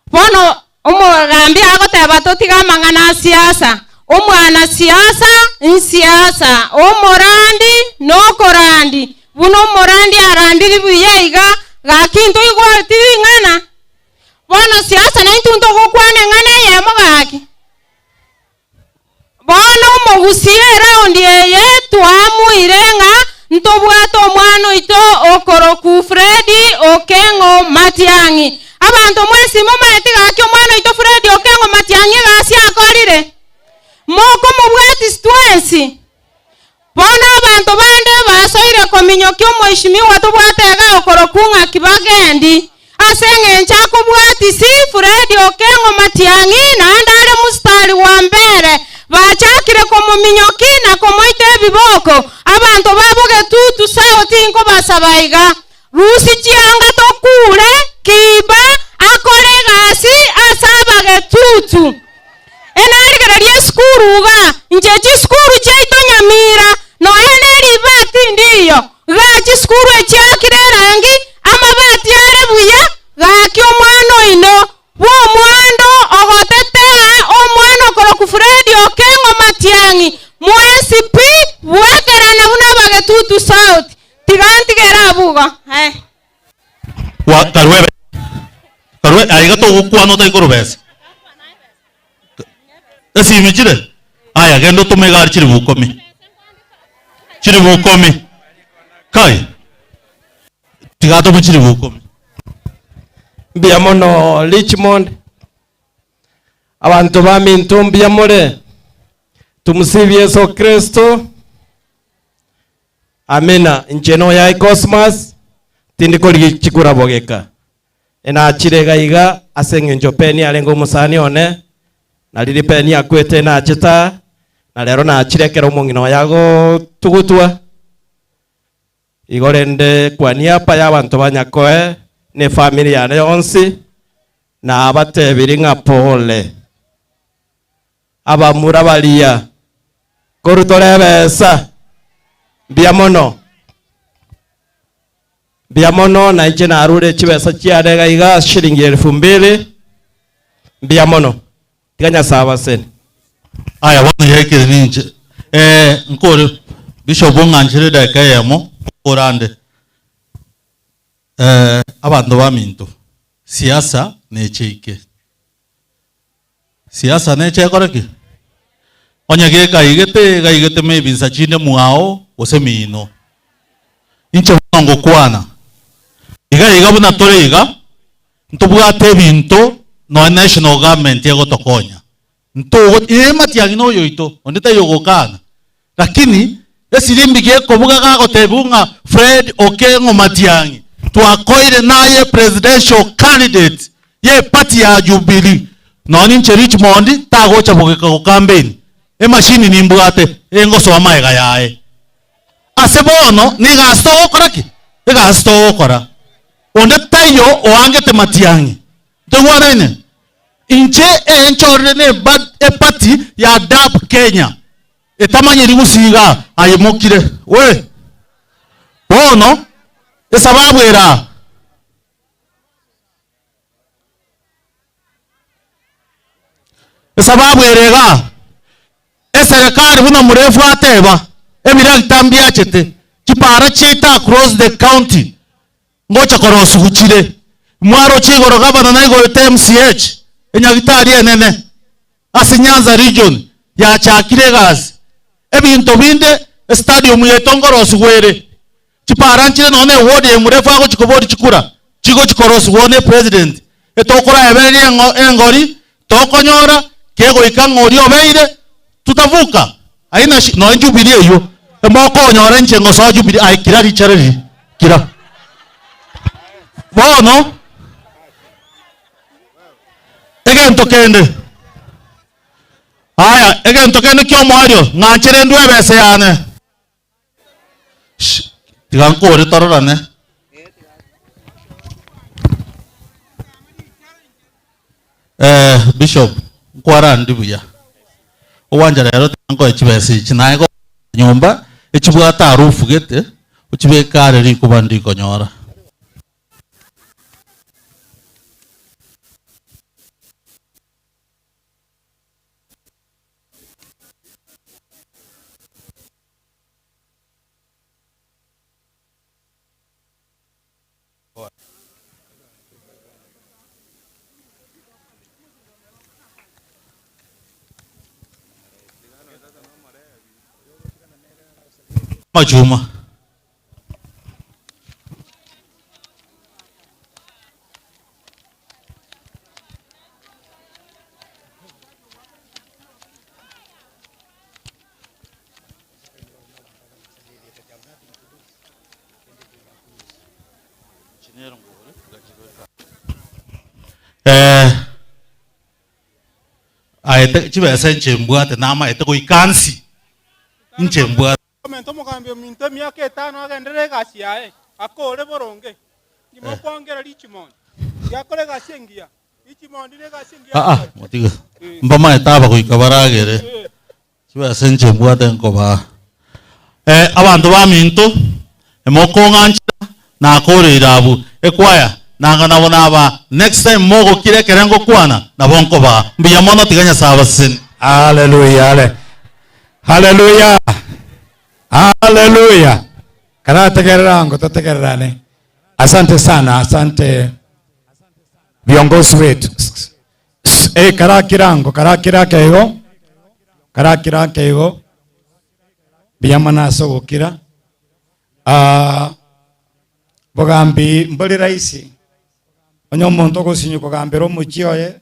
bono umugambi agoteba totigamangana siasa umwana siasa insiasa umorandi no korandi buno morandi arandiri buyeiga gakinto igwati ngana bono siasa na intunto gokwane ngana yemo gaki bono mugusie round yeye twamuirenga ntobwato omwana ito okoroku Fredi Okengo Matiang'i abantu mwesi mumaeti gaki omwana ito Fredi Okengo Matiang'i gasi akorire moko mubwati stwensi bono abantu bande basoire kominyoki omweshimiwa tobwatega okorokunga Kibagendi aseng'encha kubwati si Fredi Okengo Matiang'i na ndare mustari wa mbere bachakire komuminyoki na komoite biboko abantu baboge tutu sao tinko basabaiga rusi chianga tokure kiba akore gasi asabage tutu enarigereria skuruga njechi skuru chaito Nyamira no eneri bati ndiyo gachi skuru echiakire rangi amabati are buya gaki omwana ino wo mwando ogotetea omwana okoroku Fredi Okengo Matiang'i mwesipi bwekerana buna bagetutu South tigantigera abuga wa karwe aiga to gukwano ta ikoro bese esi michire aya gendo to megar chiri bukomi kai tigato michiri bukomi Biamono Richmond abantu bamintu mbiamore tumusibi Yesu Kristo amena njeno ya Cosmas tindi kori chikura bogeka ena chirega iga aseng'encho peni arengo musani one na riri peni akwete na chita na rero na chirekera omong'ina yago tugutwa igorende kwa niapa y'abantu banyakoe ne family yane yonsi na abatebiri ng'a pole abamura balia korutore besa biamono na inche na arure chibesa chiarega iga shilingi 2000 biamono tiganya saba sen aya wana yake ninje nkore Bishop Onganchire daka yamo orande abantu baminto siasa necheke siasa nechekoreki onyage gaigete maybe sachine muao osemino inche ngo kwana iga buna tore iga ntobwate binto no national government yego tokonya nto matiangi no yoito ondeta yogokana lakini esilimbigie kobuga gago tebunga Fred Okengo Matiangi twakoire naye presidential candidate ye party ya Jubilee noni nche Richmond tagocha bogeka ko campaign machine nimbwate engoso amaega yae asebono ni gasto okoraki gasto okora onde tayo oangete Matiangi tengwana ine inche enchorne ne bad party ya DAP Kenya etamanye rigusiga ayemokire we bono esababu era esababu erega eserikali buna murefu ateba ebira kitambia chete kipara chita across the county ngocha korosu kuchire mwaro chigoro gabana na igo TMCH enyagitari enene asinyanza region ya chakire gas ebinto binde stadium yetongorosu gwere kipara nchire none ward ye murefu ago chikobori chikura chigo chikorosu wone president etokora ebere engori tokonyora kego ikangori obeire tutavuka aina no Jubilee yo emoko nyora nche ngoso Jubilee ai kirari chareri kira bono egento kende aya egento kende kyo mwario nganchere ndwe bese yane tigankore tororane Bishop kwara ndibuya uwanja rero tango ekibese kinago nyumba ekibwata arufu gete ukibekare ri kubandi konyora Majuma aite chibese nchembwate nama ete kuikansi nchembwate Momento mugambye minte myaka 5 agendere gasi yae akore boronge ndimo kwongera Richmond yakore gasi engia Richmond ne gasi engia motiga mbama etaba kuikabaragere chibese nchembwate nkoba abantu baminto emokongancha na kore irabu ekwaya nanga nabona aba next time mogo kire kerengo kwana nabonko ba mbiyamono tiganya sabasin hallelujah hallelujah hallelujah karategerango tategerane asante sana asante viongozi wetu karakira kego biyamana sogokira bogambi mbali raisi onyo muntu gusinyuko gambero mukioye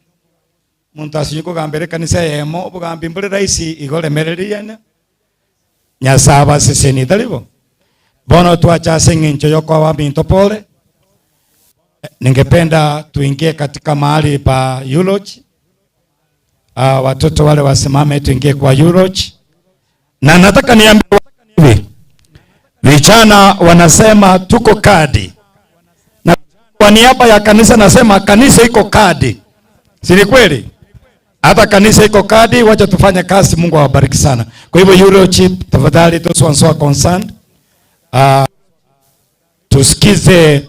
muntu asinyuko gambere kanisa yemo bogambi mbali raisi igole mereriane nyasaba seseni talibo bono tuacha seng'encho yoko wa binto pole Ningependa tuingie katika mahali pa eulogy. Watoto wale wasimame tuingie kwa eulogy. Na nataka niambie hivi. Vijana wanasema tuko kadi. Na kwa niaba ya kanisa nasema kanisa iko kadi. Si ni kweli? Hata kanisa iko kadi, wacha tufanye kazi, Mungu awabariki sana. Kwa hivyo eulogy, tafadhali those ones who are concerned. Tusikize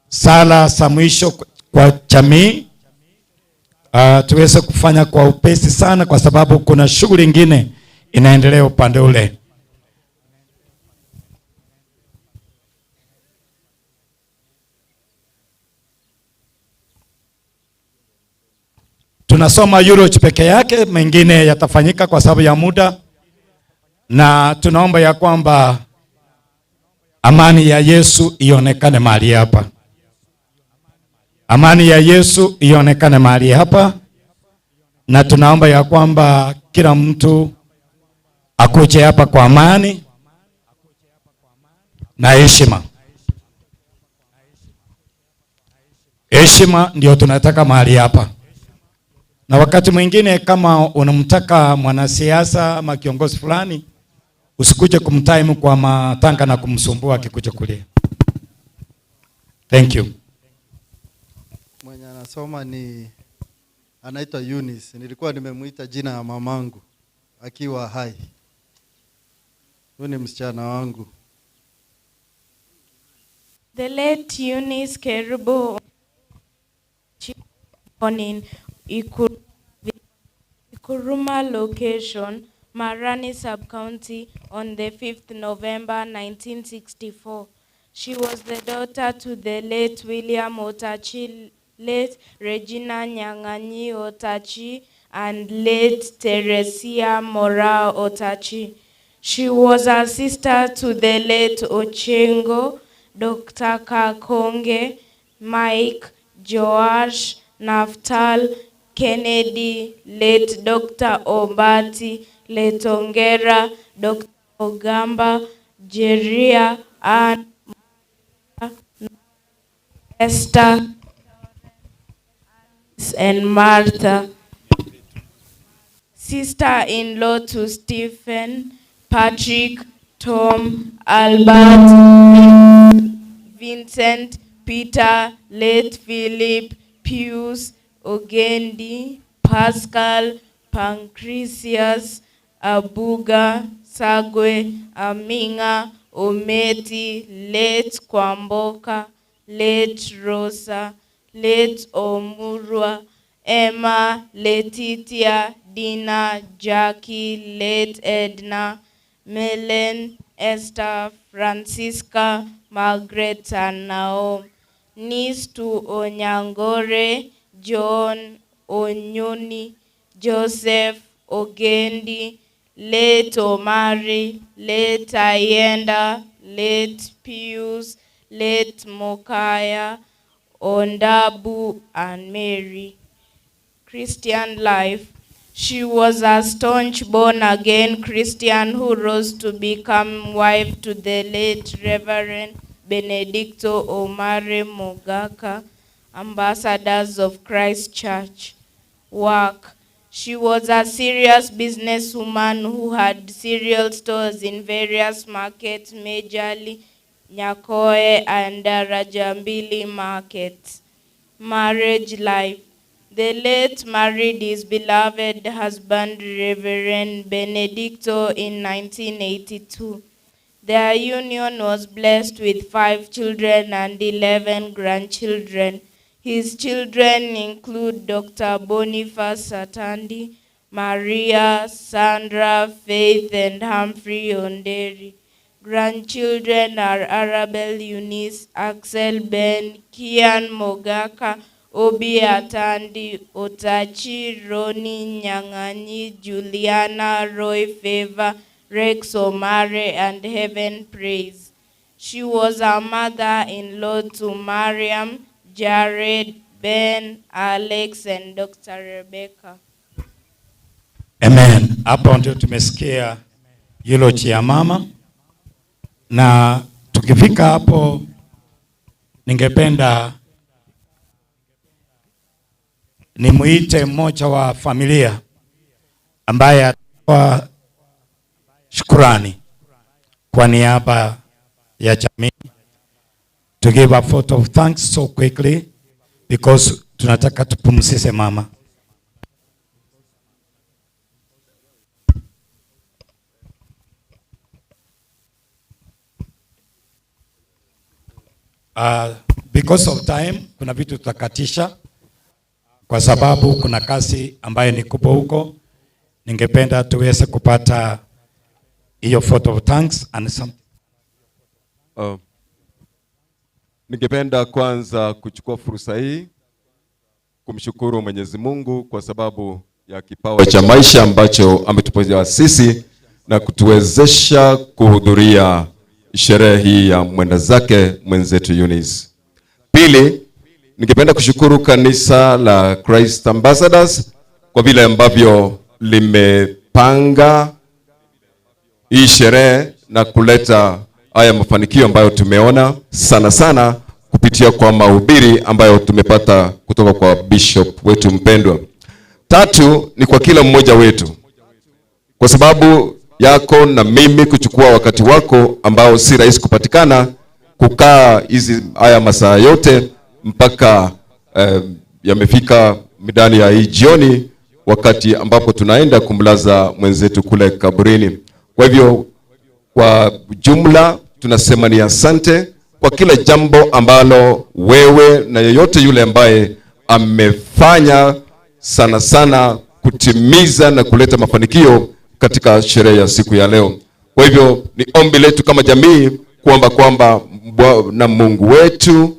sala za mwisho kwa jamii. Tuweze kufanya kwa upesi sana kwa sababu kuna shughuli nyingine inaendelea upande ule. Tunasoma eulogy peke yake, mengine yatafanyika kwa sababu ya muda, na tunaomba ya kwamba amani ya Yesu ionekane mahali hapa. Amani ya Yesu ionekane mahali hapa, na tunaomba ya kwamba kila mtu akuje hapa kwa amani na heshima. Heshima ndio tunataka mahali hapa. Na wakati mwingine kama unamtaka mwanasiasa ama kiongozi fulani, usikuje kumtime kwa matanga na kumsumbua akikuja kulia. Thank you. Mwenye anasoma ni anaitwa Eunice. Nilikuwa nimemuita jina ya mamangu akiwa hai. Huyu ni msichana wangu. The late Eunice Kerubo born in Ikuruma location, Marani sub-county on the 5th November 1964. She was the daughter to the late William Otachi, late Regina Nyanganyi Otachi, and late Teresia Mora Otachi. She was a sister to the late Ochengo, Dr. Kakonge, Mike, Joash, Naftal, Kennedy, late Dr. Obati, late Ongera, Dr. Ogamba, Jeria, and Esther, and Martha. Sister-in-law to Stephen, Patrick, Tom, Albert, Vincent, Peter, late Philip, Pius, Ogendi, Pascal, Pancrasius, Abuga, Sagwe, Aminga, Ometi, late Kwamboka, late Rosa, late Omurwa, Emma, Letitia, Dina, Jackie, late Edna, Melen, Esther, Francisca, Margaret, and Naomi. Niece to Onyangore, John, Onyoni, Joseph, Ogendi, late Omari, late Ayenda, late Pius, late Mokaya, Ondabu, and Mary. Christian life. She was a staunch born-again Christian who rose to become wife to the late Reverend Benedicto Omare Mogaka, ambassadors of Christ Church. Work. She was a serious businesswoman who had cereal stores in various markets, majorly Nyakoe and Rajambili markets. Marriage life. The late married his beloved husband, Reverend Benedicto, in 1982. Their union was blessed with 5 children and 11 grandchildren. His children include Dr. Boniface Satandi, Maria, Sandra, Faith, and Humphrey Onderi. Grandchildren are Arabelle Eunice, Axel Ben, Kian Mogaka, Obi Atandi, Otachi, Roni Nyanganyi, Juliana, Roy Favor, Rex Omare, and Heaven Praise. She was a mother-in-law to Mariam, Jared, Ben, Alex, and Dr. Rebecca. Amen. Hapo ndio tumesikia eulogy ya mama, na tukifika hapo ningependa nimuite mmoja wa familia ambaye atatoa shukrani kwa niaba ya jamii, to give a vote of thanks so quickly because tunataka tupumzishe mama. Because of time, kuna vitu tutakatisha kwa sababu kuna kazi ambayo ni kubwa huko. Ningependa tuweze kupata hiyo vote of thanks and some. Ningependa kwanza kuchukua fursa hii kumshukuru Mwenyezi Mungu kwa sababu ya kipawa cha maisha ambacho ametupatia sisi na kutuwezesha kuhudhuria sherehe hii ya mwenda zake mwenzetu Eunice. Pili, ningependa kushukuru kanisa la Christ Ambassadors kwa vile ambavyo limepanga hii sherehe na kuleta haya mafanikio ambayo tumeona sana sana kupitia kwa mahubiri ambayo tumepata kutoka kwa bishop wetu mpendwa. Tatu, ni kwa kila mmoja wetu, kwa sababu yako na mimi kuchukua wakati wako ambao si rahisi kupatikana, kukaa haya masaa yote mpaka yamefika midani ya hii jioni, wakati ambapo tunaenda kumlaza mwenzetu kule kaburini. Kwa hivyo kwa jumla tunasema ni asante kwa kila jambo ambalo wewe na yeyote yule ambaye amefanya sana sana kutimiza na kuleta mafanikio katika sherehe ya siku ya leo. Kwa hivyo ni ombi letu kama jamii kuomba kwamba na Mungu wetu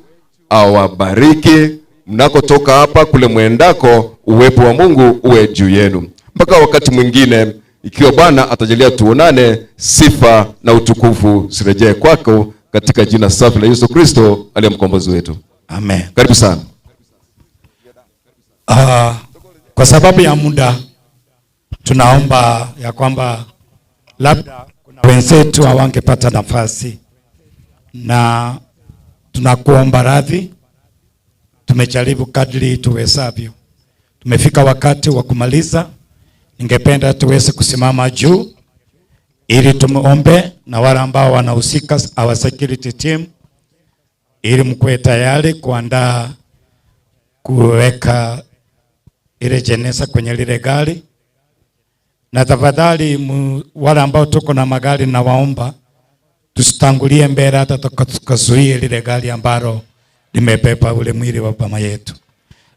awabariki mnakotoka hapa kule mwendako, uwepo wa Mungu uwe juu yenu. Mpaka wakati mwingine, ikiwa Bwana atajalia tuonane, sifa na utukufu sirejee kwako katika jina safi la Yesu Kristo aliye mkombozi wetu. Amen. Karibu sana. Kwa sababu ya muda tunaomba ya kwamba labda kuna wenzetu hawangepata nafasi, na tunakuomba radhi. Tumejaribu kadri tuwezavyo. Tumefika wakati wa kumaliza. Ningependa tuweze kusimama juu ili tumuombe na wale ambao wanahusika, our security team, ili mkuwe tayari kuandaa kuweka ile jeneza kwenye lile gari. Na tafadhali wale ambao tuko na magari, na waomba tusitangulie mbele hata tukazuie lile gari ambalo limebeba ule mwili wa mama yetu.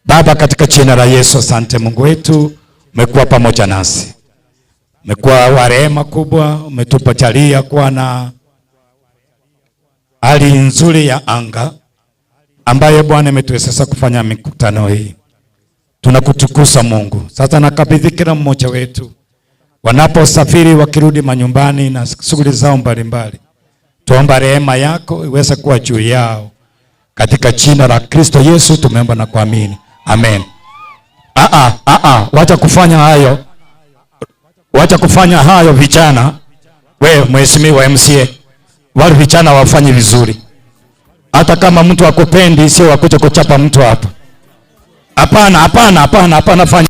Baba, katika jina la Yesu, asante Mungu wetu, umekuwa pamoja nasi. Umekuwa wa rehema kubwa, umetupatia kuwa na hali nzuri ya anga ambayo Bwana imetuwezesha kufanya mikutano hii. Tunakutukuza Mungu. Sasa nakabidhi kila mmoja wetu wanaposafiri wakirudi manyumbani na shughuli zao mbalimbali. Tuomba rehema yako iweze kuwa juu yao. Katika jina la Kristo Yesu tumeomba na kuamini. Amen. Wacha kufanya hayo. Wacha kufanya hayo vijana. Wewe mheshimiwa MCA, wale vijana wafanye vizuri. Hata kama mtu akupendi, sio wakuja kuchapa mtu hapa. Hapana, fanya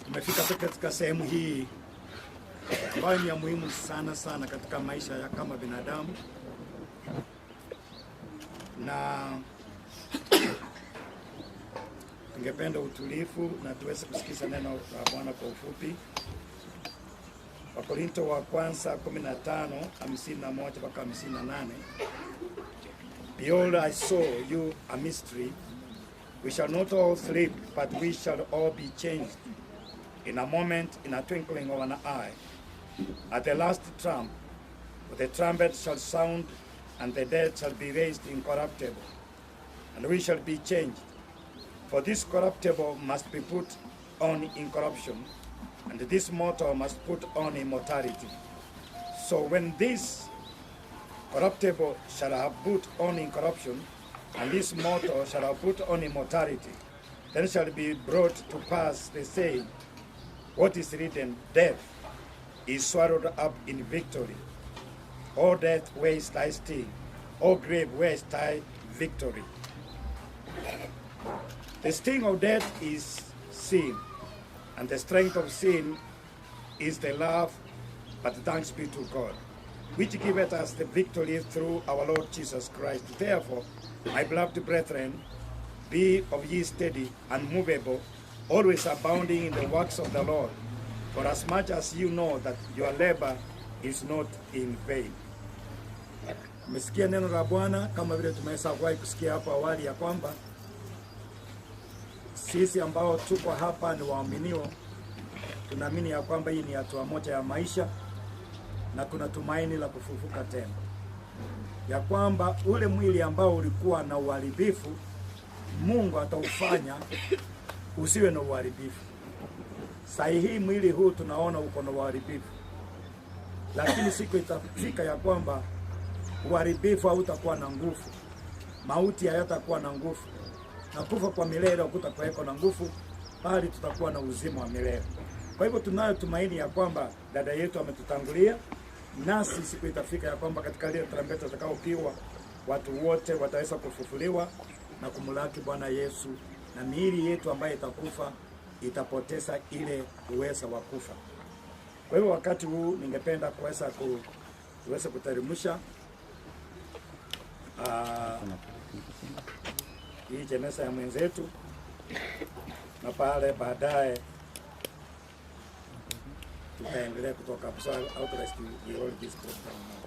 Tumefika katika sehemu hii ambayo ni ya muhimu sana katika maisha ya kama binadamu, na tungependa utulivu na tuweze kusikiza neno la Bwana kwa ufupi. Wakorintho wa kwanza 15:51 mpaka 58. Behold, I saw you a mystery. We shall not all sleep, but we shall all be changed in a moment, in a twinkling of an eye. At the last trump, the trumpet shall sound, and the dead shall be raised incorruptible, and we shall be changed. For this corruptible must be put on incorruption, and this mortal must put on immortality. So when this corruptible shall have put on incorruption, and this mortal shall have put on immortality, then shall be brought to pass the saying, what is written, death is swallowed up in victory. O death, where is thy sting? O grave, where is thy victory? The sting of death is sin, and the strength of sin is the love, but thanks be to God, which giveth us the victory through our Lord Jesus Christ. Therefore, my beloved brethren, be of ye steady, unmovable, always abounding in the works of the Lord, for as much as you know that your labor is not in vain. Umesikia neno la Bwana kama vile tumeweza kusikia hapo awali ya kwamba sisi ambao tuko hapa ni waaminio, tunaamini ya kwamba hii ni hatua moja ya maisha na kuna tumaini la kufufuka tena, ya kwamba ule mwili ambao ulikuwa na uharibifu Mungu ataufanya usiwe na uharibifu. Sahihi mwili huu tunaona uko na uharibifu, lakini siku itafika ya kwamba uharibifu hautakuwa na nguvu, mauti hayatakuwa na nguvu, na kufa kwa milele hakutakuweko na nguvu, bali tutakuwa na uzima wa milele. Kwa hivyo tunayo tumaini ya kwamba dada yetu ametutangulia, nasi siku itafika ya kwamba katika ile trumpeta itakayopiwa watu wote wataweza kufufuliwa na kumlaki Bwana Yesu, na miili yetu ambayo itakufa itapoteza ile uwezo wa kufa. Kwa hivyo wakati huu ningependa kuweza kuteremsha hii jeneza ya mwenzetu, na pale baadaye tutaendelea kutoka hapo. So Outlast we roll this program now.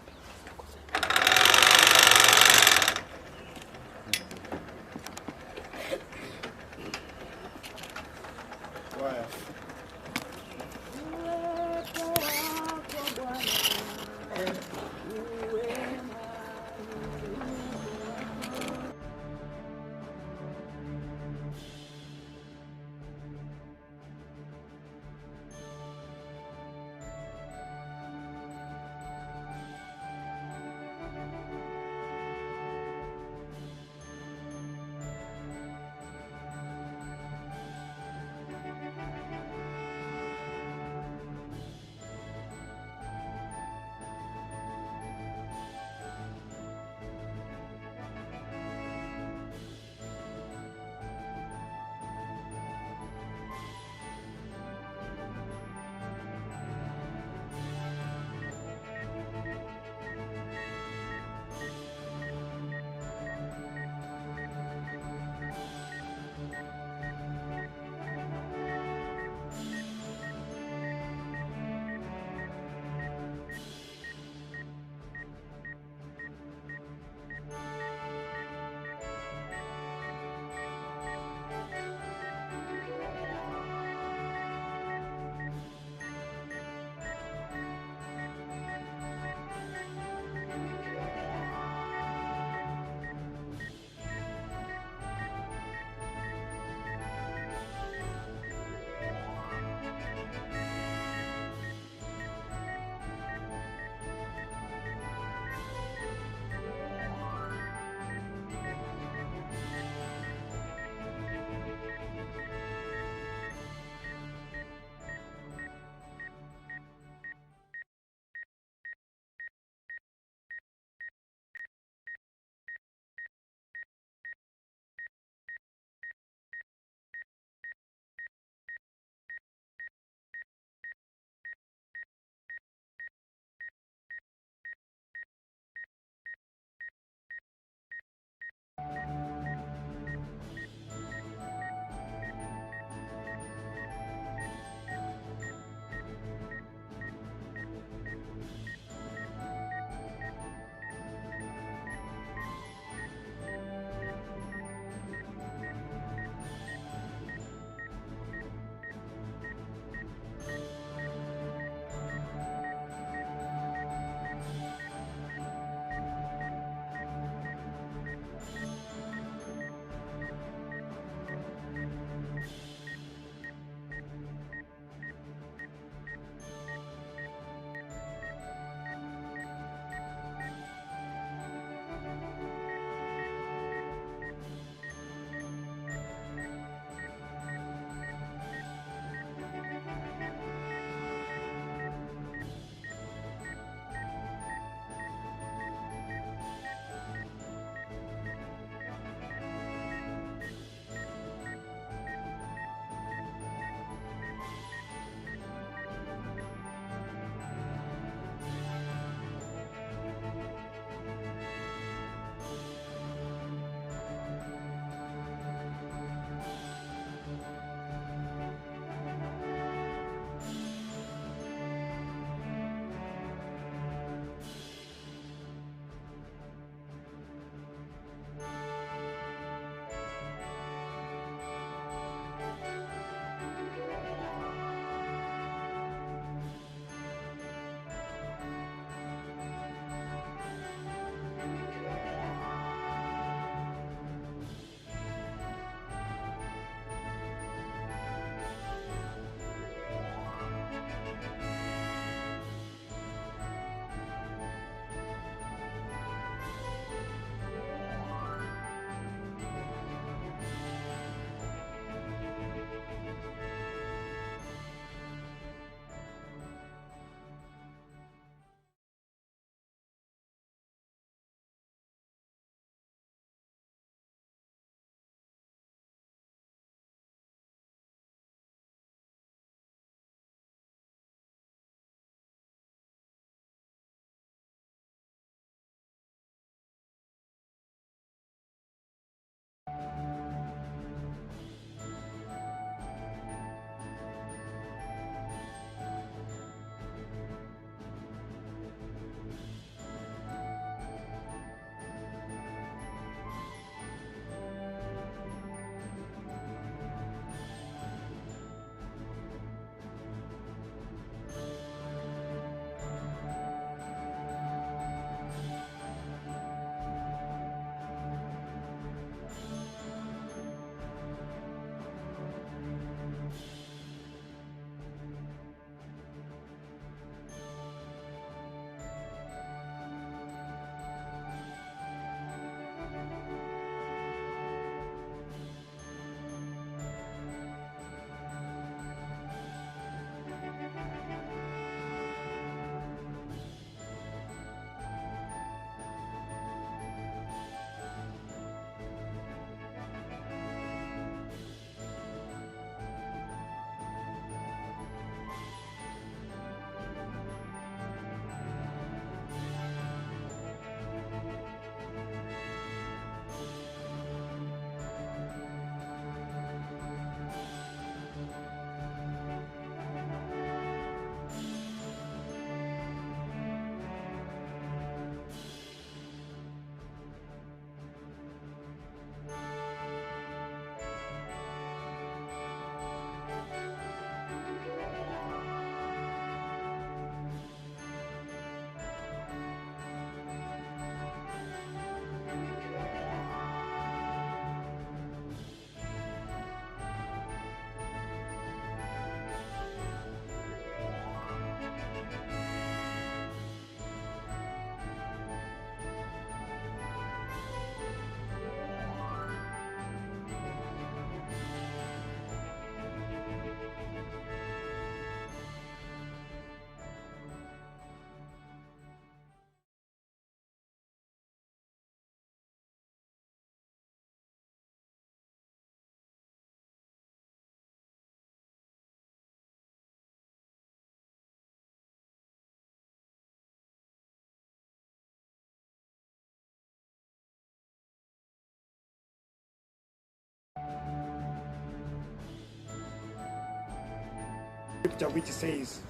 Scripture which says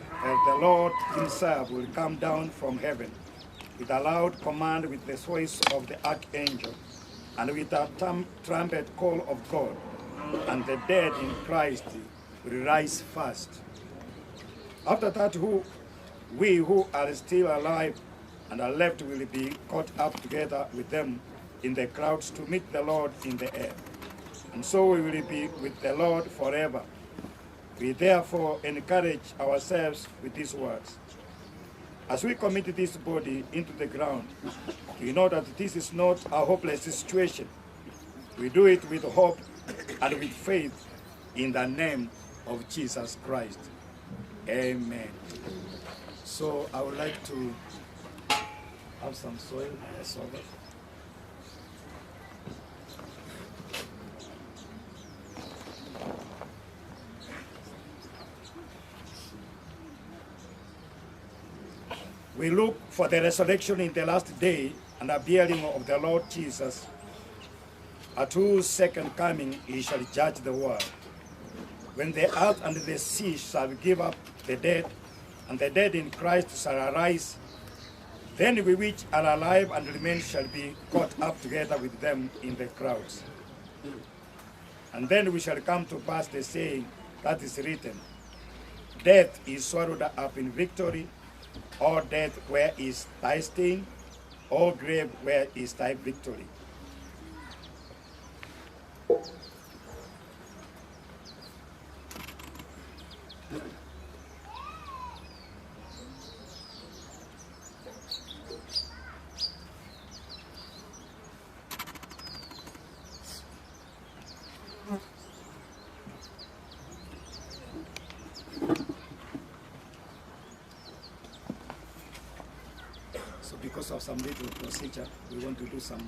that the Lord himself will come down from heaven with a loud command, with the voice of the archangel, and with a trumpet call of God, and the dead in Christ will rise first. After that, we who are still alive and are left will be caught up together with them in the clouds to meet the Lord in the air. And so we will be with the Lord forever. We therefore encourage ourselves with these words. As we commit this body into the ground, we know that this is not a hopeless situation. We do it with hope and with faith in the name of Jesus Christ. Amen. So I would like to have some soil. We look for the resurrection in the last day and appearing of the Lord Jesus, at whose second coming he shall judge the world. When the earth and the sea shall give up the dead, and the dead in Christ shall arise, then we which are alive and remain shall be caught up together with them in the clouds. And then we shall come to pass the saying that is written, death is swallowed up in victory. O death, where is thy sting? O grave, where is thy victory? Because of some little procedure, we want to do some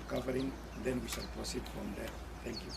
covering, then we shall proceed from there. Thank you.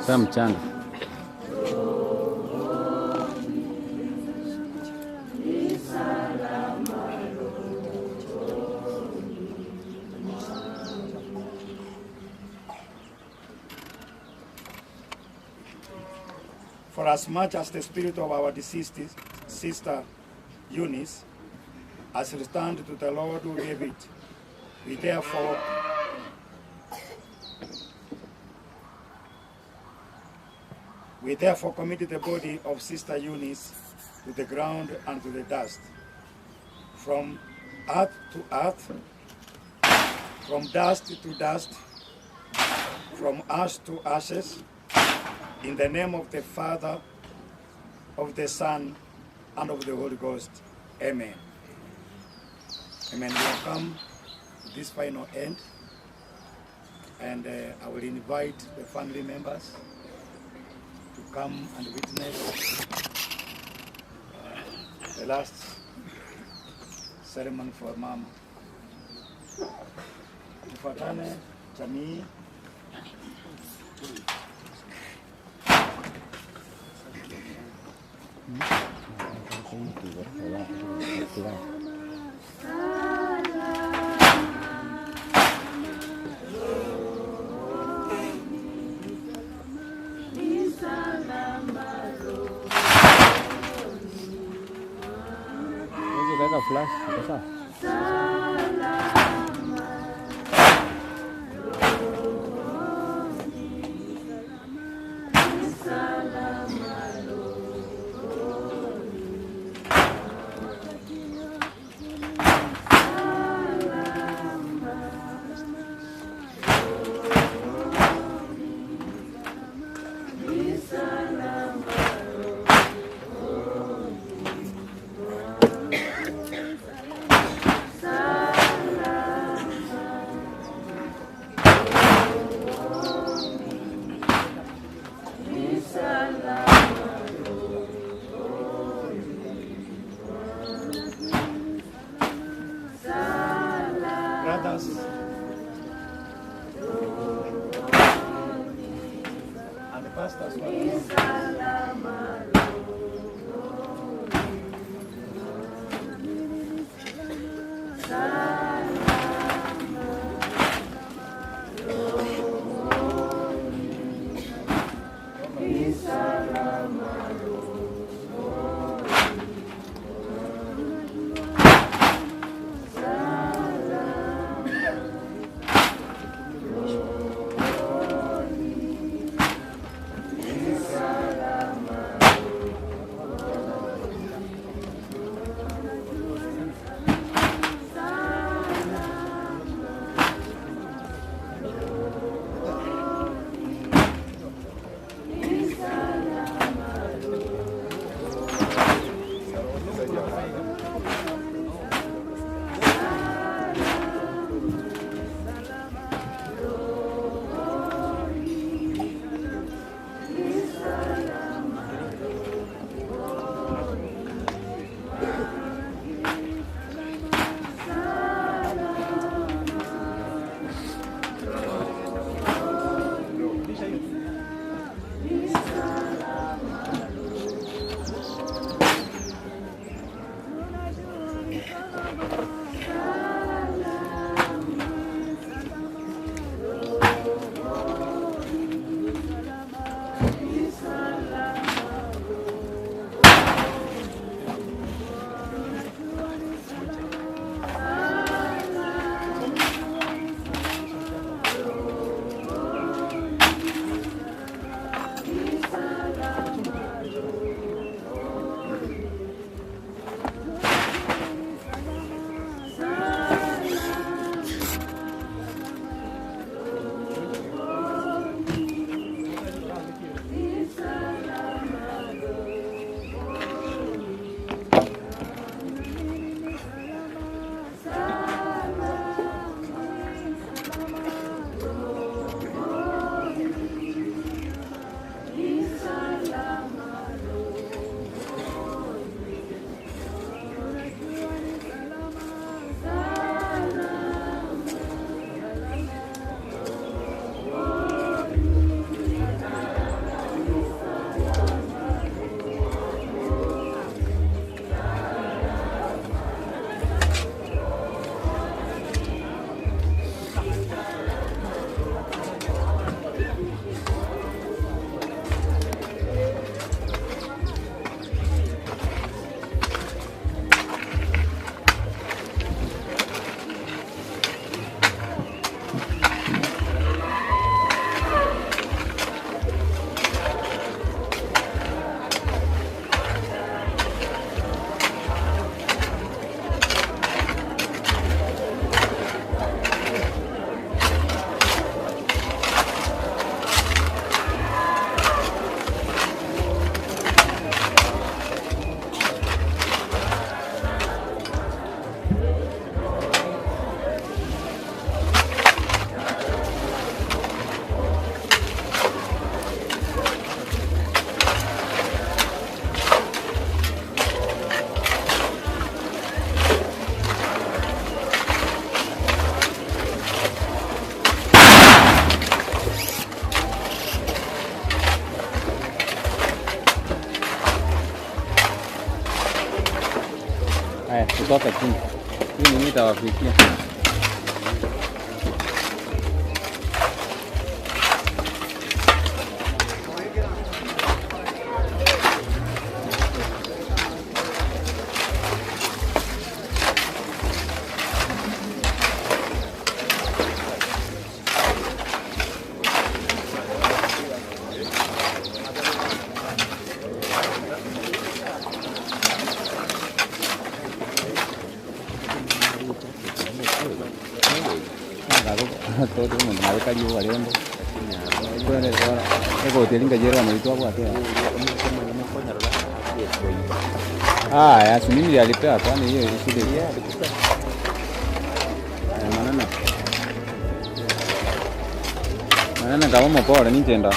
Saa mchana. For as much as the spirit of our deceased sister Eunice has returned to the Lord who gave it, we therefore commit the body of Sister Eunice to the ground and to the dust, from earth to earth, from dust to dust, from ash to ashes, in the name of the Father, of the Son, and of the Holy Ghost. Amen. Amen. We have come to this final end, and I will invite the family members to come and witness the last ceremony for Mama. Tufuatane jamii. Flash, apa sah? Brothers, and the pastors kutoka chini. Hii ni nitawafikia. Todo el mundo me cayó valiendo. Bueno, ahora es que tienen que llegar a tu agua. Ah, es un niño de alipea, cuando yo hice de manana acabamos por Nintendo.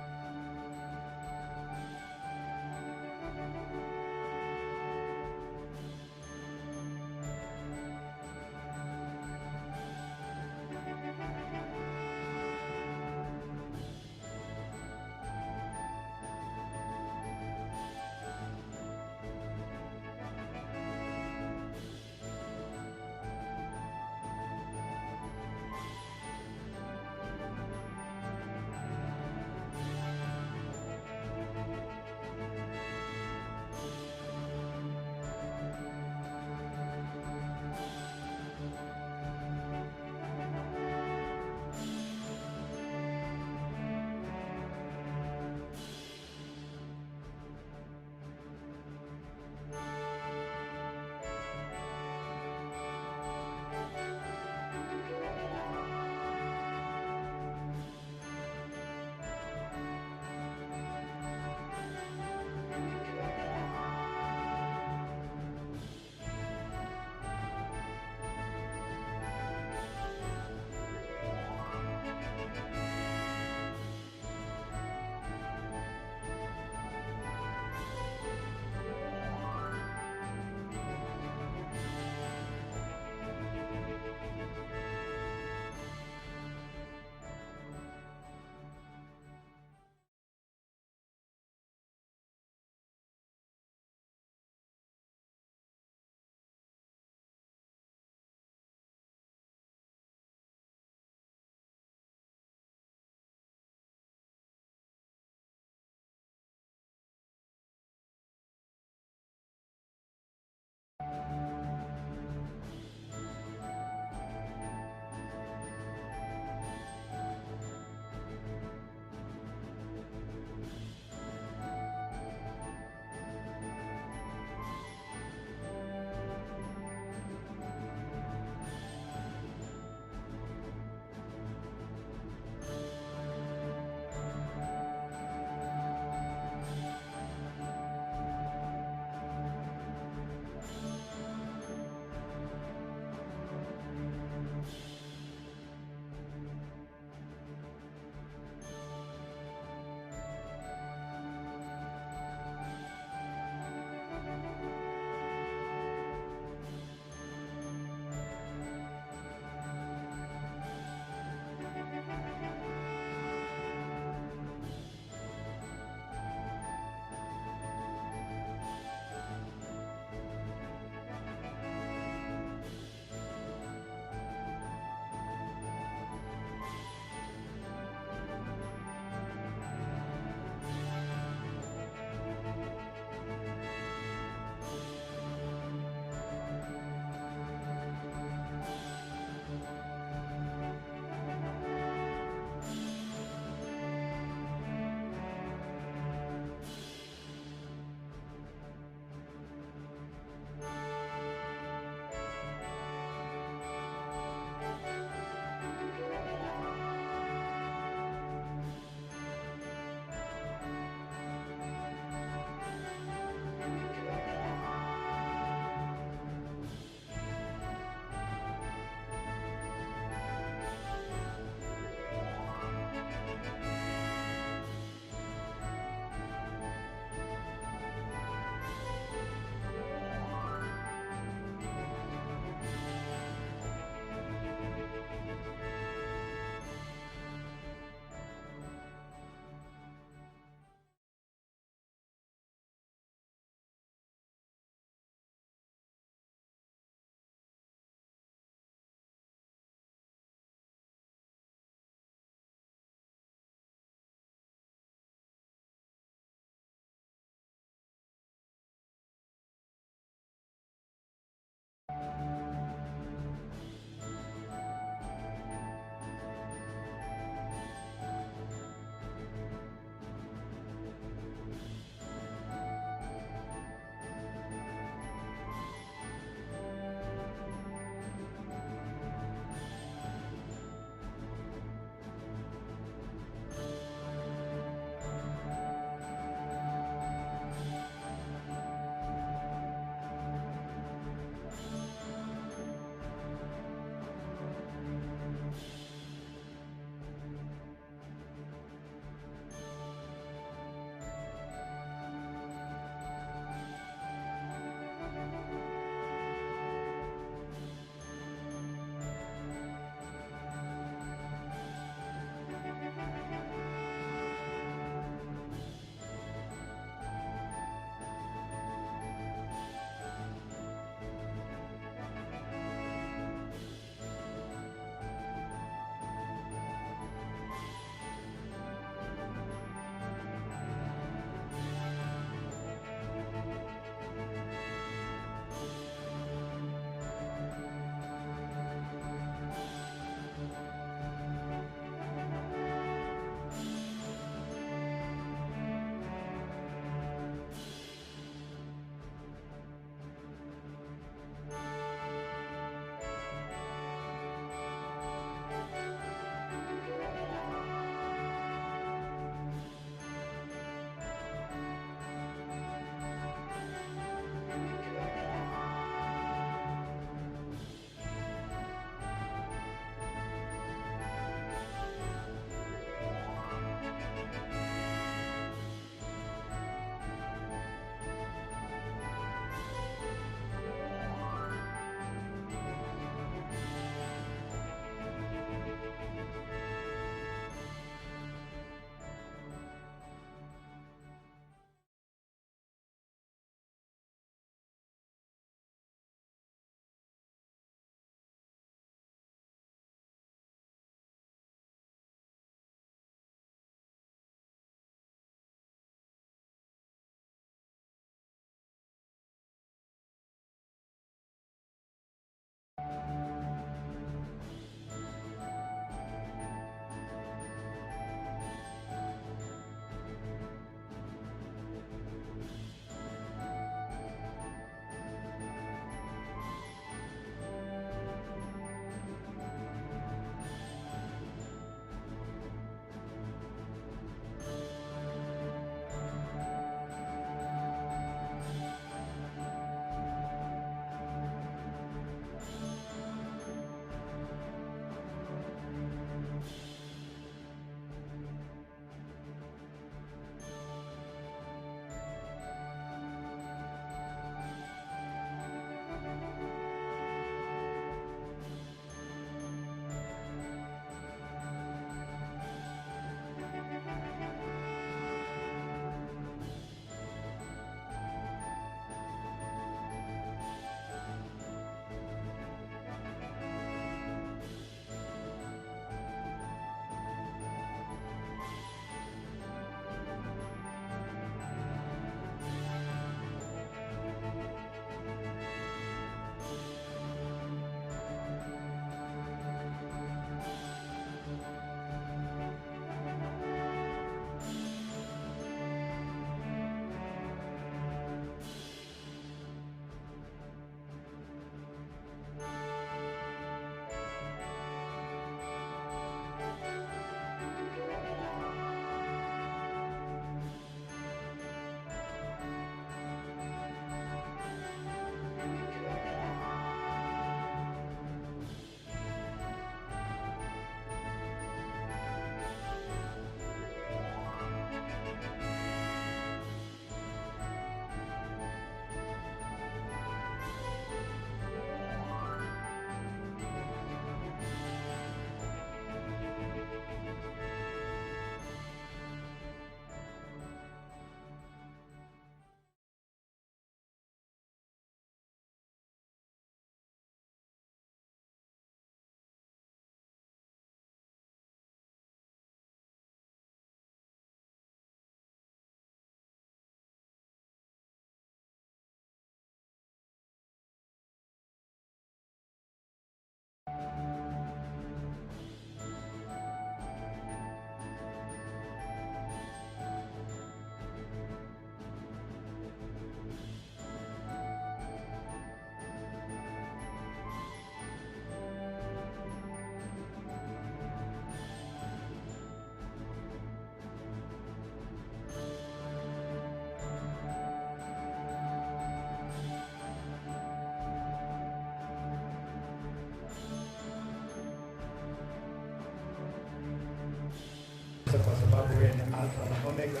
Kwa sababu wewe ni Alfa na Omega,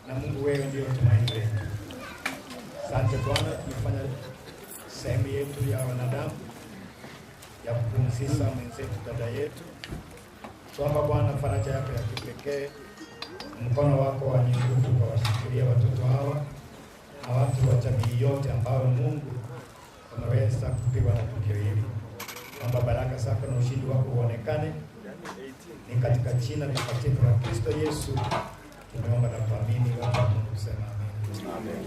na Mungu wewe ndio tumaini letu. Asante Bwana, tumefanya sehemu yetu ya wanadamu ya kupumzisha mwenzetu dada yetu. Tuomba Bwana faraja yako ya kipekee, mkono wako wa nguvu kwa washikilia watoto hawa na watu wa jamii yote ambao Mungu wameweza kupigwa na tukio hili. Naomba baraka zako na ushindi wako uonekane. Ni katika jina takatifu la Kristo Yesu tumeomba na kuamini, watu wa Mungu sema amen. Amen.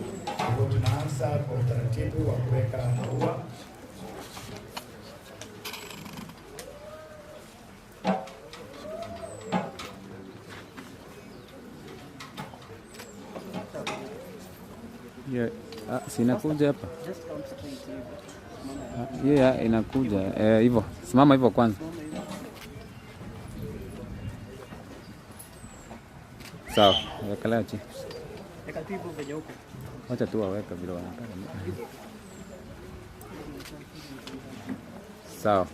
Hivyo tunaanza kwa utaratibu wa kuweka maua. Yeah, sinakuja hapa. Yeah, inakuja. Hivyo. Simama hivyo kwanza. Sawa, wekelea chini. Wacha tu waweka vile wanataka. Sawa.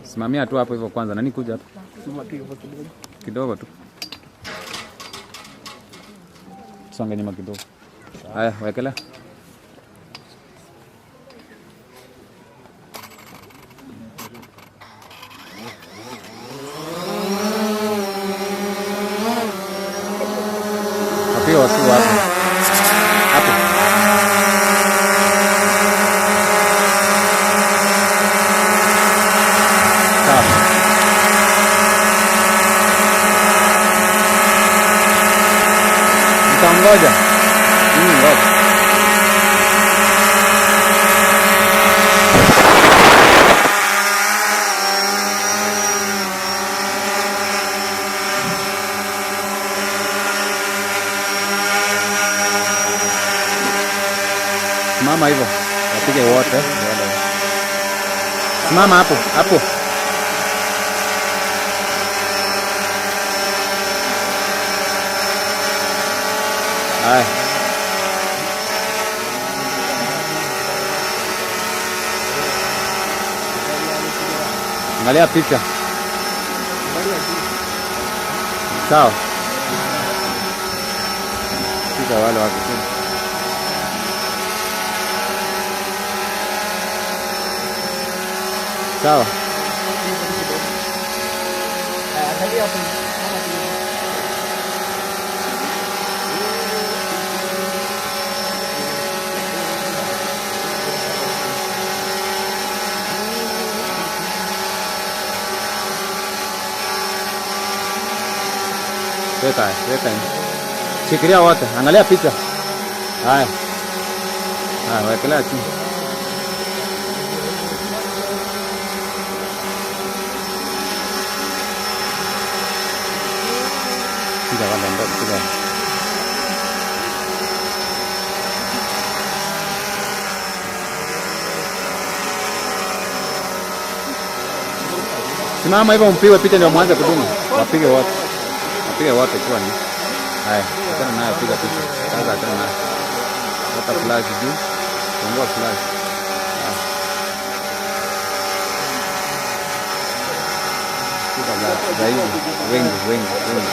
Simamia tu hapo hivyo kwanza. Nani kuja hapa? Kidogo tu. Songa nyuma kidogo. Haya, wekelea. Wapi watu hapo? Hapo. Sawa. Mtangoja. Ngoja. Simama hivyo. Wapige wote. Simama hapo, hapo. Haya. Angalia picha. Sawa. Picha wale wako. Sawa. Weka. Shikilia wote. Angalia picha. Haya. Wekelea chini. Piga wale ndio piga. Simama hivyo mpigwe picha ndio mwanze kudumu. Wapige wote. Wapige wote kwa ni. Haya, tena nayo piga picha. Sasa tena nayo. Wata flash juu. Fungua flash. Piga zaidi. Wengi.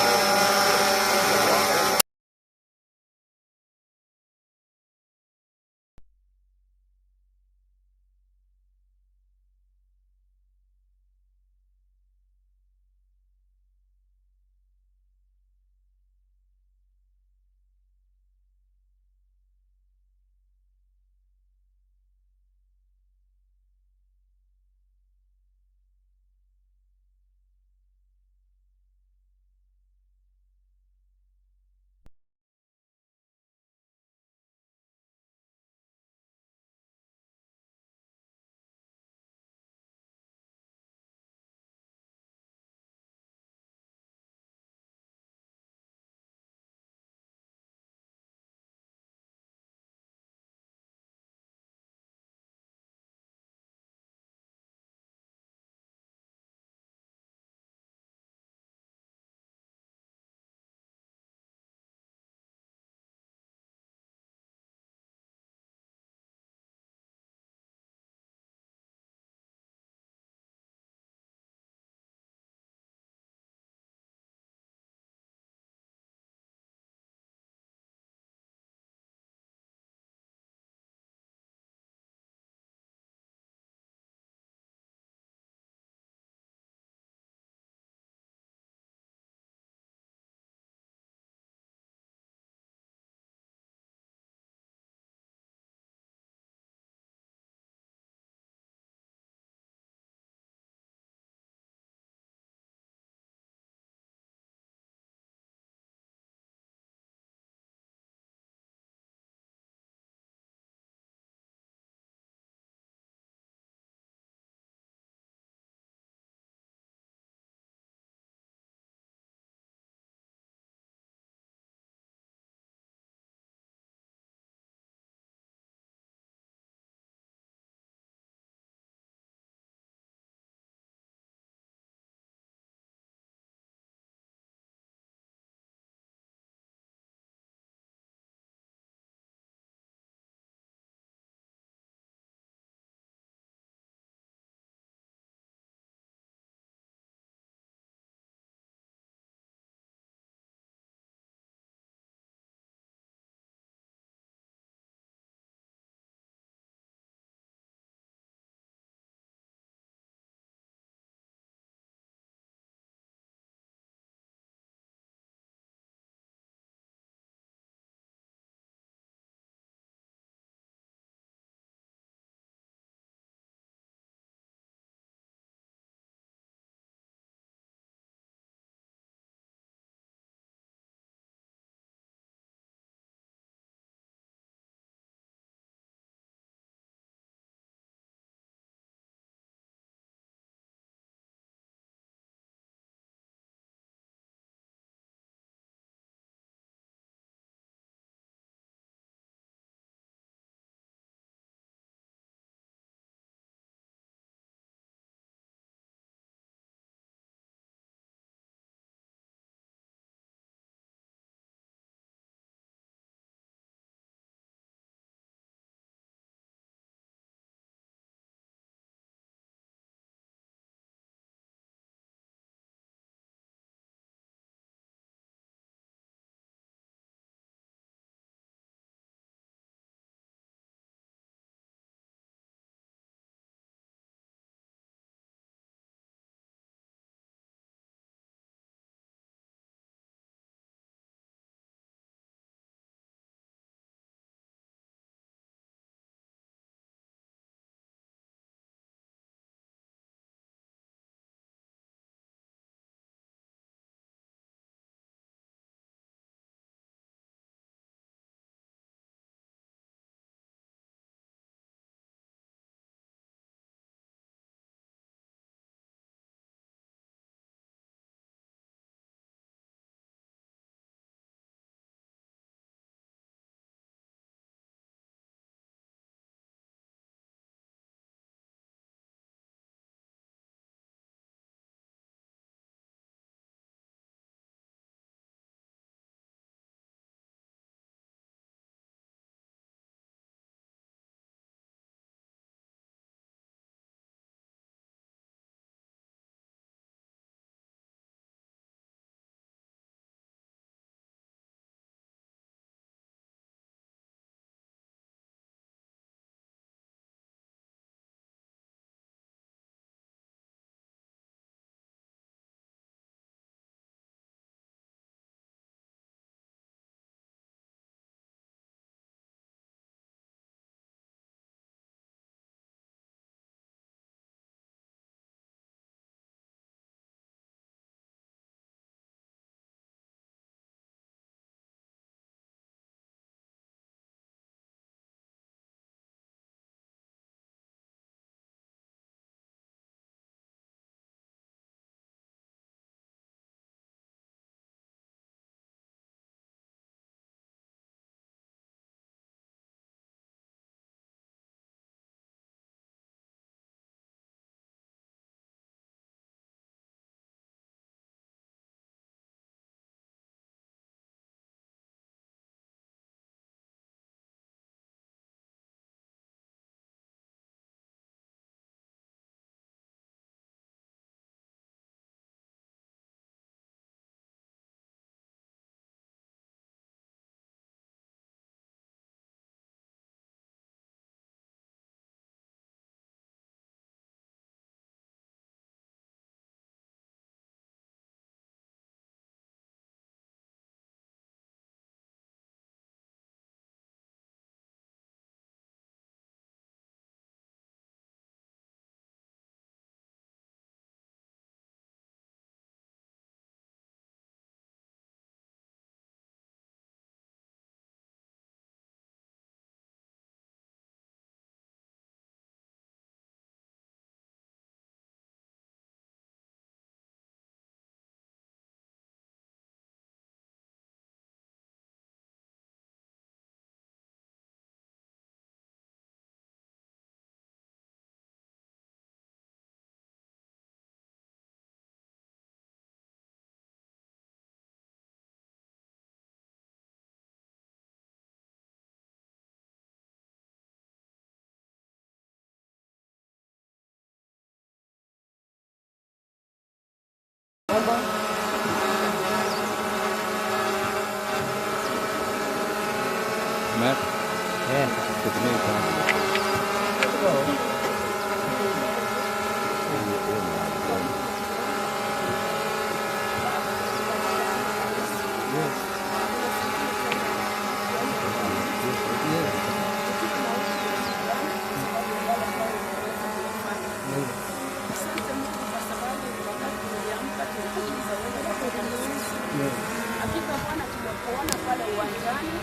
shukrani.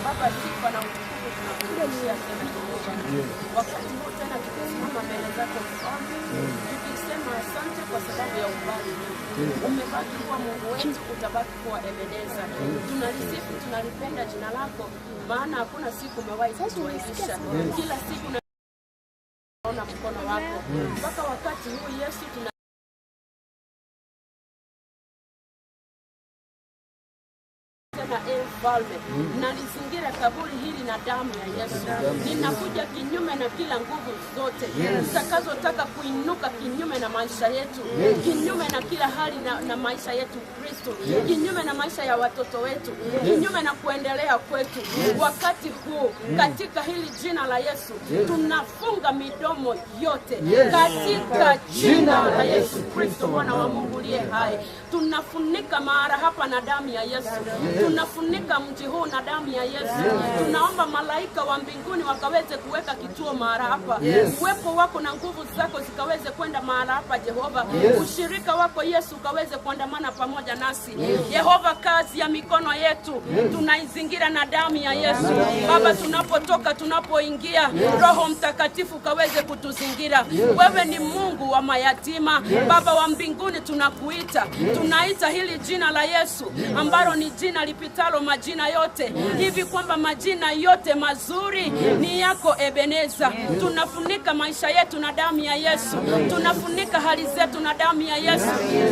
Baba, sifa na utukufu tunakurudishia tena Jehova. Wakati huu tena tukisimama mbele zako Mfalme, tukisema asante kwa sababu ya umbali huu. Umebaki kuwa Mungu wetu, utabaki kuwa Ebeneza. Tunalisifu, tunalipenda jina lako, maana hakuna siku umewahi kutuaibisha. Kila siku naona mkono wako. Mpaka wakati huu Yesu Mfalme, nalizingira kaburi hili na damu ya Yesu. Ninakuja kinyume na kila nguvu zote zitakazotaka kuinuka kinyume na maisha yetu, kinyume na kila hali na maisha yetu Kristo, kinyume na maisha ya watoto wetu, kinyume na kuendelea kwetu. Wakati huu katika hili jina la Yesu tunafunga midomo yote katika jina la Yesu Kristo, mwana wa Mungu aliye hai. Tunafunika mahali hapa na damu ya Yesu. Tunafunika mji huu na damu ya Yesu. Tunaomba malaika wa mbinguni wakaweze kuweka kituo mahali hapa. Uwepo wako na nguvu zako zikaweze kwenda mahali hapa Jehova. Ushirika wako Yesu ukaweze kuandamana pamoja nasi. Jehova, kazi ya mikono yetu tunaizingira na damu ya Yesu. Baba, tunapotoka, tunapoingia, Roho Mtakatifu ukaweze kutuzingira. Wewe ni Mungu wa mayatima. Baba wa mbinguni, tunakuita. Tunaita hili jina la Yesu ambalo ni jina lipitalo majina yote, hivi kwamba majina yote mazuri ni yako Ebeneza. Tunafunika maisha yetu na damu ya Yesu. Tunafunika hali zetu na damu ya Yesu.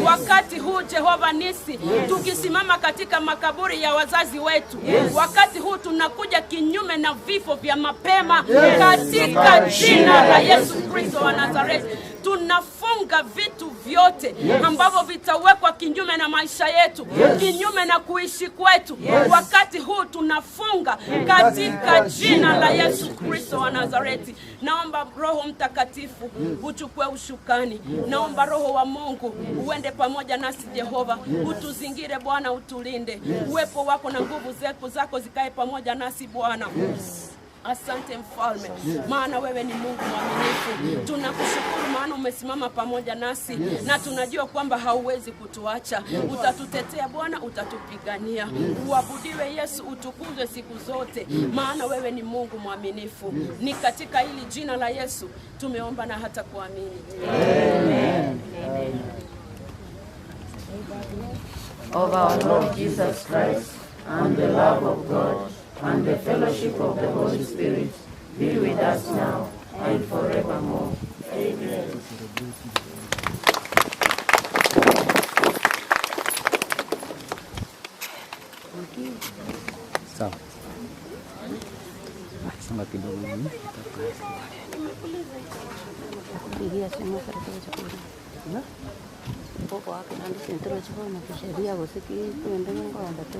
Wakati huu Jehova nisi tukisimama katika makaburi ya wazazi wetu, wakati huu tunakuja kinyume na vifo vya mapema katika jina la Yesu Kristo wa Nazareti. Tunafunga vitu vyote ambavyo vitawekwa kinyume na maisha yetu, kinyume na kuishi kwetu. Wakati huu tunafunga katika jina la Yesu Kristo wa Nazareti. Naomba Roho Mtakatifu uchukue ushukani. Naomba Roho wa Mungu uende pamoja nasi Jehova. Utuzingire Bwana, utulinde. Uwepo wako na nguvu zako zikae pamoja nasi Bwana. Asante Mfalme, maana wewe ni Mungu mwaminifu. Tunakushukuru maana umesimama pamoja nasi, na tunajua kwamba hauwezi kutuacha. Utatutetea Bwana, utatupigania. Uabudiwe Yesu, utukuzwe siku zote, maana wewe ni Mungu mwaminifu. Ni katika hili jina la Yesu tumeomba na hata kuamini. Amen. Of our Lord Jesus Christ and the love of God and the fellowship of the Holy Spirit be with us now and forevermore. Amen. Sawa. Sema kidogo hivi. Kupigia simu katika chakula. Popo hapo na ndio ndio chakula na kisheria wasiki tuendelee kwa ndoto.